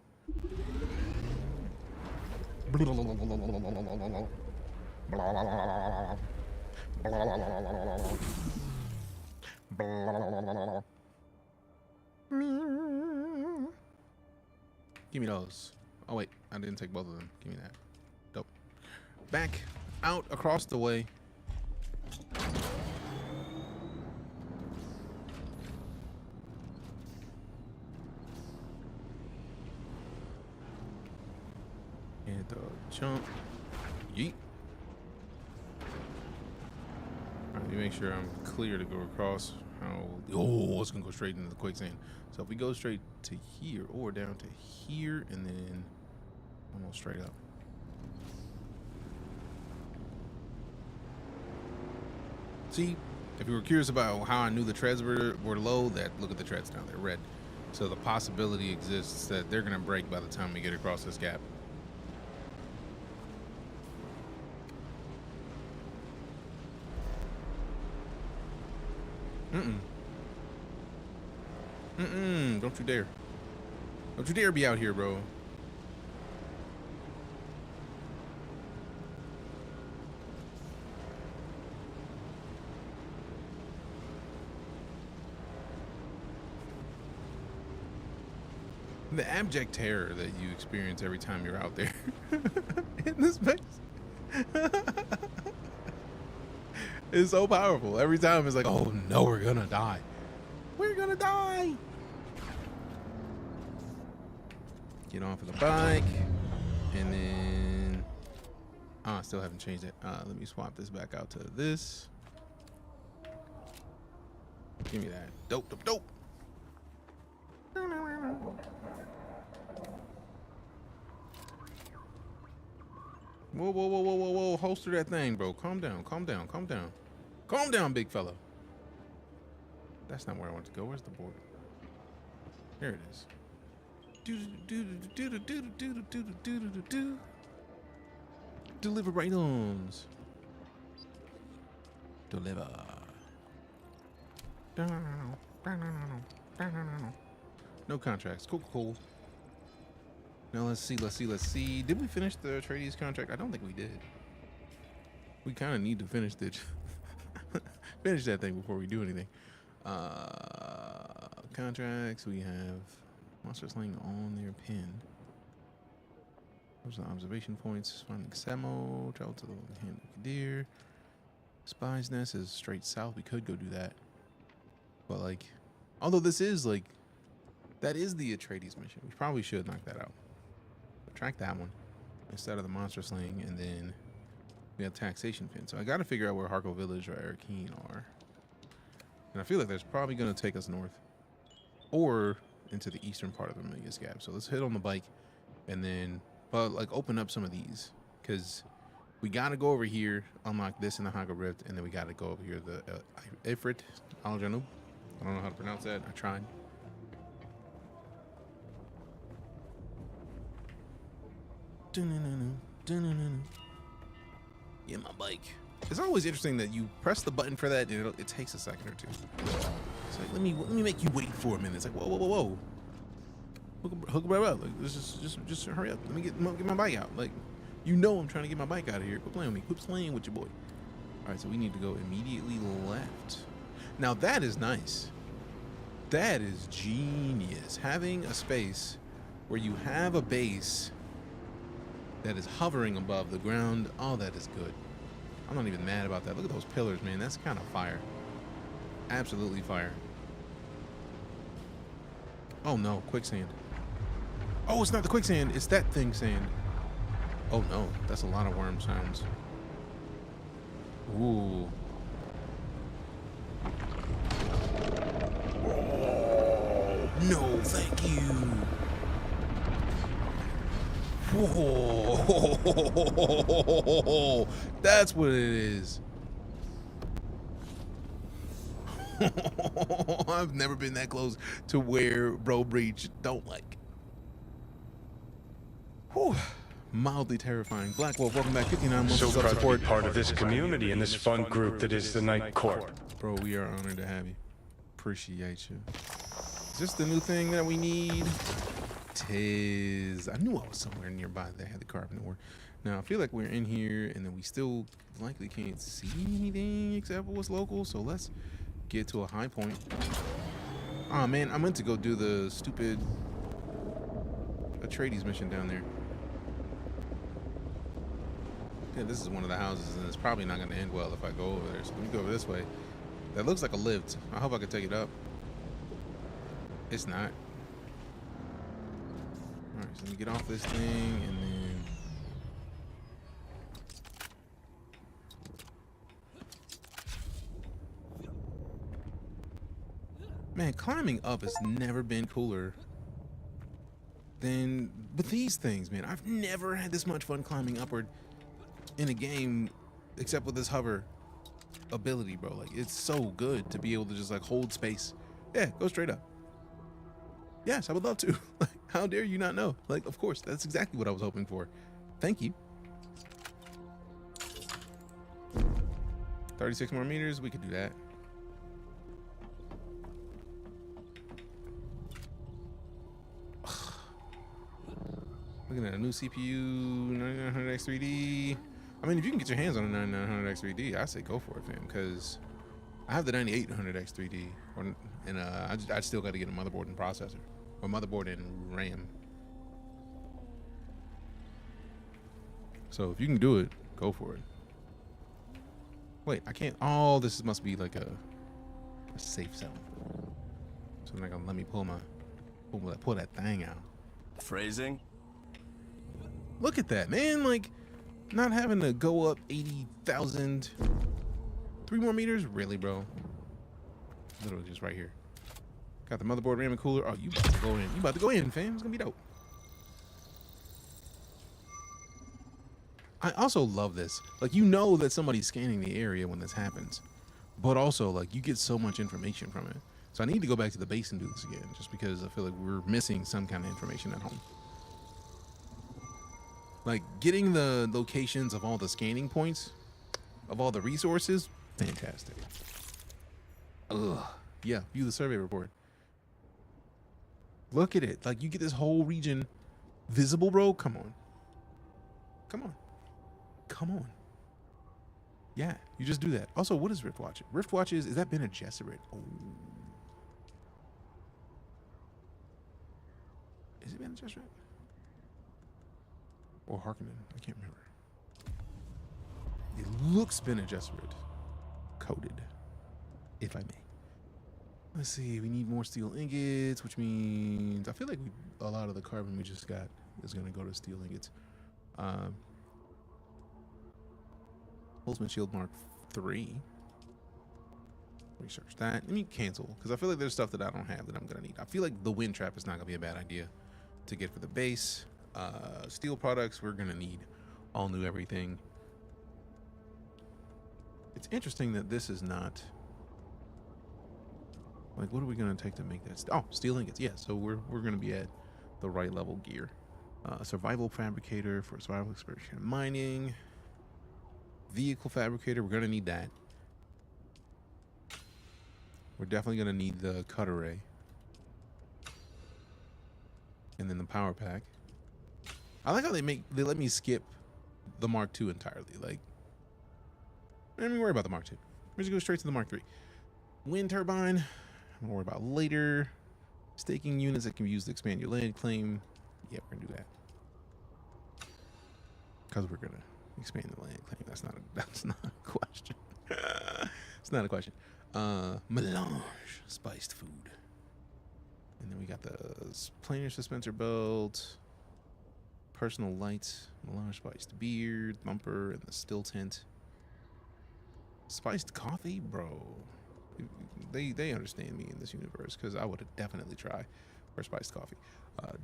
Speaker 2: Give me those. Oh wait, I didn't take both of them. Give me that. Dope. Back out across the way. And jump. Yeet. All right, let me make sure I'm clear to go across. Oh, it's gonna go straight into the quicksand. So if we go straight to here or down to here and then almost straight up. See, if you were curious about how I knew the treads were low, look at the treads down there, red. So the possibility exists that they're gonna break by the time we get across this gap. Don't you dare. Don't you dare be out here, bro. The abject terror that you experience every time you're out there in this space is so powerful. Every time it's like, oh no, we're gonna die. We're gonna die. Get off of the bike, and then I still haven't changed it. Let me swap this back out to this. Give me that. Dope, dope, dope. Whoa, whoa, whoa, whoa, whoa, whoa. Holster that thing, bro. Calm down, calm down, calm down. Calm down, big fella. That's not where I want to go. Where's the board? Here it is. Deliver items. Deliver. No contracts. Cool, cool. Now let's see. Did we finish the Atreides contract? I don't think we did. We kind of need to finish that thing before we do anything. Contracts. We have monster slaying on their pin. Those are observation points. Finding Samo. Travel to the hand of Kadir. Spy's Nest is straight south. We could go do that. But like, although this is like, that is the Atreides mission. We probably should knock that out. Track that one instead of the monster slaying, and then we have taxation pin. So I got to figure out where Harko Village or Arrakis are. And I feel like that's probably going to take us north or into the eastern part of the Milius Gap. So let's hit on the bike and then like open up some of these, because we got to go over here, unlock this in the Haga Rift, and then we got to go over here the Ifrit Al-Janub. I don't know how to pronounce that. I tried. Yeah, my bike. It's always interesting that you press the button for that and it takes a second or two. It's like, let me make you wait for a minute. It's like, whoa, whoa, whoa, whoa. Hook right up. Like, just hurry up. Let me get my bike out. Like, you know I'm trying to get my bike out of here. Quit playing with me. Quit playing with your boy. All right, so we need to go immediately left. Now that is nice. That is genius. Having a space where you have a base that is hovering above the ground. Oh, that is good. I'm not even mad about that. Look at those pillars, man. That's kind of fire. Absolutely fire. Oh no, quicksand. Oh, it's not the quicksand. It's that thing sand. Oh no, that's a lot of worm sounds. Ooh. No, thank you. Whoa. That's what it is. I've never been that close to where Bro Breach don't like. Whew. Mildly terrifying. Black Wolf, welcome back. 59 months
Speaker 3: So
Speaker 2: of
Speaker 3: proud to
Speaker 2: support.
Speaker 3: be part of this community and this fun group that is the Night Court.
Speaker 2: Bro, we are honored to have you. Appreciate you. Is this the new thing that we need? Tis. I knew I was somewhere nearby that had the carbon ore. Now I feel like we're in here and then we still likely can't see anything except for what's local. So let's get to a high point. Oh man, I meant to go do the stupid Atreides mission down there. Yeah, this is one of the houses and it's probably not going to end well if I go over there. So let me go over this way. That looks like a lift. I hope I can take it up. It's not. Alright, so let me get off this thing and then man, climbing up has never been cooler than with these things, man. I've never had this much fun climbing upward in a game except with this hover ability, bro. Like, it's so good to be able to just like hold space. Yeah, go straight up. Yes, I would love to. Like, how dare you not know? Like, of course, that's exactly what I was hoping for. Thank you. 36 more meters, we could do that. Looking at a new CPU, 9900X3D. I mean, if you can get your hands on a 9900X3D, I say go for it, fam, because I have the 9800X3D, and I still got to get a motherboard and processor. or motherboard and RAM. So if you can do it, go for it. Wait, I can't. Oh, this must be like a safe zone. So they're not gonna let me pull that thing out.
Speaker 13: Phrasing?
Speaker 2: Look at that, man. Like, not having to go up 80,000. 3 more meters? Really, bro? Literally just right here. Got the motherboard, RAM, and cooler. Oh, you about to go in. You about to go in, fam. It's gonna be dope. I also love this. Like, you know that somebody's scanning the area when this happens. But also, like, you get so much information from it. So I need to go back to the base and do this again, just because I feel like we're missing some kind of information at home. Like, getting the locations of all the scanning points, of all the resources, fantastic. Ugh. Yeah, view the survey report. Look at it. Like, you get this whole region visible, bro. Come on. Come on. Come on. Yeah, you just do that. Also, what is Rift Watch? Rift Watch is that Bene Gesserit? Oh. Is it Bene Gesserit? Or Harkonnen? I can't remember. It looks Bene Gesserit. Coded. If I may. Let's see, we need more steel ingots, which means I feel like a lot of the carbon we just got is going to go to steel ingots. Holtzman Shield Mark 3. Research that. Let me cancel, because I feel like there's stuff that I don't have that I'm going to need. I feel like the wind trap is not going to be a bad idea to get for the base. Steel products, we're going to need all new everything. It's interesting that this is not... Like, what are we going to take to make that? Oh, steel ingots. Yeah, so we're going to be at the right level gear. Survival fabricator for survival exploration and mining. Vehicle fabricator, we're going to need that. We're definitely going to need the cut array. And then the power pack. I like how they let me skip the Mark II entirely. Like, I don't even worry about the Mark II. We're just going to go straight to the Mark III. Wind turbine, I'm going to worry about later. Staking units that can be used to expand your land claim. Yeah, we're going to do that. Because we're going to expand the land claim. That's not a question. It's not a question. Melange, spiced food. And then we got the planar suspensor belt, personal lights, melange spiced beard, bumper, and the still tent. Spiced coffee, bro. They understand me in this universe, because I would have definitely tried for spiced coffee.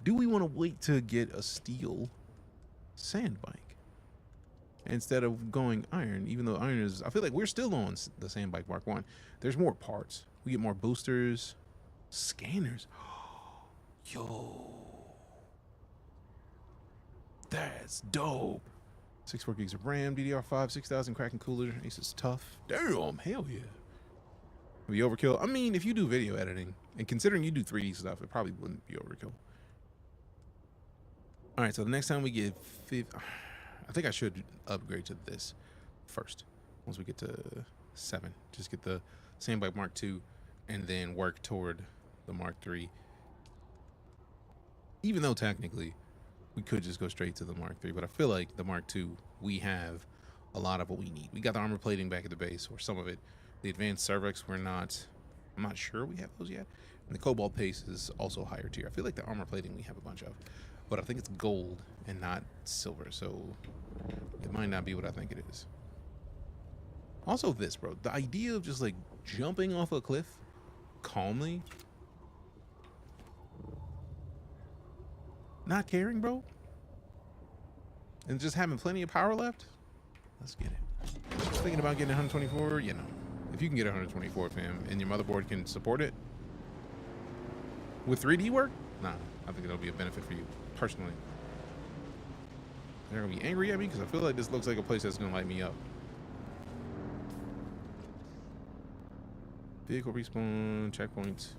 Speaker 2: Do we want to wait to get a steel sand bike instead of going iron? Even though iron is, I feel like we're still on the sand bike Mark 1. There's more parts. We get more boosters, scanners. Yo, that's dope. 64 gigs of RAM, DDR5, 6,000 Kraken cooler. Ace is tough. Damn, hell yeah. Be overkill. I mean, if you do video editing, and considering you do 3D stuff, it probably wouldn't be overkill. All right, so the next time we get I think I should upgrade to this first. Once we get to 7, just get the Sandbike Mark II, and then work toward the Mark III. Even though technically we could just go straight to the Mark III, but I feel like the Mark II, we have a lot of what we need. We got the armor plating back at the base, or some of it. The advanced Cervix, I'm not sure we have those yet. And the Cobalt Pace is also higher tier. I feel like the armor plating we have a bunch of, but I think it's gold and not silver, so it might not be what I think it is. Also this, bro, the idea of just like jumping off a cliff calmly, not caring, bro, and just having plenty of power left. Let's get it. Thinking about getting 124, you know. If you can get 124, fam, and your motherboard can support it with 3D work, nah, I think it'll be a benefit for you personally. They're gonna be angry at me because I feel like this looks like a place that's gonna light me up. Vehicle respawn, checkpoints.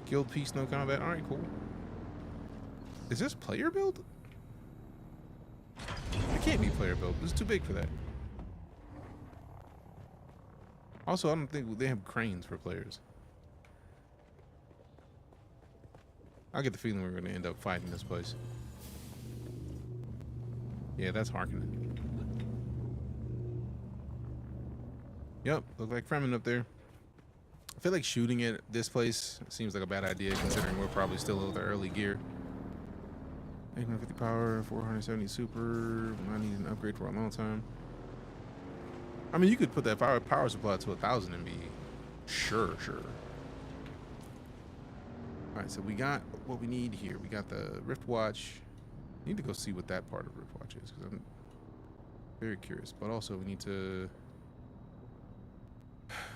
Speaker 2: Guild piece, no combat. All right, cool. Is this player build? It can't be player build. It's too big for that. Also, I don't think they have cranes for players. I get the feeling we're going to end up fighting this place. Yeah, that's Harkonnen. Yep, look like Fremen up there. I feel like shooting at this place seems like a bad idea considering we're probably still at the early gear. 850 power, 470 super. I need an upgrade for a long time. I mean, you could put that power supply to 1,000 and be sure. All right, so we got what we need here. We got the Rift Watch. I need to go see what that part of Rift Watch is because I'm very curious. But also, we need to.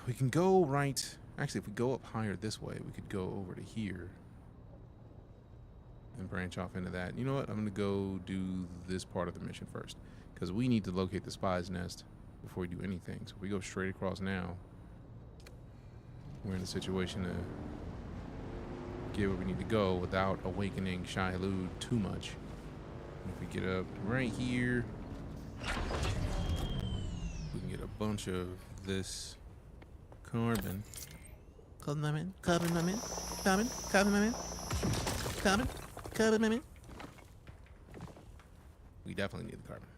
Speaker 2: We can go right. Actually, if we go up higher this way, we could go over to here and branch off into that. You know what? I'm going to go do this part of the mission first because we need to locate the spy's nest before we do anything. So if we go straight across now, we're in a situation to get where we need to go without awakening Shai-Hulud too much. And if we get up right here, we can get a bunch of this carbon. Carbon, my man. Carbon, my man. Carbon, my man. Carbon, my man. We definitely need the carbon.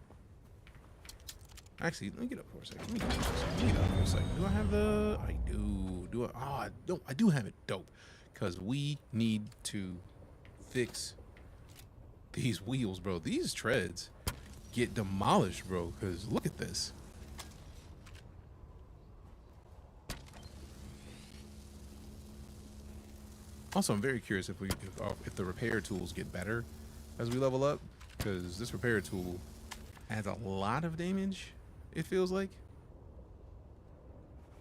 Speaker 2: Actually, let me get up for a second. Let me get up for a second. Do I have the... I do. Do I... Oh, I don't. I do have it. Dope. Because we need to fix these wheels, bro. These treads get demolished, bro. Because look at this. Also, I'm very curious if the repair tools get better as we level up. Because this repair tool adds a lot of damage, it feels like,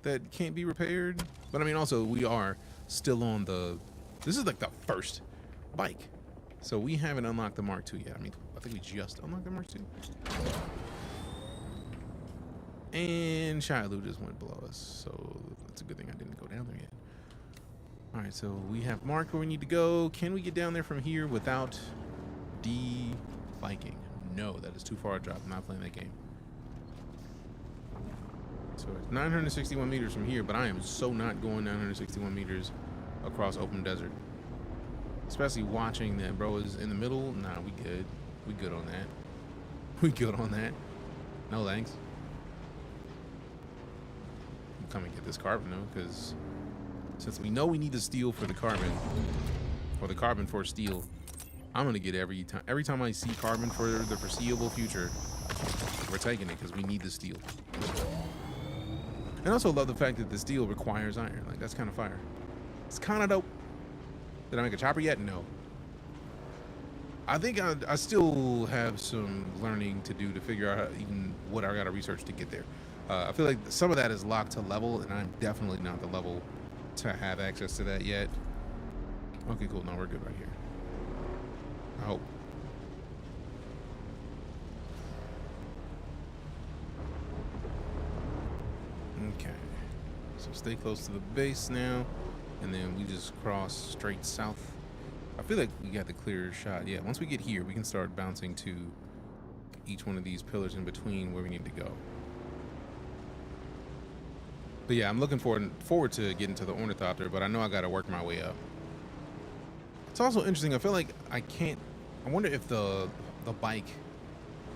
Speaker 2: that can't be repaired. But I mean, also, we are still on the... This is like the first bike. So we haven't unlocked the Mark II yet. I mean, I think we just unlocked the Mark II. And Shai-Hulud just went below us. So that's a good thing I didn't go down there yet. All right, so we have marked where we need to go. Can we get down there from here without de-biking? No, that is too far a drop. I'm not playing that game. So it's 961 meters from here, but I am so not going 961 meters across open desert. Especially watching that bro is in the middle. Nah, we good. We good on that. We good on that. No thanks. I'm coming get this carbon though, because since we know we need the steel for the carbon, or the carbon for steel, I'm gonna get every time I see carbon for the foreseeable future, we're taking it because we need the steel. And also love the fact that the steel requires iron. Like, that's kind of fire. It's kind of dope. Did I make a chopper yet? No. I think I still have some learning to do to figure out even what I gotta research to get there. I feel like some of that is locked to level, and I'm definitely not the level to have access to that yet. Okay, cool. No, we're good right here. I hope. Okay. So stay close to the base now, and then we just cross straight south. I feel like we got the clearer shot. Yeah, once we get here, we can start bouncing to each one of these pillars in between where we need to go. But yeah, I'm looking forward to getting to the ornithopter, but I know I got to work my way up. It's also interesting. I feel like I wonder if the bike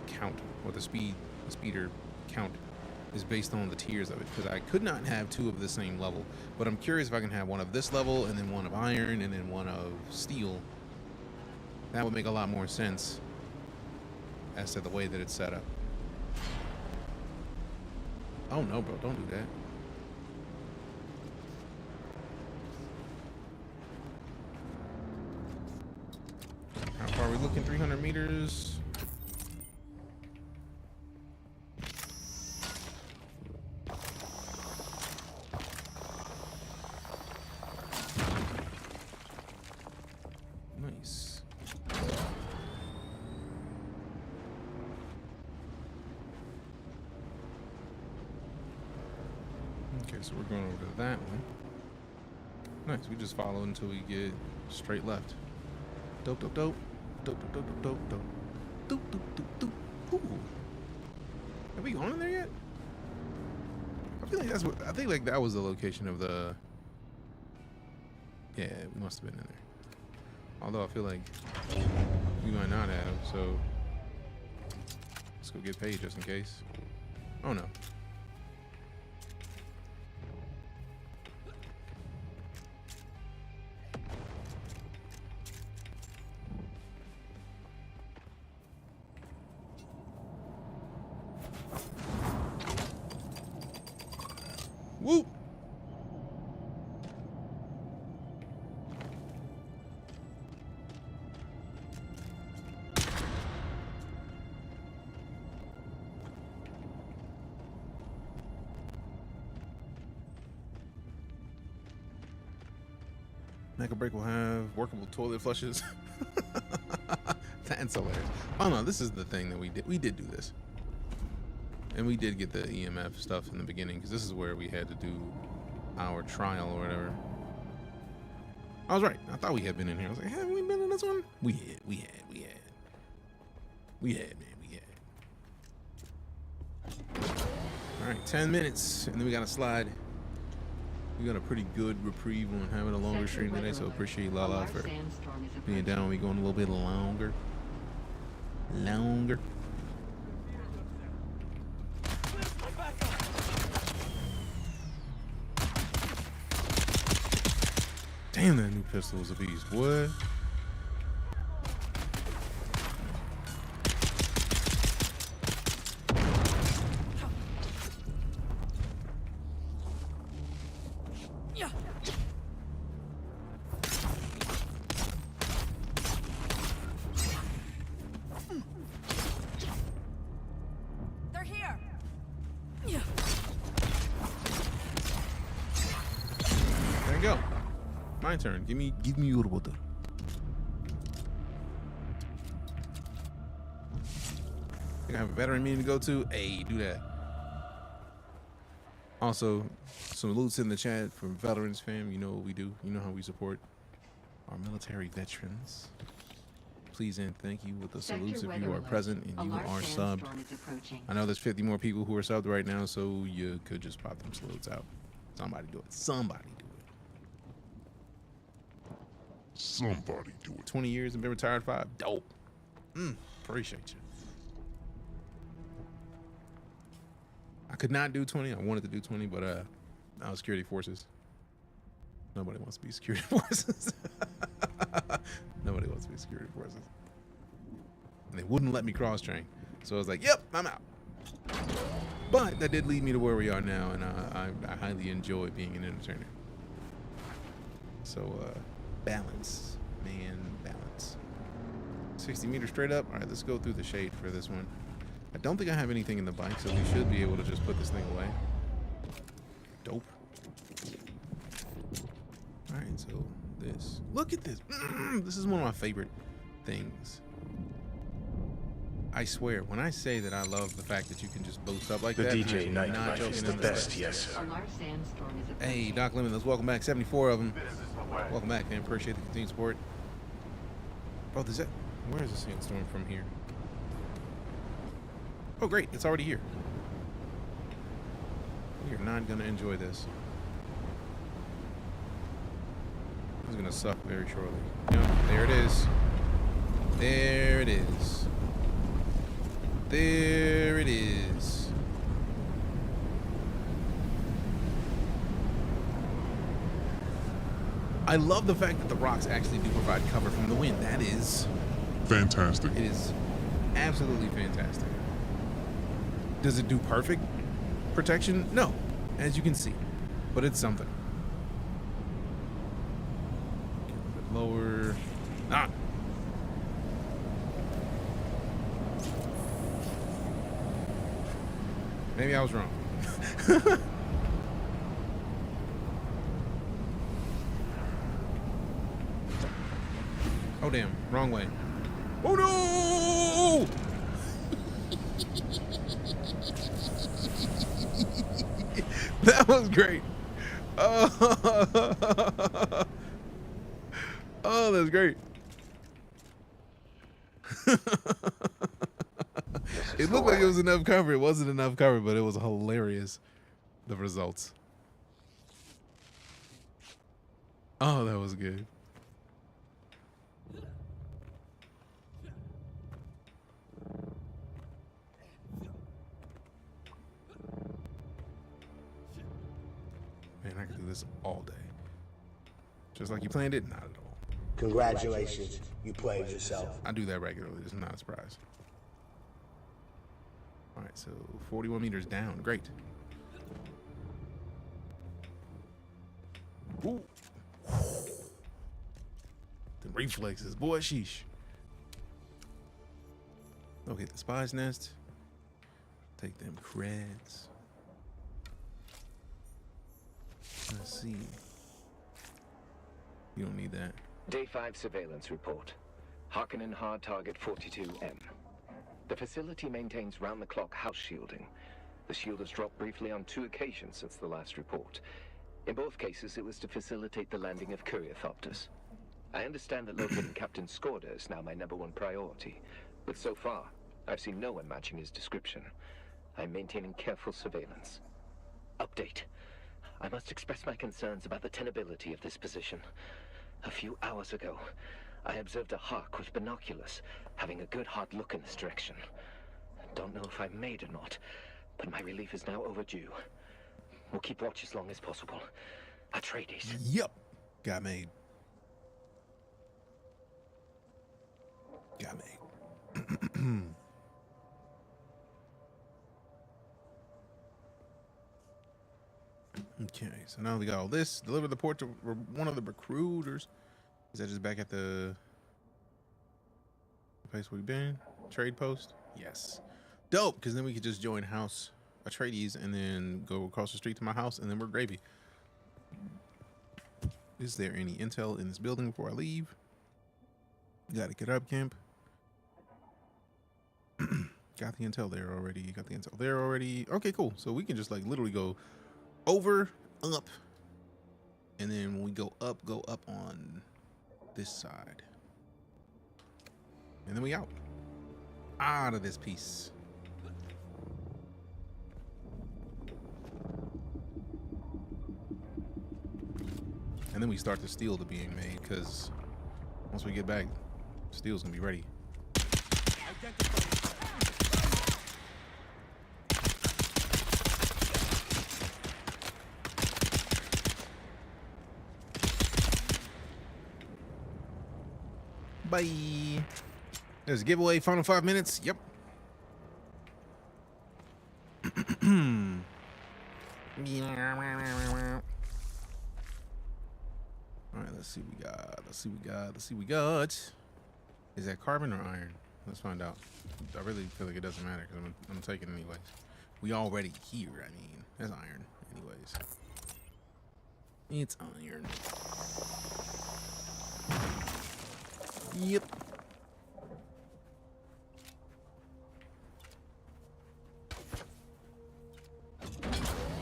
Speaker 2: count or the speeder count is based on the tiers of it, because I could not have two of the same level, but I'm curious if I can have one of this level and then one of iron and then one of steel. That would make a lot more sense as to the way that it's set up. Oh no, bro, don't do that. How far are we looking? 300 meters. Nice. Okay, so we're going over to that one. Nice, we just follow until we get straight left. Dope, dope, dope. Dope, dope, dope, dope, dope. Dope, dope, dope, dope. Ooh. Have we gone in there yet? I feel like that's what I think. Like that was the location of the. Yeah, it must have been in there. Although I feel like we might not have, so let's go get paid just in case. Oh no. Whoop! Make a break will have workable toilet flushes. That's hilarious. Oh no, this is the thing that we did. We did do this. And we did get the EMF stuff in the beginning, because this is where we had to do our trial or whatever. I was right. I thought we had been in here. I was like, haven't we been in this one? We had, man, we had. All right, 10 minutes, and then we got to slide. We got a pretty good reprieve on having a longer stream today, so appreciate Lala for being down. We going a little bit longer. Damn, that new pistol was a beast. What? My turn. Give me your water. I think I have a veteran meeting to go to. Hey, do that. Also, some loots in the chat for veterans fam. You know what we do. You know how we support our military veterans. Please and thank you with the salutes if you are present and you are subbed. I know there's 50 more people who are subbed right now, so you could just pop them salutes out. Somebody do it. Somebody do it.
Speaker 1: Somebody do it.
Speaker 2: 20 years and been retired 5. Dope. Appreciate you. I could not do 20. I wanted to do 20, but I was security forces. Nobody wants to be security forces. Nobody wants to be security forces. And they wouldn't let me cross train. So I was like, yep, I'm out. But that did lead me to where we are now, and I highly enjoy being an entertainer. So, balance, man, balance. 60 meters straight up. All right, let's go through the shade for this one. I don't think I have anything in the bike, so we should be able to just put this thing away. Dope. All right, so this. Look at this. This is one of my favorite things. I swear, when I say that I love the fact that you can just boost up like
Speaker 3: the
Speaker 2: that,
Speaker 3: DeejayKnight is the best, yes, sir.
Speaker 2: Hey, Doc Limitless, welcome back. 74 of them. Welcome back, man. Appreciate the continued support. Bro, where is the sandstorm from here? Oh, great. It's already here. We are not going to enjoy this. This is going to suck very shortly. Yep, there it is. There it is. There it is. I love the fact that the rocks actually do provide cover from the wind. That is
Speaker 1: fantastic.
Speaker 2: It is absolutely fantastic. Does it do perfect protection? No, as you can see, but it's something. Get a bit lower. Ah. Maybe I was wrong. Oh, damn. Wrong way. Oh, no! That was great. Oh, oh, that's great. It looked like it was enough cover. It wasn't enough cover, but it was hilarious. the results. Oh, that was good. Man, I could do this all day. Just like you planned it? Not at all.
Speaker 13: Congratulations, you played yourself.
Speaker 2: I do that regularly. It's not a surprise. All right, so 41 meters down. Great. Ooh. The reflexes, boy, sheesh. Okay, the spy's nest. Take them creds. Let's see. You don't need that.
Speaker 14: Day 5 surveillance report. Harkonnen hard target 42M. The facility maintains round-the-clock house shielding. The shield has dropped briefly on 2 occasions since the last report. In both cases, it was to facilitate the landing of ornithopters. I understand that locating Captain Skorda is now my #1 priority, but so far, I've seen no one matching his description. I'm maintaining careful surveillance. Update. I must express my concerns about the tenability of this position. A few hours ago, I observed a hawk with binoculars, having a good hard look in this direction. Don't know if I'm made or not, but my relief is now overdue. We'll keep watch as long as possible. Atreides.
Speaker 2: Yep. Got made. Got made. Okay, so now we got all this. Deliver the port to one of the recruiters. Is that just back at the place we've been? Trade post? Yes. Dope, because then we could just join House Atreides and then go across the street to my house, and then we're gravy. Is there any intel in this building before I leave? Gotta get up, Camp. Got the intel there already. Got the intel there already. Okay, cool. So we can just like literally go over, up, and then when we go up on this side. And then we out of this piece. And then we start the steel to being made, because once we get back, steel's gonna be ready. Bye. There's a giveaway, final 5 minutes. Yep. All right, let's see what we got. Let's see what we got. Is that carbon or iron? Let's find out. I really feel like it doesn't matter because I'm taking it anyways. We already here. I mean, that's iron anyways. It's iron. Yep.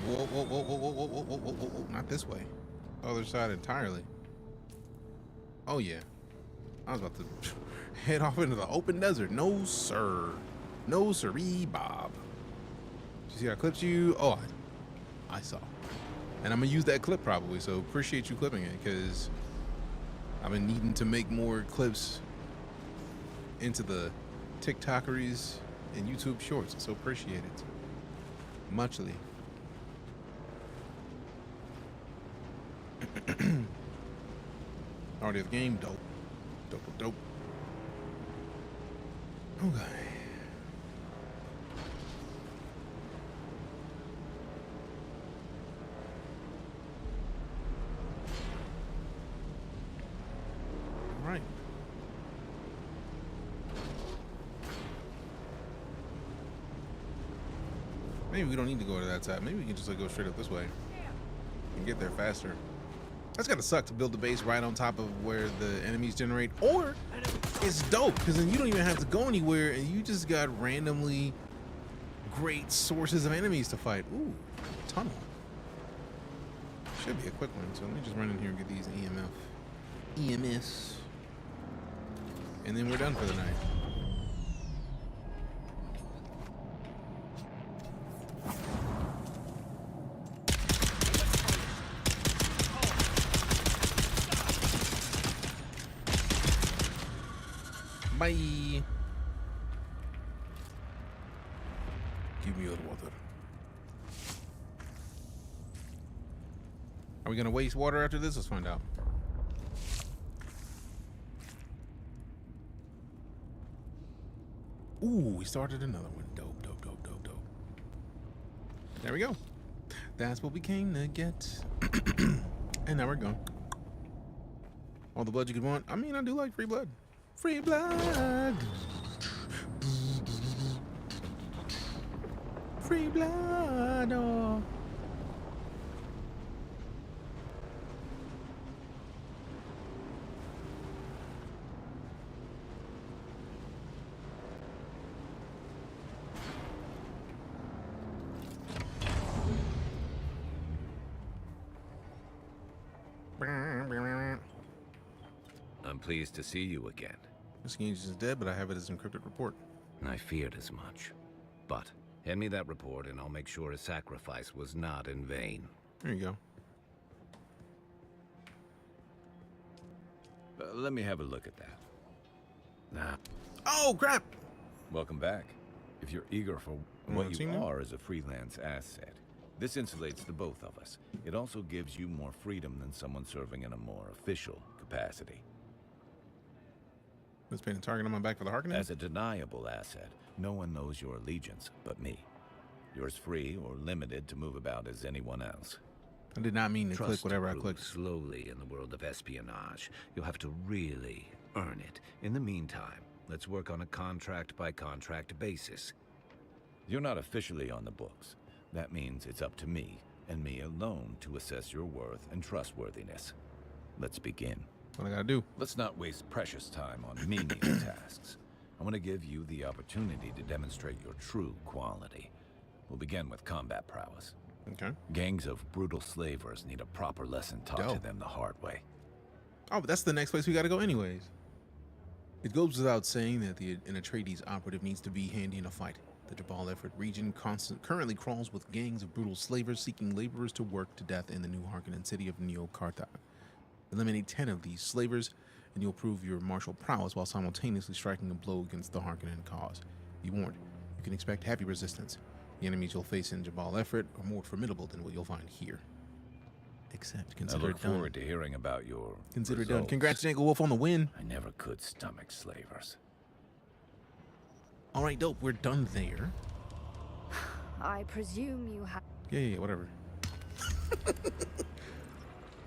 Speaker 2: Whoa. Not this way. Other side entirely. Oh, yeah. I was about to head off into the open desert. No, sir. No, sirree, Bob. Did you see I clipped you? Oh, I saw. And I'm going to use that clip probably, so appreciate you clipping it, because I've been needing to make more clips into the TikTokeries and YouTube shorts, so appreciate it. Muchly. Already the game, dope. Dope. Okay. All right. Maybe we don't need to go to that side. Maybe we can just like go straight up this way and get there faster. That's gotta suck to build the base right on top of where the enemies generate, or it's dope because then you don't even have to go anywhere and you just got randomly great sources of enemies to fight. Ooh, tunnel. Should be a quick one, so let me just run in here and get these EMS, and then we're done for the night. Bye. Give me your water. Are we gonna waste water after this? Let's find out. Ooh, we started another one. Dope, dope, dope, dope, dope. There we go. That's what we came to get. And now we're gone. All the blood you could want. I mean, I do like free blood. Free blood. Free blood. Oh.
Speaker 15: I'm pleased to see you again.
Speaker 2: This game is dead, but I have it as an encrypted report.
Speaker 15: I feared as much. But hand me that report and I'll make sure his sacrifice was not in vain.
Speaker 2: There you go.
Speaker 15: Let me have a look at that. Now.
Speaker 2: Oh, crap!
Speaker 15: Welcome back. If you're eager for what you are as a freelance asset, this insulates the both of us. It also gives you more freedom than someone serving in a more official capacity.
Speaker 2: Let's paint a target on my back for the Harkonnen?
Speaker 15: As a deniable asset, no one knows your allegiance but me. You're as free or limited to move about as anyone else.
Speaker 2: I did not mean to click whatever I clicked.
Speaker 15: Slowly in the world of espionage. You'll have to really earn it. In the meantime, let's work on a contract-by-contract basis. You're not officially on the books. That means it's up to me, and me alone, to assess your worth and trustworthiness. Let's begin.
Speaker 2: What I gotta do?
Speaker 15: Let's not waste precious time on menial tasks. I want to give you the opportunity to demonstrate your true quality. We'll begin with combat prowess.
Speaker 2: Okay.
Speaker 15: Gangs of brutal slavers need a proper lesson taught to them the hard way.
Speaker 2: Oh, but that's the next place we gotta go anyways. It goes without saying that an Atreides operative needs to be handy in a fight. The Jabal Effort region currently crawls with gangs of brutal slavers seeking laborers to work to death in the new Harkonnen city of Neo-Karta. Eliminate 10 of these slavers, and you'll prove your martial prowess while simultaneously striking a blow against the Harkonnen cause. Be warned, you can expect heavy resistance. The enemies you'll face in Jabal Effort are more formidable than what you'll find here. Except, consider it done.
Speaker 15: I look forward to hearing about your
Speaker 2: Consider it
Speaker 15: results.
Speaker 2: done. Congrats, Jangle Wolf, on the win.
Speaker 15: I never could stomach slavers.
Speaker 2: All right, dope. We're done there.
Speaker 16: I presume you have...
Speaker 2: Yeah, whatever.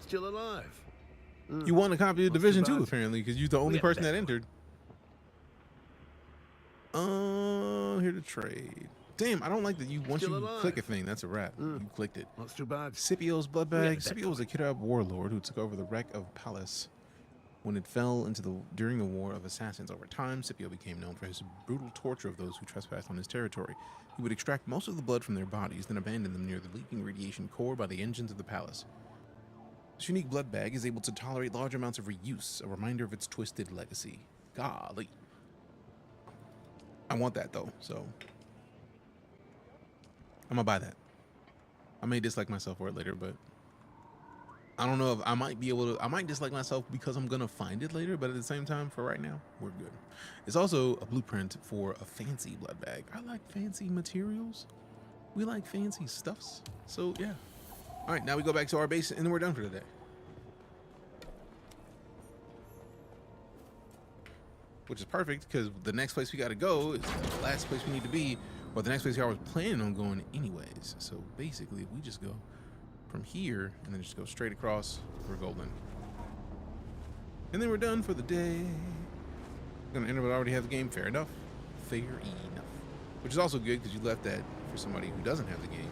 Speaker 17: Still alive.
Speaker 2: You won a copy of Division 2, apparently, because you're the only person that entered. Here to trade. Damn, I don't like that once you click a thing, that's a wrap. You clicked it.
Speaker 17: That's too bad.
Speaker 2: Scipio's blood bag. Scipio was a Kirab warlord who took over the wreck of Palace when it fell during the War of Assassins. Over time, Scipio became known for his brutal torture of those who trespassed on his territory. He would extract most of the blood from their bodies, then abandon them near the leaking radiation core by the engines of the palace. This unique blood bag is able to tolerate large amounts of reuse, a reminder of its twisted legacy. Golly. I want that though, so I'm gonna buy that. I may dislike myself for it later, but I don't know if I might be able to. I might dislike myself because I'm gonna find it later, but at the same time, for right now, we're good. It's also a blueprint for a fancy blood bag. I like fancy materials. We like fancy stuffs. So yeah. All right, now we go back to our base and then we're done for today. Which is perfect because the next place we got to go is the last place we need to be, or the next place I was planning on going anyways. So basically, we just go from here and then just go straight across. We're golden. And then we're done for the day. We're gonna enter, but already have the game. Fair enough. Fair enough. Which is also good because you left that for somebody who doesn't have the game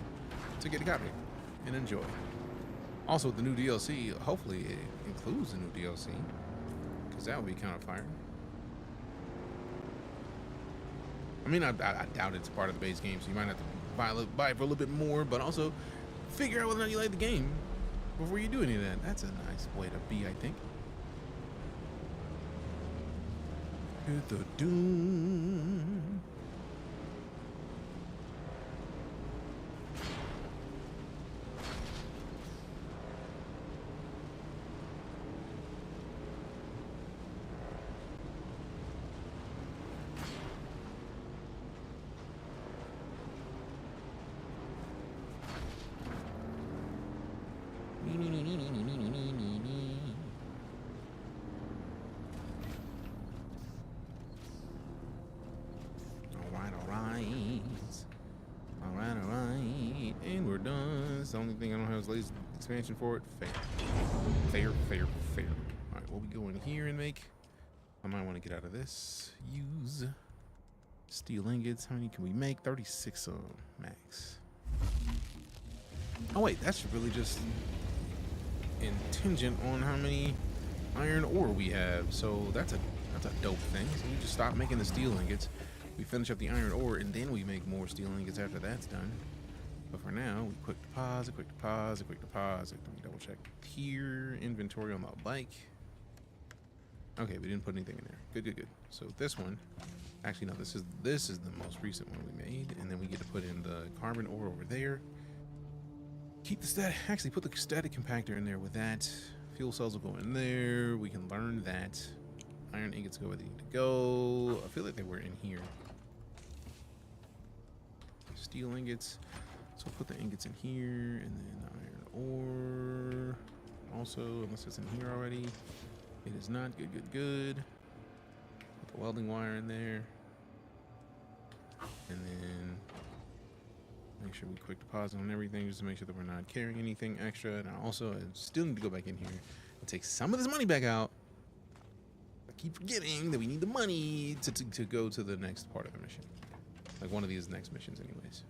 Speaker 2: to get a copy and enjoy. Also, the new DLC, hopefully it includes the new DLC, because that would be kind of fire. I mean, I doubt it's part of the base game, so you might have to buy it for a little bit more, but also figure out whether or not you like the game before you do any of that. That's a nice way to be, I think. Hit the Dune. the only thing I don't have is laser expansion for it. Fair. All right, what we go in here and make? I might want to get out of this. Use steel ingots. How many can we make? 36 max. Oh wait, that's really just contingent on how many iron ore we have. So that's a dope thing. So we just stop making the steel ingots. We finish up the iron ore, and then we make more steel ingots after that's done. But for now, we quick deposit. Let me double check here. Inventory on the bike. Okay, we didn't put anything in there. Good. So this one, actually no, this is the most recent one we made, and then we get to put in the carbon ore over there. Keep the static. Actually, put the static compactor in there with that. Fuel cells will go in there. We can learn that. Iron ingots go where they need to go. I feel like they were in here. Steel ingots. So put the ingots in here, and then the iron ore. Also, unless it's in here already. It is not. Good. Put the welding wire in there. And then make sure we quick deposit on everything just to make sure that we're not carrying anything extra. And I also still need to go back in here and take some of this money back out. I keep forgetting that we need the money to go to the next part of the mission. Like one of these next missions anyways.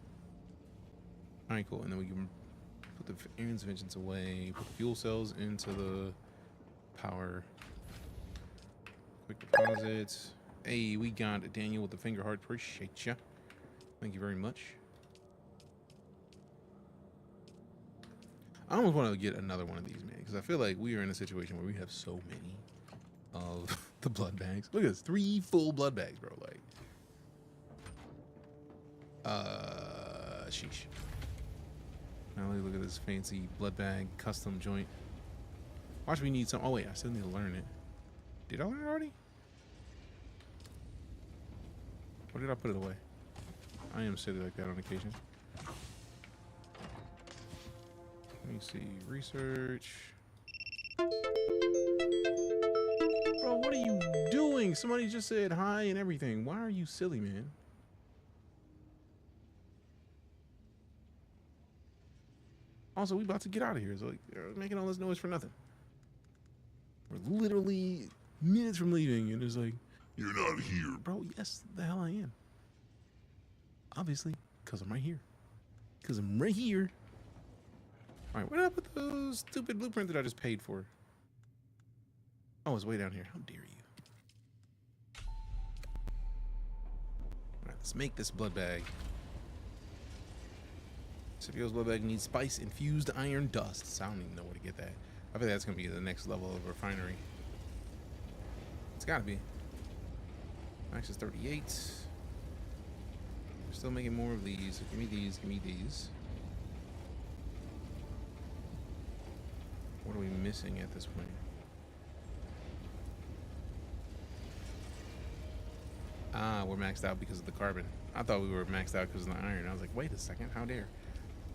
Speaker 2: Alright, cool. And then we can put the Aaron's vengeance away, put the fuel cells into the power. Quick deposits. Hey, we got Daniel with the finger heart. Appreciate ya. Thank you very much. I almost want to get another one of these, man, because I feel like we are in a situation where we have so many of the blood bags. Look at this, 3 full blood bags, bro. Like, sheesh. Now look at this fancy blood bag custom joint. Watch, we need some. Oh wait, I still need to learn it. Did I learn it already? Or did I put it away? I am silly like that on occasion. Let me see. Research. Bro, what are you doing? Somebody just said hi and everything. Why are you silly, man? Also, we about to get out of here. So, like, making all this noise for nothing. We're literally minutes from leaving, and it's like,
Speaker 1: you're not here.
Speaker 2: Bro, yes, the hell I am. Obviously, because I'm right here. Because I'm right here. All right, where did I put those stupid blueprint that I just paid for? Oh, it's way down here. How dare you? All right, let's make this blood bag. H2O's blood bag needs spice-infused iron dust. So I don't even know where to get that. I think that's going to be the next level of refinery. It's got to be. Max is 38. We're still making more of these. So give me these. Give me these. What are we missing at this point? Ah, we're maxed out because of the carbon. I thought we were maxed out because of the iron. I was like, wait a second, how dare?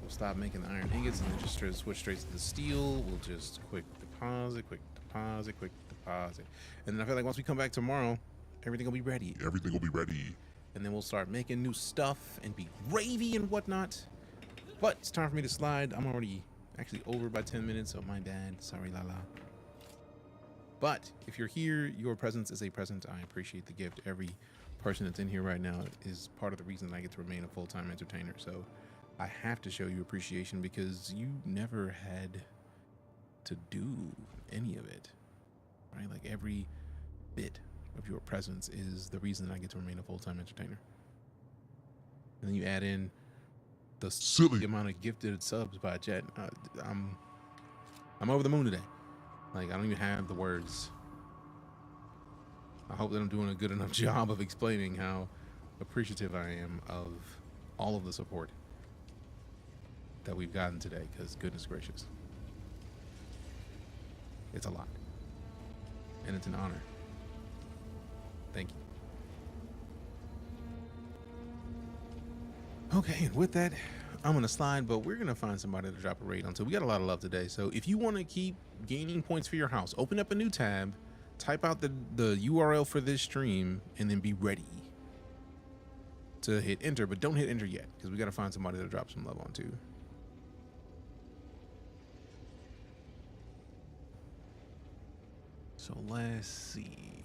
Speaker 2: We'll stop making the iron ingots and then just switch straight to the steel. We'll just quick deposit. And then I feel like once we come back tomorrow, everything will be ready.
Speaker 1: Everything will be ready.
Speaker 2: And then we'll start making new stuff and be gravy and whatnot. But it's time for me to slide. I'm already actually over by 10 minutes, so my bad. Sorry, Lala. But if you're here, your presence is a present. I appreciate the gift. Every person that's in here right now is part of the reason I get to remain a full-time entertainer. So I have to show you appreciation because you never had to do any of it, right? Like every bit of your presence is the reason I get to remain a full-time entertainer. And then you add in the silly amount of gifted subs by Jet. I'm over the moon today. Like, I don't even have the words. I hope that I'm doing a good enough job of explaining how appreciative I am of all of the support that we've gotten today, because goodness gracious, it's a lot. And it's an honor. Thank you. Okay, and with that, I'm gonna slide, but we're gonna find somebody to drop a raid on. So we got a lot of love today. So if you want to keep gaining points for your house, open up a new tab, type out the URL for this stream, and then be ready to hit enter. But don't hit enter yet, because we gotta find somebody to drop some love on too. So let's see.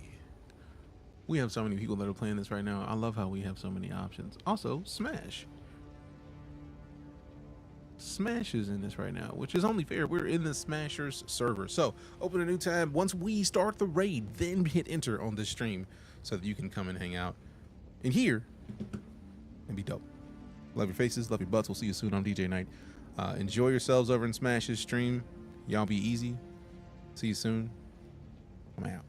Speaker 2: We have so many people that are playing this right now. I love how we have so many options. Also, Smash. Smash is in this right now, which is only fair. We're in the Smashers server. So open a new tab. Once we start the raid, then hit enter on this stream so that you can come and hang out in here and be dope. Love your faces, love your butts. We'll see you soon on DeejayKnight. Enjoy yourselves over in Smash's stream. Y'all be easy. See you soon. I'm out.